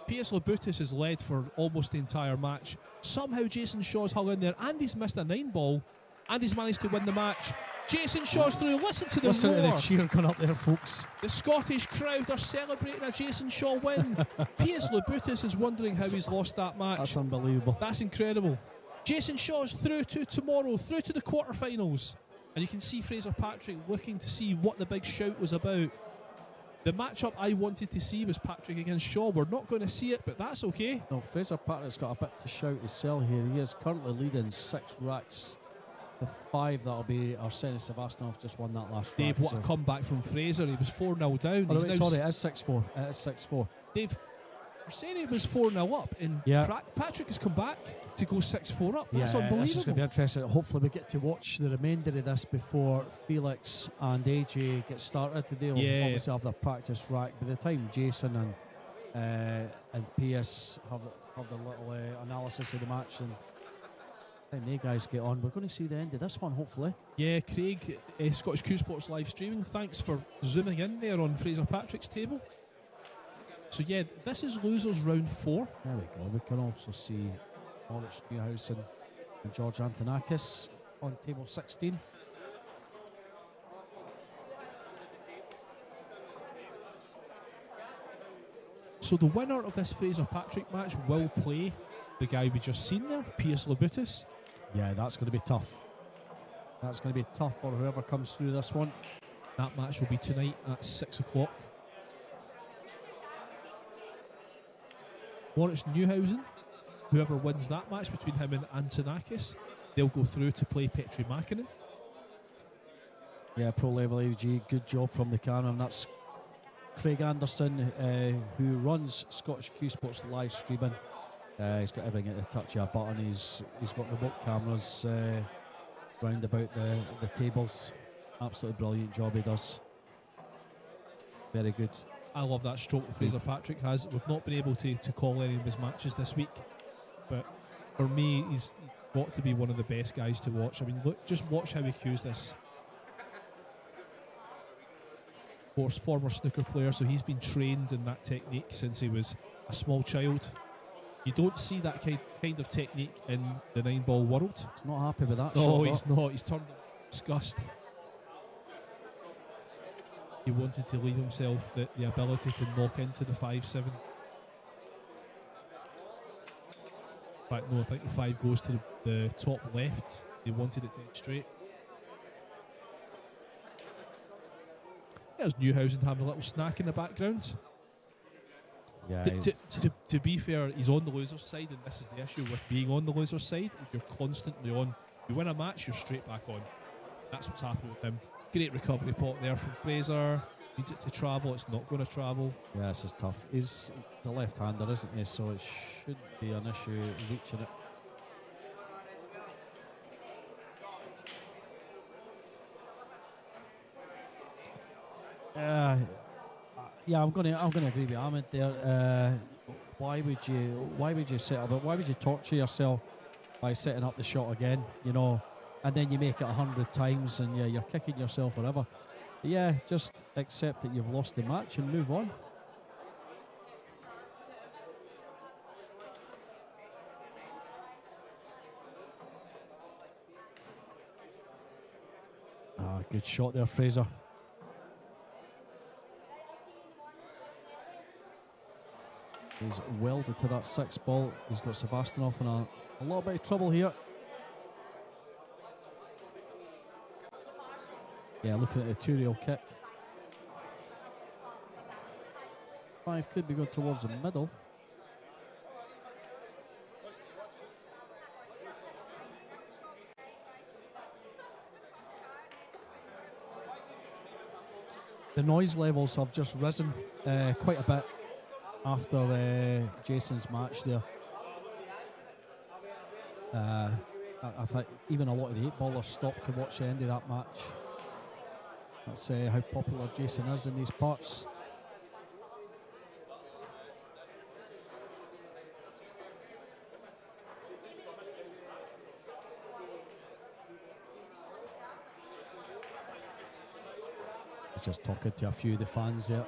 P.S. Labutis has led for almost the entire match. Somehow Jason Shaw's hung in there and he's missed a 9 ball and he's managed to win the match. Jason Shaw's through. Listen to the Listen roar. to the cheer going up there, folks. The Scottish crowd are celebrating a Jason Shaw win. P.S. Labutis is wondering how he's lost that match. That's unbelievable. That's incredible. Jason Shaw's through to tomorrow, through to the quarterfinals. And you can see Fraser Patrick looking to see what the big shout was about. The matchup I wanted to see was Patrick against Shaw. We're not going to see it, but that's okay. No, Fraser Patrick's got a bit to shout his sell here. He is currently leading 6 racks. The 5 that'll be Arseny Sevastyanov just won that last Dave, rack. what a comeback from Fraser. He was 4-0 down. Oh, no, He's wait, now sorry, it is 6-4. It is 6-4. Dave, Arseny was 4-0 up, and Yeah. Patrick has come back to go 6-4 up. That's This is going to unbelievable. be interesting. Hopefully, we get to watch the remainder of this before Felix and AJ get started today. We'll Yeah. obviously have their practice rack. By the time Jason and PS have the little analysis of the match and they guys get on, we're going to see the end of this one, hopefully. Yeah, Craig, Scottish Q Sports live streaming. Thanks for zooming in there on Fraser Patrick's table. So yeah, this is losers round 4. There we go. We can also see Moritz Newhausen and George Antonakis on table 16. So the winner of this Fraser Patrick match will play the guy we just seen there, Piers Labutis. Yeah, that's going to be tough. That's going to be tough for whoever comes through this one. That match will be tonight at 6 o'clock. Moritz Newhausen, whoever wins that match between him and Antonakis, they'll go through to play Petri Makinen. Yeah, pro level AG, good job from the camera. And that's Craig Anderson, who runs Scottish Q Sports live streaming. He's got everything at the touch of a button. He's got remote cameras round about the tables. Absolutely brilliant job he does. Very good. I love that stroke that Fraser Patrick has. We've not been able to call any of his matches this week, but for me, he's got to be one of the best guys to watch. I mean, look, just watch how he cues this. Of course, former snooker player, so he's been trained in that technique since he was a small child. You don't see that kind of technique in the 9-ball world. He's not happy with that. No, shot, he's not. He's turned disgust. He wanted to leave himself the ability to knock into the 5-7. In fact, no, I think the 5 goes to the top left. He wanted it dead straight. There's Newhausen having a little snack in the background. Yeah, To be fair, he's on the loser's side, and this is the issue with being on the loser's side, is you're constantly on. You win a match, you're straight back on. That's what's happening with him. Great recovery pot there from Fraser. Needs it to travel. It's not going to travel. Yeah, this is tough. He's the left-hander, isn't he? So it should be an issue reaching it. Yeah, I'm gonna agree with Ahmed there. Why would you set up? Why would you torture yourself by setting up the shot again? You know, and then you make it 100 times, and yeah, you're kicking yourself forever. But yeah, just accept that you've lost the match and move on. Good shot there, Fraser. He's welded to that 6th ball. He's got Sevastanoff in a little bit of trouble here. Yeah, looking at a 2-rail kick. 5 could be going towards the middle. The noise levels have just risen quite a bit after Jason's match there. I think even a lot of the 8-ballers stopped to watch the end of that match. That's how popular Jason is in these parts. He's just talking to a few of the fans there.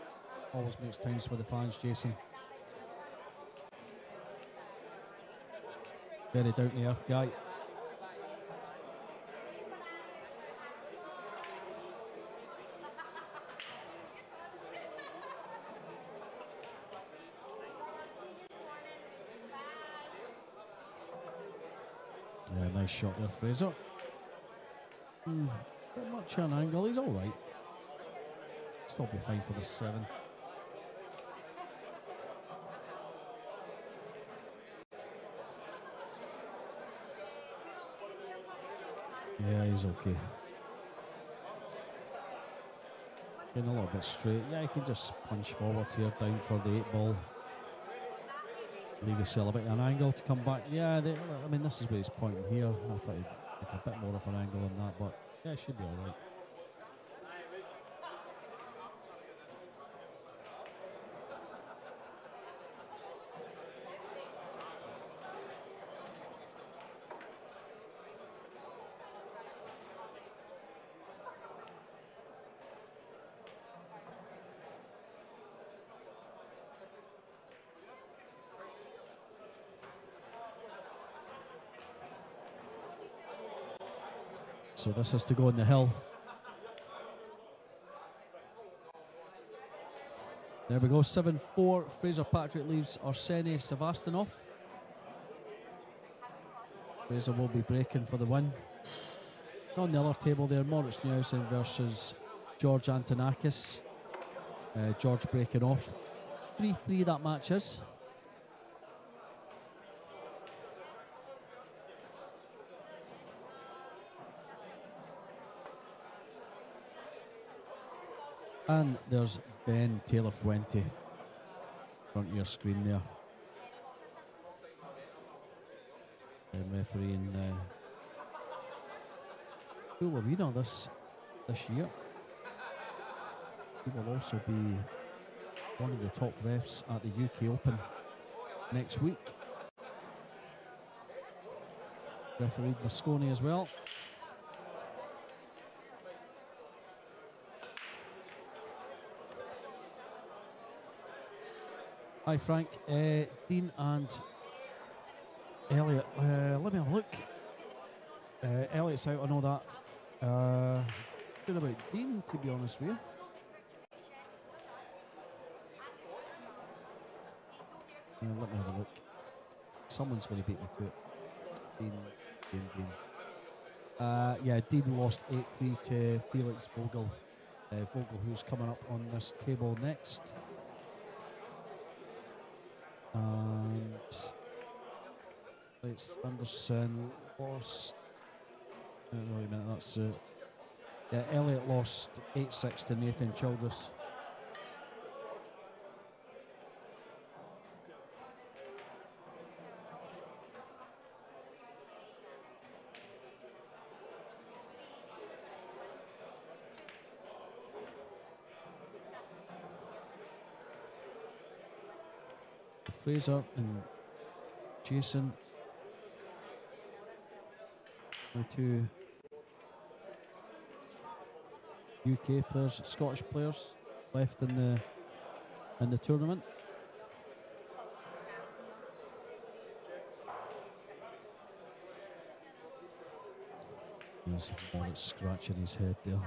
Always makes times for the fans, Jason. Very down-to-earth guy. Yeah, nice shot there, Fraser. Bit much on angle, he's alright. Still be fine for the 7. Yeah, he's okay. Getting a little bit straight. Yeah, he can just punch forward here, down for the 8-ball. Leave yourself a bit of an angle to come back. Yeah, I mean, this is where he's pointing here. I thought he'd make a bit more of an angle on that, but yeah, it should be alright. So this has to go on the hill. There we go, 7-4. Fraser Patrick leaves Arseny Sevastanoff. Fraser will be breaking for the win. On the other table there, Moritz Nielsen versus George Antonakis. George breaking off. 3-3 that match is. And there's Ben Taylor Fuente, front of your screen there. Refereeing Full Arena this year. He will also be one of the top refs at the UK Open next week. Refereed Moscone as well. Hi Frank, Dean and Elliot. Let me have a look. Elliot's out, I know that. Good about Dean, to be honest with you. Let me have a look. Someone's going to beat me to it. Dean. Yeah, Dean lost 8-3 to Felix Vogel. Vogel, who's coming up on this table next. And it's Anderson lost. Wait a minute, that's Yeah, Elliot lost 8-6 to Nathan Childress. Fraser and Jason, the two UK players, Scottish players left in the tournament. There's Moritz scratching his head there.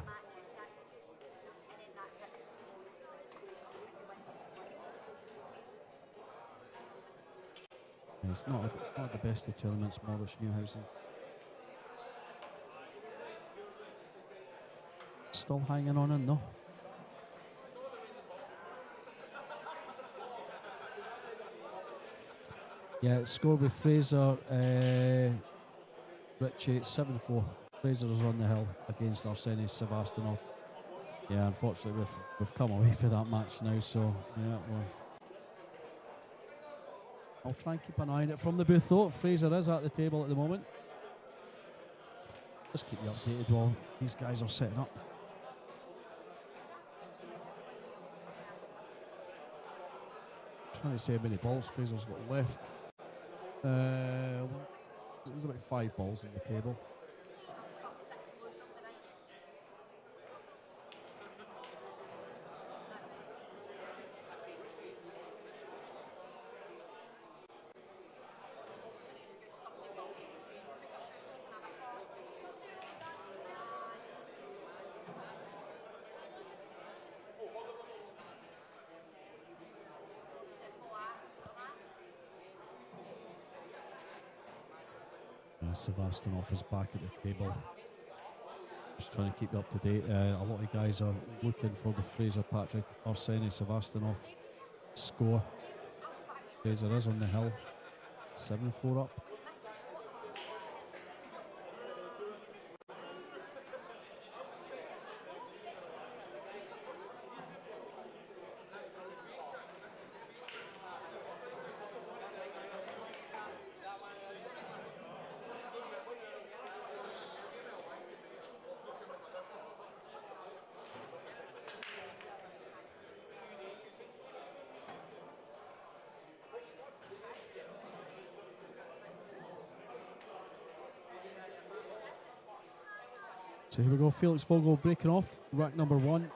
It's not the best of tournaments, Morris Newhausen. Still hanging on in though. Yeah, it scored with Fraser, Richie, 7-4. Fraser is on the hill against Arsenis Sevastyanov. Yeah, unfortunately we've come away for that match now, so yeah, I'll try and keep an eye on it from the booth though. Fraser is at the table at the moment. Just keep you updated while these guys are setting up. Trying to see how many balls Fraser's got left. There's about 5 balls on the table. Sevastyanov is back at the table. Just trying to keep you up to date. A lot of guys are looking for the Fraser Patrick Arseny Sevastyanov score. Fraser is on the hill, 7-4 up. So here we go, Felix Vogel breaking off, rack number 1.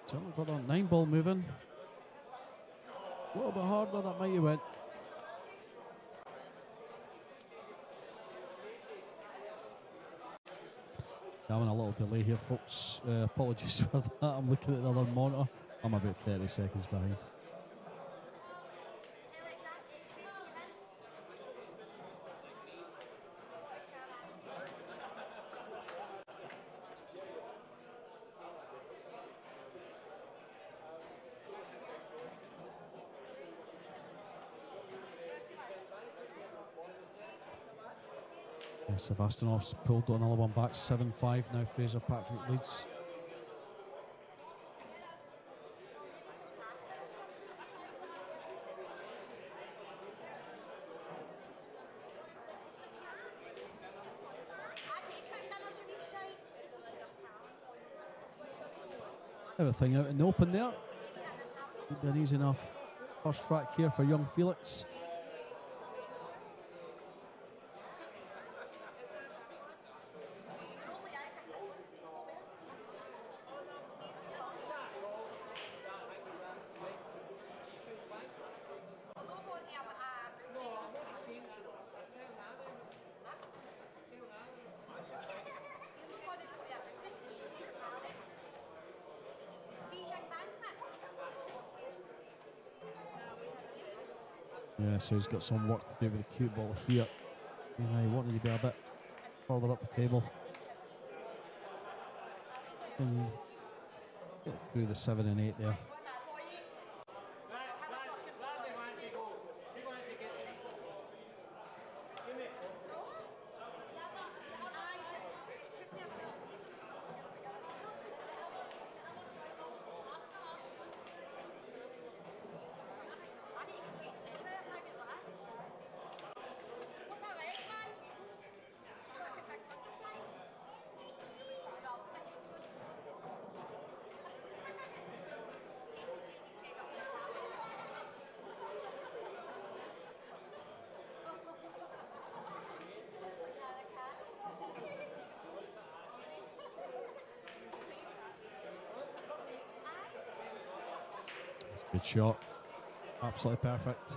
So we've got that 9 ball moving. A little bit harder, that might have went. Having a little delay here, folks. Apologies for that. I'm looking at the other monitor. I'm about 30 seconds behind. Sevastyanov's pulled another one back, 7-5 now. Fraser Patrick leads. Everything out in the open there. An easy enough first track here for young Felix. Yeah, so he's got some work to do with the cue ball here. Yeah, he wanted to be a bit further up the table. And get through the 7 and 8 there. It's a good shot. Absolutely perfect.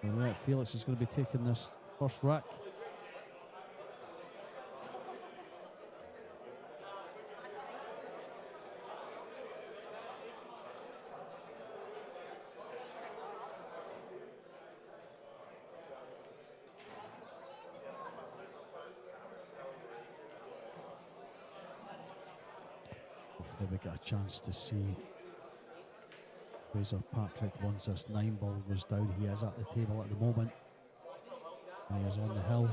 All right, Felix is going to be taking this first rack. Hopefully we get a chance to see Fraser Patrick once this 9 ball goes down. He is at the table at the moment. And he is on the hill.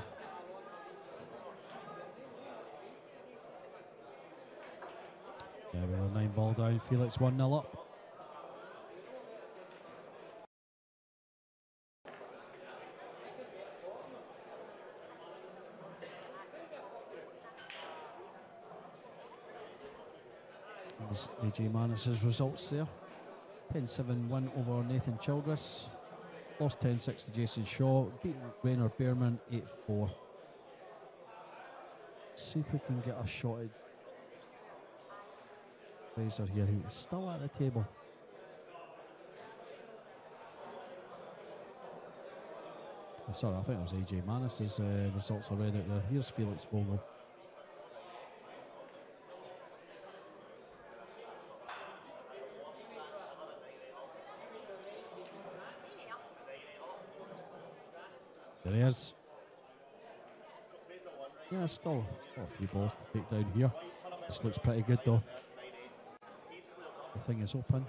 Yeah, with a 9 ball down, Felix 1-0 up. There's AJ Manis's results there. 10-7 win over Nathan Childress. Lost 10-6 to Jason Shaw. Beat Rainer Behrman 8-4. See if we can get a shot at Fraser here. He's still at the table. Sorry, I think it was AJ Manis's results already out there. Here's Felix Vogel. There he is. Yeah, still a few balls to take down here. This looks pretty good though. Everything is open.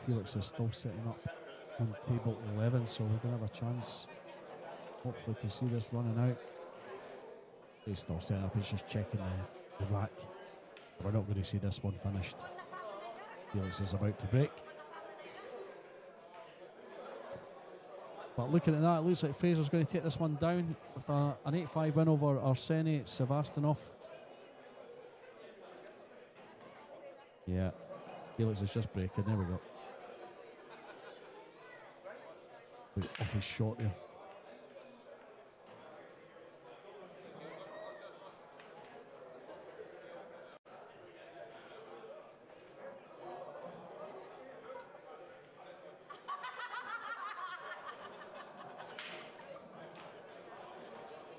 Felix is still setting up on table 11, so we're going to have a chance, hopefully, to see this running out. He's still setting up, he's just checking the rack. We're not going to see this one finished. Felix is about to break. But looking at that, it looks like Fraser's going to take this one down with an 8-5 win over Arseny Sevastanov. Yeah, Felix is just breaking. There we go. Off his shot there.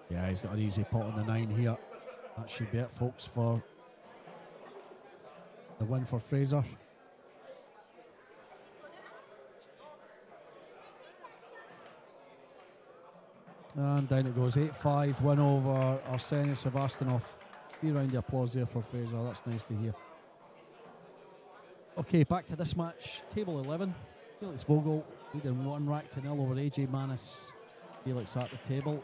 Yeah, he's got an easy pot on the 9 here. That should be it, folks, for the win for Fraser. And down it goes, 8-5 win over Arseny Sevastanov. 3 round of applause there for Fraser, that's nice to hear. Okay, back to this match. Table 11, Felix Vogel leading 1-0 over AJ Manis. Felix at the table.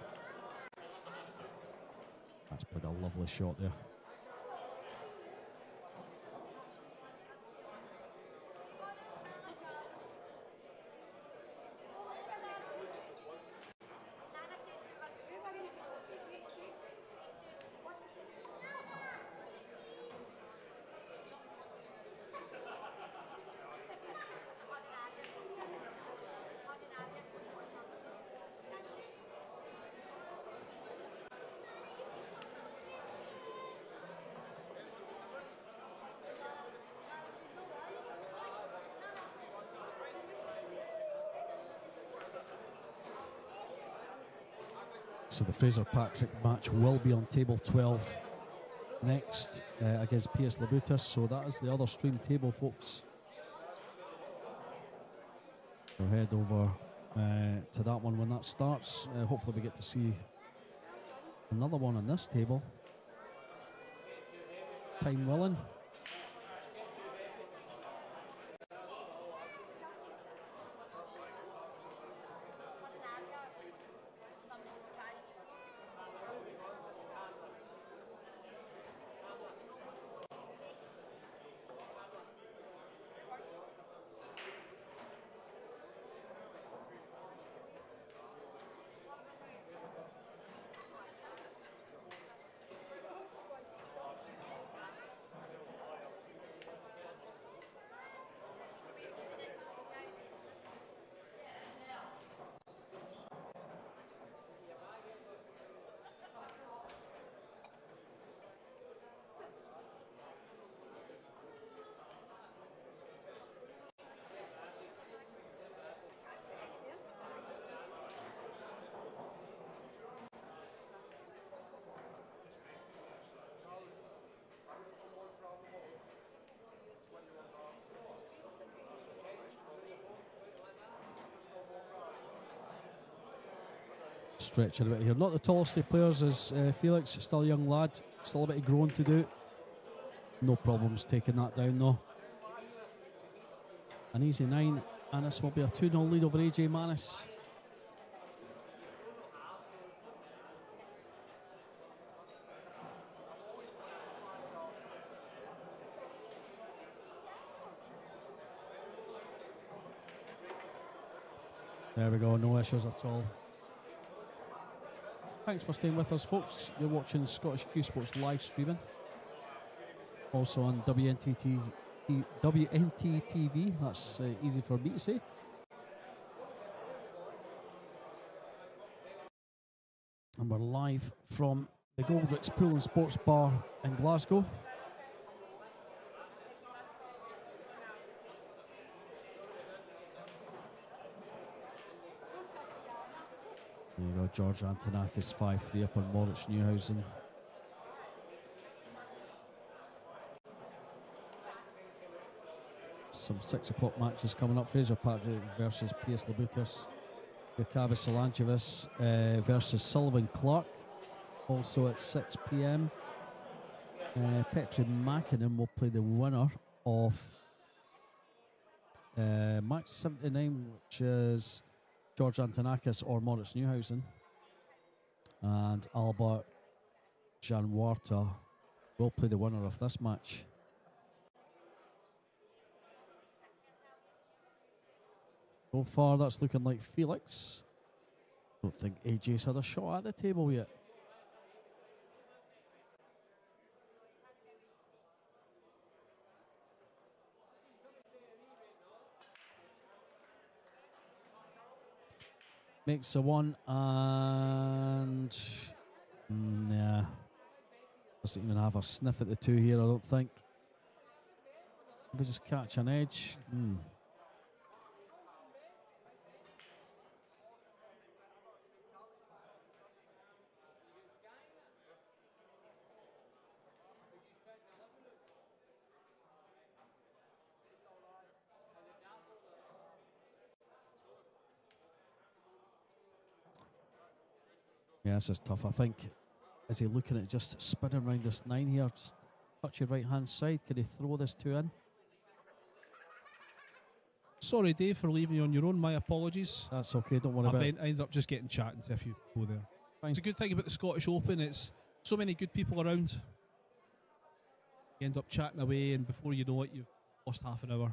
That's played a lovely shot there. So the Fraser Patrick match will be on table 12 next against PS Labutus. So that is the other stream table, folks. We'll head over to that one when that starts. Hopefully we get to see another one on this table. Time willing. stretching a bit here. Not the tallest of players as Felix, still a young lad, still a bit of growing to do. No problems taking that down though. An easy 9, and this will be a 2-0 lead over AJ Manis. There we go, no issues at all. Thanks for staying with us, folks. You're watching Scottish Q Sports live streaming. Also on WNT TV, that's easy for me to say. And we're live from the McGoldrick's Pool and Sports Bar in Glasgow. There you go, George Antonakis 5-3 up on Moritz Neuhausen. Some 6 o'clock matches coming up. Fraser Patrick versus Piers Labutas. Jokabis Solanchevas versus Sullivan Clark. Also at 6 p.m. Petri Mackinnon will play the winner of match 79, which is George Antonakis or Moritz Neuhausen. And Albert Janwarta will play the winner of this match. So far, that's looking like Felix. Don't think AJ's had a shot at the table yet. Makes a 1 and yeah, doesn't even have a sniff at the 2 here, I don't think. Maybe just catch an edge. Yeah, this is tough. I think, is he looking at just spinning around this 9 here? Just touch your right hand side. Can he throw this 2 in? Sorry, Dave, for leaving you on your own. My apologies. That's okay, don't worry about it. I ended up just getting chatting to a few people there. Fine. It's a good thing about the Scottish Open. It's so many good people around. You end up chatting away, and before you know it, you've lost half an hour.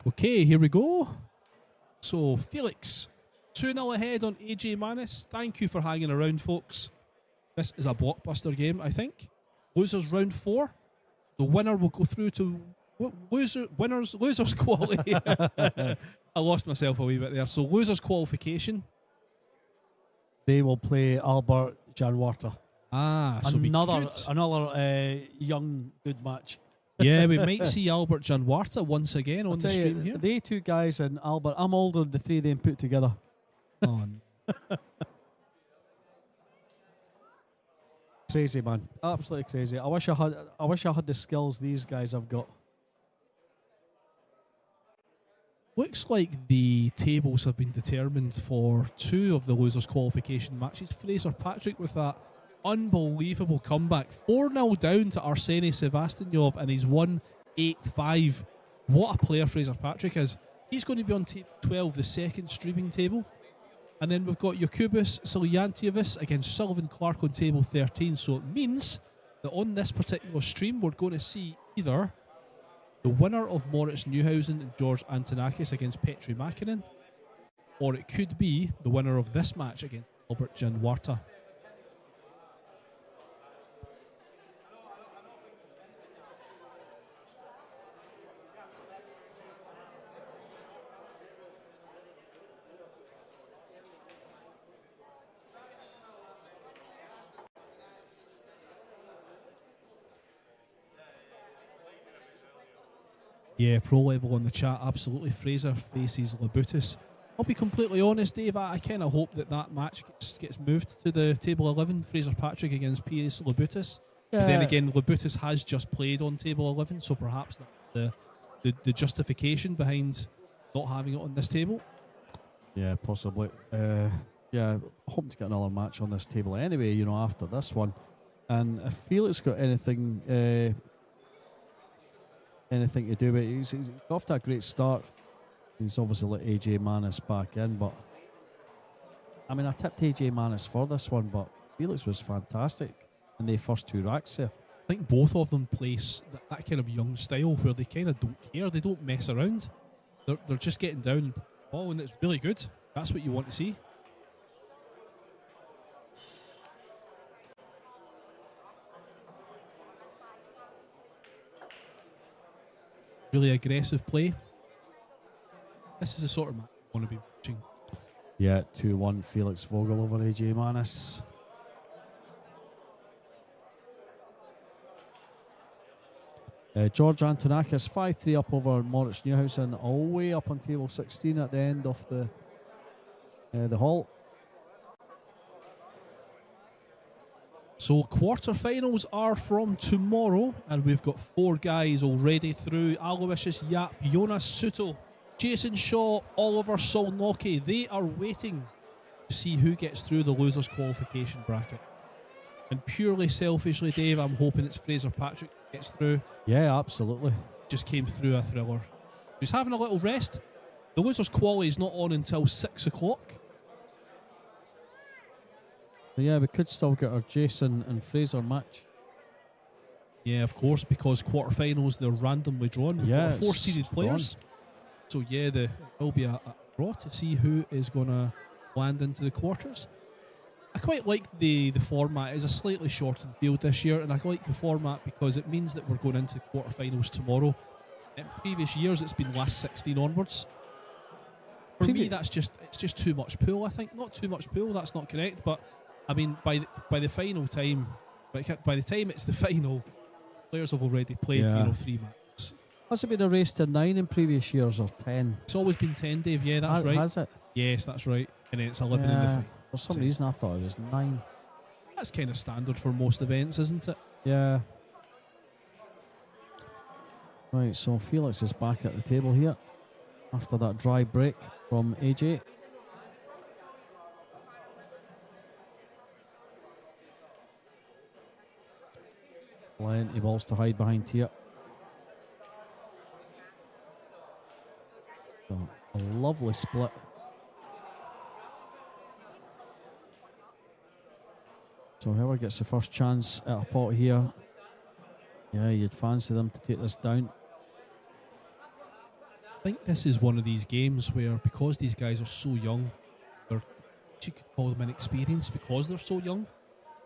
Okay, here we go. So, Felix, 2-0 ahead on AJ Manis. Thank you for hanging around, folks. This is a blockbuster game, I think. Losers round 4. The winner will go through to losers quality. I lost myself a wee bit there. So, losers qualification. They will play Albert Janwarta. So another young good match. Yeah, we might see Albert Janwarta once again on the stream here. They 2 guys and Albert, I'm older than the 3 of them put together. Oh, Crazy, man. Absolutely crazy. I wish I had the skills these guys have got. Looks like the tables have been determined for 2 of the losers qualification matches. Fraser Patrick with that unbelievable comeback. 4-0 down to Arseny Sevastanyov, and he's won 8-5. What a player Fraser Patrick is. He's going to be on tape 12, the second streaming table. And then we've got Jokubis Siljantievas against Sullivan Clark on table 13. So it means that on this particular stream, we're going to see either the winner of Moritz Neuhausen and George Antonakis against Petri Mackinnon, or it could be the winner of this match against Albert Janwarta. Yeah, pro level on the chat, absolutely. Fraser faces Labutus. I'll be completely honest, Dave, I kind of hope that match gets moved to the table 11, Fraser Patrick against P.S. Labutus. Yeah. But then again, Labutus has just played on table 11, so perhaps that's the justification behind not having it on this table. Yeah, possibly. Yeah, hoping to get another match on this table anyway, you know, after this one. And if Felix got anything to do with it, he's off to a great start. He's obviously let AJ Manis back in, but I mean, I tipped AJ Manis for this one, but Felix was fantastic in the first 2 racks there. I think both of them play that kind of young style where they kind of don't care, they don't mess around. They're just getting down and ball, and it's really good. That's what you want to see. Really aggressive play. This is the sort of match I want to be watching. Yeah, 2-1 Felix Vogel over AJ Manis. George Antonakis 5-3 up over Moritz Neuhausen, all the way up on table 16 at the end of the hall. So quarterfinals are from tomorrow, and we've got 4 guys already through. Aloysius Yap, Jonas Suto, Jason Shaw, Oliver Solnoki. They are waiting to see who gets through the losers qualification bracket. And purely selfishly, Dave, I'm hoping it's Fraser Patrick that gets through. Yeah, absolutely. Just came through a thriller. He's having a little rest. The losers quali is not on until 6 o'clock. So yeah, we could still get our Jason and Fraser match. Yeah, of course, because quarterfinals, they're randomly drawn. We've got 4 seeded players. So yeah, there will be a draw to see who is going to land into the quarters. I quite like the format. It's a slightly shortened field this year, and I like the format because it means that we're going into quarterfinals tomorrow. In previous years, it's been last 16 onwards. For me, it's just too much pool. I think not too much pool. That's not correct, but I mean by the final time, by the time it's the final, players have already played 3 matches. Has it been a race to 9 in previous years or 10? It's always been 10, Dave. Yeah, that's right. Has it? Yes, that's right. And then it's 11 in the final. For some reason, I thought it was 9. That's kind of standard for most events, isn't it? Yeah. Right, so Felix is back at the table here after that dry break from AJ. Plenty balls to hide behind here. So, a lovely split. So whoever gets the first chance at a pot here, yeah, you'd fancy them to take this down. I think this is one of these games where, because these guys are so young, you could call them inexperienced because they're so young.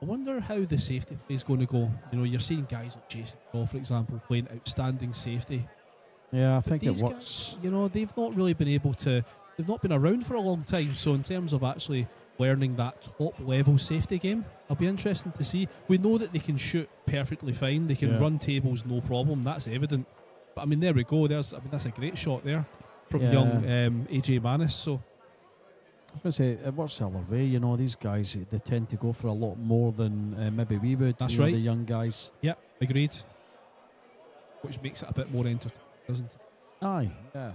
I wonder how the safety play is going to go. You know, you're seeing guys like Jason Shaw, for example, playing outstanding safety. Yeah, I But think it these works. guys, you know, they've not really been able to. They've not been around for a long time. So in terms of actually learning that top level safety game, it'll be interesting to see. We know that they can shoot perfectly fine. They can run tables no problem. That's evident. But I mean, there we go. That's a great shot there from young AJ Manis. So I was going to say, it works the other way. You know, these guys, they tend to go for a lot more than maybe we would. That's you know, right. the young guys. yeah, agreed. Which makes it a bit more entertaining, doesn't it? Aye, yeah.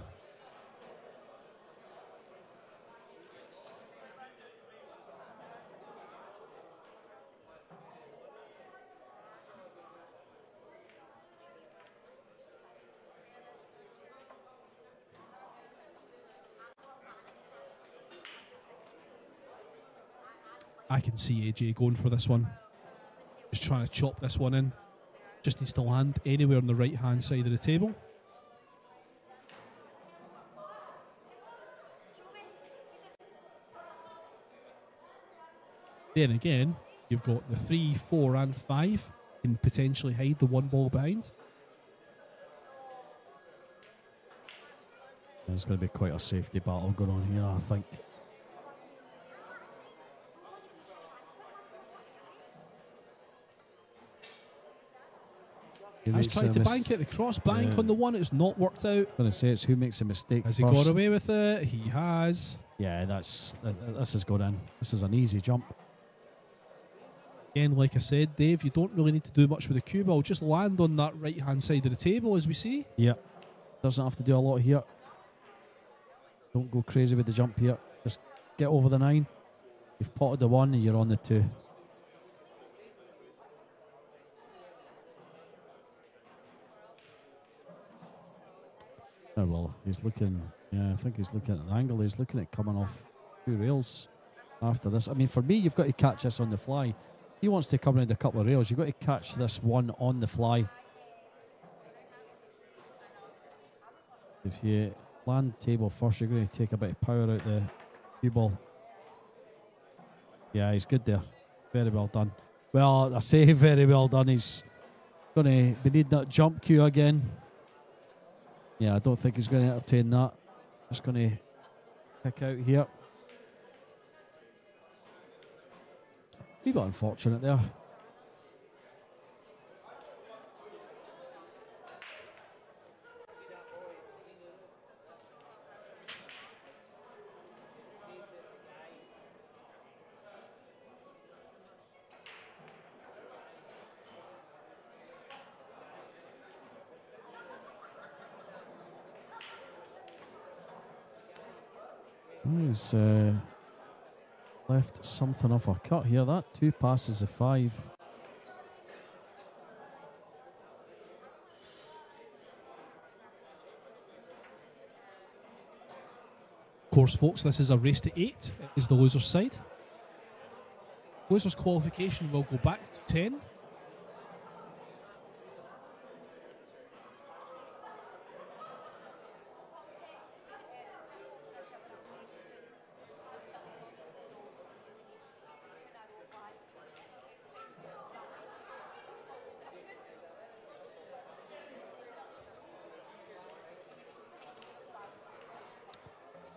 I can see AJ going for this one. Just trying to chop this one in. Just needs to land anywhere on the right hand side of the table. Then again, you've got the 3, 4 and 5 can potentially hide the one ball behind. There's going to be quite a safety battle going on here, I think. Has tried to bank it, the cross bank on the one, it's not worked out. I'm going to say it's who makes a mistake Has first. he got away with it? He has. Yeah, this has gone in. This is an easy jump. Again, like I said, Dave, you don't really need to do much with the cue ball. Just land on that right-hand side of the table, as we see. Yeah, doesn't have to do a lot here. Don't go crazy with the jump here. Just get over the 9. You've potted the 1 and you're on the 2. Oh well, he's looking. Yeah, I think he's looking at the angle. He's looking at coming off 2 rails after this. I mean, for me, you've got to catch this on the fly. He wants to come around a couple of rails. You've got to catch this one on the fly. If you land table first, you're going to take a bit of power out the cue ball. Yeah, he's good there. Very well done. Well, I say very well done. He's going to be needing that jump cue again. Yeah, I don't think he's going to entertain that. Just going to pick out here. We got unfortunate there. He's left something off a cut here. That 2 passes of 5. Of course, folks, this is a race to 8. It is the loser's side. Loser's qualification will go back to 10.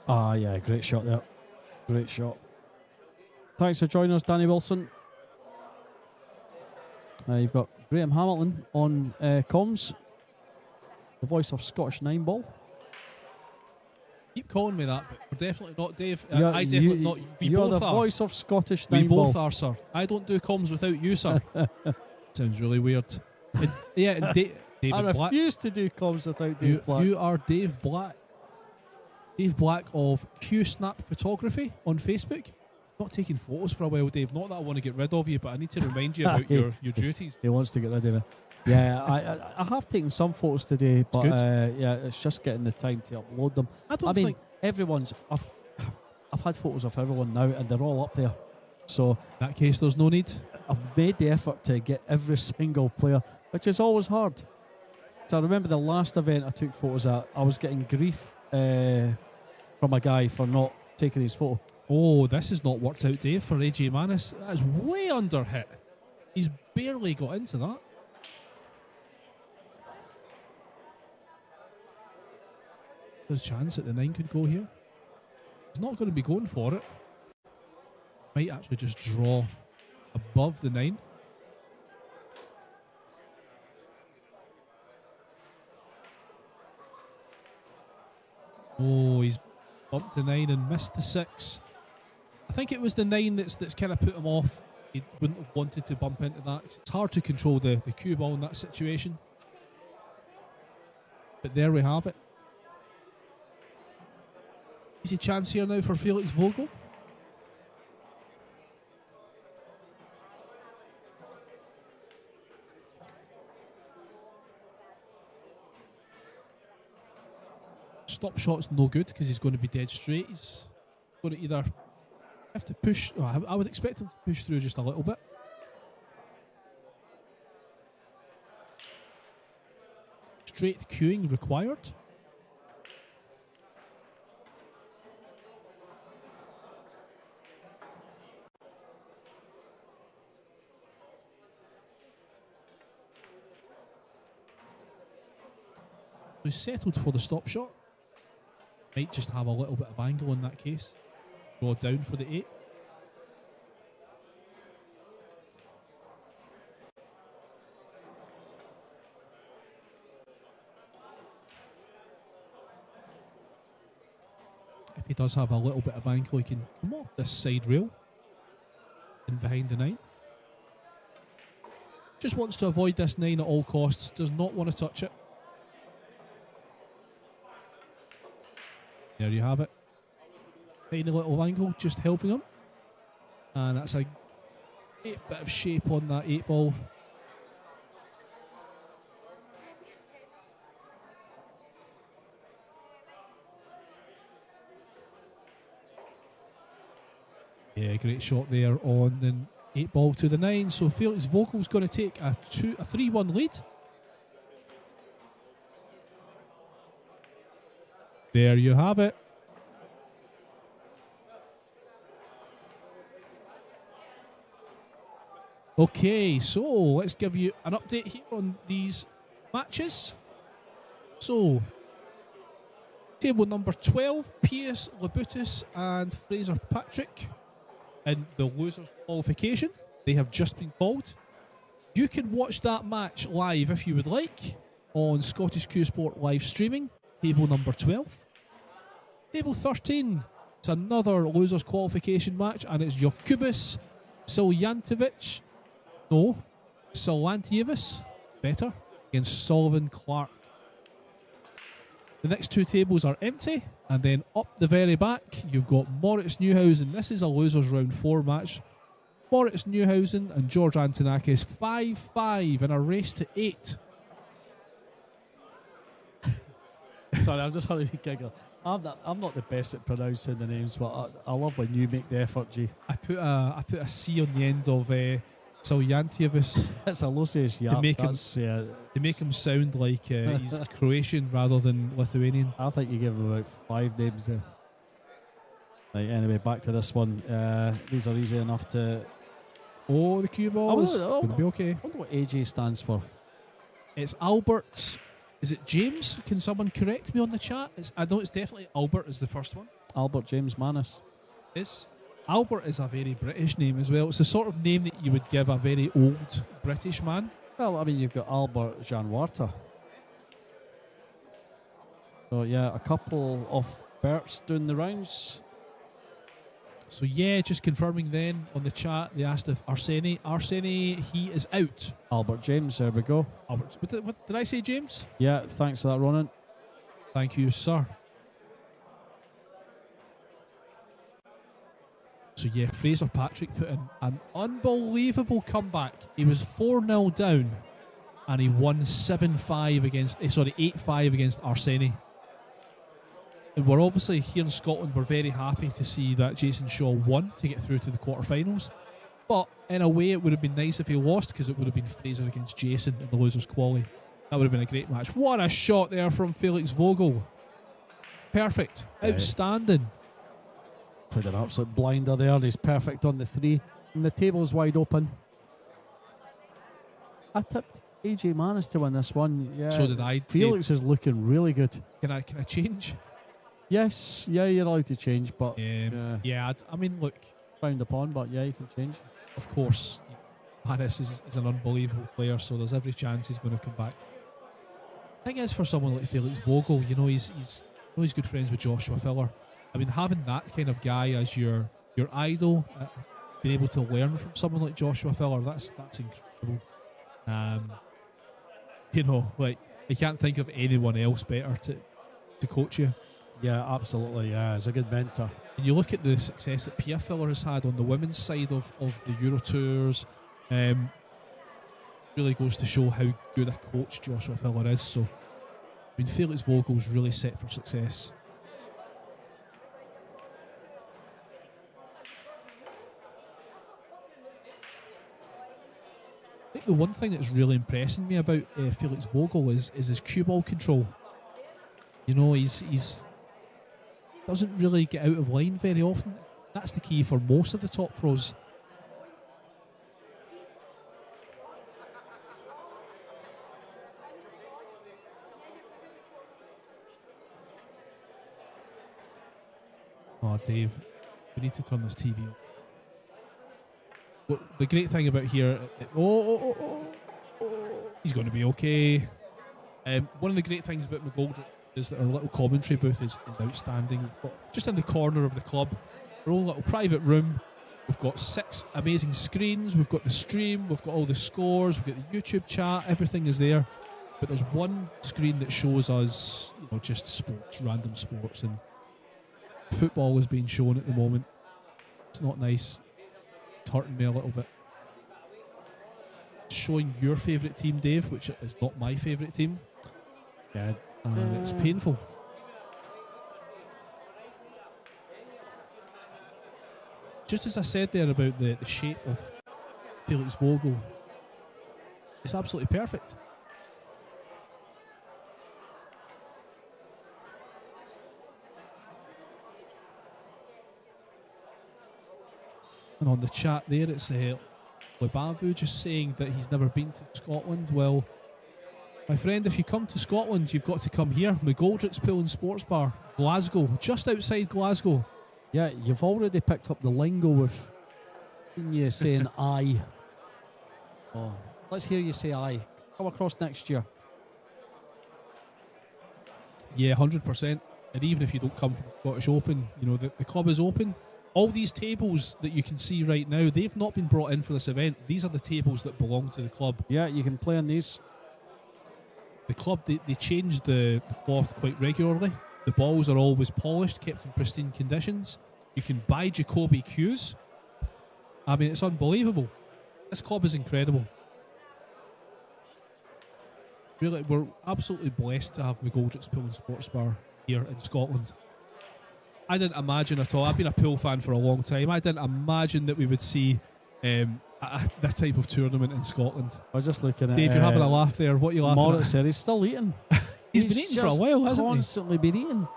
Ah, yeah, great shot there. Great shot. Thanks for joining us, Danny Wilson. You've got Graham Hamilton on comms, the voice of Scottish 9 ball. Keep calling me that, but we're definitely not, Dave. You're- I definitely you- not. We You're both the are. voice of Scottish We 9 ball. both are, sir. I don't do comms without you, sir. Sounds really weird. And, yeah, and David I Black. refuse to do comms without Dave Black. You are Dave Black. Dave Black of Q Snap Photography on Facebook. Not taking photos for a while, Dave. Not that I want to get rid of you, but I need to remind you about your duties. He wants to get rid of it. Yeah, I have taken some photos today, but yeah, it's just getting the time to upload them. I mean, think everyone's. I've had photos of everyone now, and they're all up there. So in that case, there's no need. I've made the effort to get every single player, which is always hard. So I remember the last event I took photos at, I was getting grief from a guy for not taking his photo. Oh, this has not worked out, Dave, for AJ Manis. That's way under hit. He's barely got into that. There's a chance that the 9 could go here. He's not going to be going for it. Might actually just draw above the 9. Oh, he's bumped the 9 and missed the 6. I think it was the 9 that's kind of put him off. He wouldn't have wanted to bump into that. It's hard to control the cue ball in that situation. But there we have it. Easy chance here now for Felix Vogel. Stop shot's no good because he's going to be dead straight. He's going to either have to push. Oh, I would expect him to push through just a little bit. Straight queuing required. He's settled for the stop shot. Might just have a little bit of angle in that case. Draw down for the 8. if he does have a little bit of ankle, he can come off this side rail and behind the 9. Just wants to avoid this 9 at all costs, does not want to touch it. There you have it. Tiny little angle, just helping him. And that's a great bit of shape on that 8 ball. Yeah, great shot there on the 8 ball to the 9. So Felix Vogel's going to take a 3-1 lead. There you have it. Okay, so let's give you an update here on these matches. So, table number 12, Pius Labutis and Fraser Patrick in the losers qualification. They have just been called. You can watch that match live if you would like on Scottish Q Sport live streaming, table number 12. Table 13, it's another losers qualification match, and it's Jokubis Siljantovic. No, Silantievis, better, against Sullivan Clark. The next 2 tables are empty, and then up the very back, you've got Moritz Neuhausen. This is a losers round 4 match. Moritz Neuhausen and George Antonakis 5-5 in a race to 8. Sorry, I'm just having a giggle. I'm not the best at pronouncing the names, but I love when you make the effort, G. I put a C on the end of Siljantovic It's a Lucius Yap. to make him sound like he's Croatian rather than Lithuanian. I think you give him about 5 names there. Right, anyway, back to this one. These are easy enough to... Oh, the cue ball is going to be okay. I wonder what AJ stands for. It's Albert. Is it James? Can someone correct me on the chat? I know it's definitely Albert is the first one. Albert James Manus. Albert is a very British name as well. It's the sort of name that you would give a very old British man. Well, I mean, you've got Albert Janwarta. So, yeah, a couple of Berts doing the rounds. So, yeah, just confirming then on the chat, they asked if Arsene, he is out. Albert James, there we go. Albert, what did I say, James? Yeah, thanks for that, Ronan. Thank you, sir. So, yeah, Fraser Patrick put in an unbelievable comeback. He was 4-0 down and he won 8-5 against Arsene. And we're obviously here in Scotland, we're very happy to see that Jason Shaw won to get through to the quarterfinals. But in a way, it would have been nice if he lost, because it would have been Fraser against Jason in the losers' quali. That would have been a great match. What a shot there from Felix Vogel. Perfect. Outstanding. Played an absolute blinder there. He's perfect on the 3. And the table's wide open. I tipped AJ Manus to win this one. Yeah. So did I. Felix is looking really good. Can I change? Yes, yeah, you're allowed to change, but yeah, I mean, look, frowned upon, but yeah, you can change. Of course, Manus is an unbelievable player, so there's every chance he's going to come back. The thing is, for someone like Felix Vogel, you know, he's good friends with Joshua Filler. I mean, having that kind of guy as your idol, being able to learn from someone like Joshua Filler, that's incredible. You know, like, you can't think of anyone else better to coach you. Yeah, absolutely. Yeah, he's a good mentor. And you look at the success that Pia Filler has had on the women's side of the Euro Tours. Really goes to show how good a coach Joshua Filler is. So, I mean, Felix Vogel's really set for success. I think the one thing that's really impressing me about Felix Vogel is his cue ball control. You know, he's doesn't really get out of line very often. That's the key for most of the top pros. Oh, Dave, we need to turn this TV on. Well, the great thing about here... he's going to be okay. One of the great things about McGoldrick is that our little commentary booth is outstanding. We've got just in the corner of the club, our own little private room. We've got 6 amazing screens. We've got the stream. We've got all the scores. We've got the YouTube chat. Everything is there. But there's one screen that shows us, just sports, random sports, and football is being shown at the moment. It's not nice. It's hurting me a little bit. It's showing your favourite team, Dave, which is not my favourite team. Yeah. And it's painful. Just as I said there about the shape of Felix Vogel, it's absolutely perfect. And on the chat there, it's Lebavu just saying that he's never been to Scotland. Well, my friend, if you come to Scotland, you've got to come here. McGoldrick's Pool and Sports Bar, Glasgow, just outside Glasgow. Yeah, you've already picked up the lingo with you saying aye. Oh, let's hear you say aye. Come across next year. Yeah, 100%. And even if you don't come for the Scottish Open, the club is open. All these tables that you can see right now, they've not been brought in for this event. These are the tables that belong to the club. Yeah, you can play on these. The club, they change the cloth quite regularly. The balls are always polished, kept in pristine conditions. You can buy Jacoby cues. I mean, it's unbelievable. This club is incredible. Really, we're absolutely blessed to have McGoldrick's Pool and Sports Bar here in Scotland. I didn't imagine at all. I've been a pool fan for a long time. I didn't imagine that we would see this type of tournament in Scotland. I was just looking at Dave, you're having a laugh there. What are you laughing Moritz at? said he's still eating. he's been eating for a while, hasn't he? Constantly been eating.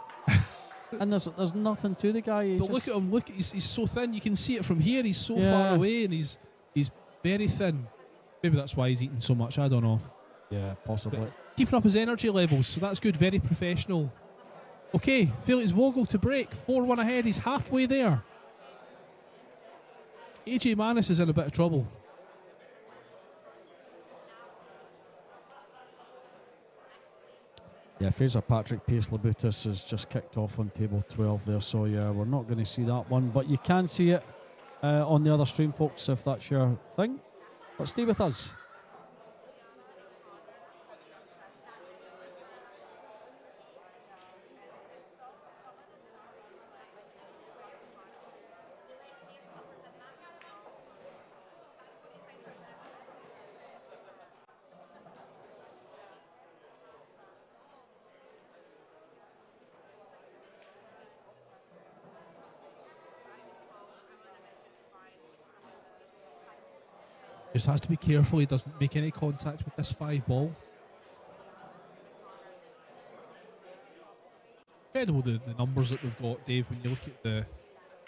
And there's nothing to the guy. But look at him. Look, he's so thin. You can see it from here. He's so far away, and he's very thin. Maybe that's why he's eating so much. I don't know. Yeah, possibly. But keeping up his energy levels, so that's good. Very professional. Okay, Felix Vogel to break. 4-1 ahead. He's halfway there. AJ Manis is in a bit of trouble. Yeah, Fraser Patrick Pace Labutus has just kicked off on table 12 there, so yeah, we're not going to see that one, but you can see it on the other stream, folks, if that's your thing. But stay with us. Just has to be careful he doesn't make any contact with this 5 ball. Incredible the numbers that we've got, Dave, when you look at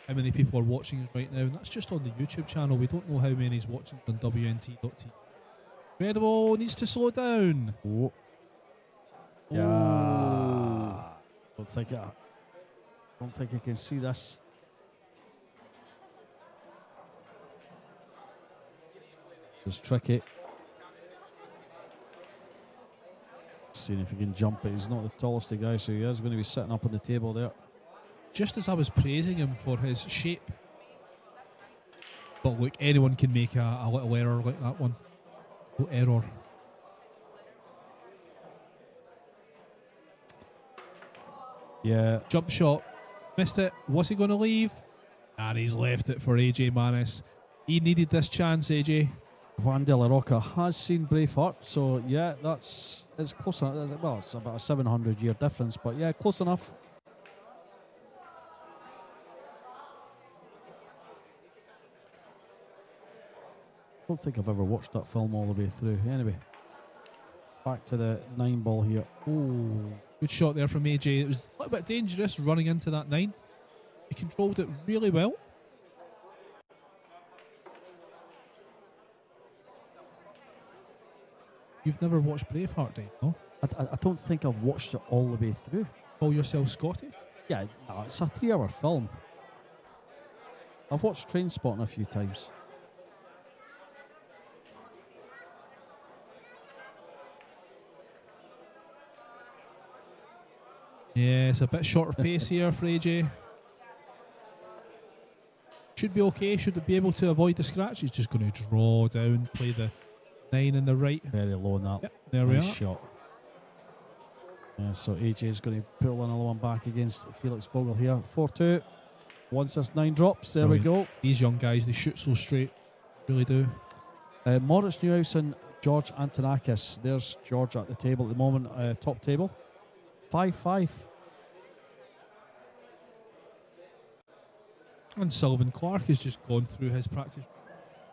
how many people are watching us right now, and that's just on the YouTube channel. We don't know how many is watching on WNT.TV. Incredible, needs to slow down. Oh. Yeah. Oh. Don't think I can see this. It's tricky. Seeing if he can jump it. He's not the tallest of guys, so he is going to be sitting up on the table there. Just as I was praising him for his shape. But look, anyone can make a little error like that one. No error. Yeah. Jump shot. Missed it. Was he going to leave? And he's left it for AJ Manis. He needed this chance, AJ. Van de la Rocca has seen Braveheart, so yeah, it's close enough. Well, it's about a 700-year difference, but yeah, close enough. I don't think I've ever watched that film all the way through. Anyway, back to the 9 ball here. Oh, good shot there from AJ. It was a little bit dangerous running into that 9. He controlled it really well. You've never watched Braveheart, Dave, no? I don't think I've watched it all the way through. Call yourself Scottish? Yeah, no, it's a 3-hour film. I've watched Trainspotting a few times. Yeah, it's a bit short of pace here for AJ. Should be okay, should be able to avoid the scratch. He's just going to draw down, play the 9 in the right. Very low on that. Yep, there we are. Nice shot. Yeah, so AJ is going to pull another one back against Felix Vogel here. 4-2. Once this 9 drops, there we go. These young guys, they shoot so straight. Really do. Moritz Newhouse and George Antonakis. There's George at the table at the moment, top table. 5-5. And Sylvan Clark has just gone through his practice.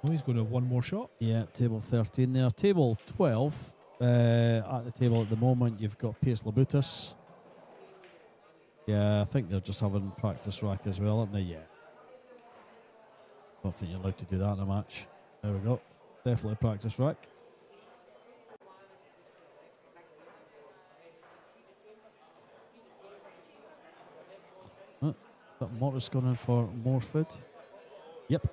Oh, he's going to have one more shot. Yeah, table 13 there. Table 12. At the table at the moment, you've got Piers Labutus. Yeah, I think they're just having practice rack as well, aren't they? Yeah. Don't think you're allowed to do that in a match. There we go. Definitely practice rack. Oh, got Morris going in for more food. Yep.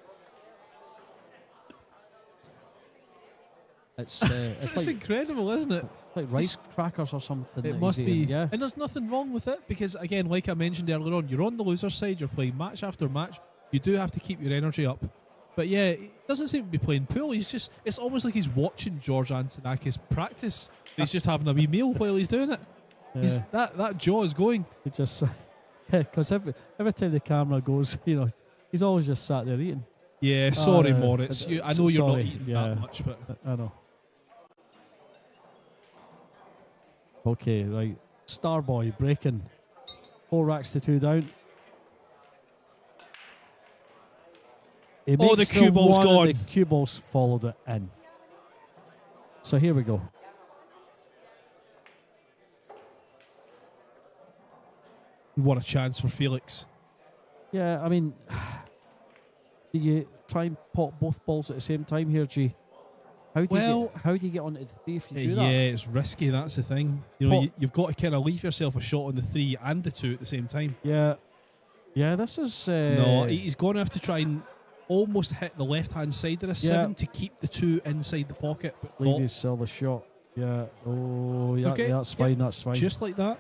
It's It's like incredible, isn't it? like rice crackers or something. It that must he's be. eating, yeah. And there's nothing wrong with it because, again, like I mentioned earlier on, you're on the loser side, you're playing match after match. You do have to keep your energy up. But yeah, he doesn't seem to be playing pool. It's almost like he's watching George Antonakis practice. He's just having a wee meal while he's doing it. Yeah. That jaw is going. It just because every time the camera goes, he's always just sat there eating. Yeah, sorry, no. Moritz. I know you're not Sorry, eating yeah. that much, but I know. Okay, right. Starboy breaking. 4 racks to 2 down. He Oh, makes the cue ball's one and gone. The cue ball's followed it in. So here we go. what a chance for Felix. Yeah, I mean, do you try and pop both balls at the same time here, G? How do you get onto the 3 if you do that? Yeah, it's risky. That's the thing. You've got to kind of leave yourself a shot on the 3 and the 2 at the same time. Yeah, this is No, he's going to have to try and almost hit the left-hand side of the 7 to keep the 2 inside the pocket. But leave not. you sell the shot. Yeah. Oh, yeah, Okay, that's fine. That's fine. Just like that.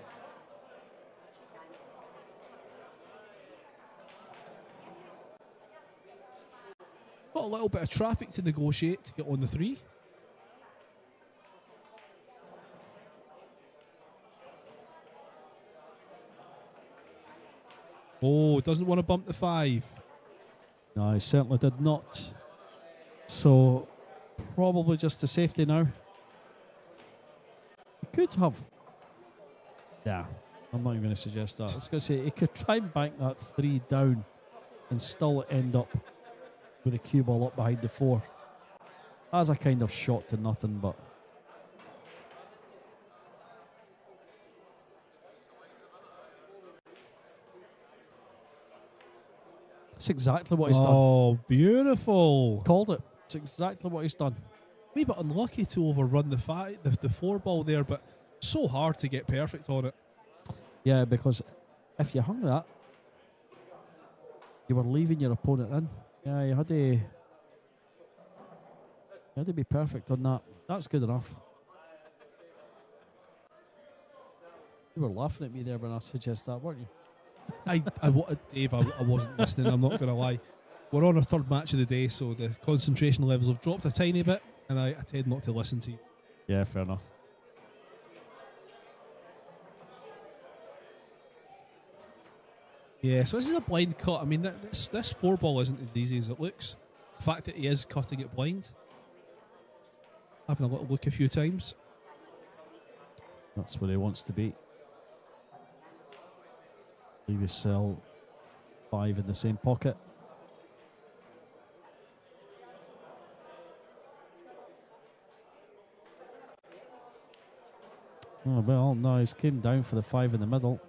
Got a little bit of traffic to negotiate to get on the 3. Oh, doesn't want to bump the 5. No, he certainly did not. So, probably just a safety now. He could have. Yeah, I'm not even going to suggest that. I was going to say he could try and bank that 3 down and still end up with a cue ball up behind the 4. As a kind of shot to nothing, but. That's exactly what he's done. Oh, beautiful. Called it. It's exactly what he's done. Wee bit unlucky to overrun the 4 ball there, but so hard to get perfect on it. Yeah, because if you hung that, you were leaving your opponent in. Yeah, you had to be perfect on that. That's good enough. You were laughing at me there when I suggested that, weren't you? Dave, I wasn't listening, I'm not going to lie. We're on our 3rd match of the day, so the concentration levels have dropped a tiny bit, and I tend not to listen to you. Yeah, fair enough. Yeah, so this is a blind cut. I mean, this 4 ball isn't as easy as it looks. The fact that he is cutting it blind. Having a little look a few times. That's where he wants to be. Leave his cell 5 in the same pocket. Oh, well, no, he's came down for the 5 in the middle.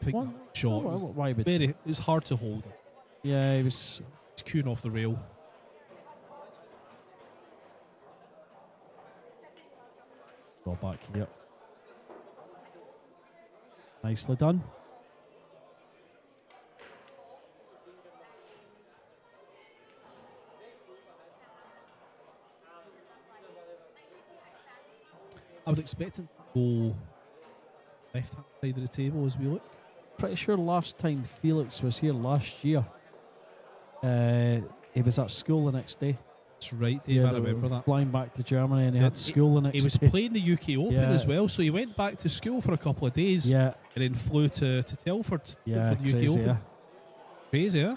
I think What? that shot was Why would? it's hard to hold. Yeah, he was. It's queuing off the rail. Go back here. Nicely done. I would expect him to go left hand side of the table as we look. Pretty sure last time Felix was here last year, he was at school the next day. That's right, Dave. I they remember were that. Flying back to Germany, and he had school the next He was day. playing the UK Open Yeah. as well, so he went back to school for a couple of days Yeah, and then flew to Telford yeah, for the UK crazy, Open. yeah. Crazy, huh?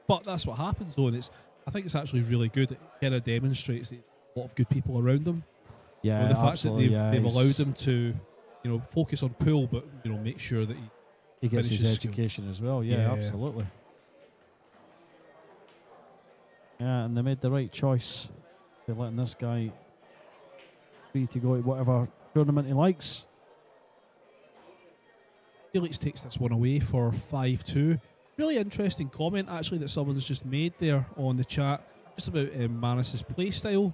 But that's what happens, though, and I think it's actually really good. It kind of demonstrates that a lot of good people around him. Yeah, The fact that absolutely, they've yeah, allowed him to, focus on pool, but make sure that he gets his finishes school. education as well. Yeah, Yeah. absolutely. Yeah, and they made the right choice. They're letting this guy free to go to whatever tournament he likes. Felix takes this one away for 5-2. Really interesting comment, actually, that someone's just made there on the chat, just about Manis's play style.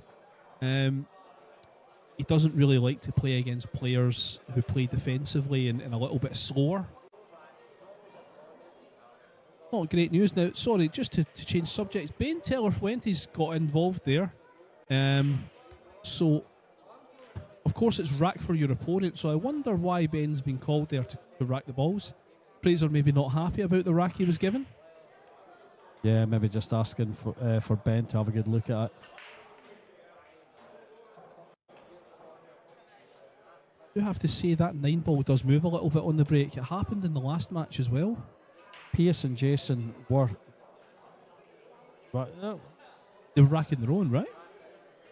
He doesn't really like to play against players who play defensively and a little bit slower. Not great news. Now, sorry, just to change subjects, Ben Teller-Fuentes got involved there. So, of course, it's rack for your opponent, so I wonder why Ben's been called there to rack the balls. Fraser maybe not happy about the rack he was given. Yeah, maybe just asking for Ben to have a good look at it. I do have to say that 9-ball does move a little bit on the break. It happened in the last match as well. Pierce and Jason were... Right, They were racking their own, right?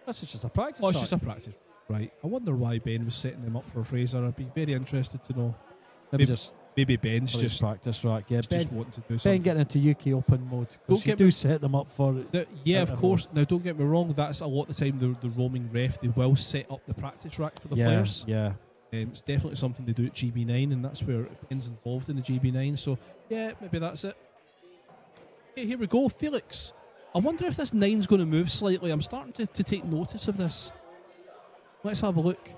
this is just a practice Oh, it's shot. just a practice. Right. I wonder why Ben was setting them up for Fraser. I'd be very interested to know. Maybe Ben's for his just practice rack. Yeah, just wanting to do Ben something. getting into UK Open mode, Don't because you get do me- set them up for... Yeah, of everyone. course. Now, don't get me wrong. That's a lot of the time the roaming ref. They will set up the practice rack for the players. Yeah, It's definitely something they do at GB9, and that's where Ben's involved in the GB9. So, yeah, maybe that's it. Okay, here we go. Felix. I wonder if this 9's going to move slightly. I'm starting to take notice of this. Let's have a look.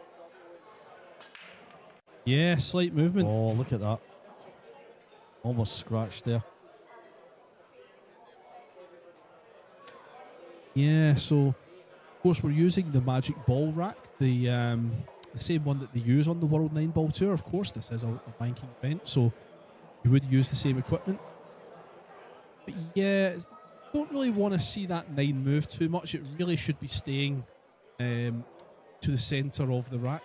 Yeah, slight movement. Oh, look at that. Almost scratched there. Yeah, so of course we're using the Magic Ball rack, the same one that they use on the World 9-Ball Tour. Of course, this is a ranking event, so you would use the same equipment. But yeah, don't really want to see that 9 move too much. It really should be staying to the centre of the rack.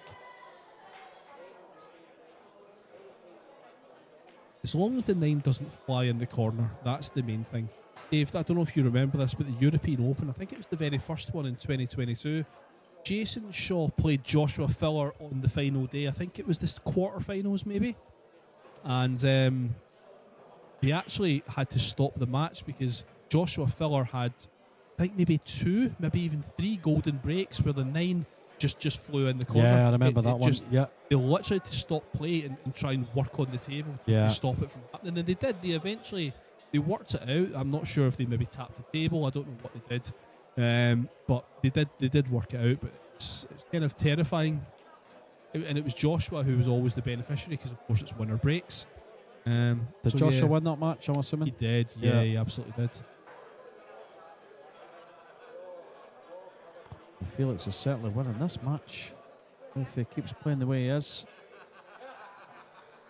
As long as the 9 doesn't fly in the corner, that's the main thing. Dave, I don't know if you remember this, but the European Open, I think it was the very first one in 2022, Jason Shaw played Joshua Filler on the final day. I think it was the quarterfinals maybe. And they actually had to stop the match because Joshua Filler had, I think, maybe 2, maybe even 3 golden breaks where the 9 just flew in the corner. Yeah, I remember that one. Yeah. They literally had to stop play and try and work on the table to stop it from happening. And they did. They eventually worked it out. I'm not sure if they maybe tapped the table. I don't know what they did. But they did work it out. But it's kind of terrifying. And it was Joshua who was always the beneficiary because, of course, it's winner breaks. Did Joshua win that match, I'm assuming? He did. Yeah, he absolutely did. Felix is certainly winning this match if he keeps playing the way he is.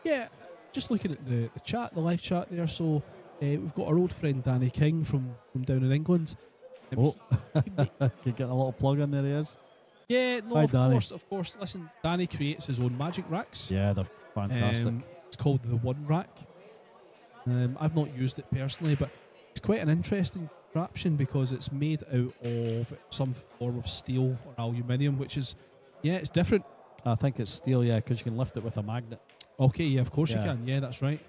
Yeah, just looking at the chat, the live chat there. So we've got our old friend Danny King from down in England. Oh, could get a little plug in there. He is. Yeah, no, Hi, of Danny. course. Listen, Danny creates his own magic racks. Yeah, they're fantastic. It's called the One Rack. I've not used it personally, but it's quite an interesting contraption because it's made out of some form of steel or aluminium, which is, it's different. I think it's steel, because you can lift it with a magnet. Okay, yeah, of course you Yeah. can. Yeah, that's right.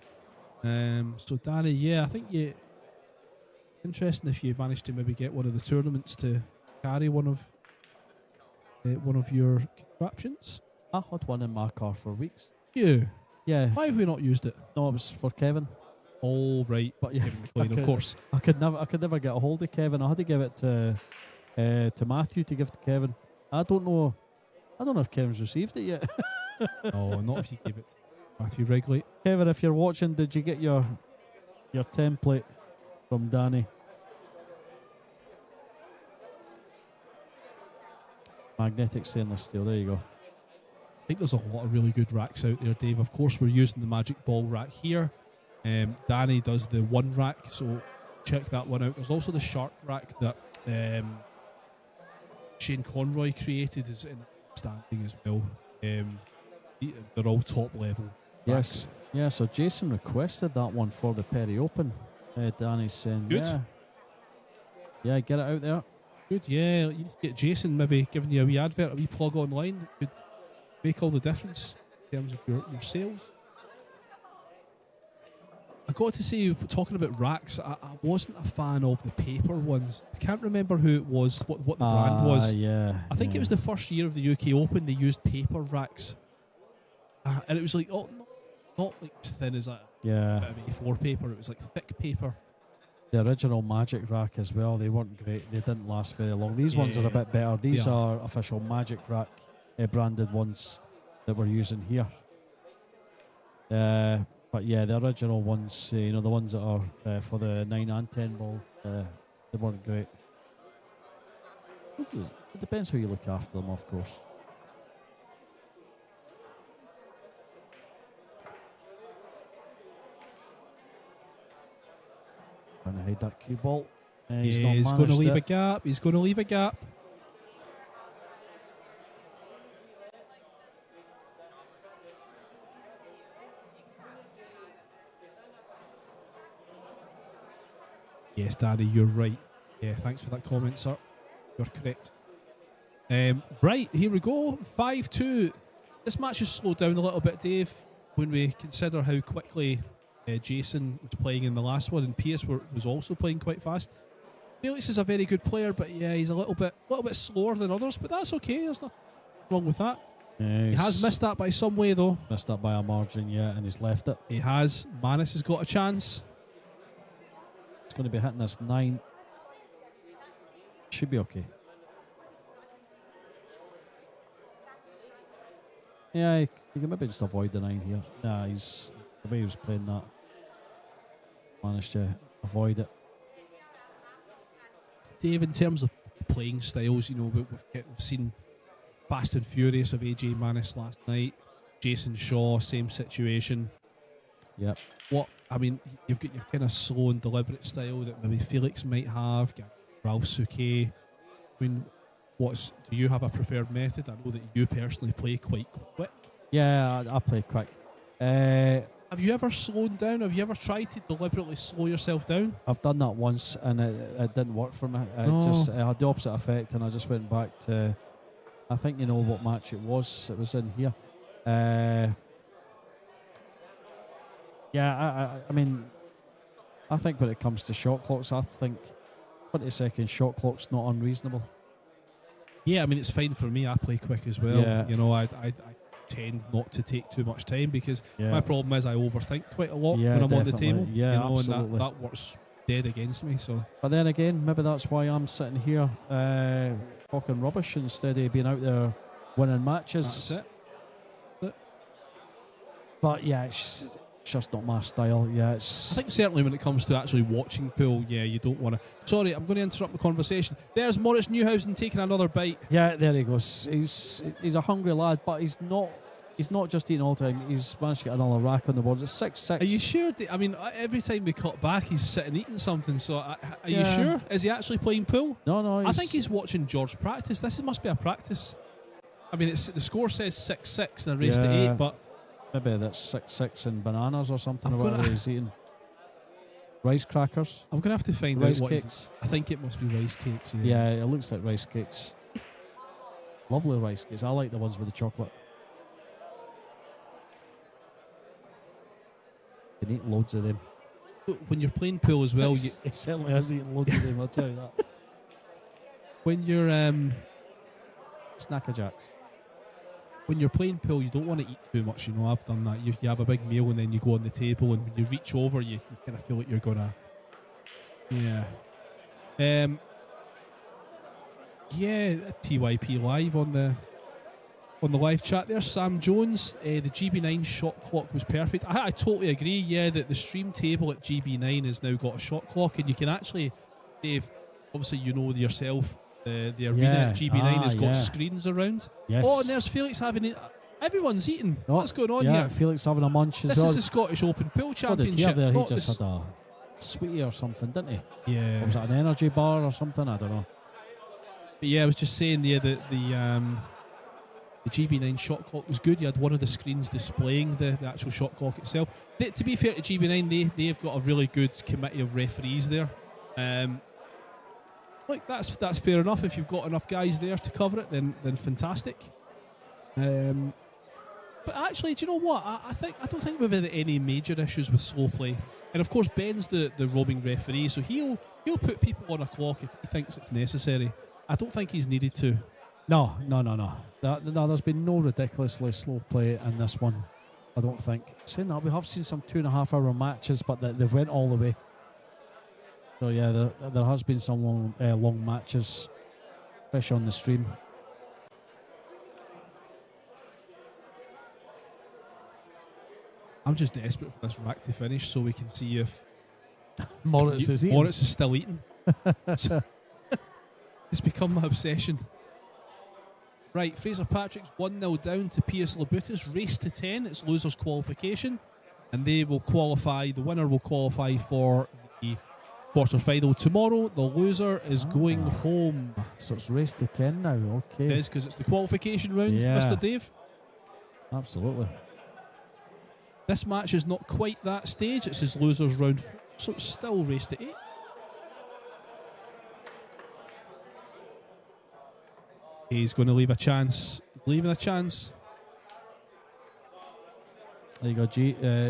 So Danny, I think interesting if you managed to maybe get one of the tournaments to carry one of your contraptions. I had one in my car for weeks. Yeah. Yeah. Why have we not used it? No, it was for Kevin. Oh, right. But yeah, Kevin McLean, of could- course. I could never get a hold of Kevin. I had to give it to Matthew to give to Kevin. I don't know if Kevin's received it yet. No, not if you give it to Matthew Wrigley. Kevin, if you're watching, did you get your template from Danny? Magnetic stainless steel. There you go. think there's a lot of really good racks out there, Dave. Of course, we're using the Magic Ball rack here. Danny does the one rack, so check that one out. There's also the Shark rack that Shane Conroy created, is standing as well. They're all top level racks. Yes. Yeah, so Jason requested that one for the Perry Open. Danny's saying, Good. Yeah, get it out there. Good, yeah. You need to get Jason maybe giving you a wee advert, a wee plug online. It could make all the difference in terms of your sales. I got to say, talking about racks, I wasn't a fan of the paper ones. I can't remember who it was, what the brand was. Yeah. I think it was the first year of the UK Open, they used paper racks. And it was like, not like as thin as a bit of A4 paper, it was like thick paper. The original Magic rack as well, they weren't great. They didn't last very long. These ones are a bit better. These are official Magic rack branded ones that we're using here. But yeah, the original ones, the ones that are for the 9 and 10 ball, they weren't great. It depends how you look after them, of course. Trying to hide that cue ball. He's going to leave a gap. He's going to leave a gap. Yes, Danny, you're right. Yeah, thanks for that comment, sir. You're correct. Right, here we go. 5-2. This match has slowed down a little bit, Dave, when we consider how quickly Jason was playing in the last one, and Pierce was also playing quite fast. Felix is a very good player, but yeah, he's a little bit slower than others, but that's okay. There's nothing wrong with that. Yeah, he has missed that by some way, though. Missed that by a margin, yeah, and he's left it. He has. Manus has got a chance. He's going to be hitting this 9. Should be okay. Yeah, you can maybe just avoid the 9 here. Nah, the way he was playing that, managed to avoid it. Dave, in terms of playing styles, we've seen Fast and Furious of AJ Manus last night. Jason Shaw, same situation. Yep. You've got your kind of slow and deliberate style that maybe Felix might have. Ralph Souquet. Do you have a preferred method? I know that you personally play quite quick. Yeah, I play quick. Have you ever slowed down? Have you ever tried to deliberately slow yourself down? I've done that once and it didn't work for me. It had the opposite effect, and I just went back to, I think you know what match it was. It was in here. I think when it comes to shot clocks, I think 20-second shot clock's not unreasonable. Yeah, it's fine for me. I play quick as well. Yeah. I tend not to take too much time because my problem is I overthink quite a lot when I'm on the table. Yeah, absolutely. And that works dead against me. So, but then again, maybe that's why I'm sitting here talking rubbish instead of being out there winning matches. That's it. But yeah, it's just not my style. Yeah, it's. I think certainly when it comes to actually watching pool, you don't want to. Sorry, I'm going to interrupt the conversation. There's Moritz Newhausen taking another bite. Yeah, there he goes. He's a hungry lad, but he's not just eating all the time. He's managed to get another rack on the boards. It's 6-6. Are you sure? Every time we cut back, he's sitting eating something. So, are you sure? Is he actually playing pool? No. I think he's watching George practice. This must be a practice. The score says 6-6 and I raised to 8, but maybe that's 6-6 and bananas or something. Or whatever he's eating. Rice crackers. I'm gonna have to find rice out what cakes. I think it must be rice cakes. Yeah, it looks like rice cakes. Lovely rice cakes. I like the ones with the chocolate. You can eat loads of them. When you're playing pool as well, he certainly has eaten loads of them. I'll tell you that. When you're Snacker Jacks. When you're playing pool, you don't want to eat too much. I've done that. You have a big meal and then you go on the table, and when you reach over, you kind of feel like you're gonna. Yeah. TYP live on the live chat there. Sam Jones, the GB9 shot clock was perfect. I totally agree. Yeah, that the stream table at GB9 has now got a shot clock, and you can actually, Dave, obviously yourself. The arena at GB9 has got screens around. Yes. Oh, and there's Felix having Everyone's eating. Oh, What's going on yeah, here? Felix having a munch as This well. is the Scottish Open Pool What did he have Championship. there? He not just this- had a sweetie or something, didn't he? yeah. Or was it an energy bar or something? I don't know. But yeah, I was just saying there that the GB9 shot clock was good. You had one of the screens displaying the actual shot clock itself. To be fair to GB9, they've got a really good committee of referees there. Like that's fair enough. If you've got enough guys there to cover it, then fantastic. But actually, do you know what? I don't think we've had any major issues with slow play. And of course, Ben's the roaming referee, so he'll put people on a clock if he thinks it's necessary. I don't think he's needed to. No. There's been no ridiculously slow play in this one. I don't think. Saying that, we have seen some 2.5 hour matches, but they've went all the way. So yeah, there has been some long matches, especially on the stream. I'm just desperate for this rack to finish so we can see if Moritz is eating. Moritz is still eating. It's become my obsession. Right, Fraser Patrick's 1-0 down to Pius Labutus. Race to 10. It's losers qualification, and they will qualify. The winner will qualify for the quarter-final tomorrow. The loser is going home. So it's race to 10 now. Okay. It is, because it's the qualification round, Yeah. Mr. Dave. Absolutely. This match is not quite that stage. It's his losers round 4, so it's still race to 8. He's going to leave a chance. Leaving a chance. There you go,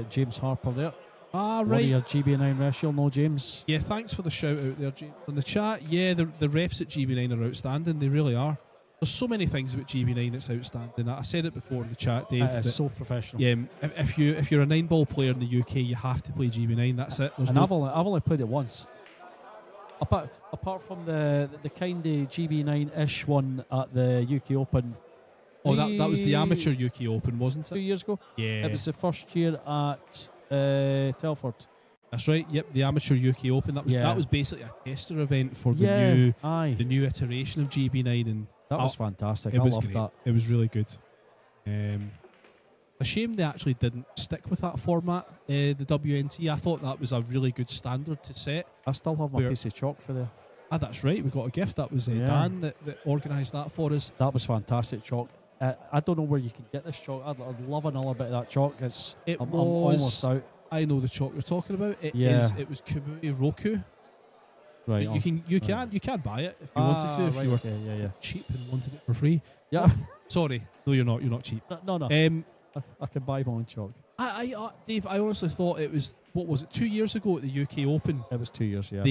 James Harper there. Ah, One right. of your GB9 refs, you'll know James. Yeah, thanks for the shout out there, James. On the chat, yeah, the refs at GB9 are outstanding. They really are. There's so many things about GB9 that's outstanding. I said it before in the chat, Dave. It is that, so professional. yeah, if you're a 9-ball player in the UK, you have to play GB9. That's it. There's And no, I've only played it once. Apart from the kind of GB9-ish one at the UK Open. oh, that was the amateur UK Open, wasn't 2 it? years ago. Yeah, It was the first year at Telford. that's right. Yep, the amateur UK Open. That was basically a tester event for the new iteration of GB9, and that was fantastic. it I was loved great. that. It was really good. A shame they actually didn't stick with that format, the WNT. I thought that was a really good standard to set. I still have my Where- piece of chalk for there. Ah, that's right. We got a gift. That was Yeah. Dan that organised that for us. That was fantastic chalk. I don't know where you can get this chalk. I'd love another bit of that chalk. I'm almost out. I know the chalk you're talking about. It was Kamui Roku. Right. You can buy it if you wanted to. If you were Yeah. cheap and wanted it for free. Yeah. Sorry, no, you're not. You're not cheap. No. I can buy my own chalk. Dave, I honestly thought it was, what was it, 2 years ago at the UK Open? It was 2 years, yeah.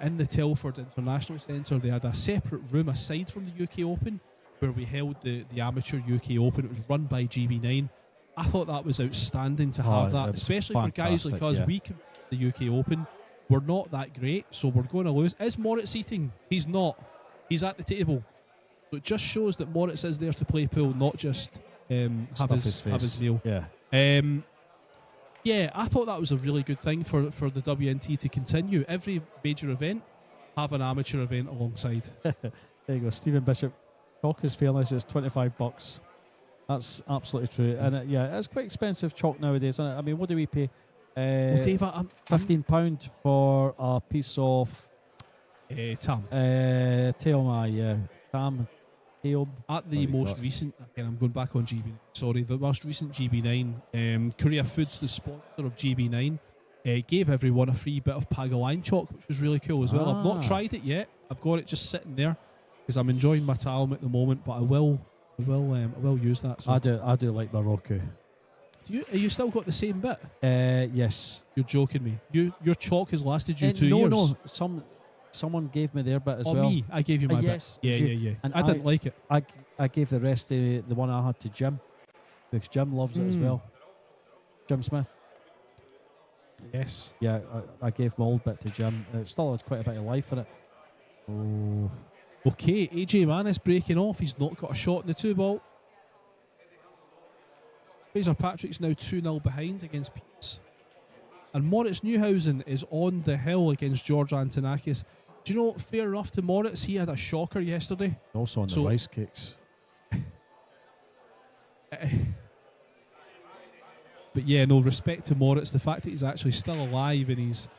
In the Telford International Centre, they had a separate room aside from the UK Open where we held the amateur UK Open. It was run by GB9. I thought that was outstanding to have that, was especially for guys like us. yeah. We can the UK Open. We're not that great, so we're going to lose. Is Moritz eating? He's not. He's at the table. So it just shows that Moritz is there to play pool, not just have his meal. Yeah. Yeah, I thought that was a really good thing for the WNT to continue. Every major event, have an amateur event alongside. There you go, Stephen Bishop. Chalk is fairness. It's $25. That's absolutely true, and it's quite expensive chalk nowadays. Isn't it? I mean, what do we pay? Well, Dave, I'm £15 for a piece of Tam. Teoma, yeah, Tam. At the most recent, again, I'm going back on GB9. Sorry, the most recent GB9, Korea Foods, the sponsor of GB9, gave everyone a free bit of Pagaline chalk, which was really cool as well. I've not tried it yet. I've got it just sitting there because I'm enjoying my Talm at the moment, but I will use that. So. I do like Morocco. Are you still got the same bit? Yes. You're joking me. Your chalk has lasted you 2 years. No. Someone gave me their bit as well. Me, I gave you my yes, bit. Yeah. And I didn't like it. I gave the rest of the one I had to Jim, because Jim loves it as well. Jim Smith. Yes. Yeah, I gave my old bit to Jim. It still had quite a bit of life in it. Oh. Okay, AJ Mann is breaking off. He's not got a shot in the 2-ball. Fraser Patrick's now 2-0 behind against Peace. And Moritz Newhausen is on the hill against George Antonakis. Do you know, fair enough to Moritz, he had a shocker yesterday. Also on the rice cakes. But yeah, no, respect to Moritz. The fact that he's actually still alive and he's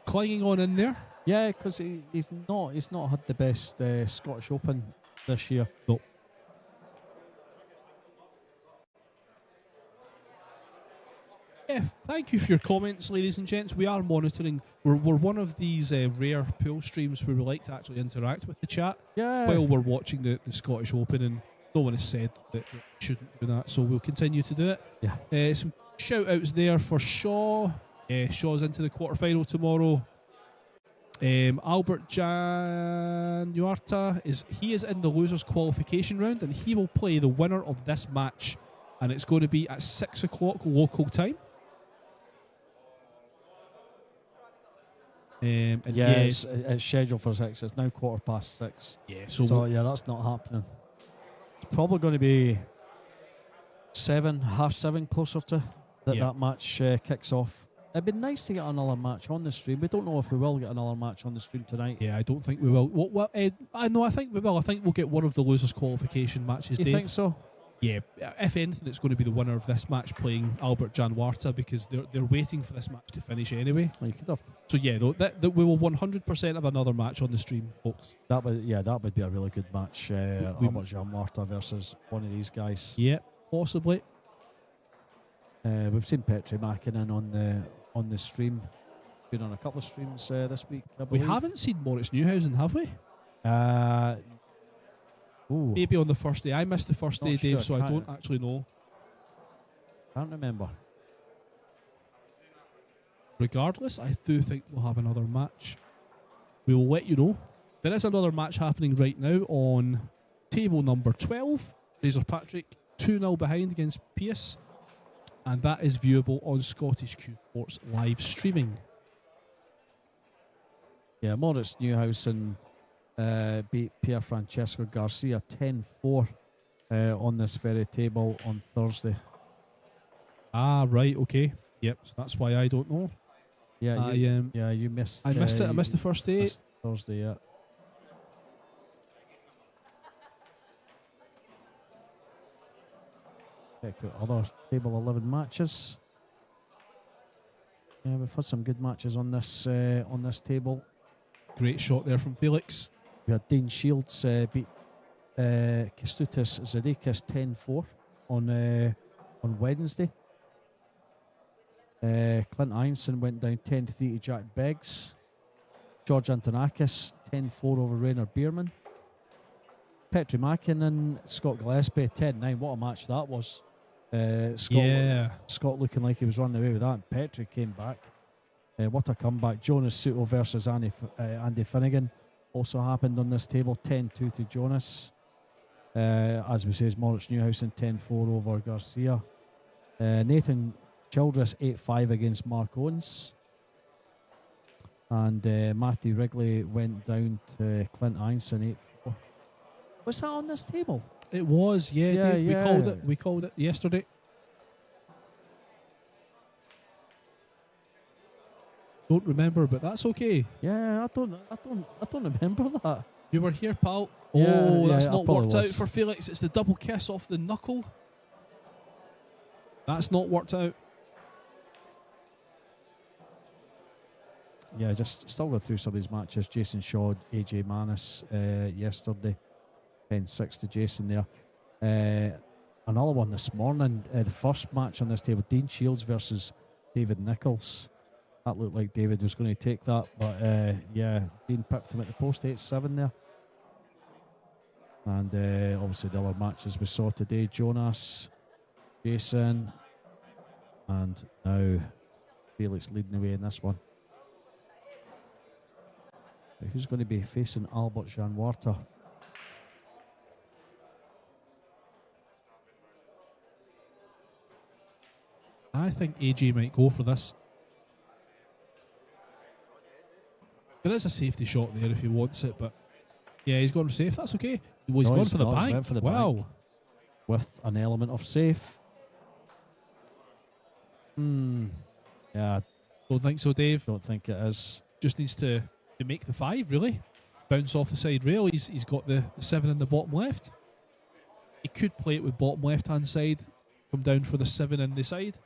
clinging on in there. Yeah, because he's not had the best Scottish Open this year. No. Yeah, thank you for your comments, ladies and gents. We are monitoring. We're one of these rare pool streams where we like to actually interact with the chat while we're watching the Scottish Open, and no one has said that we shouldn't do that, so we'll continue to do it. Yeah. Some shout outs there for Shaw. Shaw's into the quarterfinal tomorrow. Albert Januarta is in the losers qualification round, and he will play the winner of this match, and it's going to be at 6 o'clock local time. It's scheduled for 6. It's now 6:15. Yeah, so yeah, that's not happening. It's probably going to be 7, 7:30, closer to that match kicks off. It'd be nice to get another match on the stream. We don't know if we will get another match on the stream tonight. Yeah, I don't think we will. I think we will. I think we'll get one of the losers qualification matches. You Dave. think so? Yeah, if anything, it's going to be the winner of this match playing Albert Januarta, because they're waiting for this match to finish anyway. Well, you could have. So yeah, no, that we will 100% have another match on the stream, folks. That would be a really good match. Albert Januarta versus one of these guys. Yeah, possibly. We've seen Petri Mäkinen on the stream. Been on a couple of streams this week, I believe. We haven't seen Moritz Neuhausen, have we? Maybe on the first day. I missed the first day, Dave, so I don't actually know. Can't remember. Regardless, I do think we'll have another match. We will let you know. There is another match happening right now on table number 12. Razor Patrick 2-0 behind against Pierce. And that is viewable on Scottish Q Sports live streaming. Yeah, Moritz Neuhausen beat Pier Francesco Garcia 10-4 on this very table on Thursday. Ah, right, okay. Yep, so that's why I don't know. Yeah, you missed. I missed it. I missed the first day. Thursday, yeah. Check out other table 11 matches. Yeah, we've had some good matches on this table. Great shot there from Felix. We had Dean Shields beat Kęstutis Zadikis 10-4 on Wednesday. Clint Einson went down 10-3 to Jack Beggs. George Antonakis 10-4 over Rainer Bierman. Petri Mäkinen, Scott Gillespie 10-9. What a match that was. Scott looking like he was running away with that. Petri came back. What a comeback. Jonas Suto versus Andy Finnegan also happened on this table. 10-2 to Jonas. As we say, Moritz Neuhausen 10-4 over Garcia. Nathan Childress 8-5 against Mark Owens. And Matthew Wrigley went down to Clint Einson 8-4. Was that on this table? It was, yeah, Dave. Yeah. We called it yesterday. Don't remember, but that's okay. Yeah, I don't remember that. You were here, pal. That's not worked out for Felix. It's the double kiss off the knuckle. That's not worked out. Yeah, just still go through some of these matches. Jason Shaw, AJ Manis yesterday. 10-6 to Jason there. Another one this morning. The first match on this table, Dean Shields versus David Nichols. That looked like David was going to take that, but Dean pipped him at the post 8-7 there. And obviously the other matches we saw today, Jonas, Jason, and now Felix leading the way in this one. So who's going to be facing Albert Januarta? I think AJ might go for this. There is a safety shot there if he wants it, but yeah, he's gone safe. That's okay. Well, he's gone for the bank. Went for the wow. bank with an element of safe. Yeah. Don't think so, Dave. Don't think it is. Just needs to make the 5, really. Bounce off the side rail. He's got the 7 in the bottom left. He could play it with bottom left-hand side. Come down for the 7 in the side.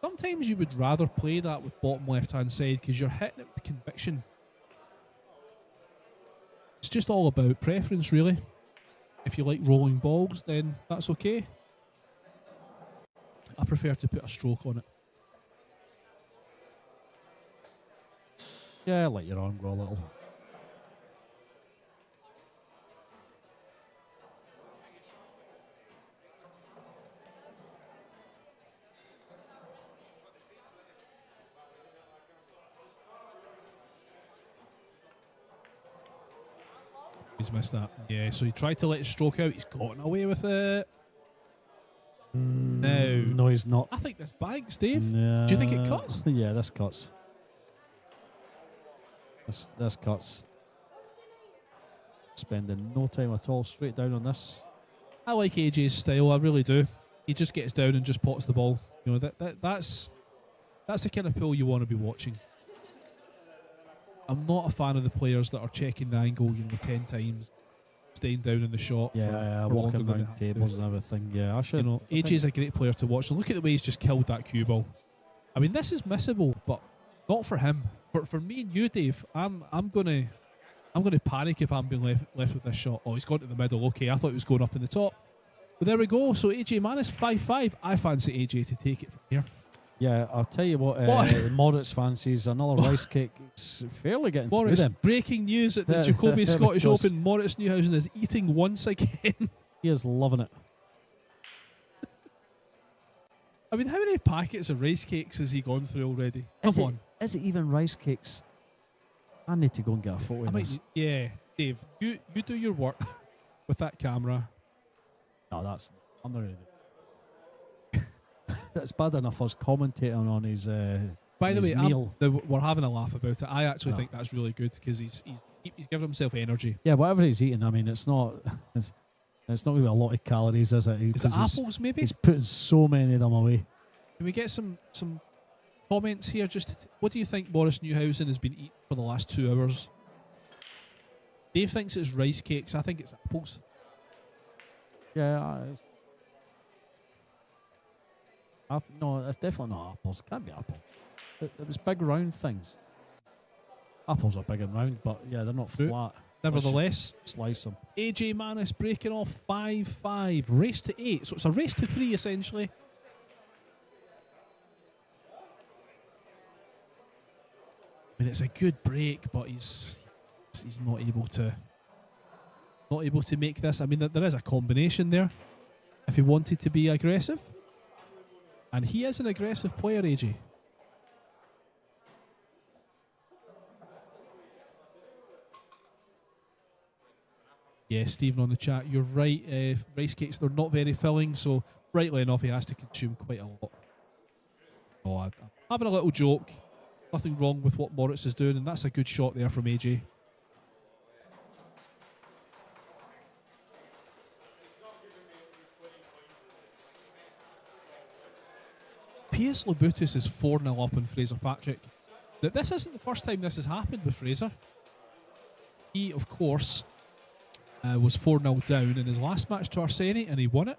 Sometimes you would rather play that with bottom left-hand side because you're hitting it with conviction. It's just all about preference, really. If you like rolling balls, then that's okay. I prefer to put a stroke on it. Yeah, let your arm grow a little. He's missed that. Yeah, so he tried to let his stroke out. He's gotten away with it. No, he's not. I think this banks, Dave. Yeah. Do you think it cuts? Yeah, this cuts. This cuts. Spending no time at all. Straight down on this. I like AJ's style. I really do. He just gets down and just pots the ball. You know that's the kind of pool you want to be watching. I'm not a fan of the players that are checking the angle, 10 times, staying down in the shot. Yeah, for walking longer than around they have tables to. and everything. Yeah, I should. AJ's a great player to watch. So look at the way he's just killed that cue ball. I mean, this is missable, but not for him. For me and you, Dave, I'm gonna panic if I'm being left with this shot. Oh, he's gone to the middle. Okay, I thought he was going up in the top. But there we go. So AJ Manis 5-5. I fancy AJ to take it from here. Yeah, I'll tell you what. Moritz fancies another rice cake. It's fairly getting Moritz, through them. breaking news at the Jacoby Scottish Because Open. Moritz Newhausen is eating once again. He is loving it. I mean, how many packets of rice cakes has he gone through already? Come on. Is it even rice cakes? I need to go and get a photo of this. Yeah, Dave, you do your work with that camera. No, I'm not ready. That's bad enough us commentating on his By the his way, meal. we're having a laugh about it. I actually think that's really good because he's giving himself energy. Yeah, whatever he's eating, I mean, it's not going to be a lot of calories, is it? Is it apples, maybe? He's putting so many of them away. Can we get some comments here? What do you think Boris Newhausen has been eating for the last 2 hours? Dave thinks it's rice cakes. I think it's apples. Yeah, no, it's definitely not apples. It can't be apple. It was big round things. Apples are big and round, but yeah, they're not flat. Nevertheless, Slice them. AJ Manis breaking off 5-5. Race to 8. So it's a race to 3 essentially. I mean, it's a good break, but he's not able to make this. I mean, there is a combination there. If he wanted to be aggressive, and he is an aggressive player, AJ. Yeah, Stephen on the chat, you're right. Rice cakes, they're not very filling, so rightly enough, he has to consume quite a lot. Oh, I'm having a little joke. Nothing wrong with what Moritz is doing, and that's a good shot there from AJ. Piers Lobutus is 4-0 up on Fraser Patrick. This isn't the first time this has happened with Fraser. He, of course, was 4-0 down in his last match to Arseni, and he won it.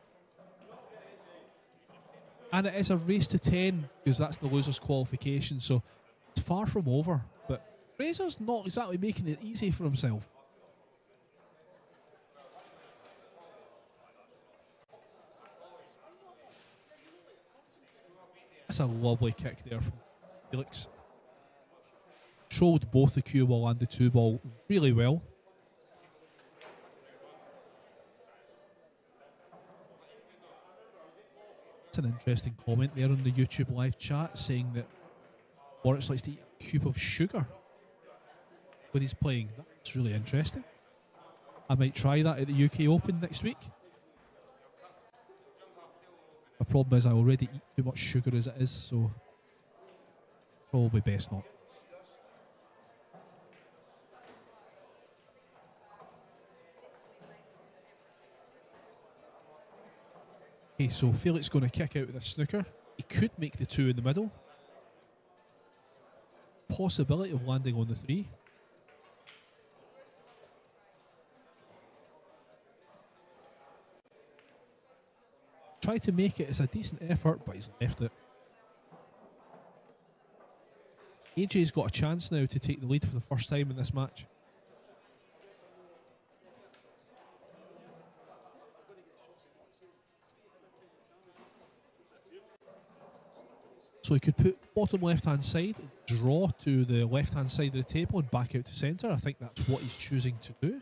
And it is a race to 10, because that's the loser's qualification, so it's far from over. But Fraser's not exactly making it easy for himself. That's a lovely kick there from Felix. Controlled both the cue ball and the 2 ball really well. That's an interesting comment there on the YouTube live chat saying that Moritz likes to eat a cube of sugar when he's playing. That's really interesting. I might try that at the UK Open next week. The problem is I already eat too much sugar as it is, so probably best not. Okay, so Felix going to kick out with a snooker. He could make the 2 in the middle. Possibility of landing on the 3. Try to make it. It's a decent effort, but he's left it. AJ's got a chance now to take the lead for the first time in this match. So he could put bottom left-hand side, draw to the left-hand side of the table and back out to centre. I think that's what he's choosing to do.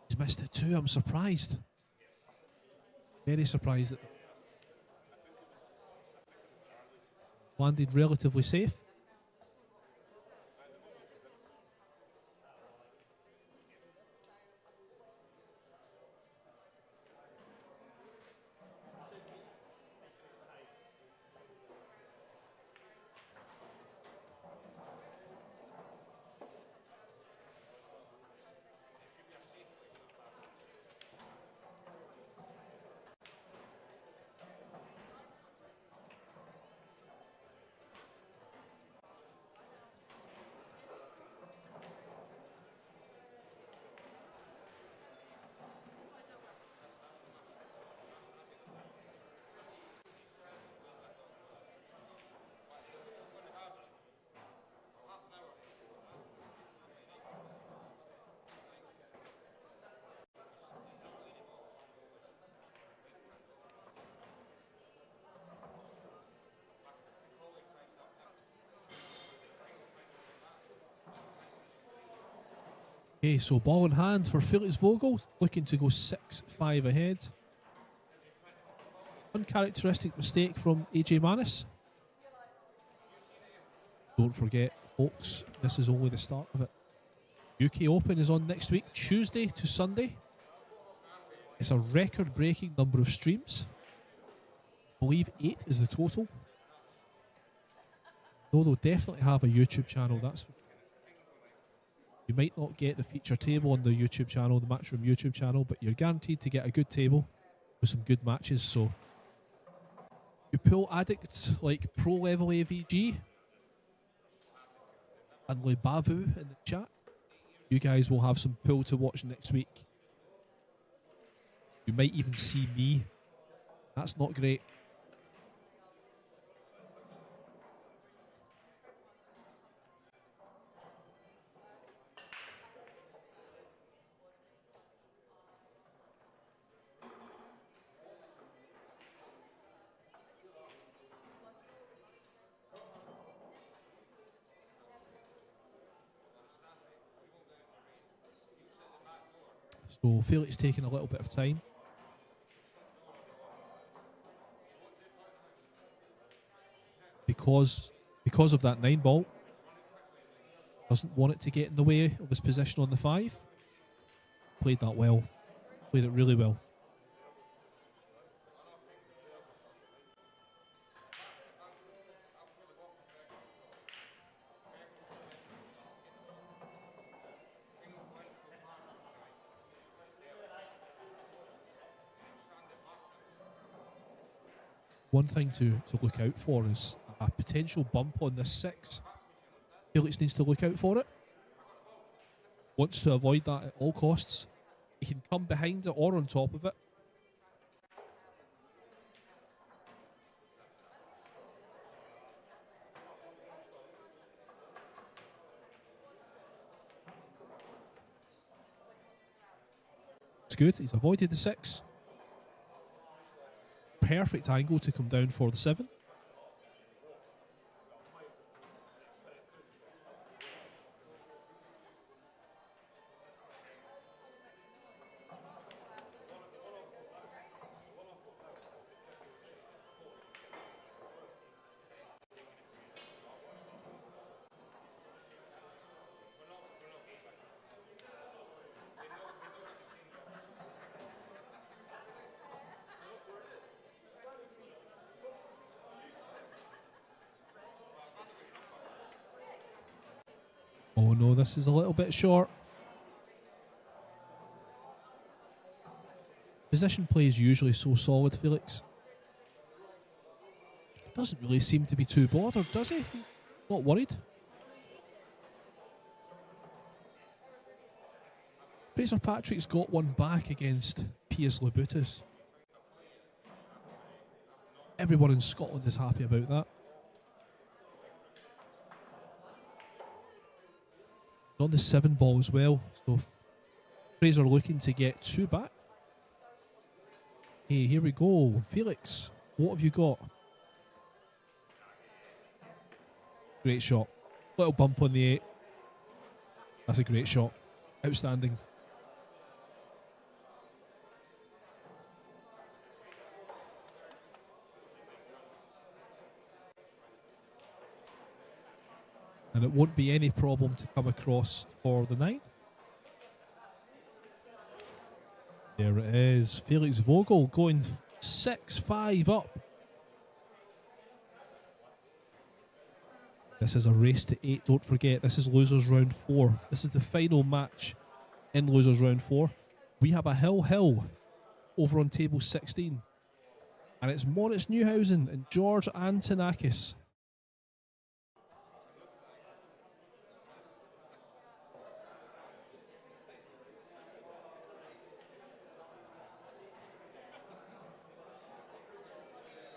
He's missed it too, I'm surprised. Very surprised that landed relatively safe. Okay, so ball in hand for Felix Vogel, looking to go 6-5 ahead. Uncharacteristic mistake from AJ Manis. Don't forget, folks, this is only the start of it. UK Open is on next week, Tuesday to Sunday. It's a record-breaking number of streams. I believe 8 is the total. Though they'll definitely have a YouTube channel, that's for you might not get the feature table on the YouTube channel, the Matchroom YouTube channel, but you're guaranteed to get a good table with some good matches. So you pull addicts like Pro Level AVG and Lebavu in the chat. You guys will have some pool to watch next week. You might even see me. That's not great. So Felix taking a little bit of time. Because of that 9 ball. Doesn't want it to get in the way of his position on the 5. Played that well. Played it really well. One thing to look out for is a potential bump on this 6. Felix needs to look out for it. Wants to avoid that at all costs. He can come behind it or on top of it. It's good. He's avoided the 6. Perfect angle to come down for the 7. Oh no, this is a little bit short. Position play is usually so solid, Felix. Doesn't really seem to be too bothered, does he? He's not worried. Fraser Patrick's got one back against Piers Labutus. Everyone in Scotland is happy about that. on the 7 ball as well. So Fraser looking to get 2 back. Hey, here we go. Felix, what have you got? Great shot. Little bump on the 8. That's a great shot. Outstanding. And it won't be any problem to come across for the 9. There it is. Felix Vogel going 6-5 up. This is a race to 8, don't forget. This is losers round 4. This is the final match in losers round 4. We have a hill over on table 16. And it's Moritz Neuhausen and George Antonakis.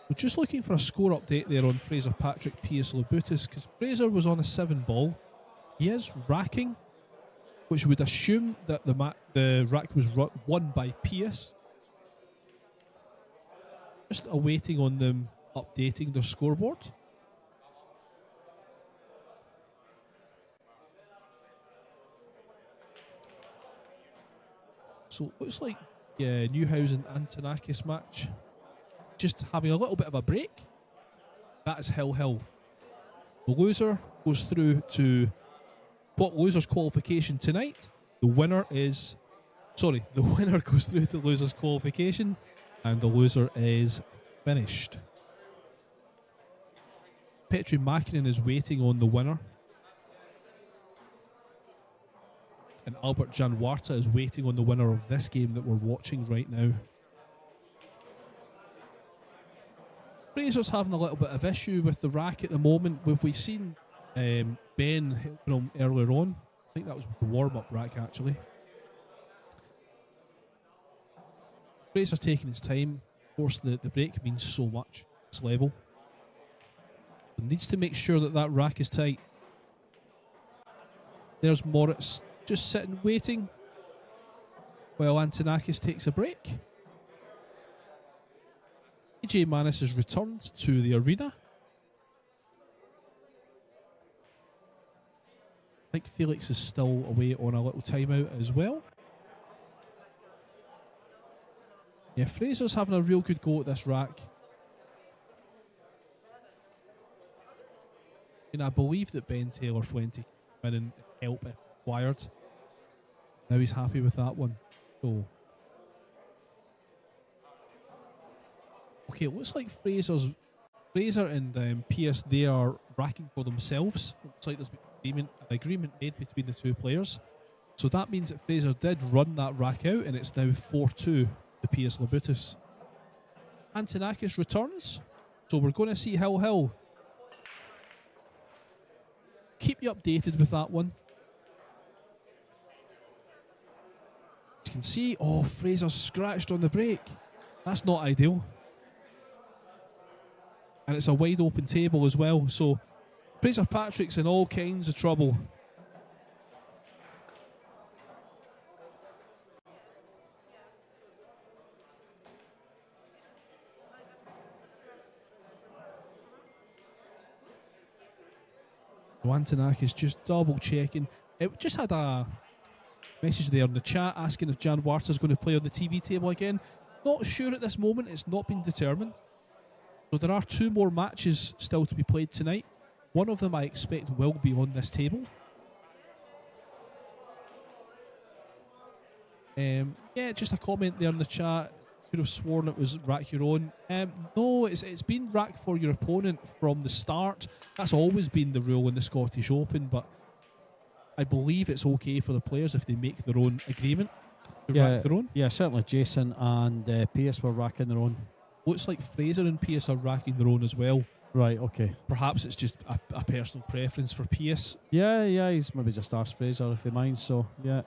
We're just looking for a score update there on Fraser Patrick Pierce Lobutis, because Fraser was on a 7 ball. He is racking, which would assume that the rack was won by Pierce. Just awaiting on them updating their scoreboard. So it looks like Neuhausen Antonakis match just having a little bit of a break. That is hill. The loser goes through to losers qualification tonight. The winner goes through to losers qualification, and the loser is finished. Petri Makinen is waiting on the winner, and Albert Janwarta is waiting on the winner of this game that we're watching right now. Fraser's having a little bit of issue with the rack at the moment. We've seen Ben helping him earlier on. I think that was the warm-up rack, actually. Fraser taking his time. Of course, the break means so much. It's level. He needs to make sure that rack is tight. There's Moritz just sitting waiting while Antonakis takes a break. AJ Manis has returned to the arena. I think Felix is still away on a little timeout as well. Yeah, Fraser's having a real good go at this rack. And I believe that Ben Taylor Fuente came in and help if required. Now he's happy with that one. So okay, it looks like Fraser and Pierce, they are racking for themselves. Looks like there's been an agreement made between the 2 players. So that means that Fraser did run that rack out, and it's now 4-2 to Pierce Lobutis. Antonakis returns, so we're going to see hill. Keep you updated with that one. You can see, Fraser scratched on the break. That's not ideal. And it's a wide open table as well, so Fraser Patrick's in all kinds of trouble. Antonakis just double checking. It just had a message there in the chat asking if Jan Warta's going to play on the TV table again. Not sure at this moment, it's not been determined. So there are 2 more matches still to be played tonight. One of them I expect will be on this table. Yeah, just a comment there in the chat. Could have sworn it was rack your own. No, it's been rack for your opponent from the start. That's always been the rule in the Scottish Open, but I believe it's okay for the players if they make their own agreement to rack their own. Yeah, certainly Jason and Pierce were racking their own. Looks like Fraser and Pierce are racking their own as well. Right, okay. Perhaps it's just a personal preference for Pierce. Yeah, he's maybe just asked Fraser if he minds, so yeah.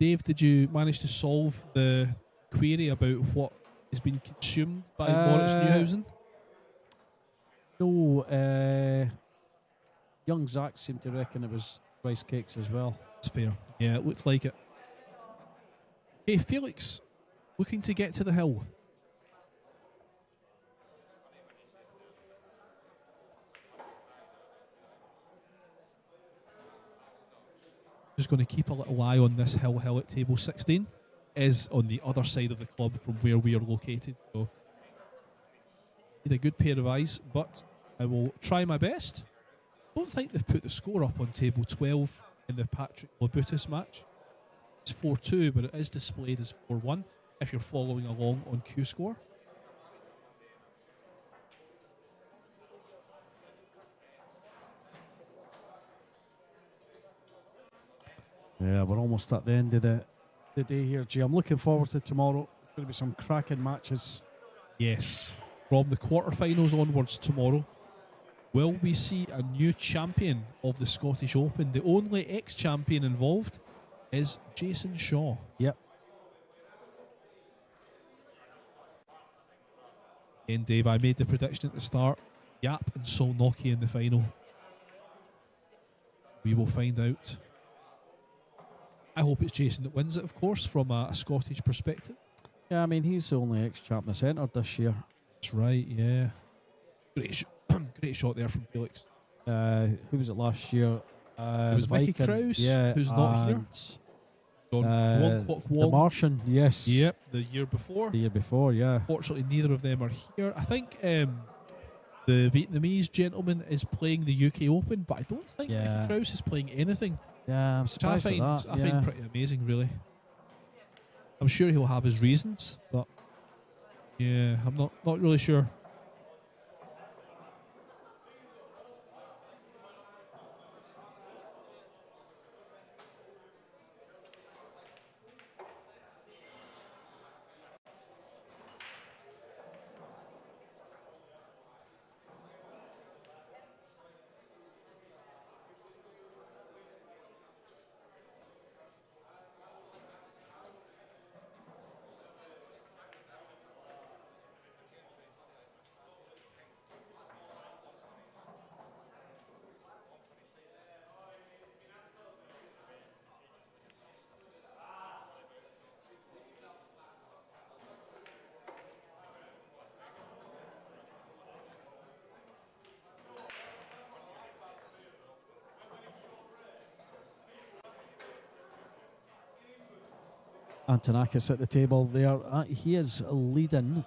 Dave, did you manage to solve the query about what has been consumed by Moritz Neuhausen? No, young Zach seemed to reckon it was rice cakes as well. It's fair. Yeah, it looked like it. Hey, Felix, looking to get to the hill. Just going to keep a little eye on this hill at table 16. Is on the other side of the club from where we are located. So, need a good pair of eyes, but I will try my best. Don't think they've put the score up on table 12 in the Patrick Labutis match. It's 4-2, but it is displayed as 4-1 if you're following along on Q score. Yeah, we're almost at the end of the day here, G. I'm looking forward to tomorrow. There's going to be some cracking matches. Yes, from the quarterfinals onwards tomorrow, will we see a new champion of the Scottish Open? The only ex-champion involved is Jason Shaw. Yep. And Dave, I made the prediction at the start. Yap and Solnoki in the final. We will find out. I hope it's Jason that wins it, of course, from a Scottish perspective. Yeah, I mean, he's the only ex-champ that's entered this year. That's right, yeah. Great shot there from Felix. Who was it last year? It was Mickey Krause, yeah, who's not here. The Martian, yes. Yep, the year before. The year before, yeah. Fortunately, neither of them are here. I think the Vietnamese gentleman is playing the UK Open, but I don't think Mickey Krause is playing anything. Yeah, I'm surprised at that. I find pretty amazing, really. I'm sure he'll have his reasons, but yeah, I'm not really sure. Antonakis at the table there. He is leading.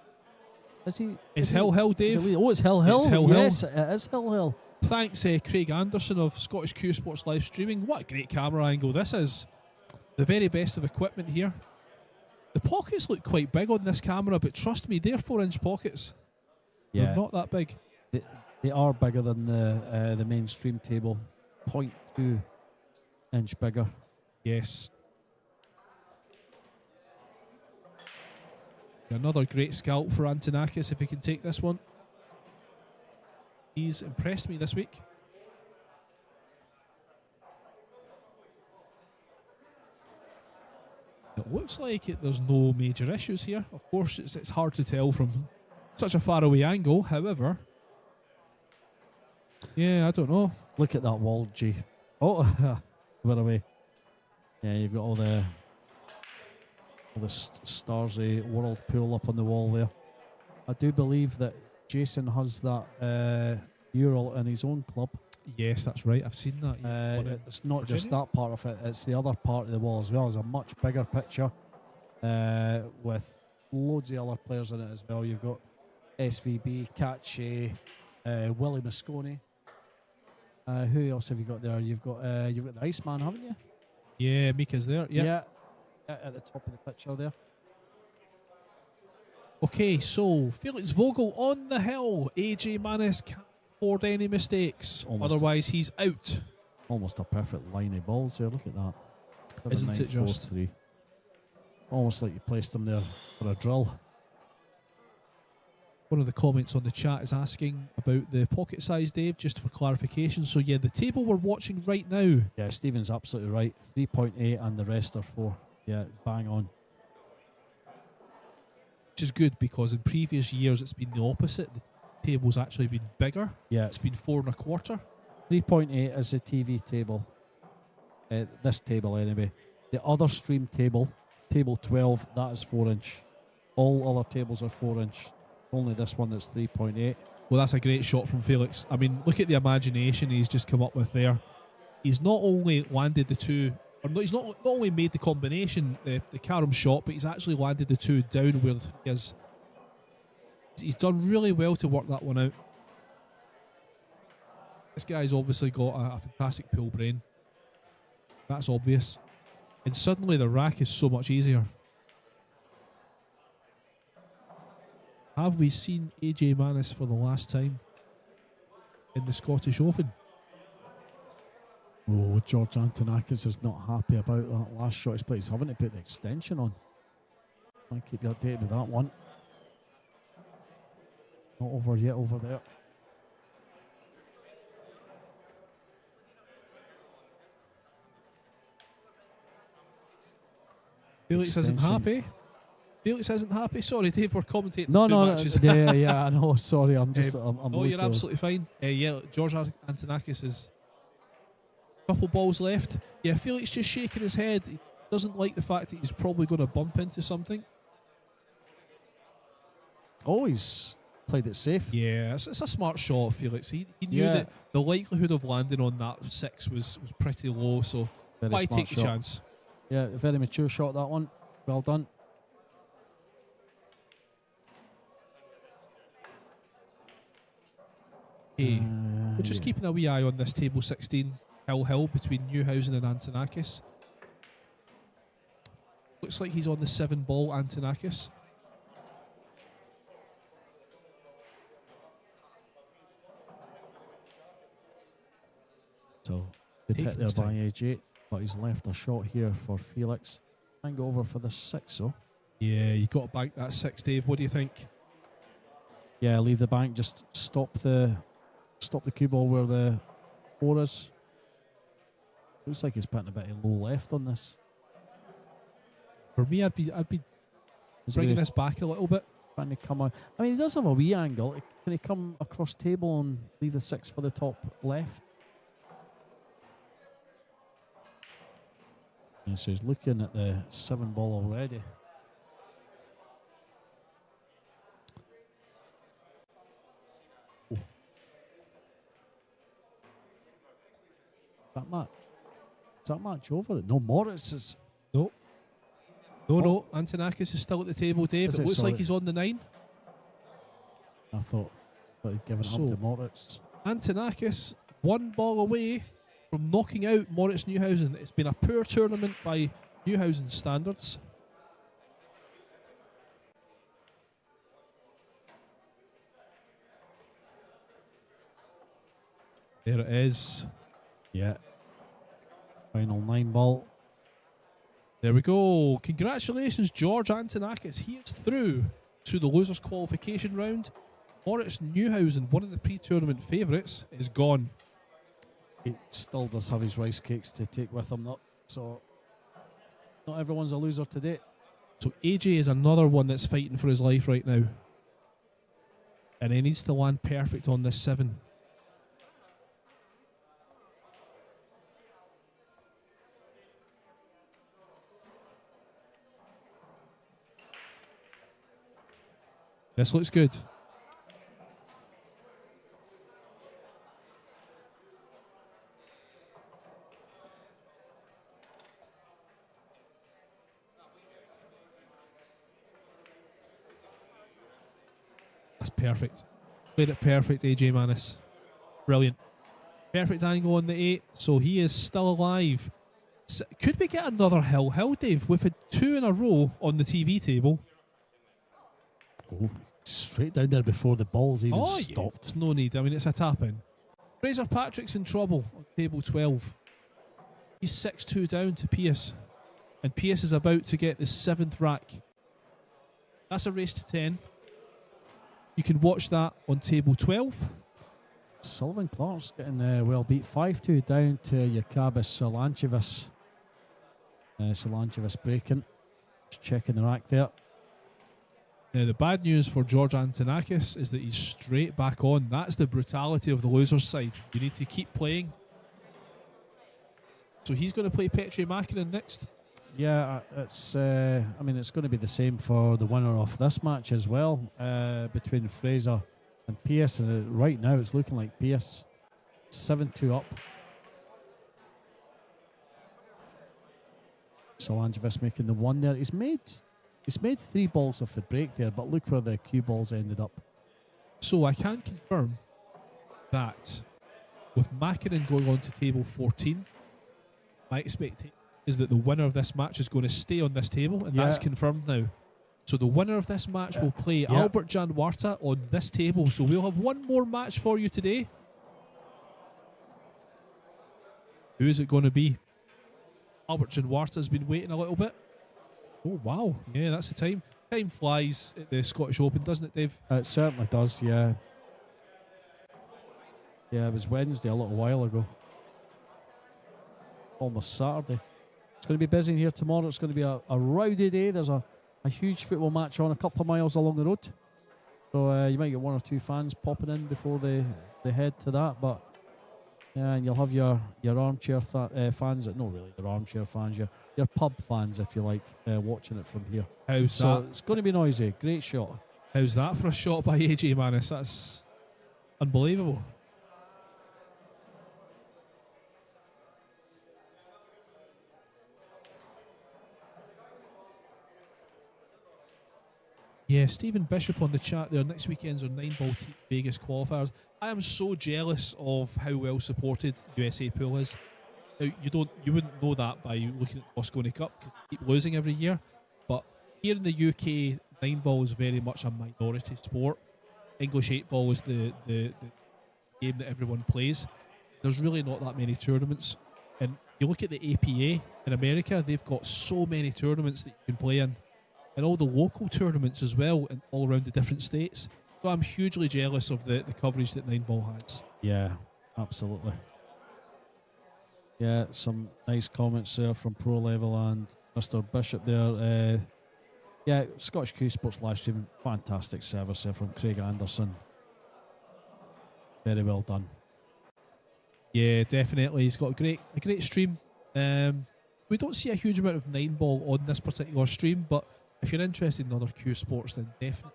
Is he? It's Hill, Dave. It's Hill. It's Hill. Yes, it is Hill. Thanks, Craig Anderson of Scottish Q Sports Live Streaming. What a great camera angle this is. The very best of equipment here. The pockets look quite big on this camera, but trust me, they're 4-inch pockets. Yeah. They're not that big. They are bigger than the mainstream table. 0.2 inch bigger. Yes. Another great scalp for Antonakis if he can take this one. He's impressed me this week. It looks like there's no major issues here. Of course, it's hard to tell from such a faraway angle. However, yeah, I don't know. Look at that wall, G. Oh, where away. Yeah, you've got all the Starsy Whirlpool up on the wall there. I do believe that Jason has that mural in his own club. Yes, that's right. I've seen that. It's not just that part of it, it's the other part of the wall as well. It's a much bigger picture with loads of other players in it as well. You've got SVB, Catchy, Willie Moscone. Who else have you got there? You've got the Iceman, haven't you? Yeah, Mika's there. Yep. Yeah, at the top of the picture there. Okay, so Felix Vogel on the hill. AJ Manis can't afford any mistakes. Otherwise, he's out. Almost a perfect line of balls there. Look at that. Isn't it just? 4-3. Almost like you placed them there for a drill. One of the comments on the chat is asking about the pocket size, Dave, just for clarification. So, yeah, the table we're watching right now. Yeah, Stephen's absolutely right. 3.8 and the rest are 4. Yeah, bang on. Which is good because in previous years it's been the opposite. The table's actually been bigger. Yeah, It's been 4 1/4. 3.8 is the TV table. This table anyway. The other stream table, table 12, that is 4-inch. All other tables are 4-inch. Only this one that's 3.8. Well, that's a great shot from Felix. I mean, look at the imagination he's just come up with there. He's not only landed the two, or no, he's not only made the combination, the carom shot, but he's actually landed the two down where he has. He's done really well to work that one out. This guy's obviously got a fantastic pool brain. That's obvious. And suddenly the rack is so much easier. Have we seen AJ Manis for the last time in the Scottish Open? Oh, George Antonakis is not happy about that last shot he's played. He's having to put the extension on. I'll keep you updated with that one. Not over yet over there. Felix isn't happy. Felix isn't happy. Sorry, Dave, we're commentating No, two no, matches. yeah, I know. Sorry, I'm just. I'm no, you're absolutely fine. Yeah, George Antonakis is a couple balls left. Yeah, Felix just shaking his head. He doesn't like the fact that he's probably going to bump into something. Oh, he's played it safe. Yeah, it's a smart shot, Felix. He knew that the likelihood of landing on that 6 was pretty low, so Very why smart take the shot. chance? Yeah, a very mature shot, that one. Well done. Hey, we're just keeping a wee eye on this table 16 hill between Newhausen and Antonakis. Looks like he's on the 7 ball, Antonakis. So, good Taking hit there his by time. AJ, but he's left a shot here for Felix. And go over for the 6, so. Yeah, you got to bank that 6, Dave. What do you think? Yeah, leave the bank. Just stop the cue ball where the 4 is. Looks like he's putting a bit of low left on this. For me, I'd be Is bringing he this back a little bit. trying to come out? I mean, he does have a wee angle. Can he come across table and leave the 6 for the top left? Yeah, so he's looking at the 7 ball already. Oh. Is that match over? No, Moritz is. No, Antonakis is still at the table, Dave. Is It it? looks like Sorry. he's on the 9. I thought he'd given So- up to Moritz. Antonakis 1 ball away from knocking out Moritz Newhausen. It's been a poor tournament by Newhausen standards. There it is. Yeah. Final 9 ball. There we go. Congratulations, George Antonakis. He is through to the losers qualification round. Moritz Newhausen, one of the pre-tournament favourites, is gone. He still does have his rice cakes to take with him, though. So, not everyone's a loser today. So AJ is another one that's fighting for his life right now. And he needs to land perfect on this 7. This looks good. That's perfect. Played it perfect, AJ Manis. Brilliant. Perfect angle on the 8, so he is still alive. Could we get another hill, Dave? We've had 2 in a row on the TV table. Oh, straight down there before the ball's even stopped. Yeah, there's no need. I mean, it's a tap-in. Fraser Patrick's in trouble on table 12. He's 6-2 down to Pierce. And Pierce is about to get the 7th rack. That's a race to 10. You can watch that on table 12. Sullivan Clark's getting well beat. 5-2 down to Jakabis Solanchevas. Solanchevas breaking. Just checking the rack there. Now, the bad news for George Antonakis is that he's straight back on. That's the brutality of the loser's side. You need to keep playing. So he's going to play Petri Mäkinen next. Yeah, it's. I mean, it's going to be the same for the winner of this match as well, between Fraser and Pierce. And right now, it's looking like Pierce 7-2 up. Solangevis making the one there. He's made 3 balls off the break there, but look where the cue balls ended up. So I can confirm that with Mäkinen going on to table 14, my expectation is that the winner of this match is going to stay on this table, and that's confirmed now. So the winner of this match will play Albert Jan Warta on this table. So we'll have one more match for you today. Who is it going to be? Albert Jan Warta's been waiting a little bit. Oh, wow. Yeah, that's the time. Time flies at the Scottish Open, doesn't it, Dave? It certainly does, yeah. Yeah, it was Wednesday a little while ago. Almost Saturday. It's going to be busy in here tomorrow. It's going to be a rowdy day. There's a huge football match on a couple of miles along the road. So you might get 1 or 2 fans popping in before they head to that. But yeah, and you'll have your armchair fans, not really your armchair fans, your pub fans, if you like, watching it from here. How's that? It's going to be noisy. Great shot. How's that for a shot by AJ Manis? That's unbelievable. Yeah, Stephen Bishop on the chat there. Next weekend's our 9-ball Vegas qualifiers. I am so jealous of how well supported USA Pool is. Now, you wouldn't know that by looking at the Moscone Cup, because they keep losing every year. But here in the UK, 9-ball is very much a minority sport. English 8-ball is the game that everyone plays. There's really not that many tournaments. And you look at the APA in America, they've got so many tournaments that you can play in. And all the local tournaments as well, and all around the different states. So I'm hugely jealous of the coverage that 9-ball has. Yeah, absolutely. Yeah, some nice comments there from Pro Level and Mr. Bishop there. Yeah, Scottish Q Sports live stream, fantastic service there from Craig Anderson. Very well done. Yeah, definitely. He's got a great stream. We don't see a huge amount of 9-ball on this particular stream, but if you're interested in other Q Sports, then definitely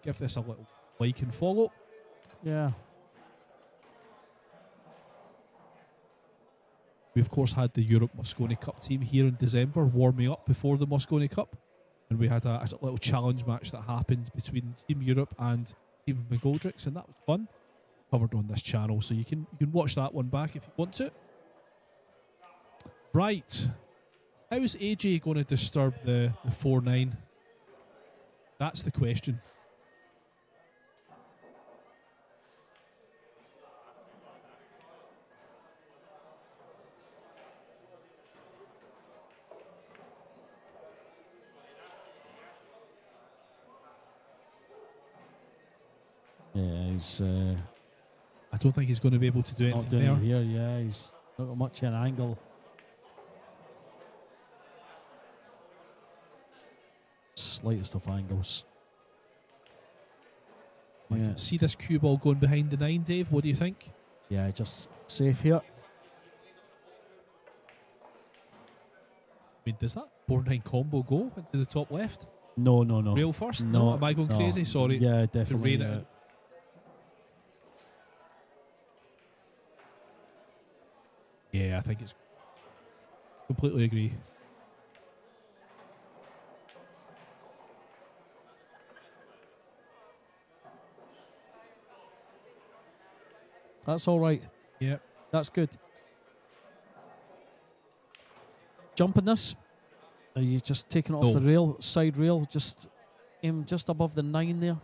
give this a little like and follow. Yeah. We, of course, had the Europe Moscone Cup team here in December warming up before the Moscone Cup. And we had a little challenge match that happened between Team Europe and Team McGoldricks, and that was fun. Covered on this channel, so you can watch that one back if you want to. Right. How is AJ going to disturb the 4-9? That's the question. Yeah, he's. I don't think he's going to be able to do not anything doing there. it here. Yeah, he's not got much of an angle. Slightest of angles. I can see this cue ball going behind the 9, Dave. What do you think? Yeah, just safe here. I mean, does that 4-9 combo go into the top left? No. Rail first? No. Am I going crazy? Sorry. Yeah, definitely. To rein it in. Yeah, I think it's completely agree. That's all right. Yeah. That's good. Jumping this? Are you just taking it off the rail, side rail, just aim just above the 9 there?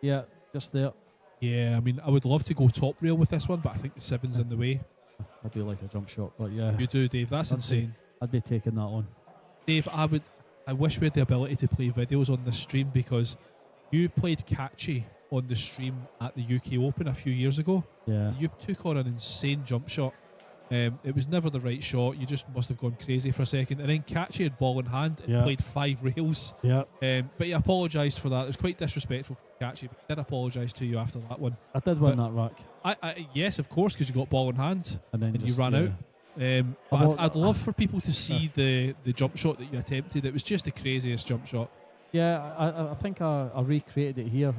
Yeah, just there. Yeah, I mean, I would love to go top rail with this one, but I think the 7's in the way. I do like a jump shot, but yeah. You do, Dave. That's insane. I'd be taking that on. Dave, I wish we had the ability to play videos on this stream, because you played catchy on the stream at the UK Open a few years ago. Yeah. You took on an insane jump shot. It was never the right shot. You just must have gone crazy for a second. And then Catchy had ball in hand and played 5 rails. Yeah. But he apologised for that. It was quite disrespectful for Catchy, but he did apologise to you after that one. I did win that rack. Yes, of course, because you got ball in hand and then you ran out. But I'd love for people to see the jump shot that you attempted. It was just the craziest jump shot. Yeah, I think I recreated it here.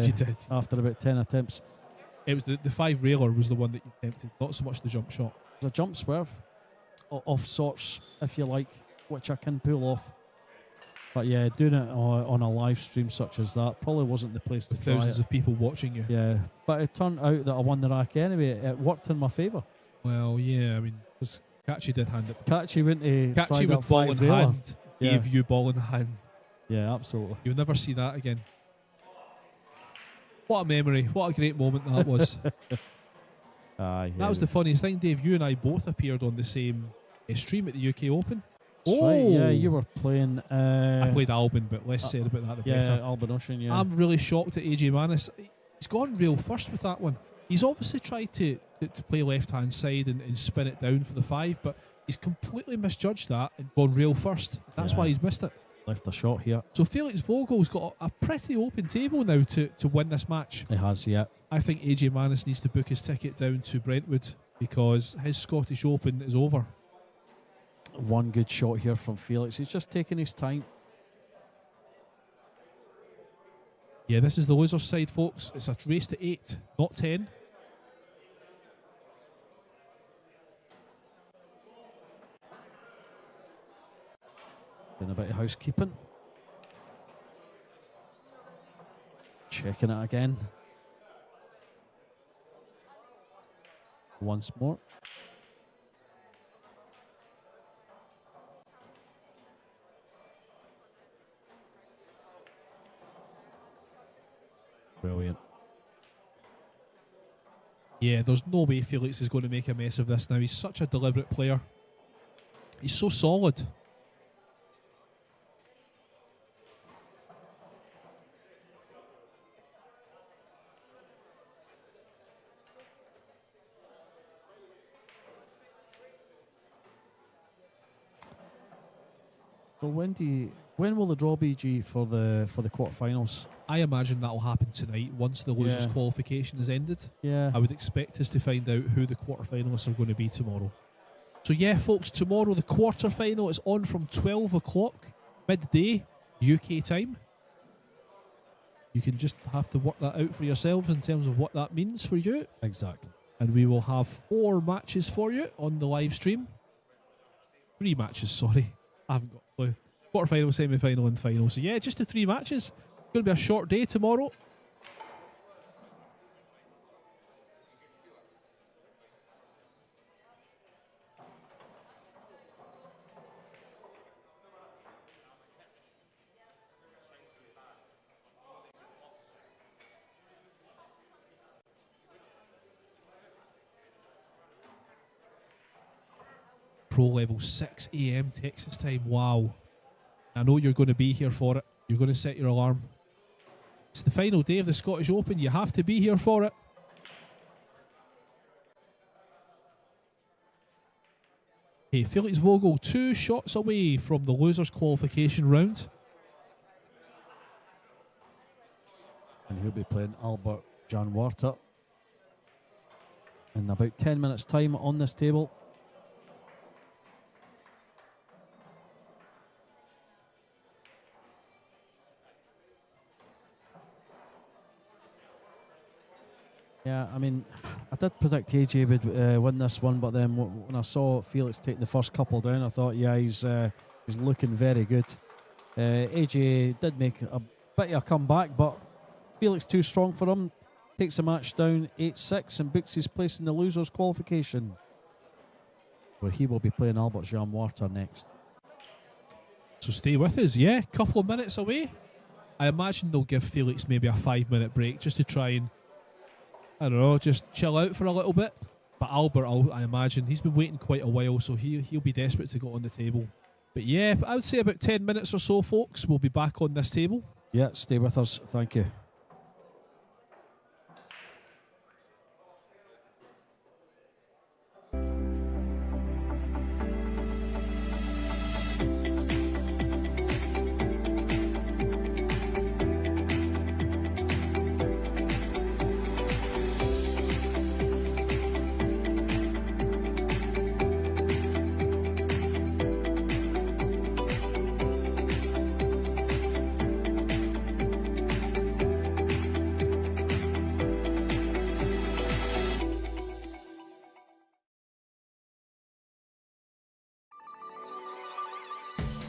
You did. After about 10 attempts. It was the 5 railer was the one that you attempted, not so much the jump shot. It was a jump swerve of sorts, if you like, which I can pull off. But yeah, doing it on a live stream such as that probably wasn't the place to try it. Thousands of people watching you. Yeah, but it turned out that I won the rack anyway. It worked in my favour. Well, yeah, I mean, Catchy did hand it. Catchy went to Catchy with ball in hand gave you ball in hand. Yeah, absolutely. You'll never see that again. What a memory. What a great moment that was. Yeah. That was the funniest thing, Dave. You and I both appeared on the same stream at the UK Open. That's right, yeah, you were playing... I played Albin, but less said about that the better. Yeah, Albin Ocean, yeah. I'm really shocked at AJ Manis. He's gone real first with that one. He's obviously tried to play left-hand side and spin it down for the 5, but he's completely misjudged that and gone real first. That's why he's missed it. Left a shot here. So Felix Vogel's got a pretty open table now to win this match. He has, yeah. I think AJ Manis needs to book his ticket down to Brentwood because his Scottish Open is over. One good shot here from Felix. He's just taking his time. Yeah, this is the loser's side, folks. It's a race to 8, not 10. Doing a bit of housekeeping. Checking it again. Once more. Brilliant. Yeah, there's no way Felix is going to make a mess of this now. He's such a deliberate player. He's so solid. So when will the draw be, G, for the quarterfinals? I imagine that'll happen tonight once the losers' qualification is ended. Yeah. I would expect us to find out who the quarterfinalists are going to be tomorrow. So yeah, folks, tomorrow the quarterfinal is on from 12 o'clock midday UK time. You can just have to work that out for yourselves in terms of what that means for you. Exactly. And we will have 4 matches for you on the live stream. 3 matches, sorry. I haven't got a clue. Quarterfinal, semi-final and final. So yeah, just the 3 matches. It's going to be a short day tomorrow. Pro level 6 AM Texas time. Wow. I know you're going to be here for it. You're going to set your alarm. It's the final day of the Scottish Open. You have to be here for it. Hey, Felix Vogel 2 shots away from the losers qualification round. And he'll be playing Albert Jan Warta in about 10 minutes time on this table. Yeah, I mean, I did predict AJ would win this one, but then when I saw Felix take the first couple down, I thought, yeah, he's looking very good. AJ did make a bit of a comeback, but Felix too strong for him. Takes the match down 8-6 and books his place in the losers qualification, where he will be playing Albert Jan Warta next. So stay with us, yeah, couple of minutes away. I imagine they'll give Felix maybe a 5-minute break just to try and, I don't know, just chill out for a little bit. But Albert, I imagine, he's been waiting quite a while, so he'll be desperate to get on the table. But yeah, I would say about 10 minutes or so, folks, we'll be back on this table. Yeah, stay with us. Thank you.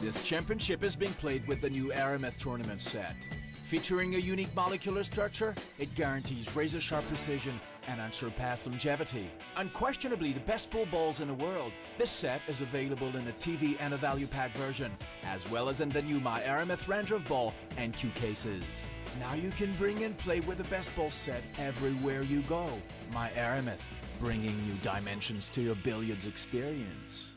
This championship is being played with the new RMS tournament set. Featuring a unique molecular structure, it guarantees razor-sharp precision and unsurpassed longevity. Unquestionably the best pool balls in the world, this set is available in a TV and a value pack version, as well as in the new My RMS range of ball and cue cases. Now you can bring and play with the best ball set everywhere you go. My RMS, bringing new dimensions to your billiards experience.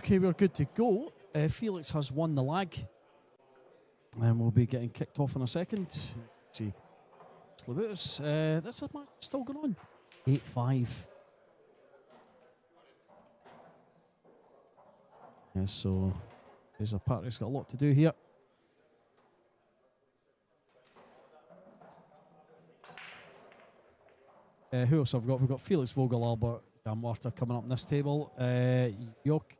Okay, we're good to go. Felix has won the lag. And we'll be getting kicked off in a second. Let's see. This is match still going on. 8-5. Yeah, so there's a party's got a lot to do here. Who else have we got? We've got Felix Vogel, Albert, Jan Marta coming up on this table. Jokubis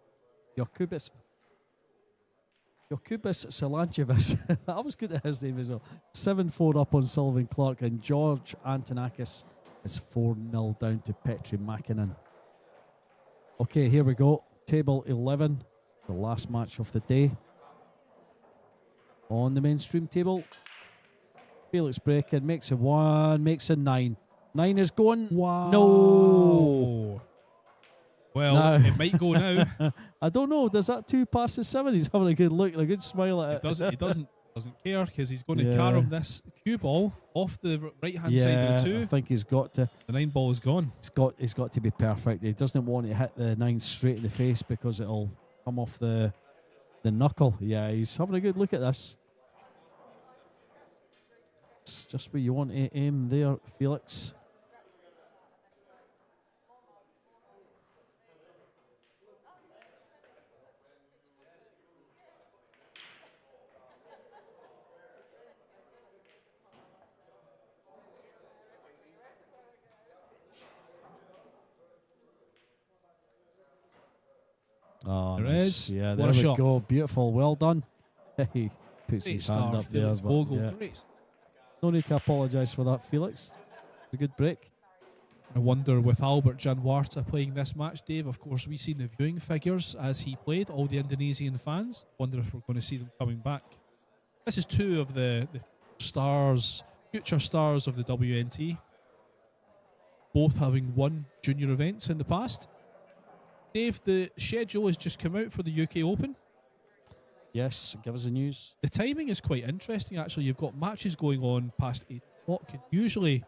Silanchevich. I was good at his name as well. 7-4 up on Sullivan Clark, and George Antonakis is 4-0 down to Petri Makinen. Okay, here we go. Table 11, the last match of the day. On the mainstream table, Felix breaking, makes a 1, makes a 9. 9 is going. Wow. No. Well, No. it might go now. I don't know. Does that 2 pass the 7? He's having a good look and a good smile at it. He doesn't care because he's going to Yeah. carom this cue ball off the right hand side of the 2. I think he's got to. The 9 ball is gone. He's got to be perfect. He doesn't want to hit the 9 straight in the face because it'll come off the knuckle. Yeah, he's having a good look at this. It's just where you want to aim there, Felix. Oh, There nice. is. Yeah, What there a we shot. go. Beautiful. Well done. He puts Great his hand start, up there. Felix but Vogel. yeah. Great. No need to apologise for that, Felix. It's a good break. I wonder with Albert Janwarta playing this match, Dave, of course, we've seen the viewing figures as he played, all the Indonesian fans. Wonder if we're going to see them coming back. This is 2 of the stars, future stars of the WNT, both having won junior events in the past. Dave, the schedule has just come out for the UK Open. Yes, give us the news. The timing is quite interesting, actually. You've got matches going on past 8 o'clock, and usually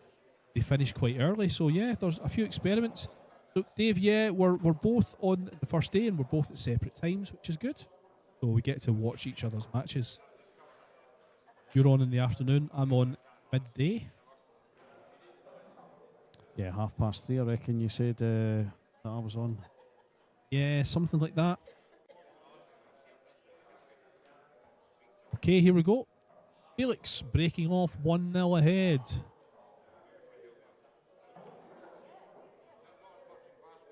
they finish quite early. So, yeah, there's a few experiments. So, Dave, yeah, we're both on the first day, and we're both at separate times, which is good. So we get to watch each other's matches. You're on in the afternoon. I'm on midday. Yeah, 3:30, I reckon you said that I was on. Yeah, something like that. Okay, here we go. Felix breaking off 1-0 ahead.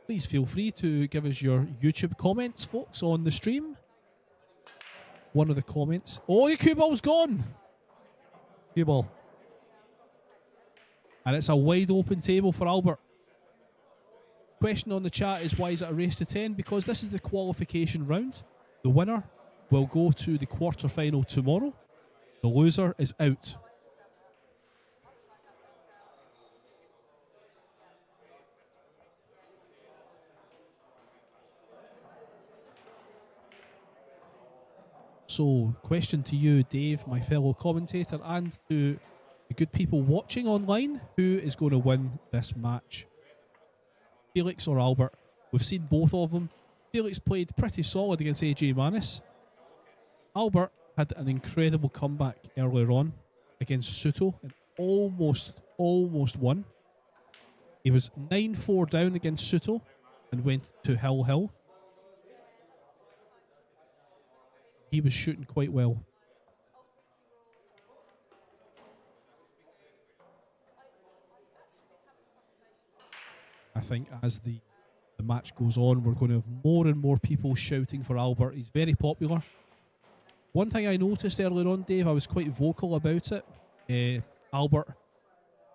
Please feel free to give us your YouTube comments, folks, on the stream. One of the comments. Oh, the cue ball's gone. Cue ball. And it's a wide open table for Albert. Question on the chat is, why is it a race to 10? Because this is the qualification round. The winner will go to the quarter-final tomorrow. The loser is out. So, question to you, Dave, my fellow commentator, and to the good people watching online, who is going to win this match? Felix or Albert? We've seen both of them. Felix played pretty solid against AJ Manis. Albert had an incredible comeback earlier on against Suto and almost won. He was 9-4 down against Suto and went to Hill. He was shooting quite well. I think as the match goes on, we're going to have more and more people shouting for Albert. He's very popular. One thing I noticed earlier on, Dave, I was quite vocal about it. Albert,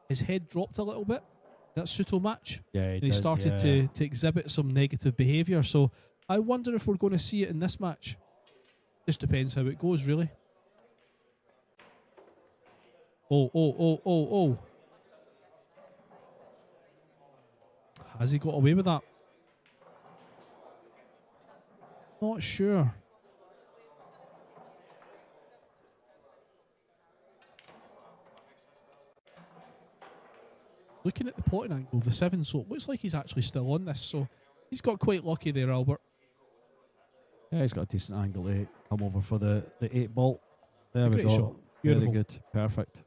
his head dropped a little bit. That Suto match. Yeah, He started to exhibit some negative behaviour. So I wonder if we're going to see it in this match. Just depends how it goes, really. Oh. Has he got away with that? Not sure. Looking at the potting angle of the 7, so it looks like he's actually still on this. So he's got quite lucky there, Albert. Yeah, he's got a decent angle to come over for the 8 ball. There we Great go. shot. Beautiful. Very good. Perfect.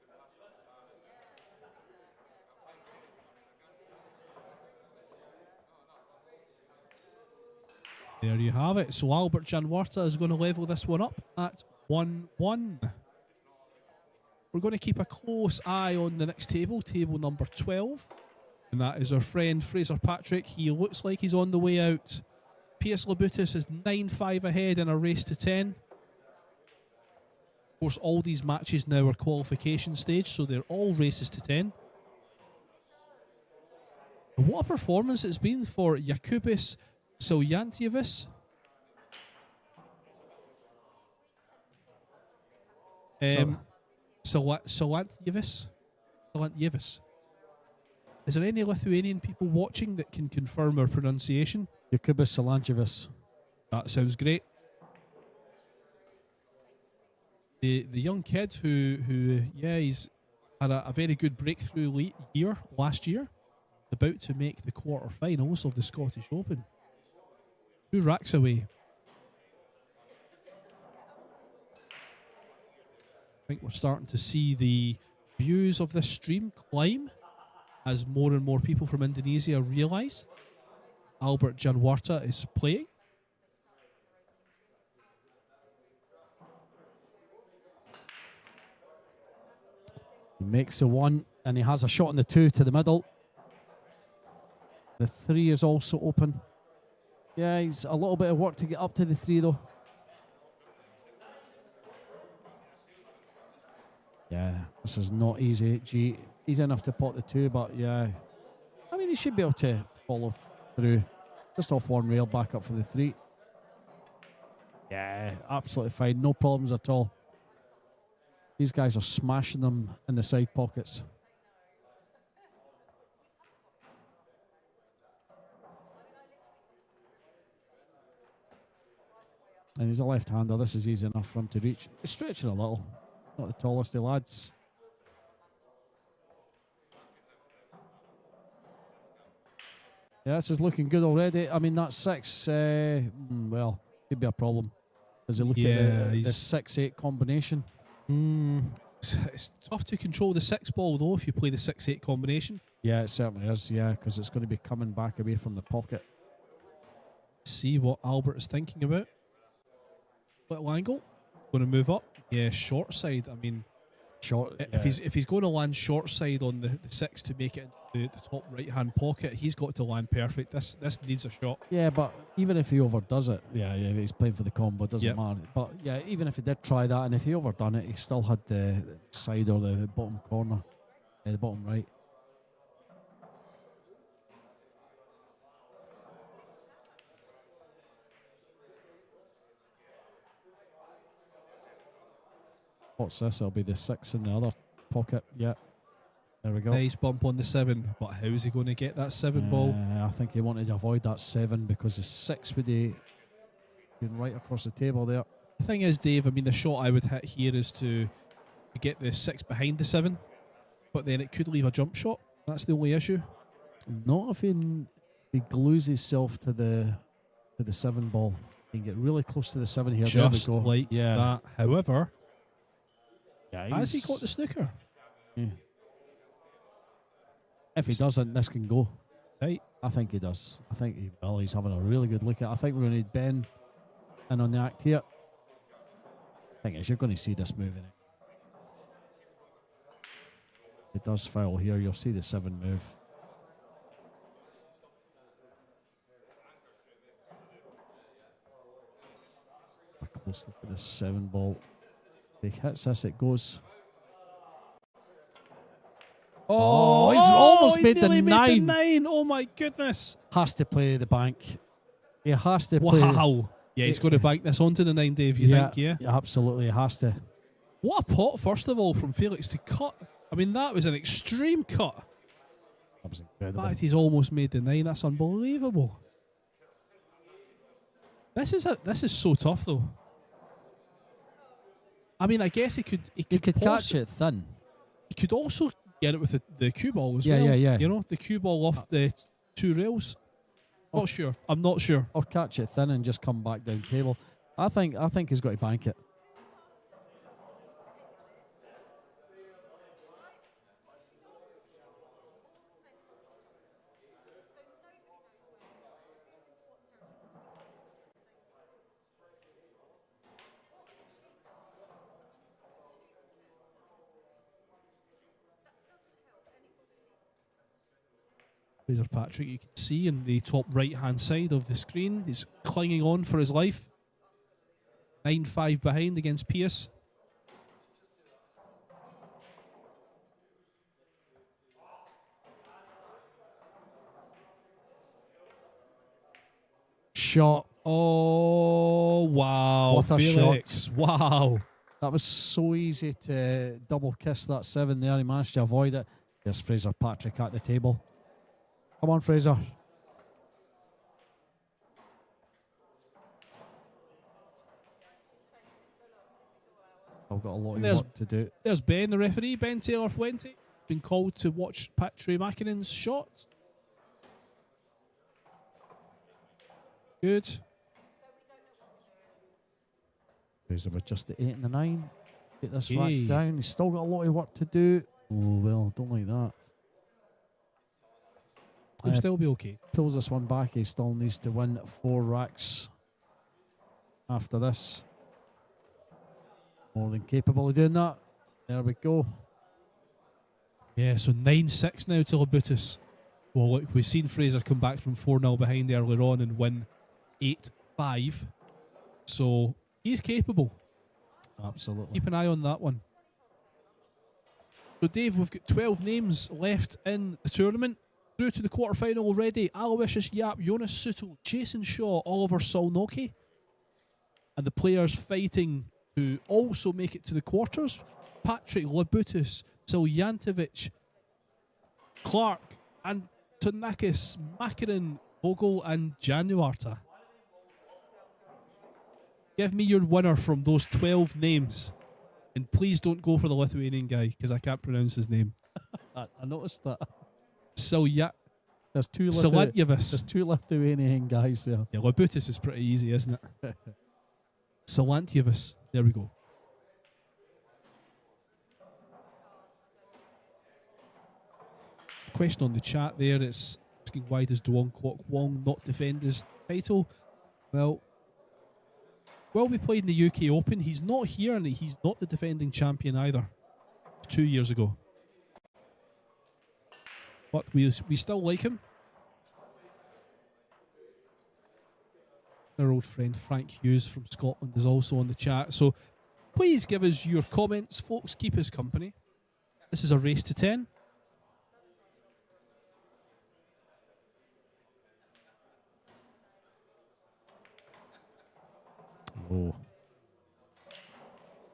There you have it. So Albert Janwarta is going to level this one up at 1-1. We're going to keep a close eye on the next table, table number 12. And that is our friend Fraser Patrick. He looks like he's on the way out. Piers Labutus is 9-5 ahead in a race to 10. Of course, all these matches now are qualification stage, so they're all races to 10. And what a performance it's been for Jakubis Siljantievas. Silantievis. Is there any Lithuanian people watching that can confirm our pronunciation? Jakubis Siljantievas. That sounds great. The young kid who he's had a very good breakthrough year last year, about to make the quarterfinals of the Scottish Open. 2 racks away. I think we're starting to see the views of this stream climb as more and more people from Indonesia realise Albert Janwarta is playing. He makes the 1 and he has a shot on the 2 to the middle. The 3 is also open. Yeah, he's a little bit of work to get up to the 3 though. Yeah, this is not easy. Easy enough to pot the 2, but yeah. I mean, he should be able to follow through. Just off 1 rail, back up for the 3. Yeah, absolutely fine. No problems at all. These guys are smashing them in the side pockets. And he's a left-hander. This is easy enough for him to reach. He's stretching a little. Not the tallest of lads. Yeah, this is looking good already. I mean, that 6, well, could be a problem. As you look at the 6-8 combination. It's tough to control the 6 ball, though, if you play the 6-8 combination. Yeah, it certainly is, yeah, because it's going to be coming back away from the pocket. See what Albert is thinking about. Little angle. Going to move up. Yeah, short side. I mean, Short. If he's going to land short side on the 6 to make it in the top right hand pocket, he's got to land perfect. This needs a shot. Yeah, but even if he overdoes it, yeah, he's playing for the combo, doesn't matter. But yeah, even if he did try that, and if he overdone it, he still had the side or the bottom corner, the bottom right. What's this? It'll be the 6 in the other pocket. Yeah. There we go. Nice bump on the 7, but how is he going to get that 7 ball? I think he wanted to avoid that 7 because the 6 would be right across the table there. The thing is, Dave, I mean, the shot I would hit here is to get the 6 behind the 7, but then it could leave a jump shot. That's the only issue. Not if he glues himself to the 7 ball. He can get really close to the 7 here. Just there we go. like that. However, has he got the snooker? Yeah. If he doesn't, this can go. Right. I think he does. I think he will. He's having a really good look at it. I think we're going to need Ben in on the act here. I think you're going to see this moving. It does foul here. You'll see the 7 move. A close look at the 7 ball. If he hits this, it goes. Oh, he's almost made the 9. Oh my goodness. Has to play the bank. He has to play. Wow. Yeah, he's going to bank this onto the 9, Dave, you think, yeah? Yeah, absolutely. He has to. What a pot, first of all, from Felix to cut. I mean, that was an extreme cut. That was incredible. In fact, he's almost made the 9. That's unbelievable. This is so tough, though. I mean, I guess he could catch it thin. He could also get it with the cue ball as well. Yeah. You know, the cue ball off the 2 rails. I'm not sure. Or catch it thin and just come back down table. I think he's got to bank it. Fraser Patrick, you can see in the top right-hand side of the screen, he's clinging on for his life. 9-5 behind against Pierce. Shot. Oh, wow. What a Felix. shot. Wow. That was so easy to double kiss that 7 there. He managed to avoid it. There's Fraser Patrick at the table. Come on, Fraser. I've got a lot of work to do. There's Ben, the referee, Ben Taylor Fuente. Been called to watch Patrick Makinen's shot. Good. Fraser with just the 8 and the 9. Get this rack down. He's still got a lot of work to do. Oh, well, don't like that. He'll still be okay. Pulls this one back. He still needs to win 4 racks after this. More than capable of doing that. There we go. Yeah, so 9-6 now to Labutus. Well, look, we've seen Fraser come back from 4-0 behind earlier on and win 8-5. So he's capable. Absolutely. Keep an eye on that one. So, Dave, we've got 12 names left in the tournament. Through to the quarterfinal already. Aloysius Yap, Jonas Sutil, Jason Shaw, Oliver Solnoki. And the players fighting to also make it to the quarters. Patrick, Labutus, Siljantovic, Clark, Antonakis, Makinen, Vogel and Januarta. Give me your winner from those 12 names. And please don't go for the Lithuanian guy, because I can't pronounce his name. I noticed that. There's two Lithuanian guys there. Yeah, Labutus is pretty easy, isn't it? Silantjevis. There we go. Question on the chat there. It's asking, why does Duong Kwok Wong not defend his title? Well, we played in the UK Open. He's not here, and he's not the defending champion either. 2 years ago. But we still like him. Our old friend Frank Hughes from Scotland is also on the chat. So please give us your comments, folks. Keep us company. This is a race to 10. Oh.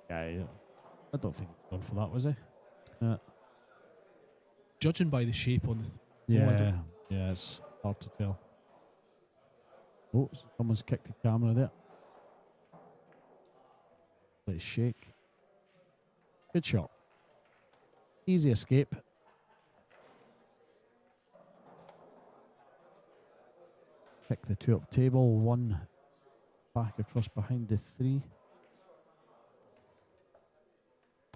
Yeah. I don't think he's gone for that, was he? Yeah. Judging by the shape on the... Yeah, it's hard to tell. Oh, someone's kicked the camera there. Let it shake. Good shot. Easy escape. Pick the 2 up table, 1 back across behind the 3.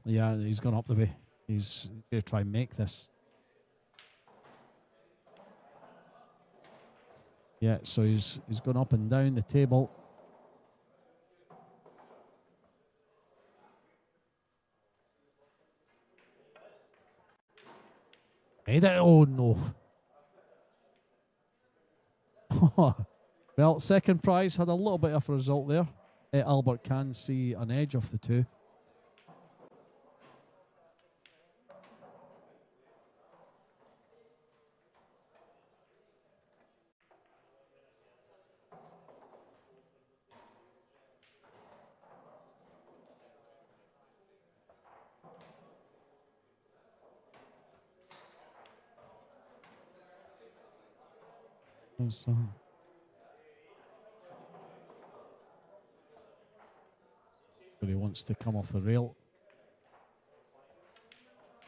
Yeah, he's gone up the way. He's going to try and make this. Yeah, so he's gone up and down the table. Oh no. Well, second prize had a little bit of a result there. Albert can see an edge off the 2. So he wants to come off the rail.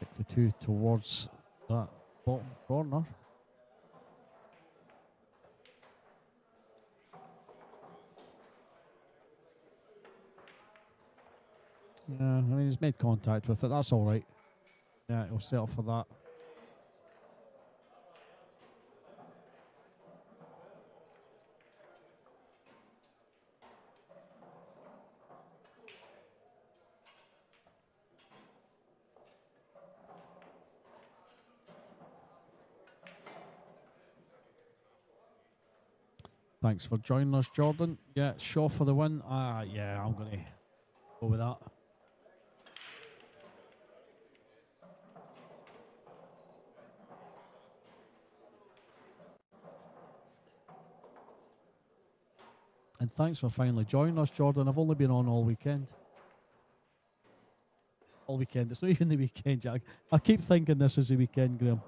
Pick the 2 towards that bottom corner. Yeah, I mean, he's made contact with it. That's all right. Yeah, he'll settle for that. Thanks for joining us, Jordan. Yeah, Shaw for the win. Yeah, I'm going to go with that. And thanks for finally joining us, Jordan. I've only been on all weekend. All weekend. It's not even the weekend, Jack. I keep thinking this is the weekend, Graham.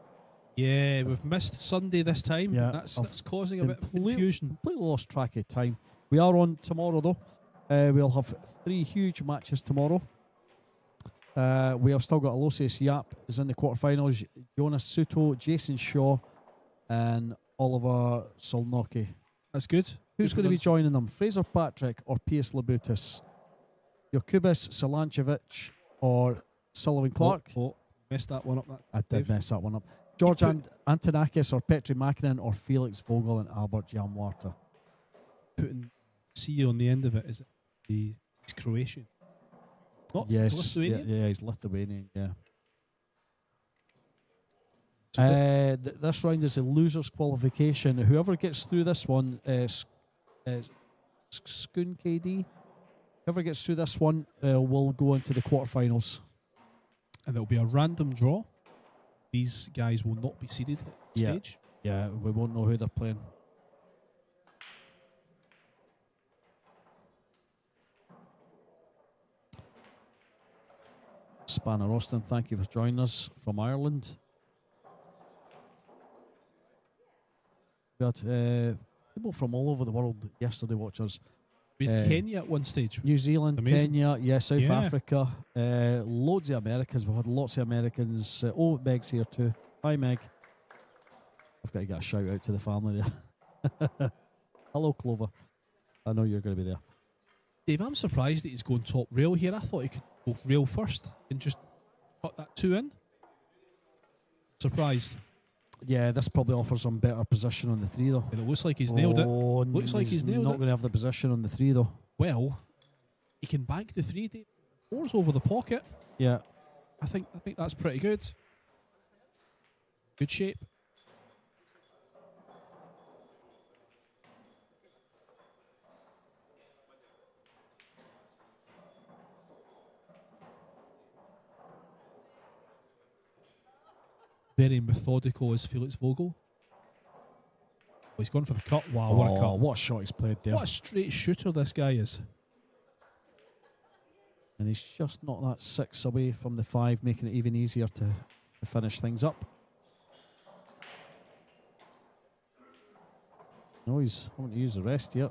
Yeah, we've missed Sunday this time. Yeah, That's causing a bit of confusion. Completely lost track of time. We are on tomorrow, though. We'll have 3 huge matches tomorrow. We have still got Aloysius Yap is in the quarterfinals. Jonas Suto, Jason Shaw, and Oliver Solnoki. That's good. Who's going to be joining them? Fraser Patrick or Piers Labutis? Jokubis, Salancevic or Sullivan Clark? Oh, messed that one up. I did mess that one up. George Antonakis or Petri Makinen or Felix Vogel and Albert Jamwarta? Putting C on the end of it, is it? He's Croatian. Not yes, Lithuanian? yeah, he's Lithuanian, yeah. This round is a losers qualification. Whoever gets through this one, Skun KD, whoever gets through this one will go into the quarterfinals. And there'll be a random draw. These guys will not be seeded at the stage. Yeah, we won't know who they're playing. Spanner Austin, thank you for joining us from Ireland. We had people from all over the world yesterday watch us. We had Kenya at one stage. New Zealand, Amazing. Kenya, South Africa, loads of Americans. We've had lots of Americans. Meg's here too. Hi, Meg. I've got to get a shout out to the family there. Hello, Clover. I know you're going to be there. Dave, I'm surprised that he's going top rail here. I thought he could go rail first and just put that 2 in. Surprised. Yeah, this probably offers him better position on the 3 though. And it looks like he's nailed it. Looks like he's nailed not it. going to have the position on the 3 though. Well, he can bank the 3, Dave. 4's over the pocket. Yeah. I think that's pretty good. Good shape. Very methodical as Felix Vogel. Oh, he's gone for the cut. Wow, what a cut. What a shot he's played there. What a straight shooter this guy is. And he's just not that 6 away from the 5, making it even easier to finish things up. No, he's having to use the rest here.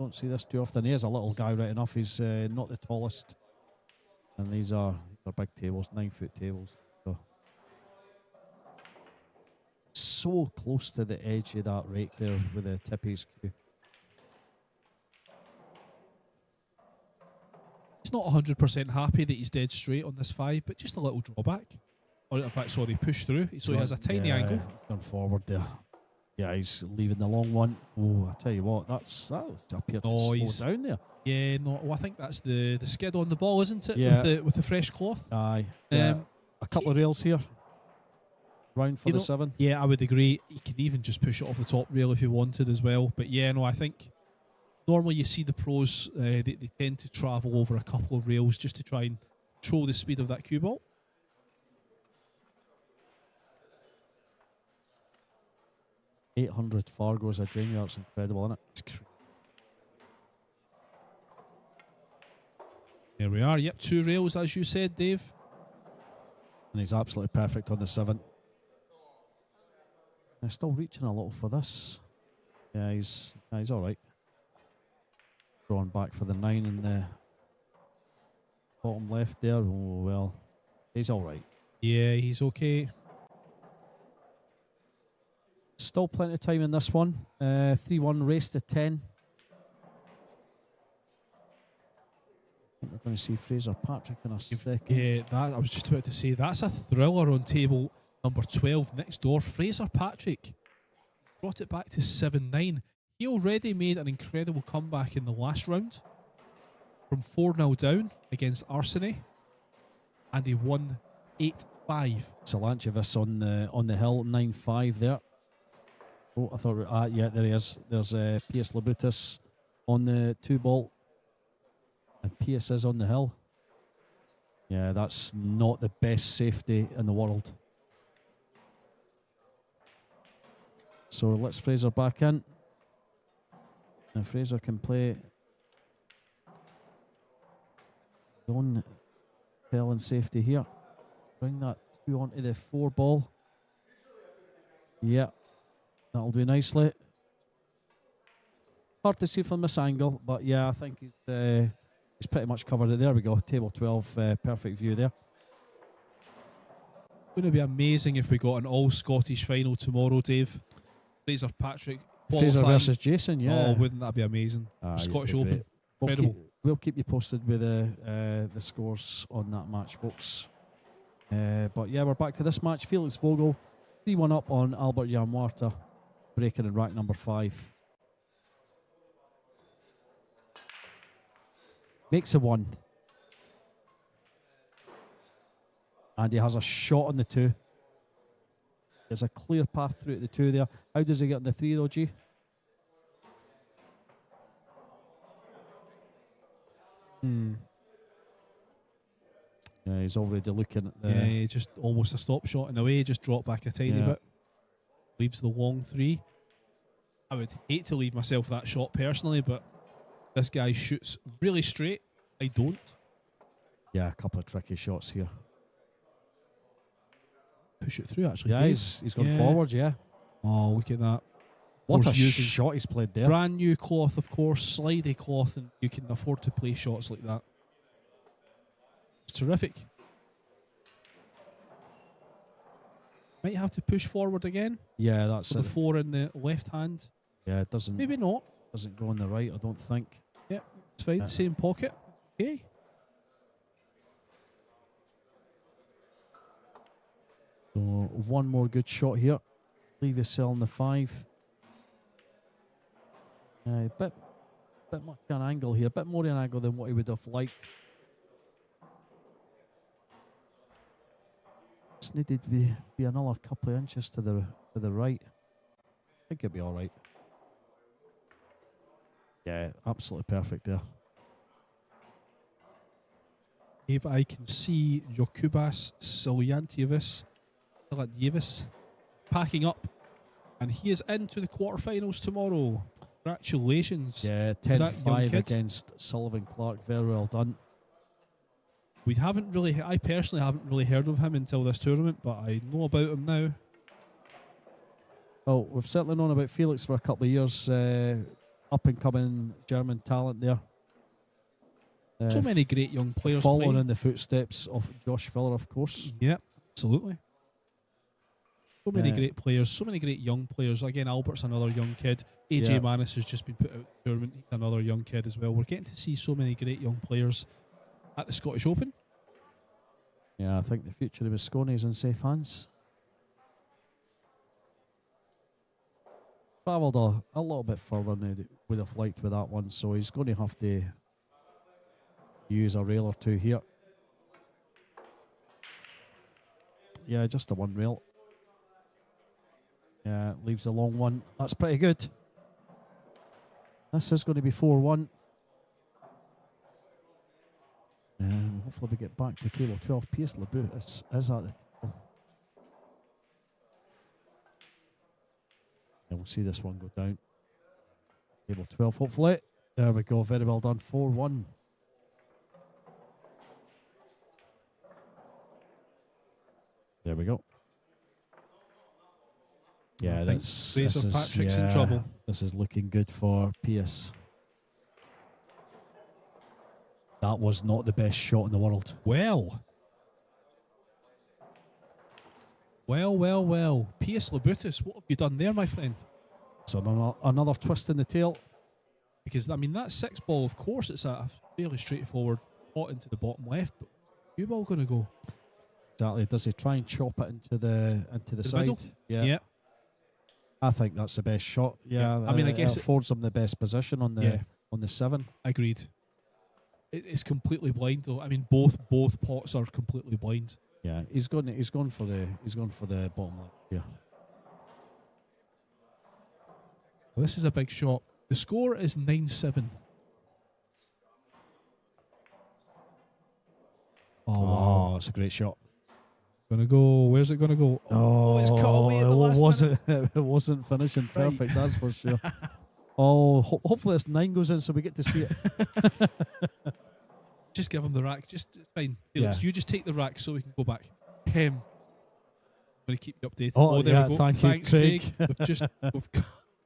Don't see this too often. He is a little guy right enough. He's not the tallest. And these are big tables, 9-foot tables. So close to the edge of that rake there with the tip HQ. He's not 100% happy that he's dead straight on this 5, but just a little drawback. Or in fact, sorry, push through. So he has a tiny angle. Gone forward there. Yeah, he's leaving the long one. Oh, I tell you what, that's appeared to slow down there. Yeah, no, well, I think that's the skid on the ball, isn't it? Yeah. With the fresh cloth. Aye. A couple of rails here. Round for the 7. Yeah, I would agree. He could even just push it off the top rail if he wanted as well. But yeah, no, I think normally you see the pros, they tend to travel over a couple of rails just to try and control the speed of that cue ball. $800 Fargo as a junior. It's incredible, isn't it? It's crazy. There we are. Yep, 2 rails, as you said, Dave. And he's absolutely perfect on the 7. He's still reaching a little for this. Yeah, he's all right. Drawing back for the 9 in the bottom left there. Oh, well, he's all right. Yeah, he's okay. Still plenty of time in this one. 3-1 race to 10. We're going to see Fraser Patrick in a second. Yeah, that I was just about to say. That's a thriller on table number 12 next door. Fraser Patrick brought it back to 7-9. He already made an incredible comeback in the last round from 4-0 down against Arsene, and he won 8-5. Salanchevich on the hill, 9-5 there. Oh, I thought, yeah, there he is. There's Pius Labutis on the 2 ball, and Pius is on the hill. Yeah, that's not the best safety in the world. So let's Fraser back in. And Fraser can play zone tail and safety here. Bring that 2 onto the 4 ball. Yeah, that'll do nicely. Hard to see from this angle, but yeah, I think he's pretty much covered it. There we go, table 12, perfect view there. Going to be amazing if we got an all-Scottish final tomorrow, Dave. Fraser Patrick Fraser versus Jason, yeah. Oh, wouldn't that be amazing? Scottish Open, incredible. We'll keep you posted with the scores on that match, folks. But yeah, we're back to this match. Felix Vogel, 3-1 up on Albert Jan Marta, breaking in rack number 5. Makes a 1. And he has a shot on the 2. There's a clear path through to the 2 there. How does he get on the 3 though, G? Yeah, he's already looking at the... Yeah, just almost a stop shot in a way, just dropped back a tiny bit. Leaves the long 3. I would hate to leave myself that shot personally, but this guy shoots really straight. I don't. Yeah, a couple of tricky shots here. Push it through, actually. Yeah, Dave. he's gone forward, yeah. Oh, look at that. What a shot he's played there. Brand new cloth, of course, slidey cloth, and you can afford to play shots like that. It's terrific. Might have to push forward again. Yeah, that's the 4 in the left hand. Yeah, it doesn't. Maybe not. Doesn't go on the right, I don't think. Yeah, it's fine. Same pocket. Okay. So one more good shot here. Leave your cell in the 5. Bit much an angle here. A bit more an angle than what he would have liked. Just needed to be another couple of inches to the right. I think it'll be all right. Yeah, absolutely perfect there. If I can see Jokubas Silantjevis packing up, and he is into the quarterfinals tomorrow. Congratulations. Yeah, 10-5 against Sullivan Clark. Very well done. I personally haven't really heard of him until this tournament, but I know about him now. Oh, we've certainly known about Felix for a couple of years. Up and coming German talent there. So many great young players following in the footsteps of Josh Filler, of course. Yeah, absolutely. So many great players, so many great young players. Again, Albert's another young kid. AJ Manis has just been put out of the tournament. He's another young kid as well. We're getting to see so many great young players at the Scottish Open. Yeah, I think the future of Moscone is in safe hands. Travelled a little bit further than he would have liked with that one, so he's going to have to use a rail or two here. Yeah, just the one rail. Yeah, leaves a long one. That's pretty good. This is going to be 4-1. Hopefully we get back to table 12. Pius Labou is at the table. And we'll see this one go down. Table 12, hopefully. There we go. Very well done. 4-1. There we go. Yeah, this is Patrick's in trouble. This is looking good for Pius. That was not the best shot in the world. Well. Pius Labutis, what have you done there, my friend? So another twist in the tail. Because, I mean, that 6 ball, of course, it's a fairly straightforward pot into the bottom left, but cue ball going to go? Exactly. Does he try and chop it into the side? middle? Yeah. I think that's the best shot. Yeah. I mean, I guess it affords him the best position on the 7. Agreed. It's completely blind though. I mean, both pots are completely blind. Yeah, he's gone for the bottom left here. Well, this is a big shot. The score is 9-7. Oh, wow. That's a great shot. Gonna go. Where's it gonna go? Oh, it's cut away at the last minute. It wasn't finishing Right. perfect, that's for sure. Hopefully this 9 goes in so we get to see it. Just give him the rack. It's fine. Felix, you just take the rack so we can go back. I'm going to keep you updated. Oh, there yeah, we go. thank you, Thanks, Craig.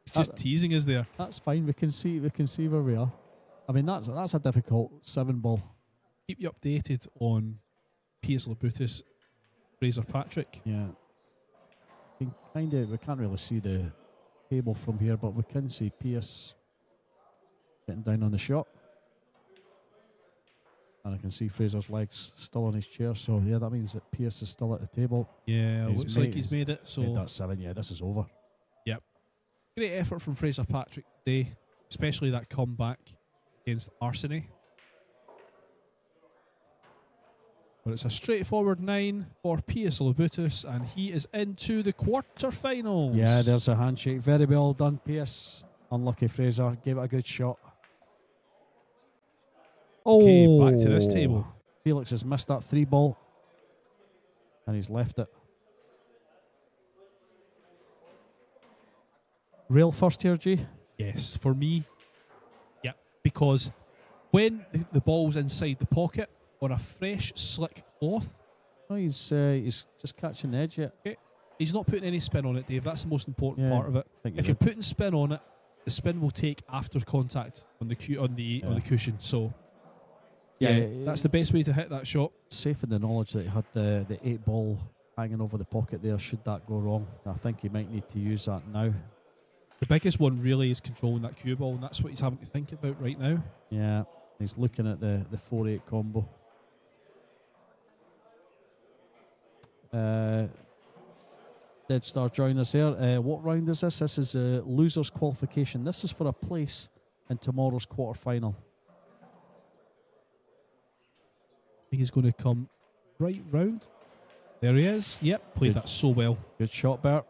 It's just teasing us there. That's fine. We can see where we are. I mean, that's a difficult 7 ball. Keep you updated on Piers Labutus, Fraser Patrick. Yeah. We can't really see the table from here, but we can see Pierce getting down on the shot. And I can see Fraser's legs still on his chair, so yeah, that means that Pierce is still at the table. Yeah, looks like he's made it. So that's 7. Yeah, this is over. Yep. Great effort from Fraser Patrick today, especially that comeback against Arsene. But it's a straightforward 9 for Piers Labutus, and he is into the quarterfinals. Yeah, there's a handshake. Very well done, Pierce. Unlucky Fraser. Gave it a good shot. Okay, back to this table. Felix has missed that 3 ball. And he's left it. Real first here, G? Yes, for me. Yeah, because when the ball's inside the pocket on a fresh, slick cloth. Oh, he's just catching the edge yet. Okay. He's not putting any spin on it, Dave. That's the most important part of it. If you're putting spin on it, the spin will take after contact on the cushion. So yeah, that's the best way to hit that shot. Safe in the knowledge that he had the 8 ball hanging over the pocket there. Should that go wrong, I think he might need to use that now. The biggest one really is controlling that cue ball, and that's what he's having to think about right now. Yeah, he's looking at the 4-8 combo. Dead Star join us there. What round is this? This is a losers qualification. This is for a place in tomorrow's quarter-final. I think he's going to come right round. There he is. Yep, played that so well. Good shot, Bert.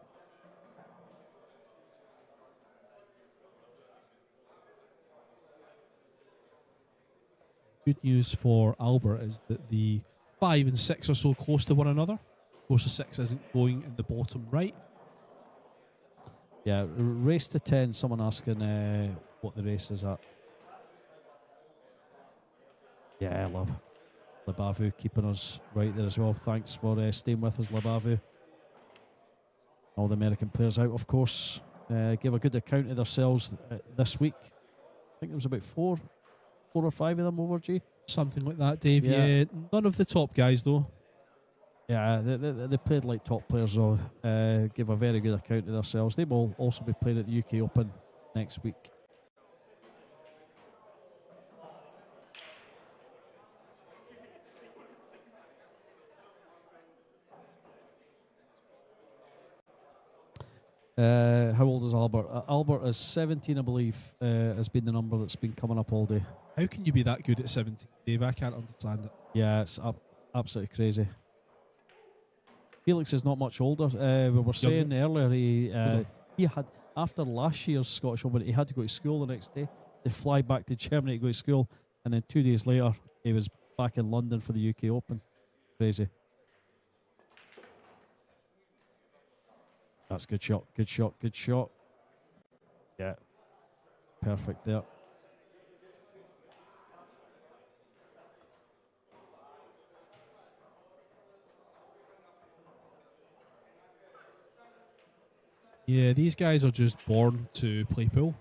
Good news for Albert is that the 5 and 6 are so close to one another. Of course, the 6 isn't going in the bottom right. Yeah, race to 10. Someone asking what the race is at. Yeah, I love Labavu keeping us right there as well. Thanks for staying with us, Labavu. All the American players out, of course. Gave a good account of themselves this week. I think there was about 4 or 5 of them over, G. Something like that, Dave. Yeah. None of the top guys, though. Yeah, they played like top players, though. Give a very good account of themselves. They will also be playing at the UK Open next week. How old is Albert? Albert is 17, I believe, has been the number that's been coming up all day. How can you be that good at 17, Dave? I can't understand it. Yeah, it's absolutely crazy. Felix is not much older. We were saying earlier he had, after last year's Scottish Open, he had to go to school the next day. They fly back to Germany to go to school, and then 2 days later he was back in London for the UK Open. Crazy. That's good shot, good shot, good shot. Yeah, perfect there. Yeah, these guys are just born to play pool.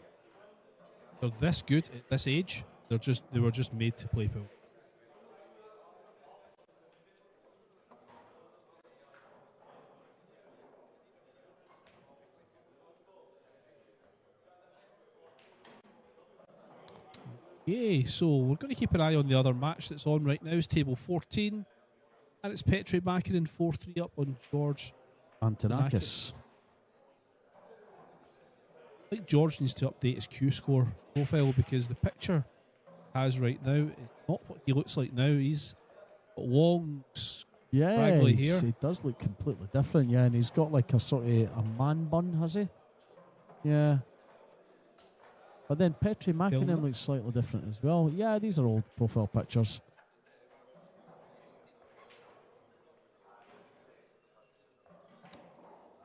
They're this good at this age. They were just made to play pool. Okay, so we're going to keep an eye on the other match that's on right now. It's table 14, and it's Petri Makarin 4-3 up on George Antonakis. I think George needs to update his Q-score profile because the picture he has right now is not what he looks like now. He's got long, Yeah, scraggly hair. he does look completely different. Yeah, and he's got like a sort of a man bun, has he? Yeah. But then Petri Makarin looks slightly different as well. Yeah, these are old profile pictures.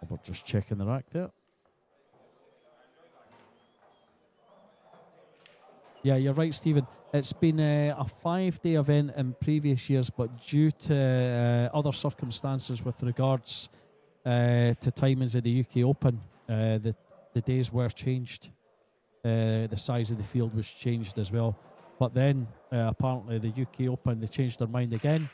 Albert just checking the rack there. Yeah, you're right, Stephen. It's been a 5-day event in previous years, but due to other circumstances with regards to timings of the UK Open, the days were changed. The size of the field was changed as well. But then, apparently, the UK Open, they changed their mind again.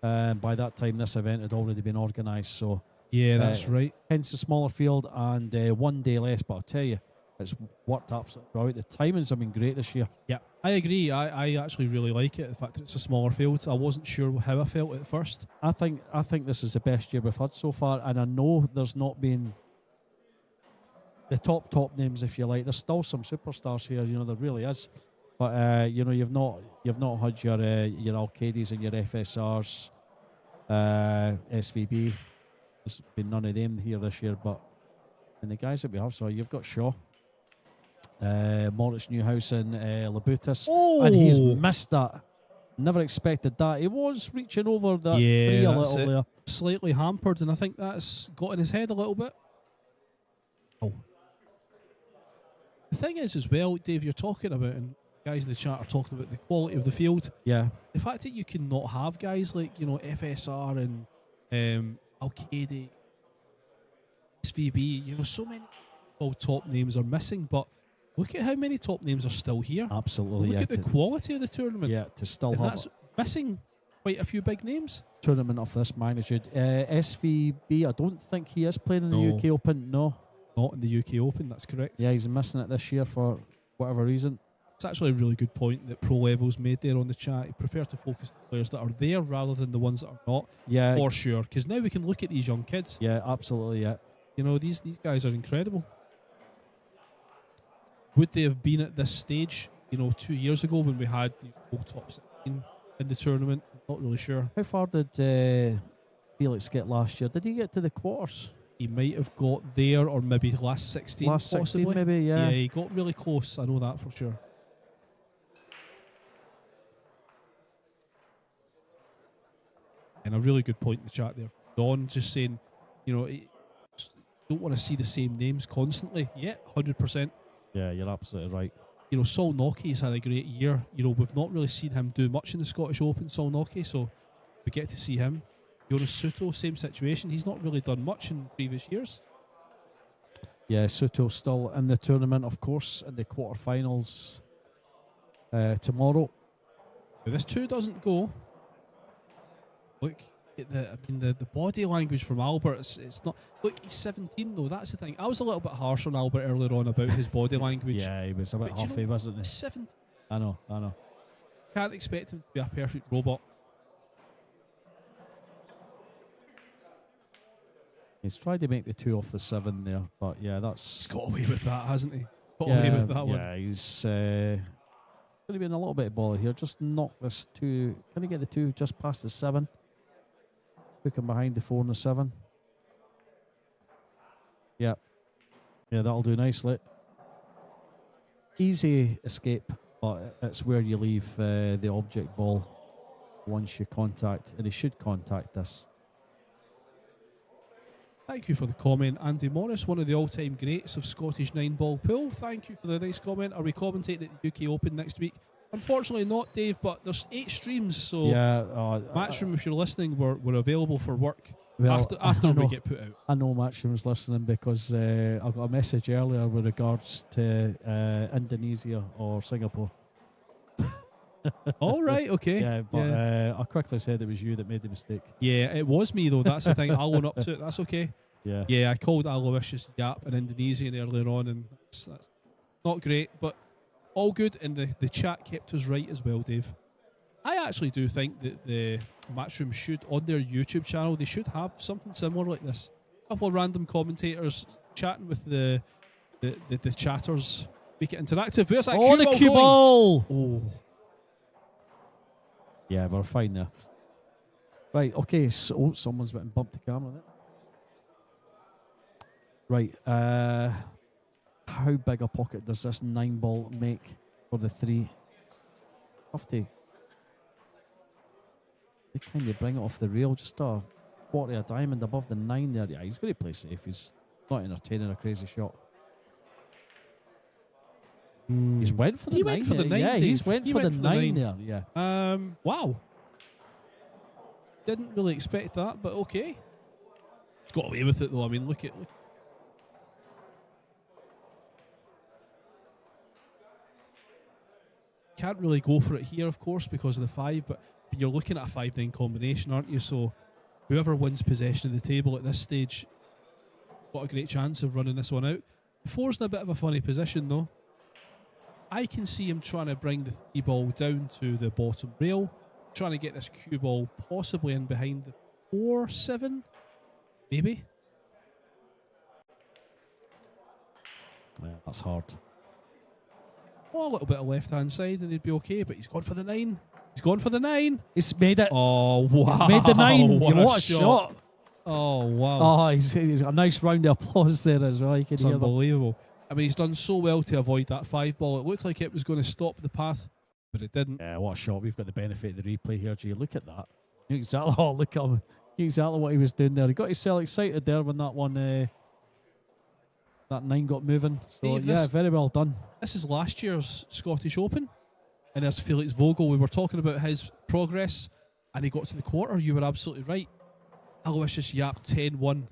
By that time, this event had already been organised. So Yeah, that's right. hence the smaller field and 1 day less. But I'll tell you, it's worked absolutely right. The timings have been great this year. Yeah, I agree. I actually really like it. The fact that it's a smaller field. I wasn't sure how I felt at first. I think this is the best year we've had so far, and I know there's not been the top names, if you like. There's still some superstars here, there really is. But you've not had your Alcades and your FSRs, SVB. There's been none of them here this year. But and the guys that we have, so you've got Shaw, Moritz Newhausen, Labutis, and he's missed that. Never expected that. He was reaching over that free a little there. Slightly hampered, and I think that's got in his head a little bit. Oh. The thing is as well, Dave, you're talking about, and guys in the chat are talking about the quality of the field. Yeah. The fact that you can not have guys like, FSR and Alcade, SVB, so many top names are missing, but look at how many top names are still here. Absolutely. Look at the quality of the tournament. Yeah, to still and have that's missing quite a few big names. Tournament of this magnitude. SVB, I don't think he is playing in the UK Open. No. Not in the UK Open, that's correct. Yeah, he's missing it this year for whatever reason. It's actually a really good point that Pro Level's made there on the chat. I prefer to focus on players that are there rather than the ones that are not. Yeah. For sure. Because now we can look at these young kids. Yeah, absolutely, yeah. These guys are incredible. Would they have been at this stage, 2 years ago when we had the whole top 16 in the tournament? I'm not really sure. How far did Felix get last year? Did he get to the quarters? He might have got there, or maybe last 16 last 16 possibly. maybe, yeah. Yeah, he got really close. I know that for sure. And a really good point in the chat there. Don just saying, don't want to see the same names constantly. Yeah, 100%. Yeah, you're absolutely right. Saul Nockey's had a great year. We've not really seen him do much in the Scottish Open, Saul Nockey, so we get to see him. Jonas Suto, same situation. He's not really done much in previous years. Yeah, Suto's still in the tournament, of course, in the quarterfinals tomorrow. If this 2 doesn't go, look at the body language from Albert. It's not. Look, he's 17 though. That's the thing. I was a little bit harsh on Albert earlier on about his body language. Yeah, he was a bit huffy, wasn't he? He's 17. I know. Can't expect him to be a perfect robot. He's tried to make the 2 off the 7 there, but yeah, that's... He's got away with that, hasn't he? Got away with that one. Yeah, he's going to be in a little bit of bother here. Just knock this 2. Can he get the 2 just past the 7? Hook him behind the 4 and the 7. Yeah. Yeah, that'll do nicely. Easy escape, but it's where you leave the object ball once you contact, and he should contact this. Thank you for the comment, Andy Morris, one of the all-time greats of Scottish 9-ball pool. Thank you for the nice comment. Are we commentating at the UK Open next week? Unfortunately not, Dave, but there's 8 streams, so Matchroom, if you're listening, we're available for work after we get put out. I know Matchroom's listening because I got a message earlier with regards to Indonesia or Singapore. All right, okay. Yeah, but I quickly said it was you that made the mistake. Yeah, it was me though. That's the thing. I'll own up to it. That's okay. Yeah. I called Aloysius Yap in Indonesian earlier on, and that's not great. But all good, and the chat kept us right as well, Dave. I actually do think that the Matchroom should, on their YouTube channel, they should have something similar like this. A couple of random commentators chatting with the chatters. Make it interactive. Where's that cue the ball cue going? ball! Oh. Yeah, we're fine there. Right, okay, so someone's been bumped the camera there. Right, how big a pocket does this 9 ball make for the 3? Have to they kind of bring it off the rail, just a quarter of a diamond above the 9 there. Yeah, he's going to play safe. He's not entertaining a crazy shot. He's went for the 9. He went for the 9, yeah, Dave. he's went He for went the for the 9 9. there. Yeah. Wow. Didn't really expect that, but okay. He's got away with it though. I mean, look. Can't really go for it here, of course, because of the 5, but you're looking at a 5-9 combination, aren't you? So whoever wins possession of the table at this stage got a great chance of running this one out. The 4's in a bit of a funny position though. I can see him trying to bring the 3 ball down to the bottom rail, trying to get this cue ball possibly in behind the 4-7, maybe. Yeah, that's hard. Oh, a little bit of left-hand side and he'd be okay, but he's gone for the 9. He's gone for the 9. He's made it. Oh, wow. He's made the 9. What a shot. Oh, wow. Oh, he's got a nice round of applause there as well. You can It's hear them. unbelievable. I mean, he's done so well to avoid that 5 ball. It looked like it was going to stop the path, but it didn't. Yeah, what a shot. We've got the benefit of the replay here, G. Look at that. You know exactly, oh, look at him. You know exactly what he was doing there. He got himself excited there when that one, that 9 got moving. So, Dave, yeah, very well done. This is last year's Scottish Open, and there's Felix Vogel. We were talking about his progress, and he got to the quarter. You were absolutely right. Aloysius Yap 10-1.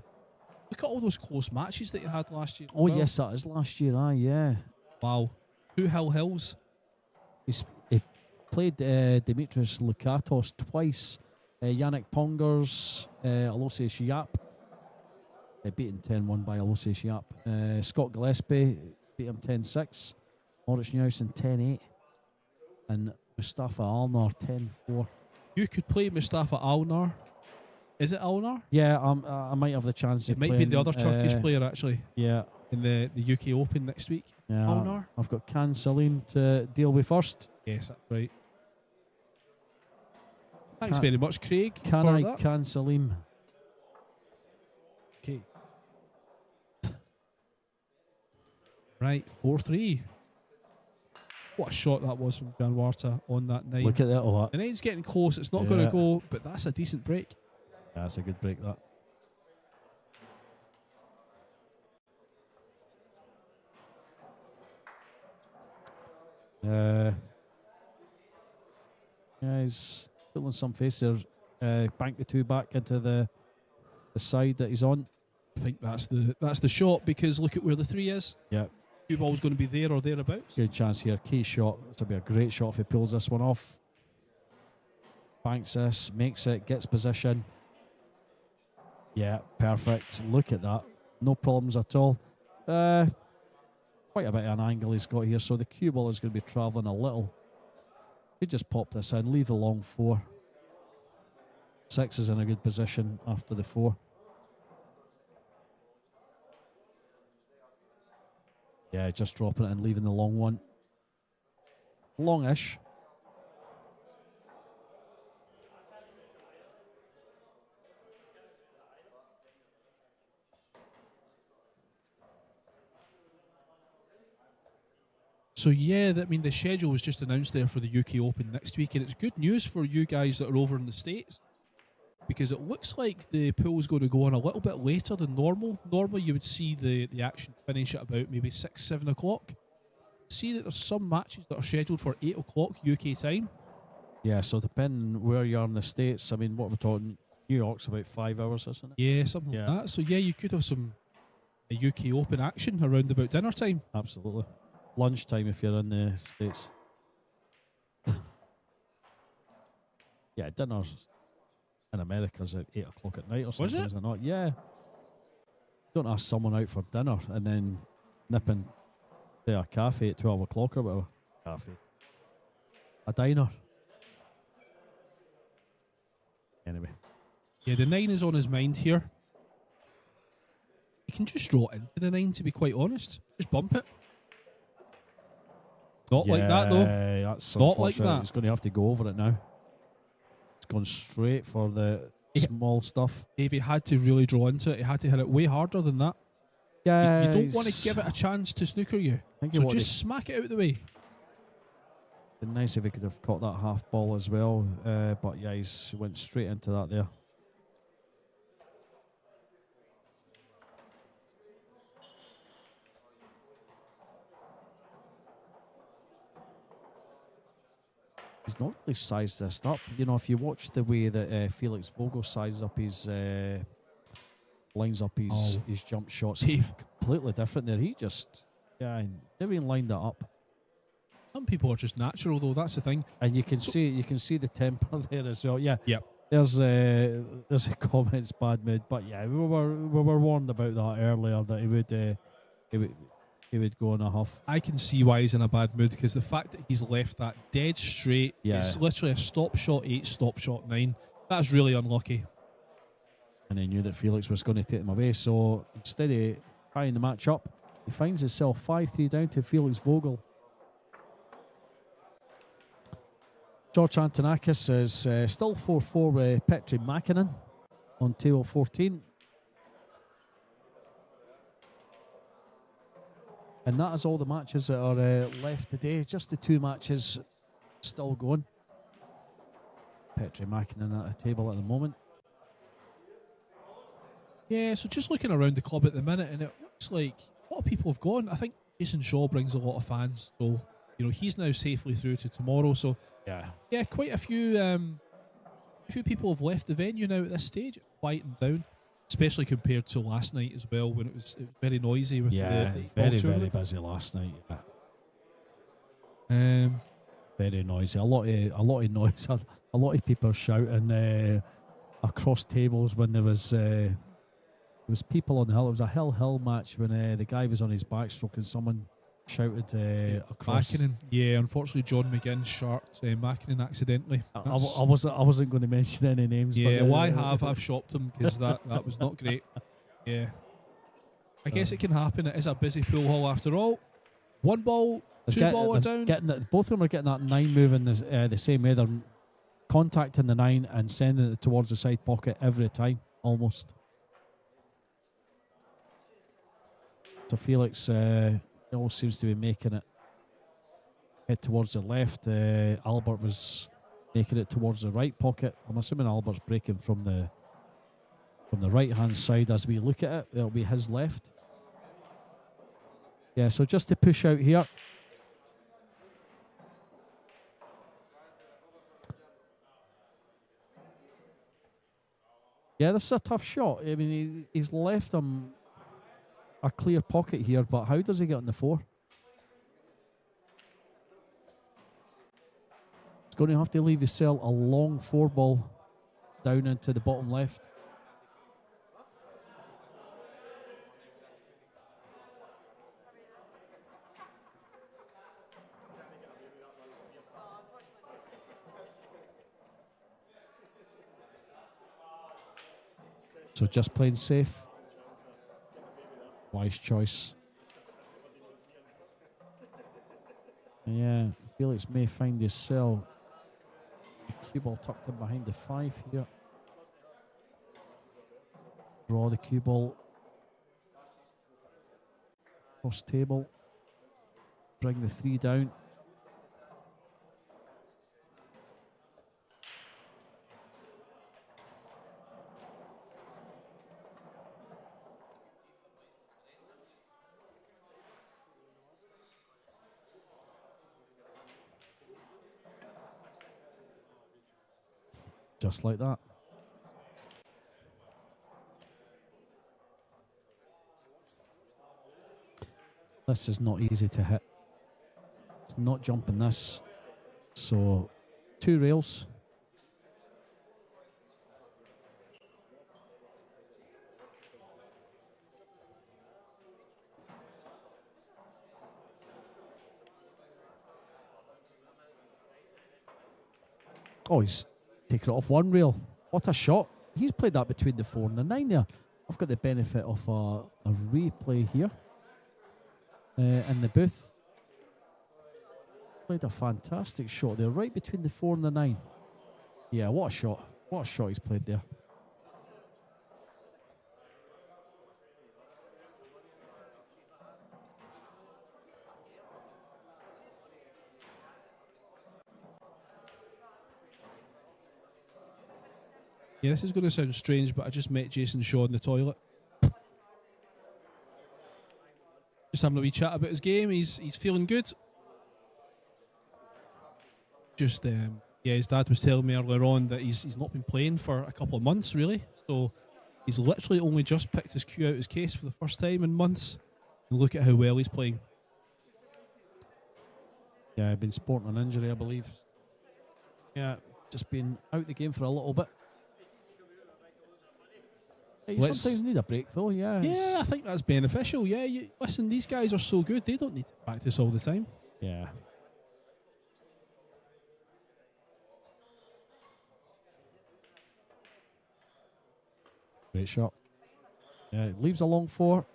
Look at all those close matches that you had last year. Oh, yes, that is last year. Yeah. Wow. 2 Hills. He played Dimitris Lukatos twice. Yannick Pongers, Aloysius Yap. Beaten 10-1 by Aloysius Yap. Scott Gillespie beat him 10-6. Moritz Neusen 10-8. And Mustafa Alnar 10-4. You could play Mustafa Alnar. Is it Alnar? Yeah, I might have the chance. It might be the other Turkish player, actually. Yeah. In the UK Open next week. Yeah. Alnar. I've got Can Salim to deal with first. Yes, that's right. Thanks very much, Craig. Can Salim. Okay. Right, 4-3. What a shot that was from Janwarta on that 9. Look at that. Oh, The 9's getting close. It's not going to go, but that's a decent break. yeah, that's a good break, that. Yeah, he's putting some face there. Bank the 2 back into the side that he's on. I think that's the shot, because look at where the 3 is. Yeah. Cue ball's going to be there or thereabouts. Good chance here. Key shot. This will be a great shot if he pulls this one off. Banks this, makes it, gets position. Yeah, perfect. Look at that. No problems at all. Quite a bit of an angle he's got here, so the cue ball is going to be travelling a little. Could just pop this in, leave the long 4. 6 is in a good position after the 4. Yeah, just dropping it and leaving the long one. Longish. So yeah, I mean the schedule was just announced there for the UK Open next week, and it's good news for you guys that are over in the States, because it looks like the pool's going to go on a little bit later than normal. Normally you would see the action finish at about maybe 6-7 o'clock. See that there's some matches that are scheduled for 8 o'clock UK time. Yeah, so depending where you are in the States, I mean, what we're talking, New York's about 5 hours, isn't it? Yeah, something like that. So yeah, you could have some UK Open action around about dinner time. Absolutely. Lunchtime if you're in the States. Yeah, dinner's in America's at 8 o'clock at night or something, it? is it not? Yeah. Don't ask someone out for dinner and then nip in to a cafe at 12 o'clock or whatever. Cafe. A diner. Anyway. Yeah, the 9 is on his mind here. You can just draw it into the 9, to be quite honest. Just bump it. Not like that, though. That's Not like unfortunate. that. He's going to have to go over it now. It's gone straight for the small stuff. If he had to really draw into it, he had to hit it way harder than that. Yeah, You don't want to give it a chance to snooker you. So just smack it out of the way. Been nice if he could have caught that half ball as well. But yeah, he went straight into that there. He's not really sized this up. You know, if you watch the way that Felix Vogel sizes up his lines up his jump shots, completely different there. He just never even lined that up. Some people are just natural, though. That's the thing. And you can see the temper there as well. Yeah. Yep. There's a comments bad mood, but yeah, we were warned about that earlier that he would go in a huff. I can see why he's in a bad mood, because the fact that he's left that dead straight, it's literally a stop shot 8, stop shot 9. That's really unlucky. And he knew that Felix was going to take him away, so instead of trying the match up, he finds himself 5-3 down to Felix Vogel. George Antonakis is still 4-4 with Petri Mäkinen on table 14. And that is all the matches that are left today. Just the 2 matches still going. Petri Mäkinen at the table at the moment. Yeah, so just looking around the club at the minute, and it looks like a lot of people have gone. I think Jason Shaw brings a lot of fans, so he's now safely through to tomorrow. So yeah, quite a few people have left the venue now at this stage. It's quieting down, especially compared to last night as well, when it was very noisy with the very busy last night. Yeah. Very noisy. A lot of noise. A lot of people shouting across tables when there was people on the hill. It was a hill match when the guy was on his backstroke and someone shouted across. Mäkinen. Yeah, unfortunately, John McGinn sharked Mäkinen accidentally. I wasn't going to mention any names. Yeah, but, I've shopped him, because that was not great. Yeah, I guess it can happen. It is a busy pool hall after all. 1 ball, 2 ball are down. Both of them are getting that 9 move in the same way. They're contacting the 9 and sending it towards the side pocket every time, almost. So Felix almost seems to be making it head towards the left. Albert was making it towards the right pocket. I'm assuming Albert's breaking from the right hand side as we look at it. It'll be his left. Yeah, so just to push out here. Yeah, this is a tough shot. I mean, he's left him a clear pocket here, but how does he get on the 4? He's going to have to leave himself a long 4 ball down into the bottom left. So just playing safe. Wise choice. Yeah, Felix may find his cell. The cue ball tucked in behind the 5 here. Draw the cue ball. Cross table. Bring the 3 down. Just like that. This is not easy to hit. It's not jumping this. So 2 rails. Oh, he's taken it off one rail. What a shot. He's played that between the 4 and the 9 there. I've got the benefit of a replay here in the booth. Played a fantastic shot there, right between the 4 and the 9. Yeah, what a shot. What a shot he's played there. Yeah, this is going to sound strange, but I just met Jason Shaw in the toilet. Just having a wee chat about his game. He's feeling good. Just his dad was telling me earlier on that he's not been playing for a couple of months really. So he's literally only just picked his cue out his case for the first time in months. And look at how well he's playing. Yeah, been sporting an injury, I believe. Yeah, just been out the game for a little bit. Yeah, you sometimes need a break though, yeah. Yeah, I think that's beneficial. Yeah, listen, these guys are so good, they don't need to practice all the time. Yeah. Great shot. Yeah, it leaves a long 4.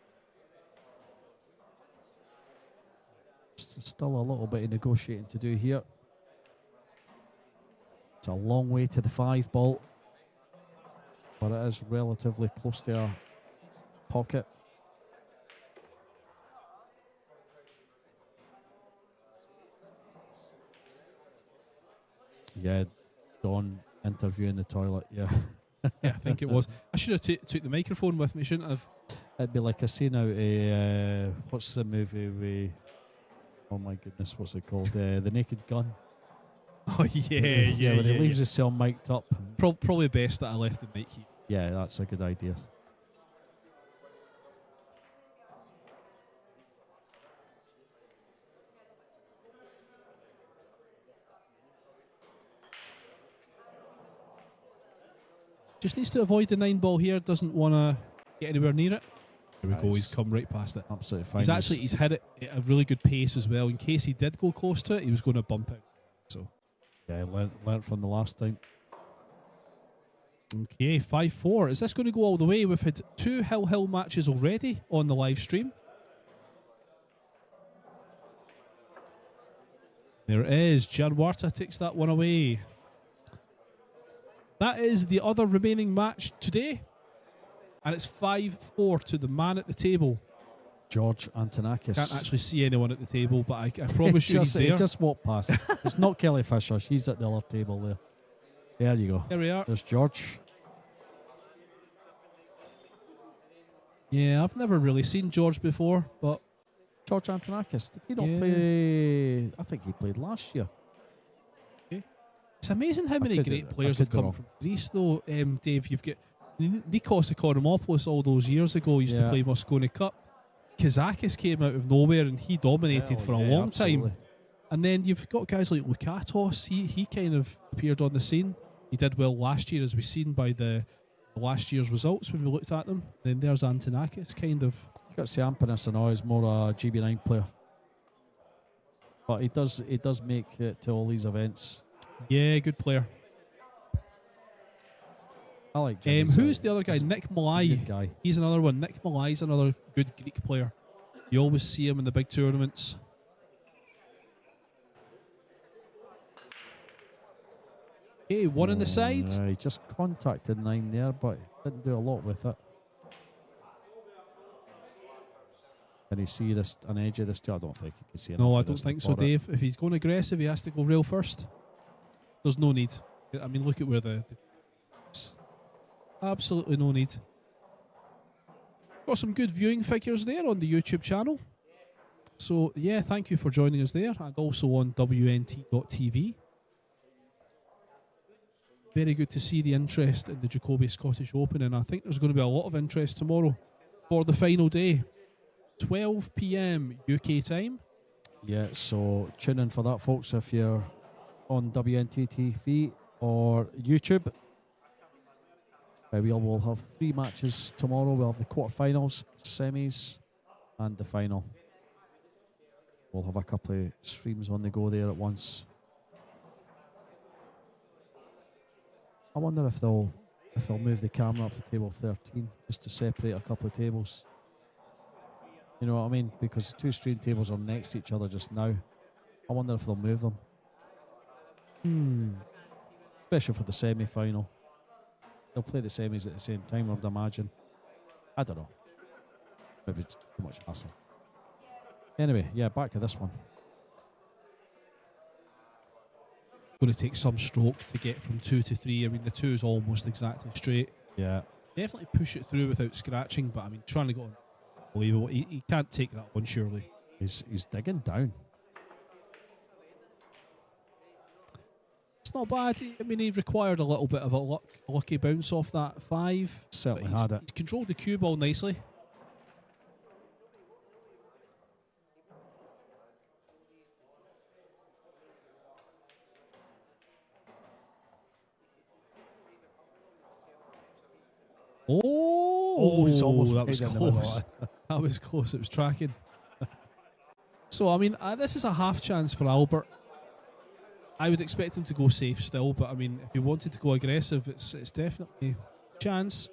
Still a little bit of negotiating to do here. It's a long way to the 5 ball, but it is relatively close to our pocket. Yeah, Don interviewing the toilet, yeah. Yeah, I think it was. I should have took the microphone with me, shouldn't I have? It'd be like a scene out of, what's the movie with, oh my goodness, what's it called? The Naked Gun. Oh, yeah. When he leaves his cell mic'd up. Probably best that I left the mic here. Yeah, that's a good idea. Just needs to avoid the 9 ball here. Doesn't want to get anywhere near it. There we go. He's come right past it. Absolutely fine. He's hit it at a really good pace as well. In case he did go close to it, he was going to bump out. So yeah, learned from the last time. Okay, 5-4. Is this going to go all the way? We've had 2 Hill matches already on the live stream. There it is. Januarta takes that one away. That is the other remaining match today. And it's 5-4 to the man at the table. George Antonakis. Can't actually see anyone at the table, but I promise you he's there. He just walked past. It's not Kelly Fisher. She's at the other table there. There you go. There we are. There's George. Yeah, I've never really seen George before, but... George Antonakis. Did he not play... I think he played last year. It's amazing how many great players have come from Greece, though, Dave. You've got Nikos Economopoulos all those years ago, used to play Moscone Cup. Kazakis came out of nowhere and he dominated for a long time. And then you've got guys like Lukatos. He kind of appeared on the scene. He did well last year, as we've seen by the last year's results when we looked at them. Then there's Antonakis, kind of. You got Siampanis now is more a GB9 player, but he does make it to all these events. Yeah, good player. I like who's the other guy? Nick Malai. He's another one. Nick Malai's another good Greek player. You always see him in the big tournaments. Okay, one on the side. He just contacted 9 there, but didn't do a lot with it. Can you see this an edge of this? I don't think you can see enough. No, I don't think so, Dave. If he's going aggressive, he has to go rail first. There's no need. I mean, look at where the absolutely no need. Got some good viewing figures there on the YouTube channel. So, yeah, thank you for joining us there, and also on WNT.tv. Very good to see the interest in the Jacoby Scottish Open, and I think there's going to be a lot of interest tomorrow for the final day. 12 p.m. UK time. Yeah, so tune in for that, folks, if you're on WNT TV or YouTube. We will have 3 matches tomorrow. We'll have the quarterfinals, semis, and the final. We'll have a couple of streams on the go there at once. I wonder if they'll move the camera up to table 13 just to separate a couple of tables. You know what I mean? Because the two stream tables are next to each other just now. I wonder if they'll move them. Especially for the semi-final. They'll play the semis at the same time, I would imagine. I don't know. Maybe it's too much hassle. Anyway, yeah, back to this one. Going to take some stroke to get from 2 to 3. I mean, the 2 is almost exactly straight. Yeah. Definitely push it through without scratching, but I mean, trying to go on. Unbelievable. He can't take that one, surely. He's digging down. It's not bad. I mean, he required a little bit of a lucky bounce off that 5. Certainly He's had it. controlled the cue ball nicely. Oh, he's almost that was made it in the middle. close. That was close. It was tracking. So, I mean, this is a half chance for Albert. I would expect him to go safe still, but I mean, if he wanted to go aggressive, it's definitely a chance.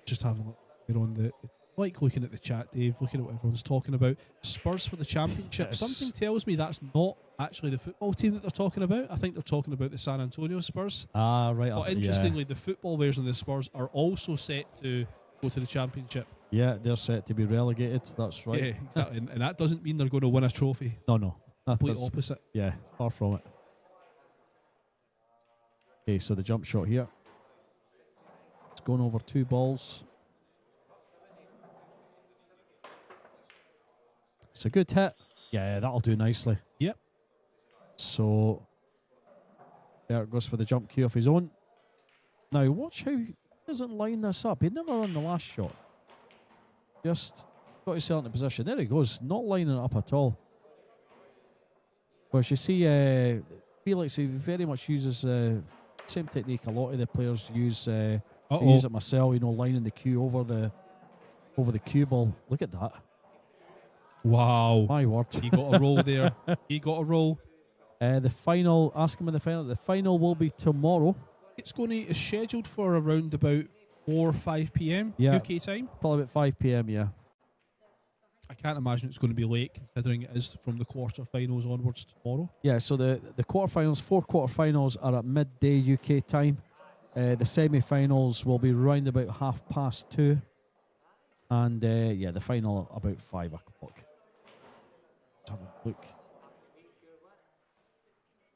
Just having a look here on the like looking at the chat, Dave, looking at what everyone's talking about. Spurs for the championship. Yes. Something tells me that's not actually the football team that they're talking about. I think they're talking about the San Antonio Spurs. Ah, right. But interestingly, the football version of the Spurs are also set to go to the championship. Yeah, they're set to be relegated. That's right. Yeah, exactly. and that doesn't mean they're going to win a trophy. No. Complete That's, opposite. yeah, far from it. Okay, so the jump shot here. It's going over 2 balls. It's a good hit. Yeah, that'll do nicely. Yep. So there it goes for the jump cue off his own. Now watch how he doesn't line this up. He never run the last shot. Just got himself into position. There he goes, not lining it up at all. Whereas you see Felix, he very much uses same technique a lot of the players use. I use it myself, lining the cue over the cue ball. Look at that. Wow. My word. He got a roll there. He got a roll. The final, ask him in the final. The final will be tomorrow. It's scheduled for around about 4 or 5 p.m. Yeah. UK time. Probably about 5 p.m, yeah. I can't imagine it's going to be late considering it is from the quarterfinals onwards tomorrow. Yeah, so the quarterfinals, 4 quarterfinals are at midday UK time. The semi-finals will be round about 2:30. And the final about 5 o'clock. Let's have a look.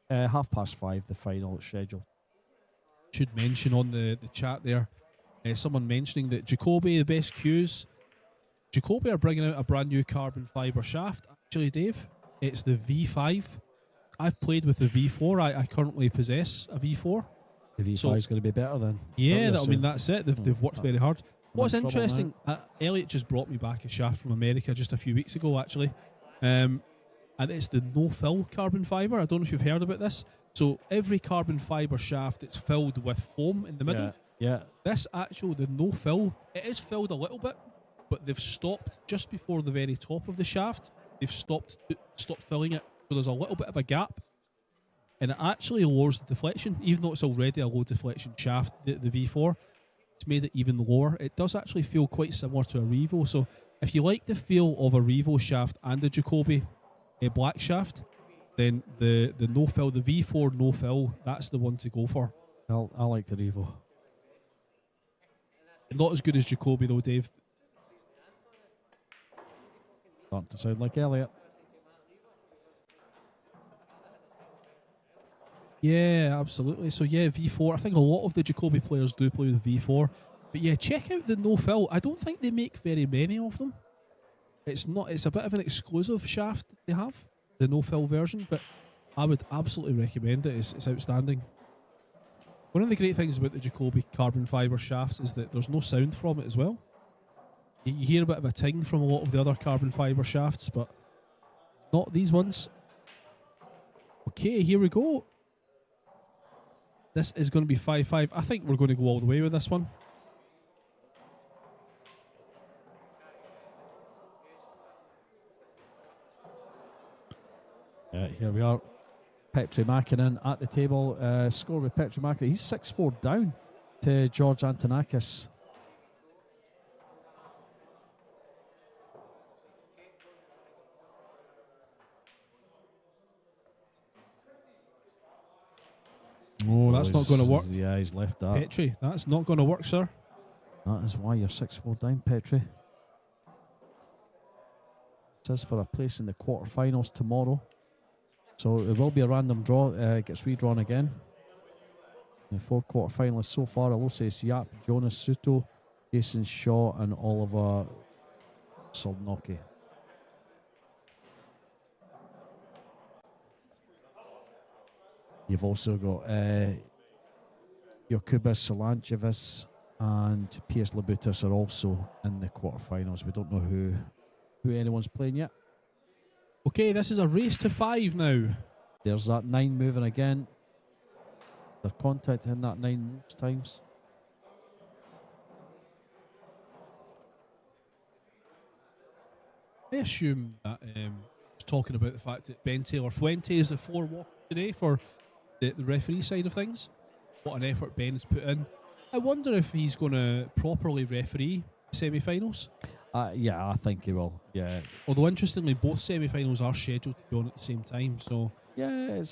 5:30, the final schedule. Should mention on the chat there, someone mentioning that Jacoby, the best cues. Jacoby are bringing out a brand new carbon fibre shaft. Actually, Dave, it's the V5. I've played with the V4. I currently possess a V4. The V5 is going to be better then. Yeah, that's it. They've worked very hard. What's in trouble interesting, Elliot just brought me back a shaft from America just a few weeks ago, actually. And it's the no-fill carbon fibre. I don't know if you've heard about this. So every carbon fibre shaft, it's filled with foam in the middle. Yeah. This the no-fill, it is filled a little bit, but they've stopped just before the very top of the shaft. They've stopped filling it, so there's a little bit of a gap. And it actually lowers the deflection, even though it's already a low deflection shaft, the V4. It's made it even lower. It does actually feel quite similar to a Revo. So if you like the feel of a Revo shaft and a Jacoby black shaft, then the no-fill, the V4 no-fill, that's the one to go for. I like the Revo. Not as good as Jacoby though, Dave. Starting to sound like Elliot. Yeah, absolutely. So yeah, V4. I think a lot of the Jacoby players do play with V4. But yeah, check out the no-fill. I don't think they make very many of them. It's a bit of an exclusive shaft they have, the no-fill version, but I would absolutely recommend it. It's outstanding. One of the great things about the Jacoby carbon fibre shafts is that there's no sound from it as well. You hear a bit of a ting from a lot of the other carbon fibre shafts, but not these ones. Okay, here we go. This is going to be 5-5. I think we're going to go all the way with this one. here we are. Petri Makinen at the table. Score with Petri Makinen. He's 6-4 down to George Antonakis. Oh, that's not going to work. Yeah, he's left that. Petri, that's not going to work, sir. That is why you're 6-4 down, Petri. It says for a place in the quarterfinals tomorrow. So it will be a random draw. It gets redrawn again. The 4 quarterfinalists so far, Aloysius Yap, Jonas Suto, Jason Shaw and Oliver Solnoki. You've also got Jokubas Solanchevas and Piers Labutus are also in the quarterfinals. We don't know who anyone's playing yet. Okay, this is a race to 5 now. There's that 9 moving again. They're contacting that 9 most times. I assume that talking about the fact that Ben Taylor Fuente is the 4 walk today for the referee side of things. What an effort Ben's put in. I wonder if he's going to properly referee semi-finals. Yeah, I think he will. Yeah. Although interestingly, both semi-finals are scheduled to be on at the same time. So yeah,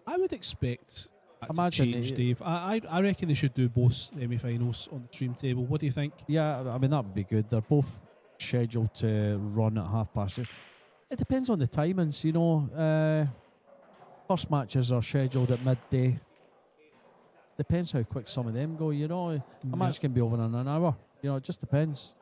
I would expect that imagine to change, Dave. I reckon they should do both semi-finals on the stream table. What do you think? Yeah, I mean that would be good. They're both scheduled to run at 3:30. It depends on the timings, you know. First matches are scheduled at midday. Depends how quick some of them go, you know. A match can be over in an hour. You know, it just depends.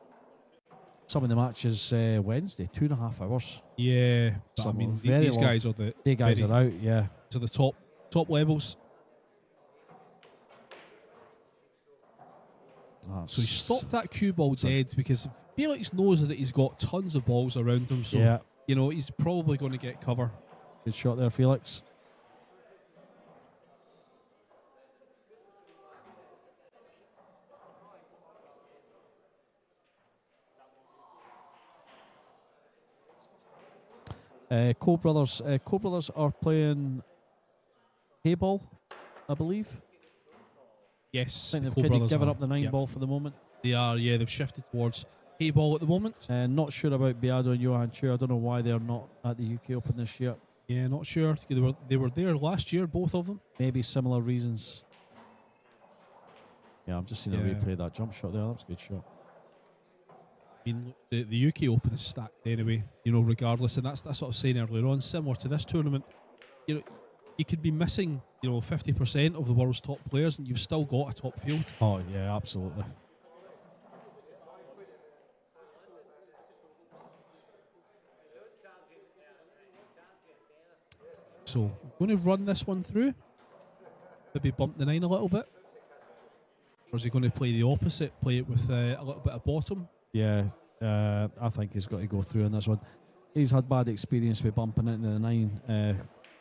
Some of the matches Wednesday, 2.5 hours. Yeah, but I mean these long. guys are the are out. Yeah, to the top levels. So he stopped that cue ball dead because Felix knows that he's got tons of balls around him. So yeah. you know he's probably going to get cover. Good shot there, Felix. Co-brothers are playing Hayball, I believe. Yes, I think the they've kind of given are. up the 9 ball for the moment. They are, yeah. They've shifted towards Hayball at the moment. Not sure about Beado and Johan Chu. I don't know why they're not at the UK Open this year. Yeah, not sure. They were there last year, both of them. Maybe similar reasons. Yeah, I'm just seeing a replay of that jump shot there. That was a good shot. I mean, the UK Open is stacked anyway, you know, regardless. And that's what I was saying earlier on. Similar to this tournament, you know, you could be missing, you know, 50% of the world's top players and you've still got a top field. Oh, yeah, absolutely. So, I'm going to run this one through. Maybe bump the 9 a little bit. Or is he going to play the opposite, play it with a little bit of bottom? Yeah, I think he's got to go through on this one. He's had bad experience with bumping into the 9 a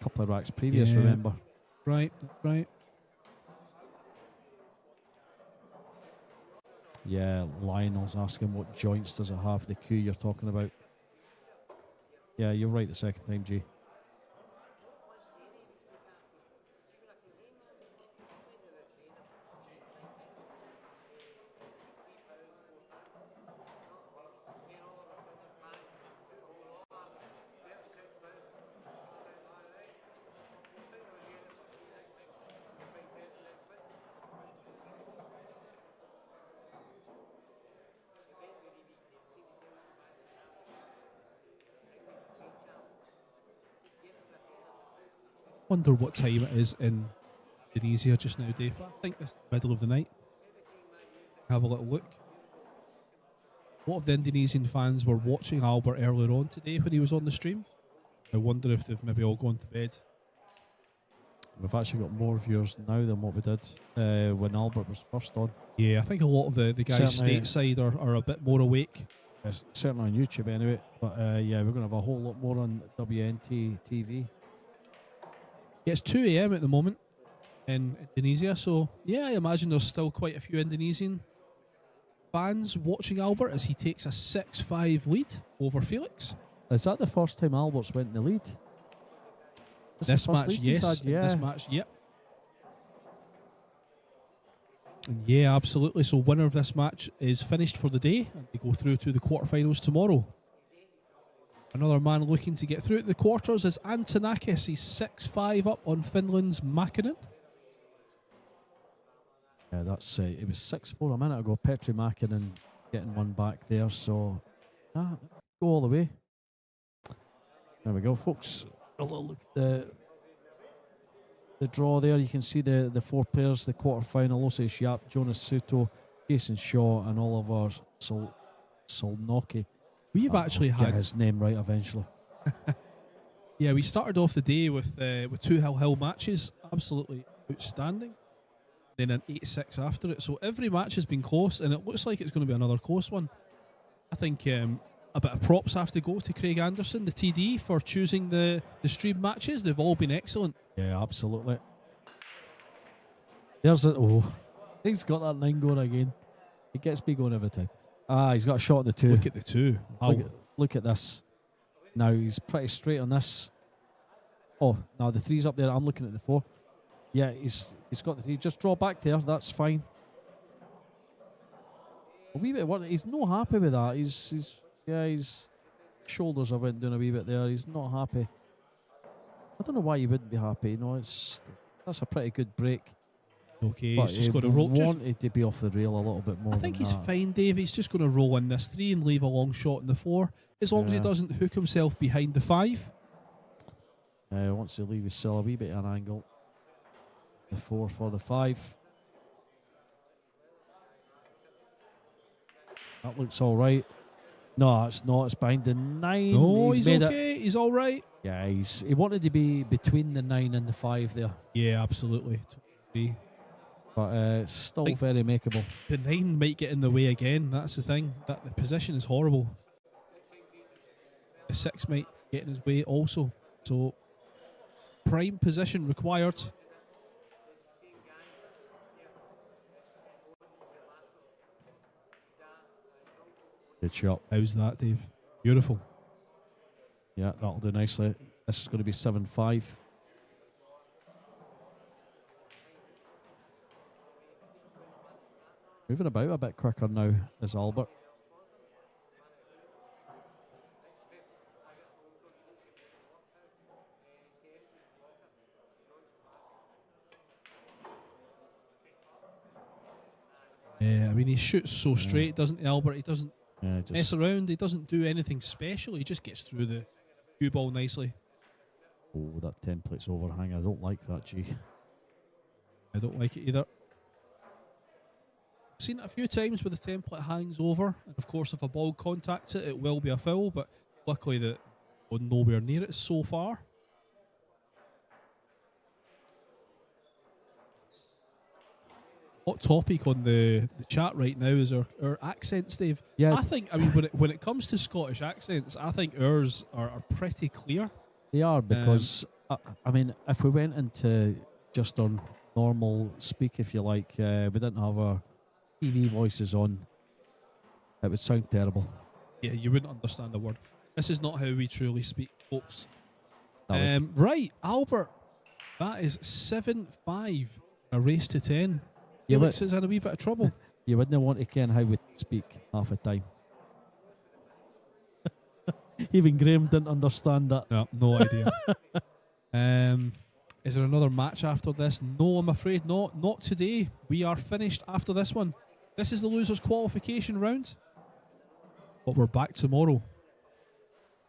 couple of racks previous, remember. Right, that's right. Yeah, Lionel's asking what joints does it have, the cue you're talking about. Yeah, you're right the second time, G. Wonder what time it is in Indonesia just now, Dave. I think it's the middle of the night. Have a little look. A lot of the Indonesian fans were watching Albert earlier on today when he was on the stream. I wonder if they've maybe all gone to bed. We've actually got more viewers now than what we did when Albert was first on. Yeah, I think a lot of the guys Certainly. stateside are a bit more awake. Yes, certainly on YouTube anyway. But yeah, we're going to have a whole lot more on WNT TV. Yeah, it's 2 a.m. at the moment in Indonesia, so yeah, I imagine there's still quite a few Indonesian fans watching Albert as he takes a 6-5 lead over Felix. Is that the first time Albert's went in the lead? This the first match, week he's yes. had, yeah. This match, yep. And yeah, absolutely. So winner of this match is finished for the day, and they go through to the quarterfinals tomorrow. Another man looking to get through to the quarters is Antonakis. He's 6-5 up on Finland's Makinen. Yeah, that's it was 6-4 a minute ago. Petri Makinen getting one back there, so go all the way. There we go, folks. A little look at the draw there. You can see the 4 players, the quarterfinal: Ose Yap, Jonas Suto, Jason Shaw, and Oliver Solnoki. We've actually get had his name right eventually. Yeah, we started off the day with 2 hill matches, absolutely outstanding. Then an 8-6 after it. So every match has been close, and it looks like it's going to be another close one. I think a bit of props have to go to Craig Anderson, the TD, for choosing the stream matches. They've all been excellent. Yeah, absolutely. There's it. Oh, he's got that 9 going again. He gets me going every time. He's got a shot at the 2. Look at the 2. Look at this. Now he's pretty straight on this. Oh, now the 3's up there. I'm looking at the 4. Yeah, he's got the 3. Just draw back there. That's fine. A wee bit. He's not happy with that. His shoulders have went down a wee bit there. He's not happy. I don't know why he wouldn't be happy. That's a pretty good break. Okay, But he's just he going to roll. wanted to be off the rail a little bit more. I think than he's that. fine, Dave. He's just going to roll in this 3 and leave a long shot in the 4. As long as he Yeah. doesn't hook himself behind the 5. Wants to leave his cell a wee bit at an angle. The 4 for the 5. That looks all right. No, it's not. It's behind the 9. No, he's made okay. He's all right. Yeah, he wanted to be between the 9 and the 5 there, Yeah, absolutely. Totally. but still Like- very makeable. The 9 might get in the way again. That's the thing. That the position is horrible. The 6 might get in his way also. So prime position required. Good shot. How's that, Dave? Beautiful. Yeah, that'll do nicely. This is going to be 7-5. Moving about a bit quicker now is Albert. Yeah, I mean, he shoots so straight, doesn't he, Albert? He doesn't Yeah, mess just around. He doesn't do anything special. He just gets through the cue ball nicely. that template's overhang. I don't like that, G. I don't like it either. I've seen it a few times where the template hangs over, and of course, if a ball contacts it, it will be a foul. But luckily, that we're nowhere near it so far. Hot topic on the chat right now is our accents, Dave. Yeah. I think, I mean, when it comes to Scottish accents, I think ours are pretty clear. They are because, I mean, if we went into just on normal speak, if you like, we didn't have our TV voices on, it would sound terrible. Yeah, you wouldn't understand the word. This is not how we truly speak, folks. No, Right, Albert, that is 7-5, a race to 10. Yeah, Felix is in a wee bit of trouble. you wouldn't want to ken how we speak half the time. Even Graham didn't understand that. No idea. Is there another match after this? No, I'm afraid not. Not today. We are finished after this one. This is the losers' qualification round. But we're back tomorrow.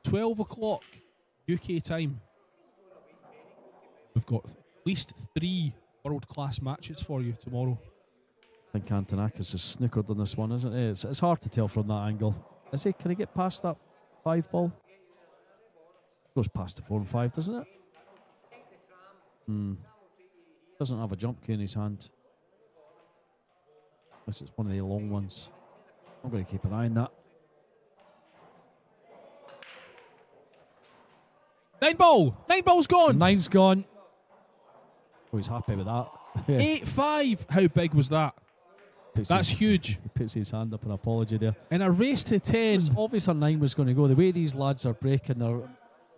12 o'clock UK time. We've got at least 3 world-class matches for you tomorrow. I think Antonakis is snookered on this one, isn't he? It's hard to tell from that angle. Is he? Can he get past that 5 ball? Goes past the 4 and 5, doesn't it? Doesn't have a jump key in his hand. Unless it's one of the long ones. I'm going to keep an eye on that. 9 ball! 9 ball's gone! 9's gone. Oh, he's happy with that. 8-5. How big was that? That's huge. He puts his hand up in apology there. In a race to 10. It was obvious a 9 was going to go. The way these lads are breaking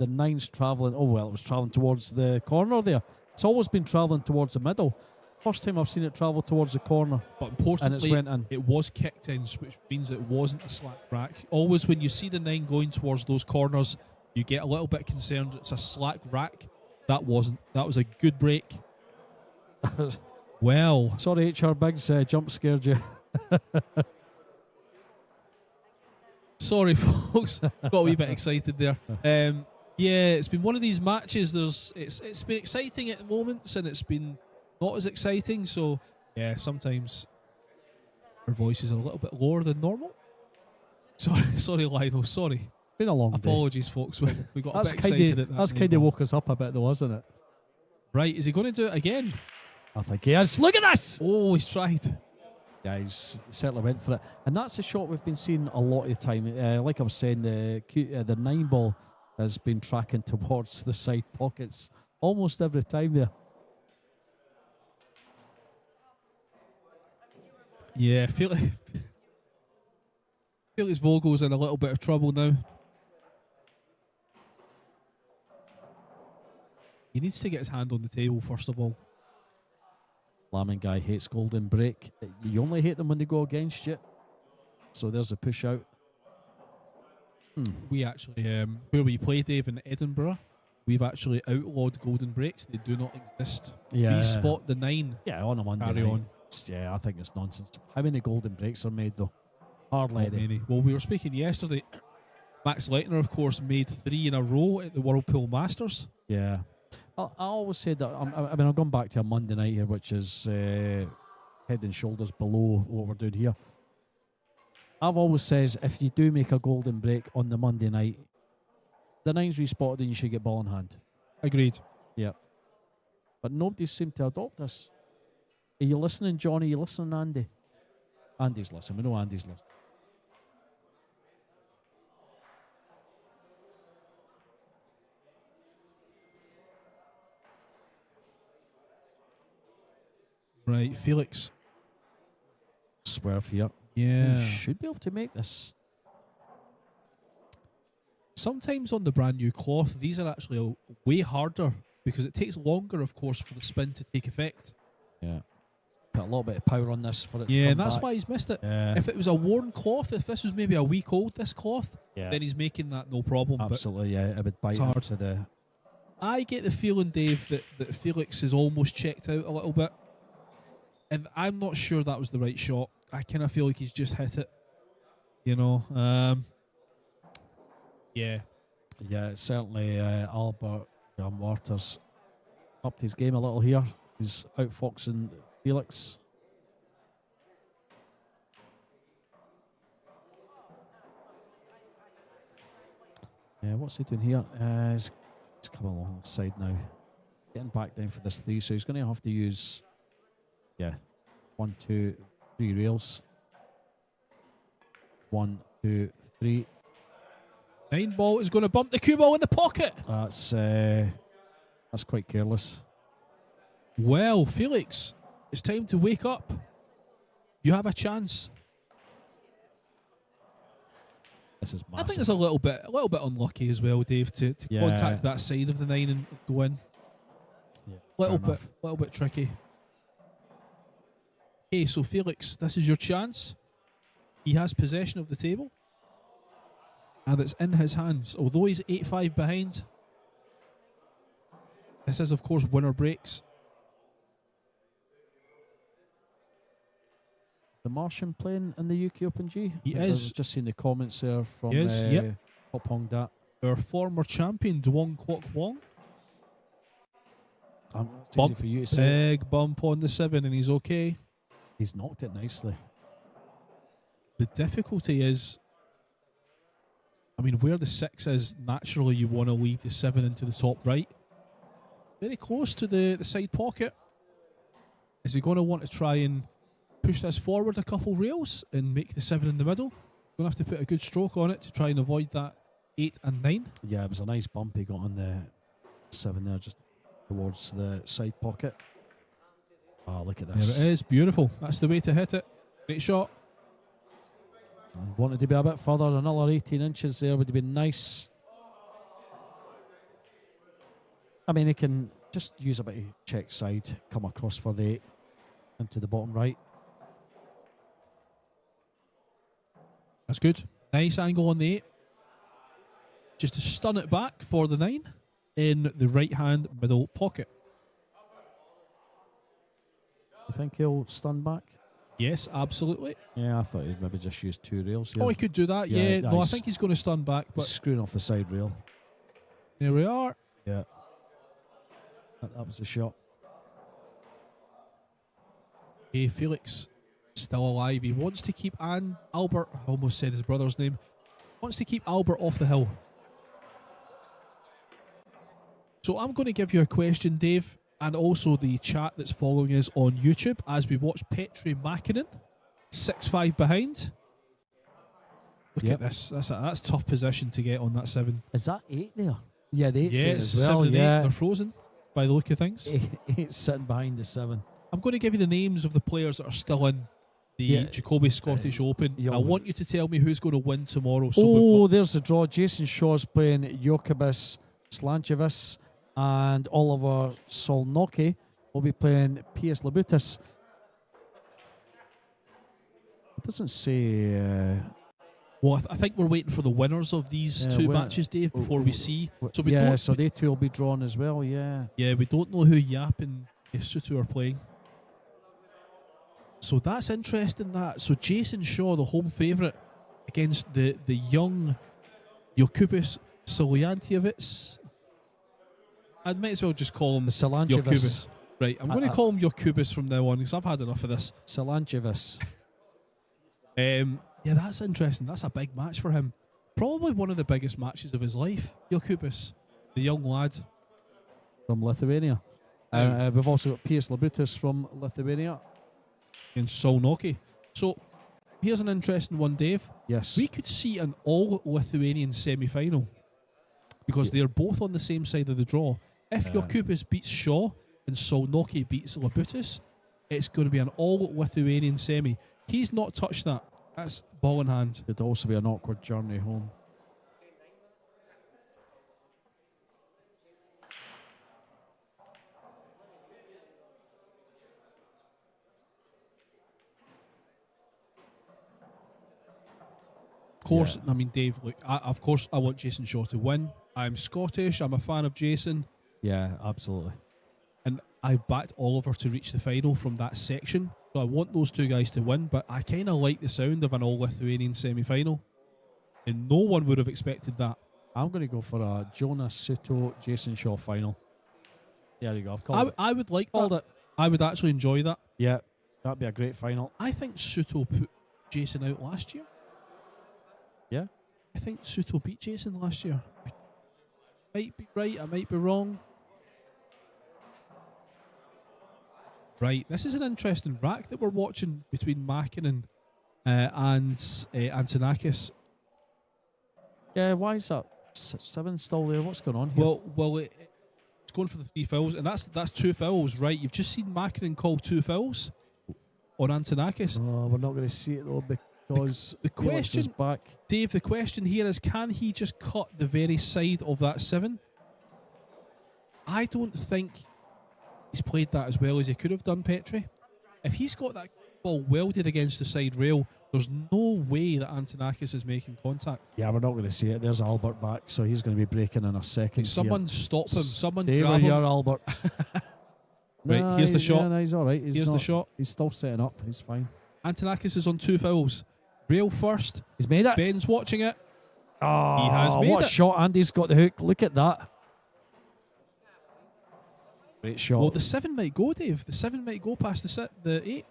the nine's travelling. Oh well, it was travelling towards the corner there. It's always been travelling towards the middle. First time I've seen it travel towards the corner. But importantly, and it's went in. It was kicked in, which means it wasn't a slack rack. Always when you see the 9 going towards those corners, you get a little bit concerned it's a slack rack. That wasn't. That was a good break. Well. Sorry, HR Biggs, jump scared you. Sorry, folks. Got a wee bit excited there. Yeah, it's been one of these matches. It's been exciting at moments, and it's been not as exciting. So yeah, sometimes our voices are a little bit lower than normal. Sorry, Lionel. Sorry. It's been a long day. Apologies, folks. We got a bit excited at that. That's kind of woke us up a bit, though, isn't it? Right, is he going to do it again? I think he is. Look at this! Oh, he's tried. Yeah, he certainly went for it. And that's the shot we've been seeing a lot of the time. Like I was saying, the 9 ball has been tracking towards the side pockets almost every time there. Yeah, Felix Vogel's in a little bit of trouble now. He needs to get his hand on the table, first of all. Lambing guy hates golden break. You only hate them when they go against you. So there's a push out. We actually, where we play, Dave, in Edinburgh, we've actually outlawed golden breaks. They do not exist. Yeah. We spot the 9. Yeah, on a Monday Carry night. on. Yeah, I think it's nonsense. How many golden breaks are made, though? Hardly Not any. many. Well, we were speaking yesterday. Max Leitner, of course, made 3 in a row at the Whirlpool Masters. Yeah. I always said that, I mean, I've gone back to a Monday night here, which is head and shoulders below what we're doing here. I've always said, if you do make a golden break on the Monday night, the 9's respotted and you should get ball in hand. Agreed. Yeah. But nobody seemed to adopt this. Are you listening, Johnny? Are you listening, Andy? Andy's listening. We know Andy's listening. Right, Felix. Swerve here. Yeah. He should be able to make this. Sometimes on the brand new cloth, these are actually way harder because it takes longer, of course, for the spin to take effect. Yeah. Put a little bit of power on this for it to Yeah, come and that's back. why he's missed it. Yeah. If it was a worn cloth, if this was maybe a week old, this cloth, Yeah. then he's making that no problem. Absolutely, yeah. It would bite it's hard. into the... I get the feeling, Dave, that Felix is almost checked out a little bit. And I'm not sure that was the right shot. I kind of feel like he's just hit it. You know? Yeah. Yeah, it's certainly Albert Waters upped his game a little here. He's outfoxing Felix. Yeah, what's he doing here? He's coming along the side now. Getting back down for this 3, so he's going to have to use, 1, 2, 3 rails. 1, 2, 3. 9 ball is going to bump the cue ball in the pocket. That's quite careless. Well, Felix, it's time to wake up. You have a chance. This is massive. I think it's a little bit unlucky as well, Dave, to contact that side of the 9 and go in. Yeah, little bit tricky. Okay, so Felix, this is your chance. He has possession of the table. And it's in his hands. Although he's 8-5 behind, this is, of course, winner breaks. The Martian playing in the UK Open G? He I is. was just seeing the comments there from He is, yep. Hop Hong Dat. Our former champion, Duong Kwok Wong. It's easy for you to say. Big bump on the 7 and he's okay. He's knocked it nicely. The difficulty is, I mean, where the 6 is, naturally you want to leave the 7 into the top right. Very close to the side pocket. Is he going to want to try and push this forward a couple rails and make the 7 in the middle? Going to have to put a good stroke on it to try and avoid that 8 and 9. Yeah, it was a nice bump he got on the 7 there, just towards the side pocket. Oh, look at this. There it is, beautiful. That's the way to hit it. Great shot. I wanted to be a bit further, another 18 inches there would have been nice. I mean, he can just use a bit of check side, come across for the 8 into the bottom right. That's good. Nice angle on the 8. Just to stun it back for the 9 in the right-hand middle pocket. You think he'll stun back? Yes, absolutely. Yeah, I thought he'd maybe just use 2 rails here. Oh, he could do that. Yeah, Yeah. No, I nice. think he's going to stun back. He's But screwing off the side rail. there we are. Yeah. That was the shot. Hey, Felix, still alive. He wants to keep Albert, I almost said his brother's name, wants to keep Albert off the hill. So I'm going to give you a question, Dave, and also the chat that's following us on YouTube as we watch Petri Mäkinen, 6-5 behind. Look at this. That's a tough position to get on that 7. Is that 8 there? Yeah, the 8's Yeah, in it's as well. 7 and 8. Yeah, They're frozen by the look of things. 8's sitting behind the 7. I'm going to give you the names of the players that are still in the Jacoby Scottish Open. I want you to tell me who's going to win tomorrow. So there's the draw. Jason Shaw's playing Jokubis Slančevičius, and Oliver Solnoki will be playing Pius Labutis. It doesn't say... well, I think we're waiting for the winners of these 2 matches, Dave, before we see. So we so they 2 will be drawn as well, yeah. Yeah, we don't know who Yap and Isutu are playing. So that's interesting, that. So Jason Shaw, the home favourite, against the young Jokubis Siliantjevic. I might as well just call him Jokubis. Right, I'm going to call him Jokubis from now on because I've had enough of this. Siliantjevic. Yeah, that's interesting. That's a big match for him. Probably one of the biggest matches of his life. Jokubis, the young lad. From Lithuania. We've also got Pius Labutis from Lithuania. And Solnoki. So, here's an interesting one, Dave. Yes. We could see an all-Lithuanian semi-final because they're both on the same side of the draw. If Jokubis beats Shaw and Solnoki beats Labutis, it's going to be an all-Lithuanian semi. He's not touched that. That's ball in hand. It'd also be an awkward journey home. Of course, I mean, Dave, look, of course I want Jason Shaw to win. I'm Scottish, I'm a fan of Jason. Yeah, absolutely. And I've backed Oliver to reach the final from that section. So I want those 2 guys to win, but I kind of like the sound of an all-Lithuanian semi-final. And no one would have expected that. I'm going to go for a Jonas Suto Jason Shaw final. There you go. I've called it. I would like Called that. it. I would actually enjoy that. Yeah, that'd be a great final. I think Suto put Jason out last year. Yeah? I think Suto beat Jason last year. I might be right, I might be wrong. Right, this is an interesting rack that we're watching between Mäkinen and Antonakis. Yeah, why is that 7 still there? What's going on here? Well, it's going for the 3 fouls, and that's 2 fouls, right? You've just seen Mäkinen call 2 fouls on Antonakis. Oh, we're not going to see it though because the Felix question is back. Dave, the question here is, can he just cut the very side of that 7? I don't think he's played that as well as he could have done, Petri. If he's got that ball welded against the side rail, there's no way that Antonakis is making contact. Yeah, we're not going to see it. There's Albert back, so he's going to be breaking in a second. Someone stop him. Someone Stay grab where him. you are, Albert. Right, here's the shot. No, he's all right. Here's the shot. He's still setting up. He's fine. Antonakis is on 2 fouls. Rail first. He's made it. Ben's watching it. Oh, He has made what it. a shot. Andy's got the hook. Look at that. Great shot. Well, the 7 might go, Dave. The 7 might go past the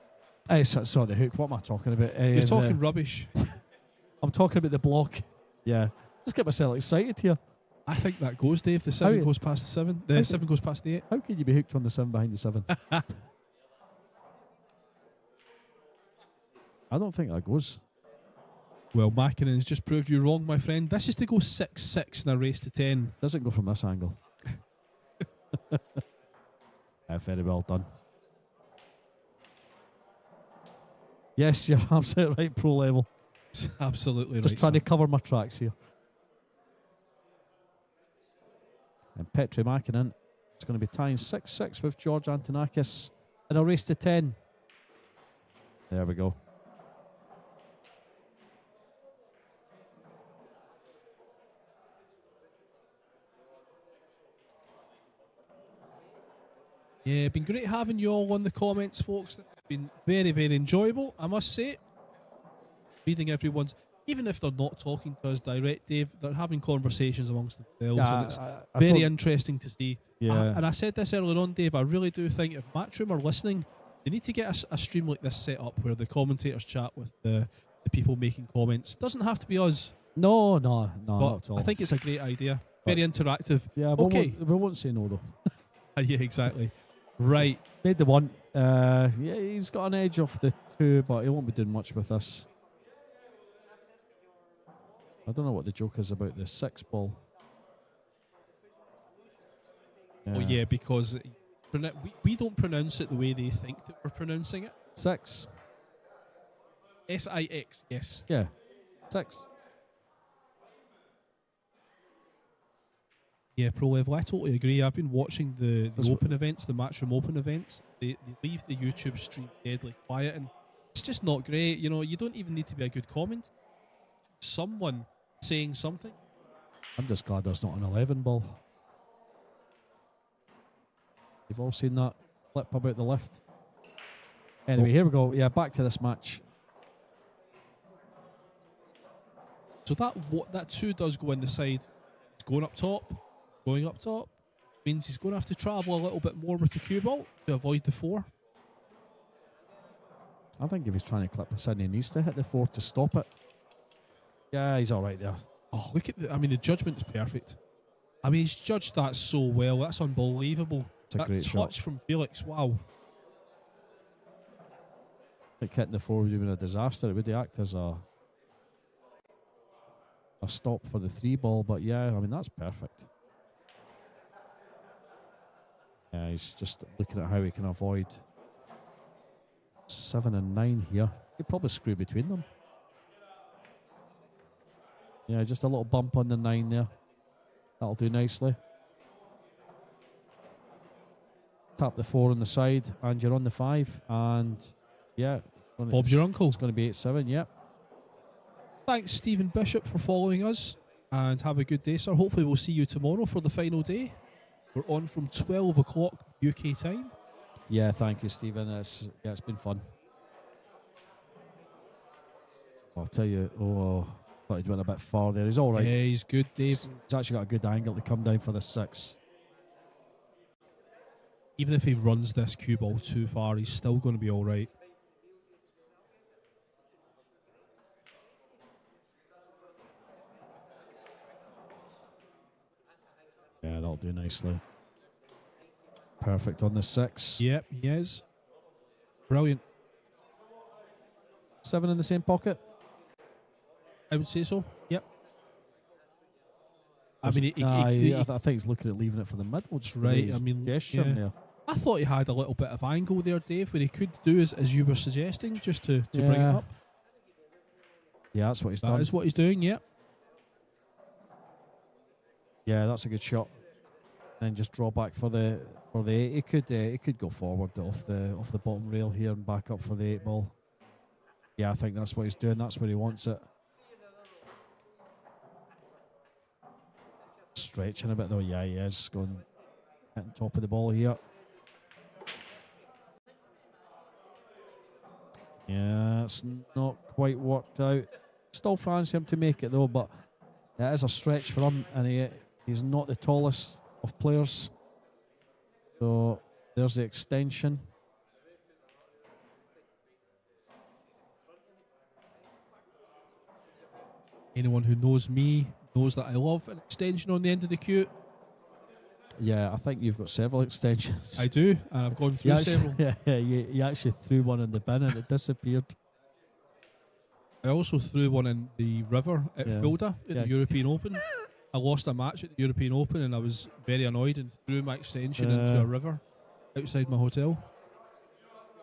8. Sorry, the hook. What am I talking about? You're talking rubbish. I'm talking about the block. Yeah. Just get myself excited here. I think that goes, Dave. The 7 goes past the 7. The 7 goes past the 8. How can you be hooked on the 7 behind the 7? I don't think that goes. Well, Mäkinen has just proved you wrong, my friend. This is to go 6-6 in a race to 10. Doesn't go from this angle. Very well done. Yes, you're absolutely right, pro level. Absolutely right. Just trying to cover my tracks here. And Petri Mäkinen It's going to be tying 6-6 with George Antonakis in a race to 10. There we go. Yeah, been great having you all on the comments, folks. It's been very, very enjoyable, I must say. Reading everyone's, even if they're not talking to us direct, Dave, they're having conversations amongst themselves, and it's very interesting to see. Yeah. And I said this earlier on, Dave, I really do think if Matchroom are listening, they need to get a stream like this set up where the commentators chat with the people making comments. Doesn't have to be us. No, not at all. I think it's a great idea. Very interactive. Yeah, okay. We won't say no, though. Yeah, exactly. Right. Made the one. Yeah, he's got an edge off the 2, but he won't be doing much with this. I don't know what the joke is about the 6 ball. Oh, yeah, because we don't pronounce it the way they think that we're pronouncing it. 6. S-I-X, yes. Yeah, 6. Yeah, pro level. I totally agree. I've been watching the open events, the Matchroom Open events. They leave the YouTube stream deadly quiet, and it's just not great. You know, you don't even need to be a good comment. Someone saying something. I'm just glad there's not an 11 ball. You've all seen that clip about the lift. Anyway, here we go. Yeah, back to this match. So that 2 does go in the side. It's going up top. Going up top means he's going to have to travel a little bit more with the cue ball to avoid the 4. I think if he's trying to clip this in, he needs to hit the 4 to stop it. Yeah, he's all right there. Oh, look at the judgment is perfect. I mean, he's judged that so well. That's unbelievable. It's a great touch shot from Felix. Wow. Like hitting the 4 would have been a disaster. It would act as a stop for the 3 ball, but yeah, I mean, that's perfect. Yeah, he's just looking at how he can avoid 7 and 9 here. He'd probably screw between them. Yeah, just a little bump on the 9 there. That'll do nicely. Tap the 4 on the side, and you're on the 5. And yeah, Bob's your uncle. It's going to be 8-7. Yep. Thanks, Stephen Bishop, for following us, and have a good day, sir. Hopefully, we'll see you tomorrow for the final day. We're on from 12 o'clock UK time. Yeah, thank you, Stephen. It's been fun. I'll tell you, thought he went a bit far there. He's all right. Yeah, he's good, Dave. He's actually got a good angle to come down for the 6. Even if he runs this cue ball too far, he's still going to be all right. Yeah, that'll do nicely. Perfect on the 6. Yep, he is. Brilliant. 7 in the same pocket? I would say so, yep. I think he's looking at leaving it for the middle. Just right, I mean, there. I thought he had a little bit of angle there, Dave, where he could do as you were suggesting, just to bring it up. Yeah, that's what he's done. That is what he's doing, yep. Yeah, that's a good shot. And just draw back for the 8. He could go forward off the bottom rail here and back up for the 8 ball. Yeah, I think that's what he's doing. That's where he wants it. Stretching a bit though. Yeah, he is going hitting top of the ball here. Yeah, it's not quite worked out. Still fancy him to make it though, but it is a stretch for him, and he's not the tallest of players. So there's the extension. Anyone who knows me knows that I love an extension on the end of the cue. Yeah, I think you've got several extensions. I do, and I've gone through several. Yeah, you actually threw one in the bin and it disappeared. I also threw one in the river at Fulda in the European Open. I lost a match at the European Open and I was very annoyed and threw my extension into a river outside my hotel.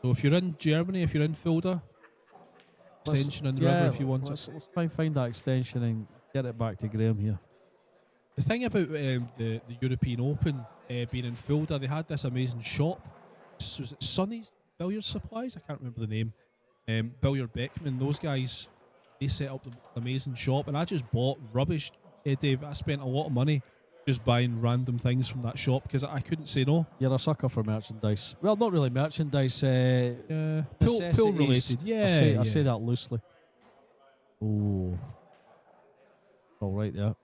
So if you're in Germany, if you're in Fulda, extension in the river if you want it. Let's try and find that extension and get it back to Graham here. The thing about the European Open being in Fulda, they had this amazing shop. Was it Sonny's Billiard Supplies? I can't remember the name. Billiard Beckman, those guys, they set up the amazing shop, and I just bought rubbish. Dave, I spent a lot of money just buying random things from that shop because I couldn't say no. You're a sucker for merchandise. Well, not really merchandise. Pool related. Yeah, I say that loosely. Oh, all right there.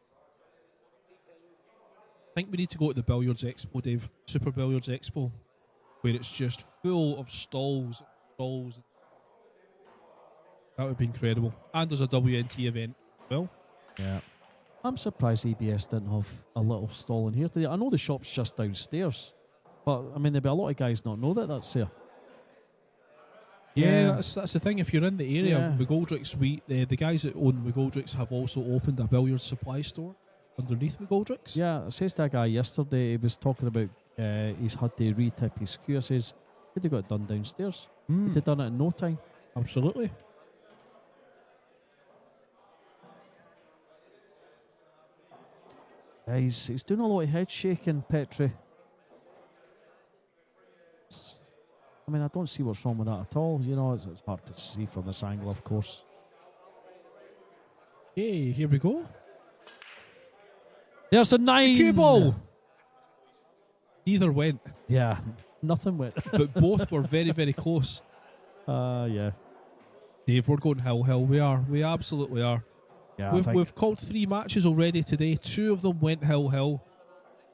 I think we need to go to the Billiards Expo, Dave. Super Billiards Expo, where it's just full of stalls. That would be incredible. And there's a WNT event as well. Yeah. I'm surprised EBS didn't have a little stall in here today. I know the shop's just downstairs, but I mean, there'll be a lot of guys not know that that's there. Yeah, that's the thing. If you're in the area, McGoldrick's, the guys that own McGoldrick's have also opened a billiard supply store underneath McGoldrick's. Yeah, I says to that guy yesterday, he was talking about he's had to retip his queue. I says, he'd have got it done downstairs. He'd have done it in no time. Absolutely. He's doing a lot of head shaking, Petri. I mean, I don't see what's wrong with that at all. You know, it's hard to see from this angle, of course. Hey, here we go. There's a 9. Cue ball. Neither went. Yeah, nothing went. But both were very, very close. Yeah. Dave, we're going hill. We are. We absolutely are. Yeah, we've called 3 matches already today. 2 of them went hill.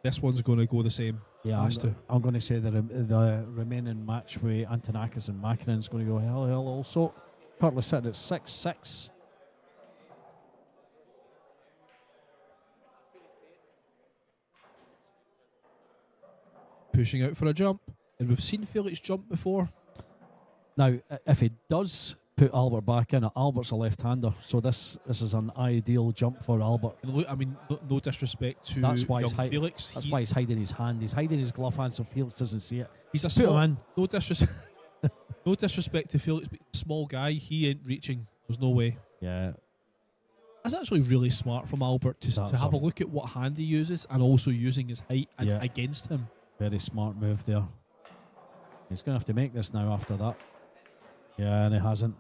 This one's going to go the same. Yeah, I'm going to say the remaining match with Antonakis and Makarin is going to go hill also. Currently sitting at 6-6. Pushing out for a jump. And we've seen Felix jump before. Now, if he does put Albert back in, Albert's a left-hander, so this is an ideal jump for Albert. And look, I mean, no disrespect to Felix. That's why he's hiding his hand. He's hiding his glove hand so Felix doesn't see it. He's a small. No disrespect to Felix, but he's a small guy. He ain't reaching. There's no way. Yeah. That's actually really smart from Albert to have a look at what hand he uses and also using his height against him. Very smart move there. He's going to have to make this now after that. Yeah, and he hasn't.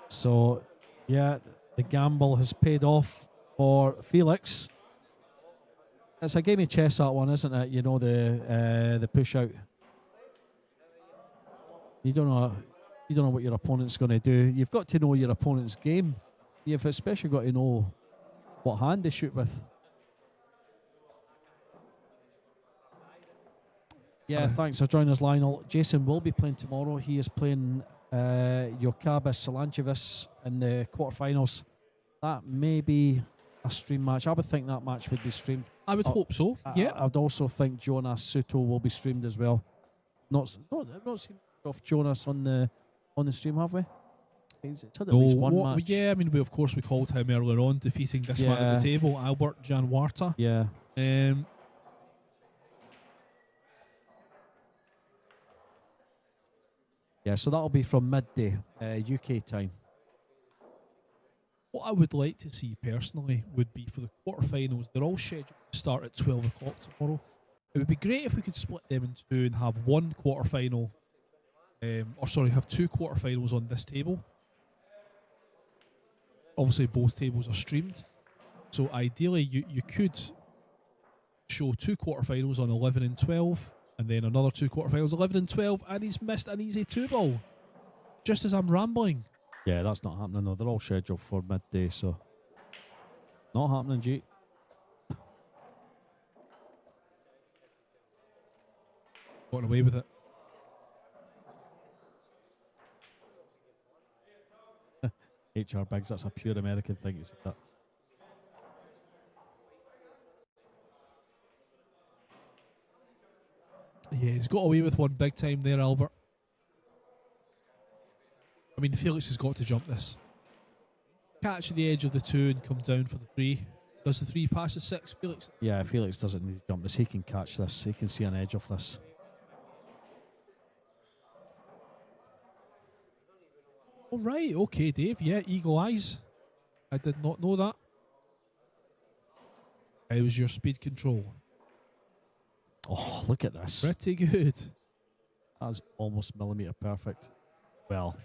So, yeah, the gamble has paid off for Felix. It's a game of chess, that one, isn't it? You know, the push out. You don't know what your opponent's going to do. You've got to know your opponent's game. You've especially got to know what hand they shoot with. Yeah, thanks for joining us, Lionel. Jason will be playing tomorrow. He is playing Jokabis Salanchevas in the quarterfinals. That may be a stream match. I would think that match would be streamed. I would hope so. Yeah. I'd also think Jonas Suto will be streamed as well. Not seen off Jonas on the stream, have we? It's had at least one match. Yeah, I mean, we called him earlier on, defeating this man at the table, Albert Janwarta. Yeah. Yeah, so that'll be from midday, UK time. What I would like to see personally would be for the quarterfinals. They're all scheduled to start at 12 o'clock tomorrow. It would be great if we could split them in 2 and have one quarterfinal, have 2 quarterfinals on this table. Obviously, both tables are streamed. So ideally, you could show 2 quarterfinals on 11 and 12. And then another 2 quarterfinals, 11 and 12, and he's missed an easy 2-ball. Just as I'm rambling. Yeah, that's not happening, though. They're all scheduled for midday, so... Not happening, G. Got away with it. HR Biggs, that's a pure American thing, you said that. Yeah, he's got away with one big time there, Albert. I mean, Felix has got to jump this. Catch the edge of the 2 and come down for the 3. Does the 3 pass the 6, Felix? Yeah, Felix doesn't need to jump this. He can catch this. He can see an edge of this. All right, okay, Dave. Yeah, eagle eyes. I did not know that. How was your speed control? Oh, look at this. Pretty good. That's almost millimetre perfect. Well,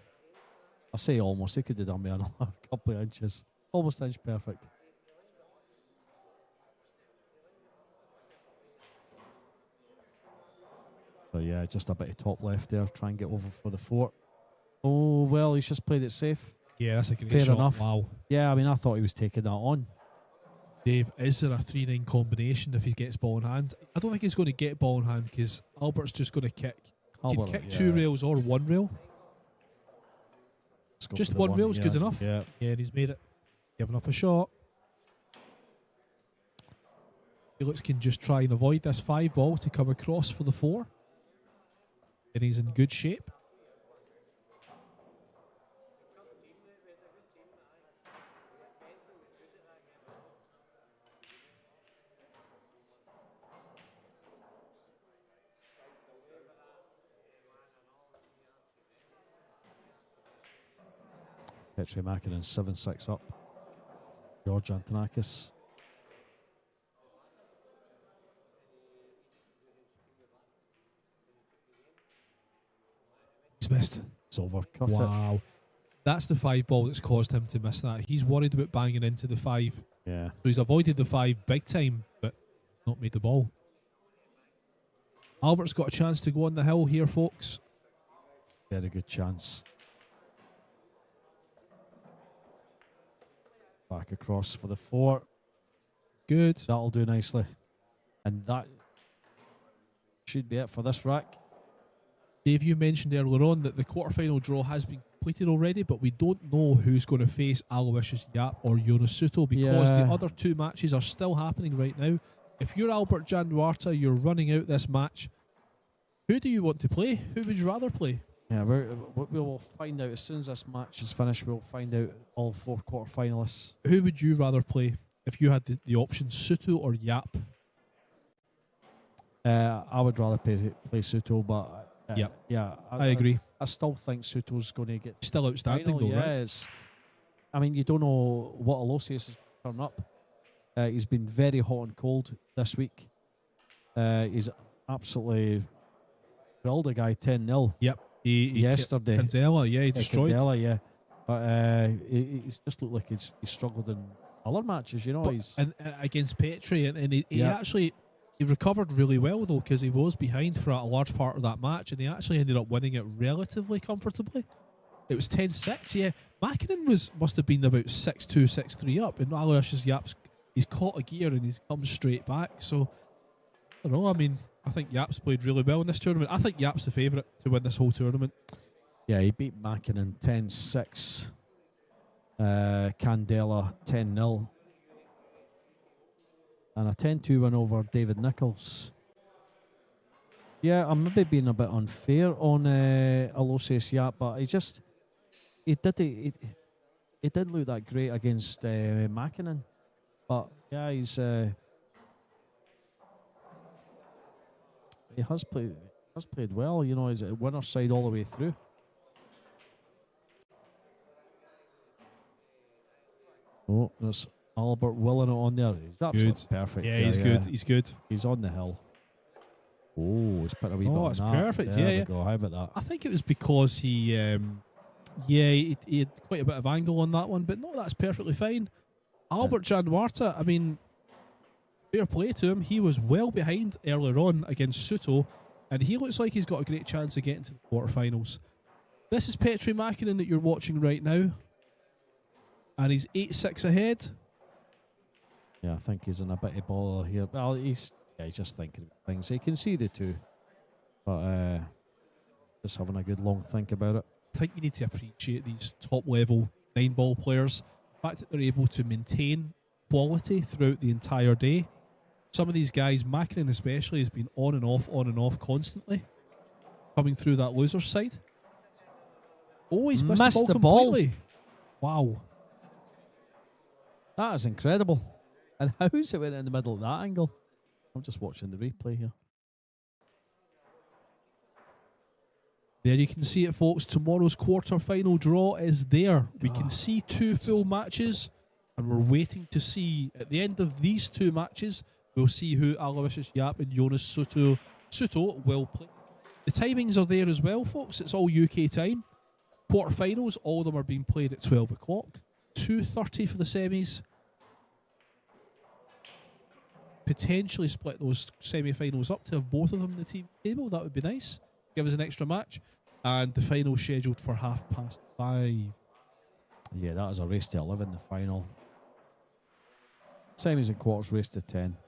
I say almost. He could have done me another couple of inches. Almost inch perfect. So yeah, just a bit of top left there. Try and get over for the fort. Oh, well, he's just played it safe. Yeah, that's a great Fair shot. enough. Wow. Yeah, I mean, I thought he was taking that on. Dave, is there a 3-9 combination if he gets ball in hand? I don't think he's going to get ball in hand because Albert's just going to kick. He can kick 2 rails or 1 rail. Just 1 rail's good enough. Yeah. Yeah, and he's made it. Giving up a shot. Felix can just try and avoid this 5 ball to come across for the 4. And he's in good shape. Petri Makinen 7-6 up. George Antonakis. He's missed. It's over. Cut it. Wow. That's the 5 ball that's caused him to miss that. He's worried about banging into the 5. Yeah. So he's avoided the 5 big time, but not made the ball. Albert's got a chance to go on the hill here, folks. Very good chance. Back across for the 4. Good. That'll do nicely. And that should be it for this rack. Dave, you mentioned earlier on that the quarterfinal draw has been completed already, but we don't know who's going to face Aloysius Yap or Jonas Suto because the other 2 matches are still happening right now. If you're Albert Jan Duarte, you're running out this match. Who do you want to play? Who would you rather play? Yeah, we'll find out as soon as this match is finished. We'll find out all 4 quarterfinalists. Who would you rather play if you had the option, Suto or Yap? I would rather play Suto, but yeah, I agree. I still think Suto's going to get Still outstanding final, though, right? It's, I mean, you don't know what Aloysius has turned up. He's been very hot and cold this week. He's absolutely drilled a guy 10-0. Yep. Yesterday. Candela, yeah, he destroyed. Candela, yeah. But he's just looked like he's struggled in other matches, you know. But, and against Petri, and he actually he recovered really well though because he was behind for a large part of that match, and he actually ended up winning it relatively comfortably. It was 10-6, yeah. Makinen must have been about 6-2, 6-3 up, and Aloysius Yap's he's caught a gear and he's come straight back. So I don't know. I mean, I think Yap's played really well in this tournament. I think Yap's the favourite to win this whole tournament. Yeah, he beat Makinen 10-6. Candela 10-0. And a 10-2 win over David Nichols. Yeah, I'm maybe being a bit unfair on Aloysius Yap, but he didn't look that great against Makinen. But yeah, he has played well. You know, he's a winner's side all the way through. Oh, there's Albert willing it on there. He's absolutely perfect. Yeah, he's good. He's good. He's on the hill. Oh, he's put a wee bit on that's that. perfect. There yeah. we go. How about that? I think it was because he had quite a bit of angle on that one, but no, that's perfectly fine. Albert Jan Duarte, I mean, fair play to him. He was well behind earlier on against Suto, and he looks like he's got a great chance of getting to the quarterfinals. This is Petri Makinen that you're watching right now, and he's 8-6 ahead. Yeah, I think he's in a bit of bother here. Well, he's just thinking about things. He can see the 2, but just having a good long think about it. I think you need to appreciate these top level 9-ball players. The fact that they're able to maintain quality throughout the entire day. Some of these guys, Makinen especially, has been on and off constantly, coming through that loser's side. Oh, he's missed the ball completely. Wow. That is incredible. And how's it went in the middle of that angle? I'm just watching the replay here. There you can see it, folks. Tomorrow's quarter-final draw is there. We can see 2 full matches, and we're waiting to see, at the end of these 2 matches, We'll see who Aloysius Yap and Jonas Suto will play. The timings are there as well, folks. It's all UK time. Quarterfinals, all of them are being played at 12 o'clock. 2:30 for the semis. Potentially split those semi-finals up to have both of them in the team table. That would be nice. Give us an extra match. And the final scheduled for 5:30. Yeah, that is a race to 11, the final. Semis and quarters, race to 10.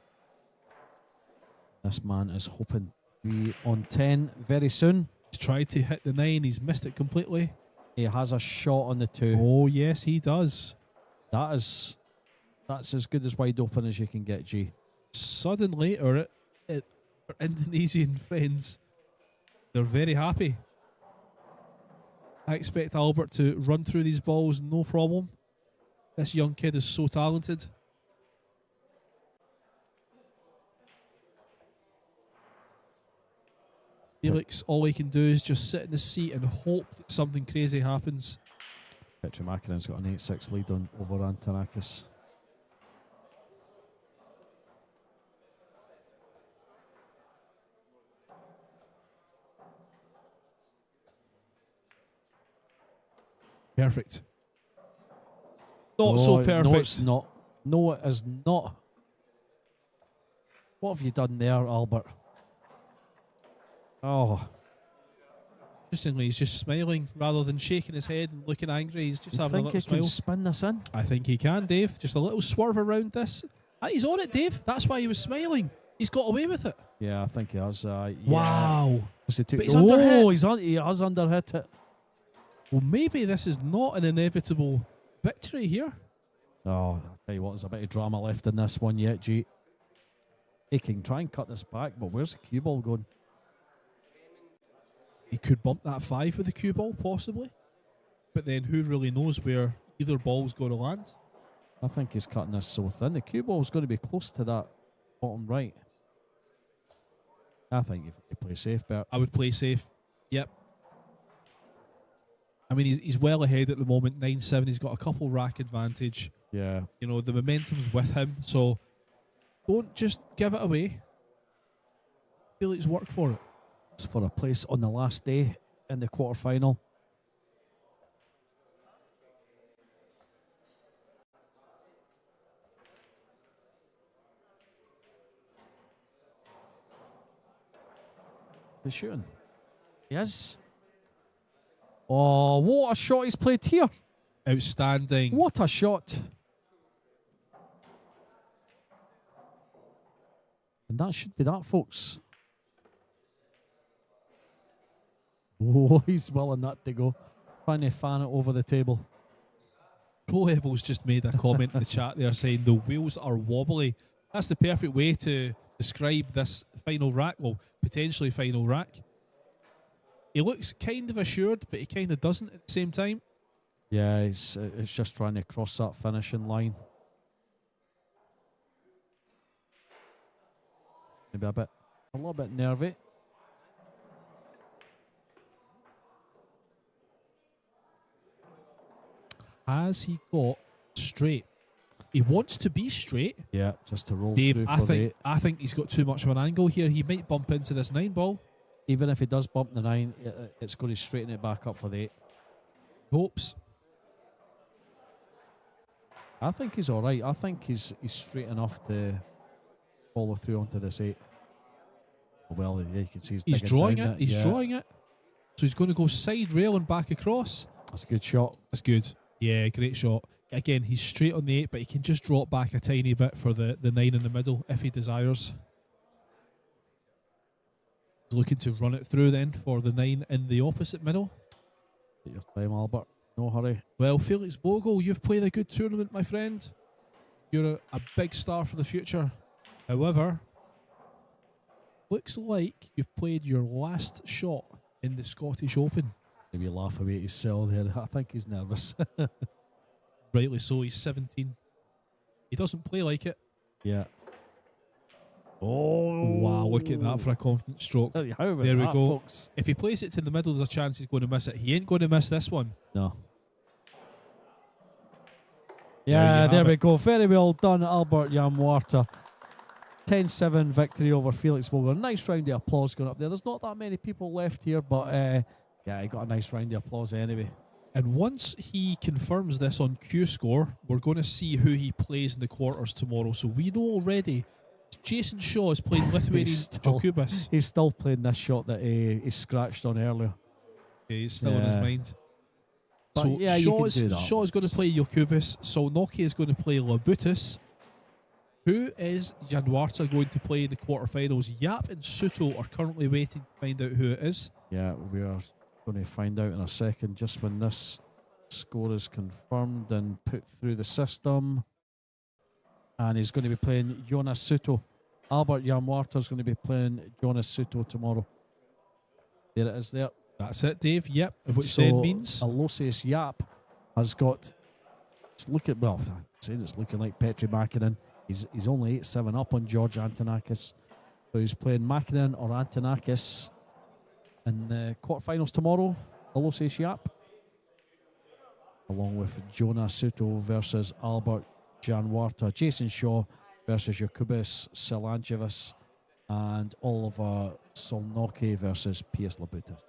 This man is hoping to be on 10 very soon. He's tried to hit the 9. He's missed it completely. He has a shot on the 2. Oh, yes, he does. That's as good as wide open as you can get, G. Suddenly, our Indonesian friends, they're very happy. I expect Albert to run through these balls, no problem. This young kid is so talented. Felix, all he can do is just sit in the seat and hope that something crazy happens. Petri Makarin's got an 8-6 lead on over Antonakis. Perfect. Not so perfect. No, it's not. No, it is not. What have you done there, Albert? Oh. Interestingly, he's just smiling rather than shaking his head and looking angry. He's just having a little smile. Think he can spin this in? I think he can, Dave. Just a little swerve around this. Ah, he's on it, Dave. That's why he was smiling. He's got away with it. Yeah, I think he has. Yeah. Wow. But he's underhit. He has underhit it. Well, maybe this is not an inevitable victory here. Oh, I'll tell you what, there's a bit of drama left in this one yet, G. He can try and cut this back, but where's the cue ball going? He could bump that 5 with the cue ball, possibly. But then who really knows where either ball's going to land? I think he's cutting this so thin. The cue ball's going to be close to that bottom right. I think if you play safe, Bert. I would play safe. Yep. I mean, he's well ahead at the moment, 9-7. He's got a couple rack advantage. Yeah. You know, the momentum's with him, so don't just give it away. Felix work for it. It's for a place on the last day in the quarterfinal. He's shooting. He is. Oh, what a shot he's played here. Outstanding. What a shot. And that should be that, folks. Oh, he's willing that to go. Trying to fan it over the table. Pro Level's just made a comment in the chat there saying the wheels are wobbly. That's the perfect way to describe this final rack. Well, potentially final rack. He looks kind of assured, but he kind of doesn't at the same time. Yeah, it's just trying to cross that finishing line. Maybe a little bit nervy. Has he got straight? He wants to be straight. Yeah, just to roll Dave, through I think he's got too much of an angle here. He might bump into this 9 ball. Even if he does bump the 9, it's going to straighten it back up for the 8. Hopes. I think he's all right. I think he's straight enough to follow through onto this 8. Well, yeah, you can see he's drawing it. He's drawing it. So he's going to go side rail and back across. That's a good shot. That's good. Yeah, great shot. Again, he's straight on the 8, but he can just drop back a tiny bit for the 9 in the middle if he desires. He's looking to run it through then for the 9 in the opposite middle. Take your time, Albert. No hurry. Well, Felix Vogel, you've played a good tournament, my friend. You're a big star for the future. However, looks like you've played your last shot in the Scottish Open. Maybe laugh away at his cell there. I think he's nervous. Rightly so, he's 17. He doesn't play like it. Yeah. Oh. Wow, look at that for a confident stroke. How about there we that, go. Folks? If he plays it to the middle, there's a chance he's going to miss it. He ain't going to miss this one. No. Yeah, there we go. Very well done, Albert Yamwata. 10-7 victory over Felix Vogler. Nice round of applause going up there. There's not that many people left here, but yeah, he got a nice round of applause anyway. And once he confirms this on Q Score, we're going to see who he plays in the quarters tomorrow. So we know already Jason Shaw is playing Lithuanian Jokubas. He's still playing this shot that he scratched on earlier. Yeah, he's still in his mind. But so yeah, Shaw is going to play Jokubas. Solnoki is going to play Labutus. Who is Januarta going to play in the quarterfinals? Yap and Suto are currently waiting to find out who it is. Yeah, we are going to find out in a second, just when this score is confirmed and put through the system. And he's going to be playing Jonas Suto. Albert Januarta is going to be playing Jonas Suto tomorrow. There it is there. That's it, Dave. Yep. Which So then means Aloysius Yap has got. It's looking, well, I'm saying it's looking like Petri Makinen. He's only 8-7 up on George Antonakis. So he's playing Makinen or Antonakis in the quarterfinals tomorrow. Aloysius Yap, along with Jonas Suto versus Albert Januarta. Jason Shaw versus Jokubas Silanchevas, and Oliver Solnoki versus Piers Labutas.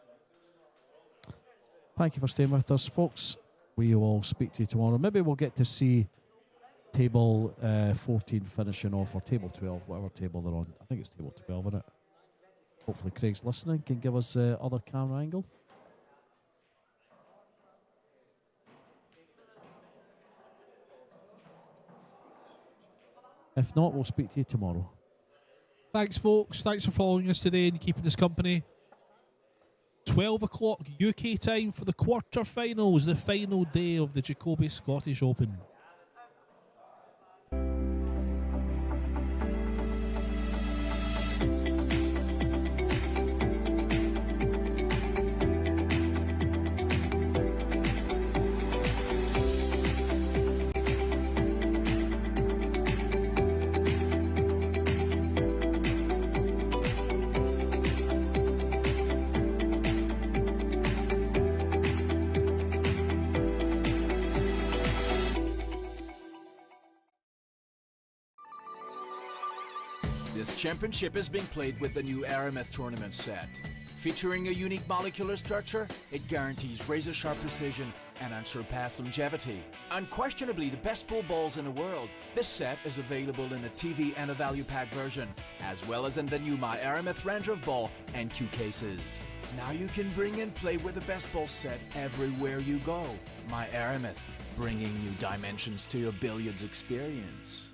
Thank you for staying with us, folks. We will speak to you tomorrow. Maybe we'll get to see table 14 finishing off, or table 12, whatever table they're on. I think it's table 12, isn't it? Hopefully Craig's listening, can give us the other camera angle. If not, we'll speak to you tomorrow. thanks, folks. Thanks for following us today and keeping us company. 12 o'clock UK time for the quarterfinals, the final day of the Jacoby Scottish Open. This championship is being played with the new Aramith tournament set. Featuring a unique molecular structure, it guarantees razor-sharp precision and unsurpassed longevity. Unquestionably the best pro balls in the world, this set is available in a TV and a value pack version, as well as in the new My Aramith Ranger of Ball and Q cases. Now you can bring and play with the best ball set everywhere you go. My Aramith, bringing new dimensions to your billiards experience.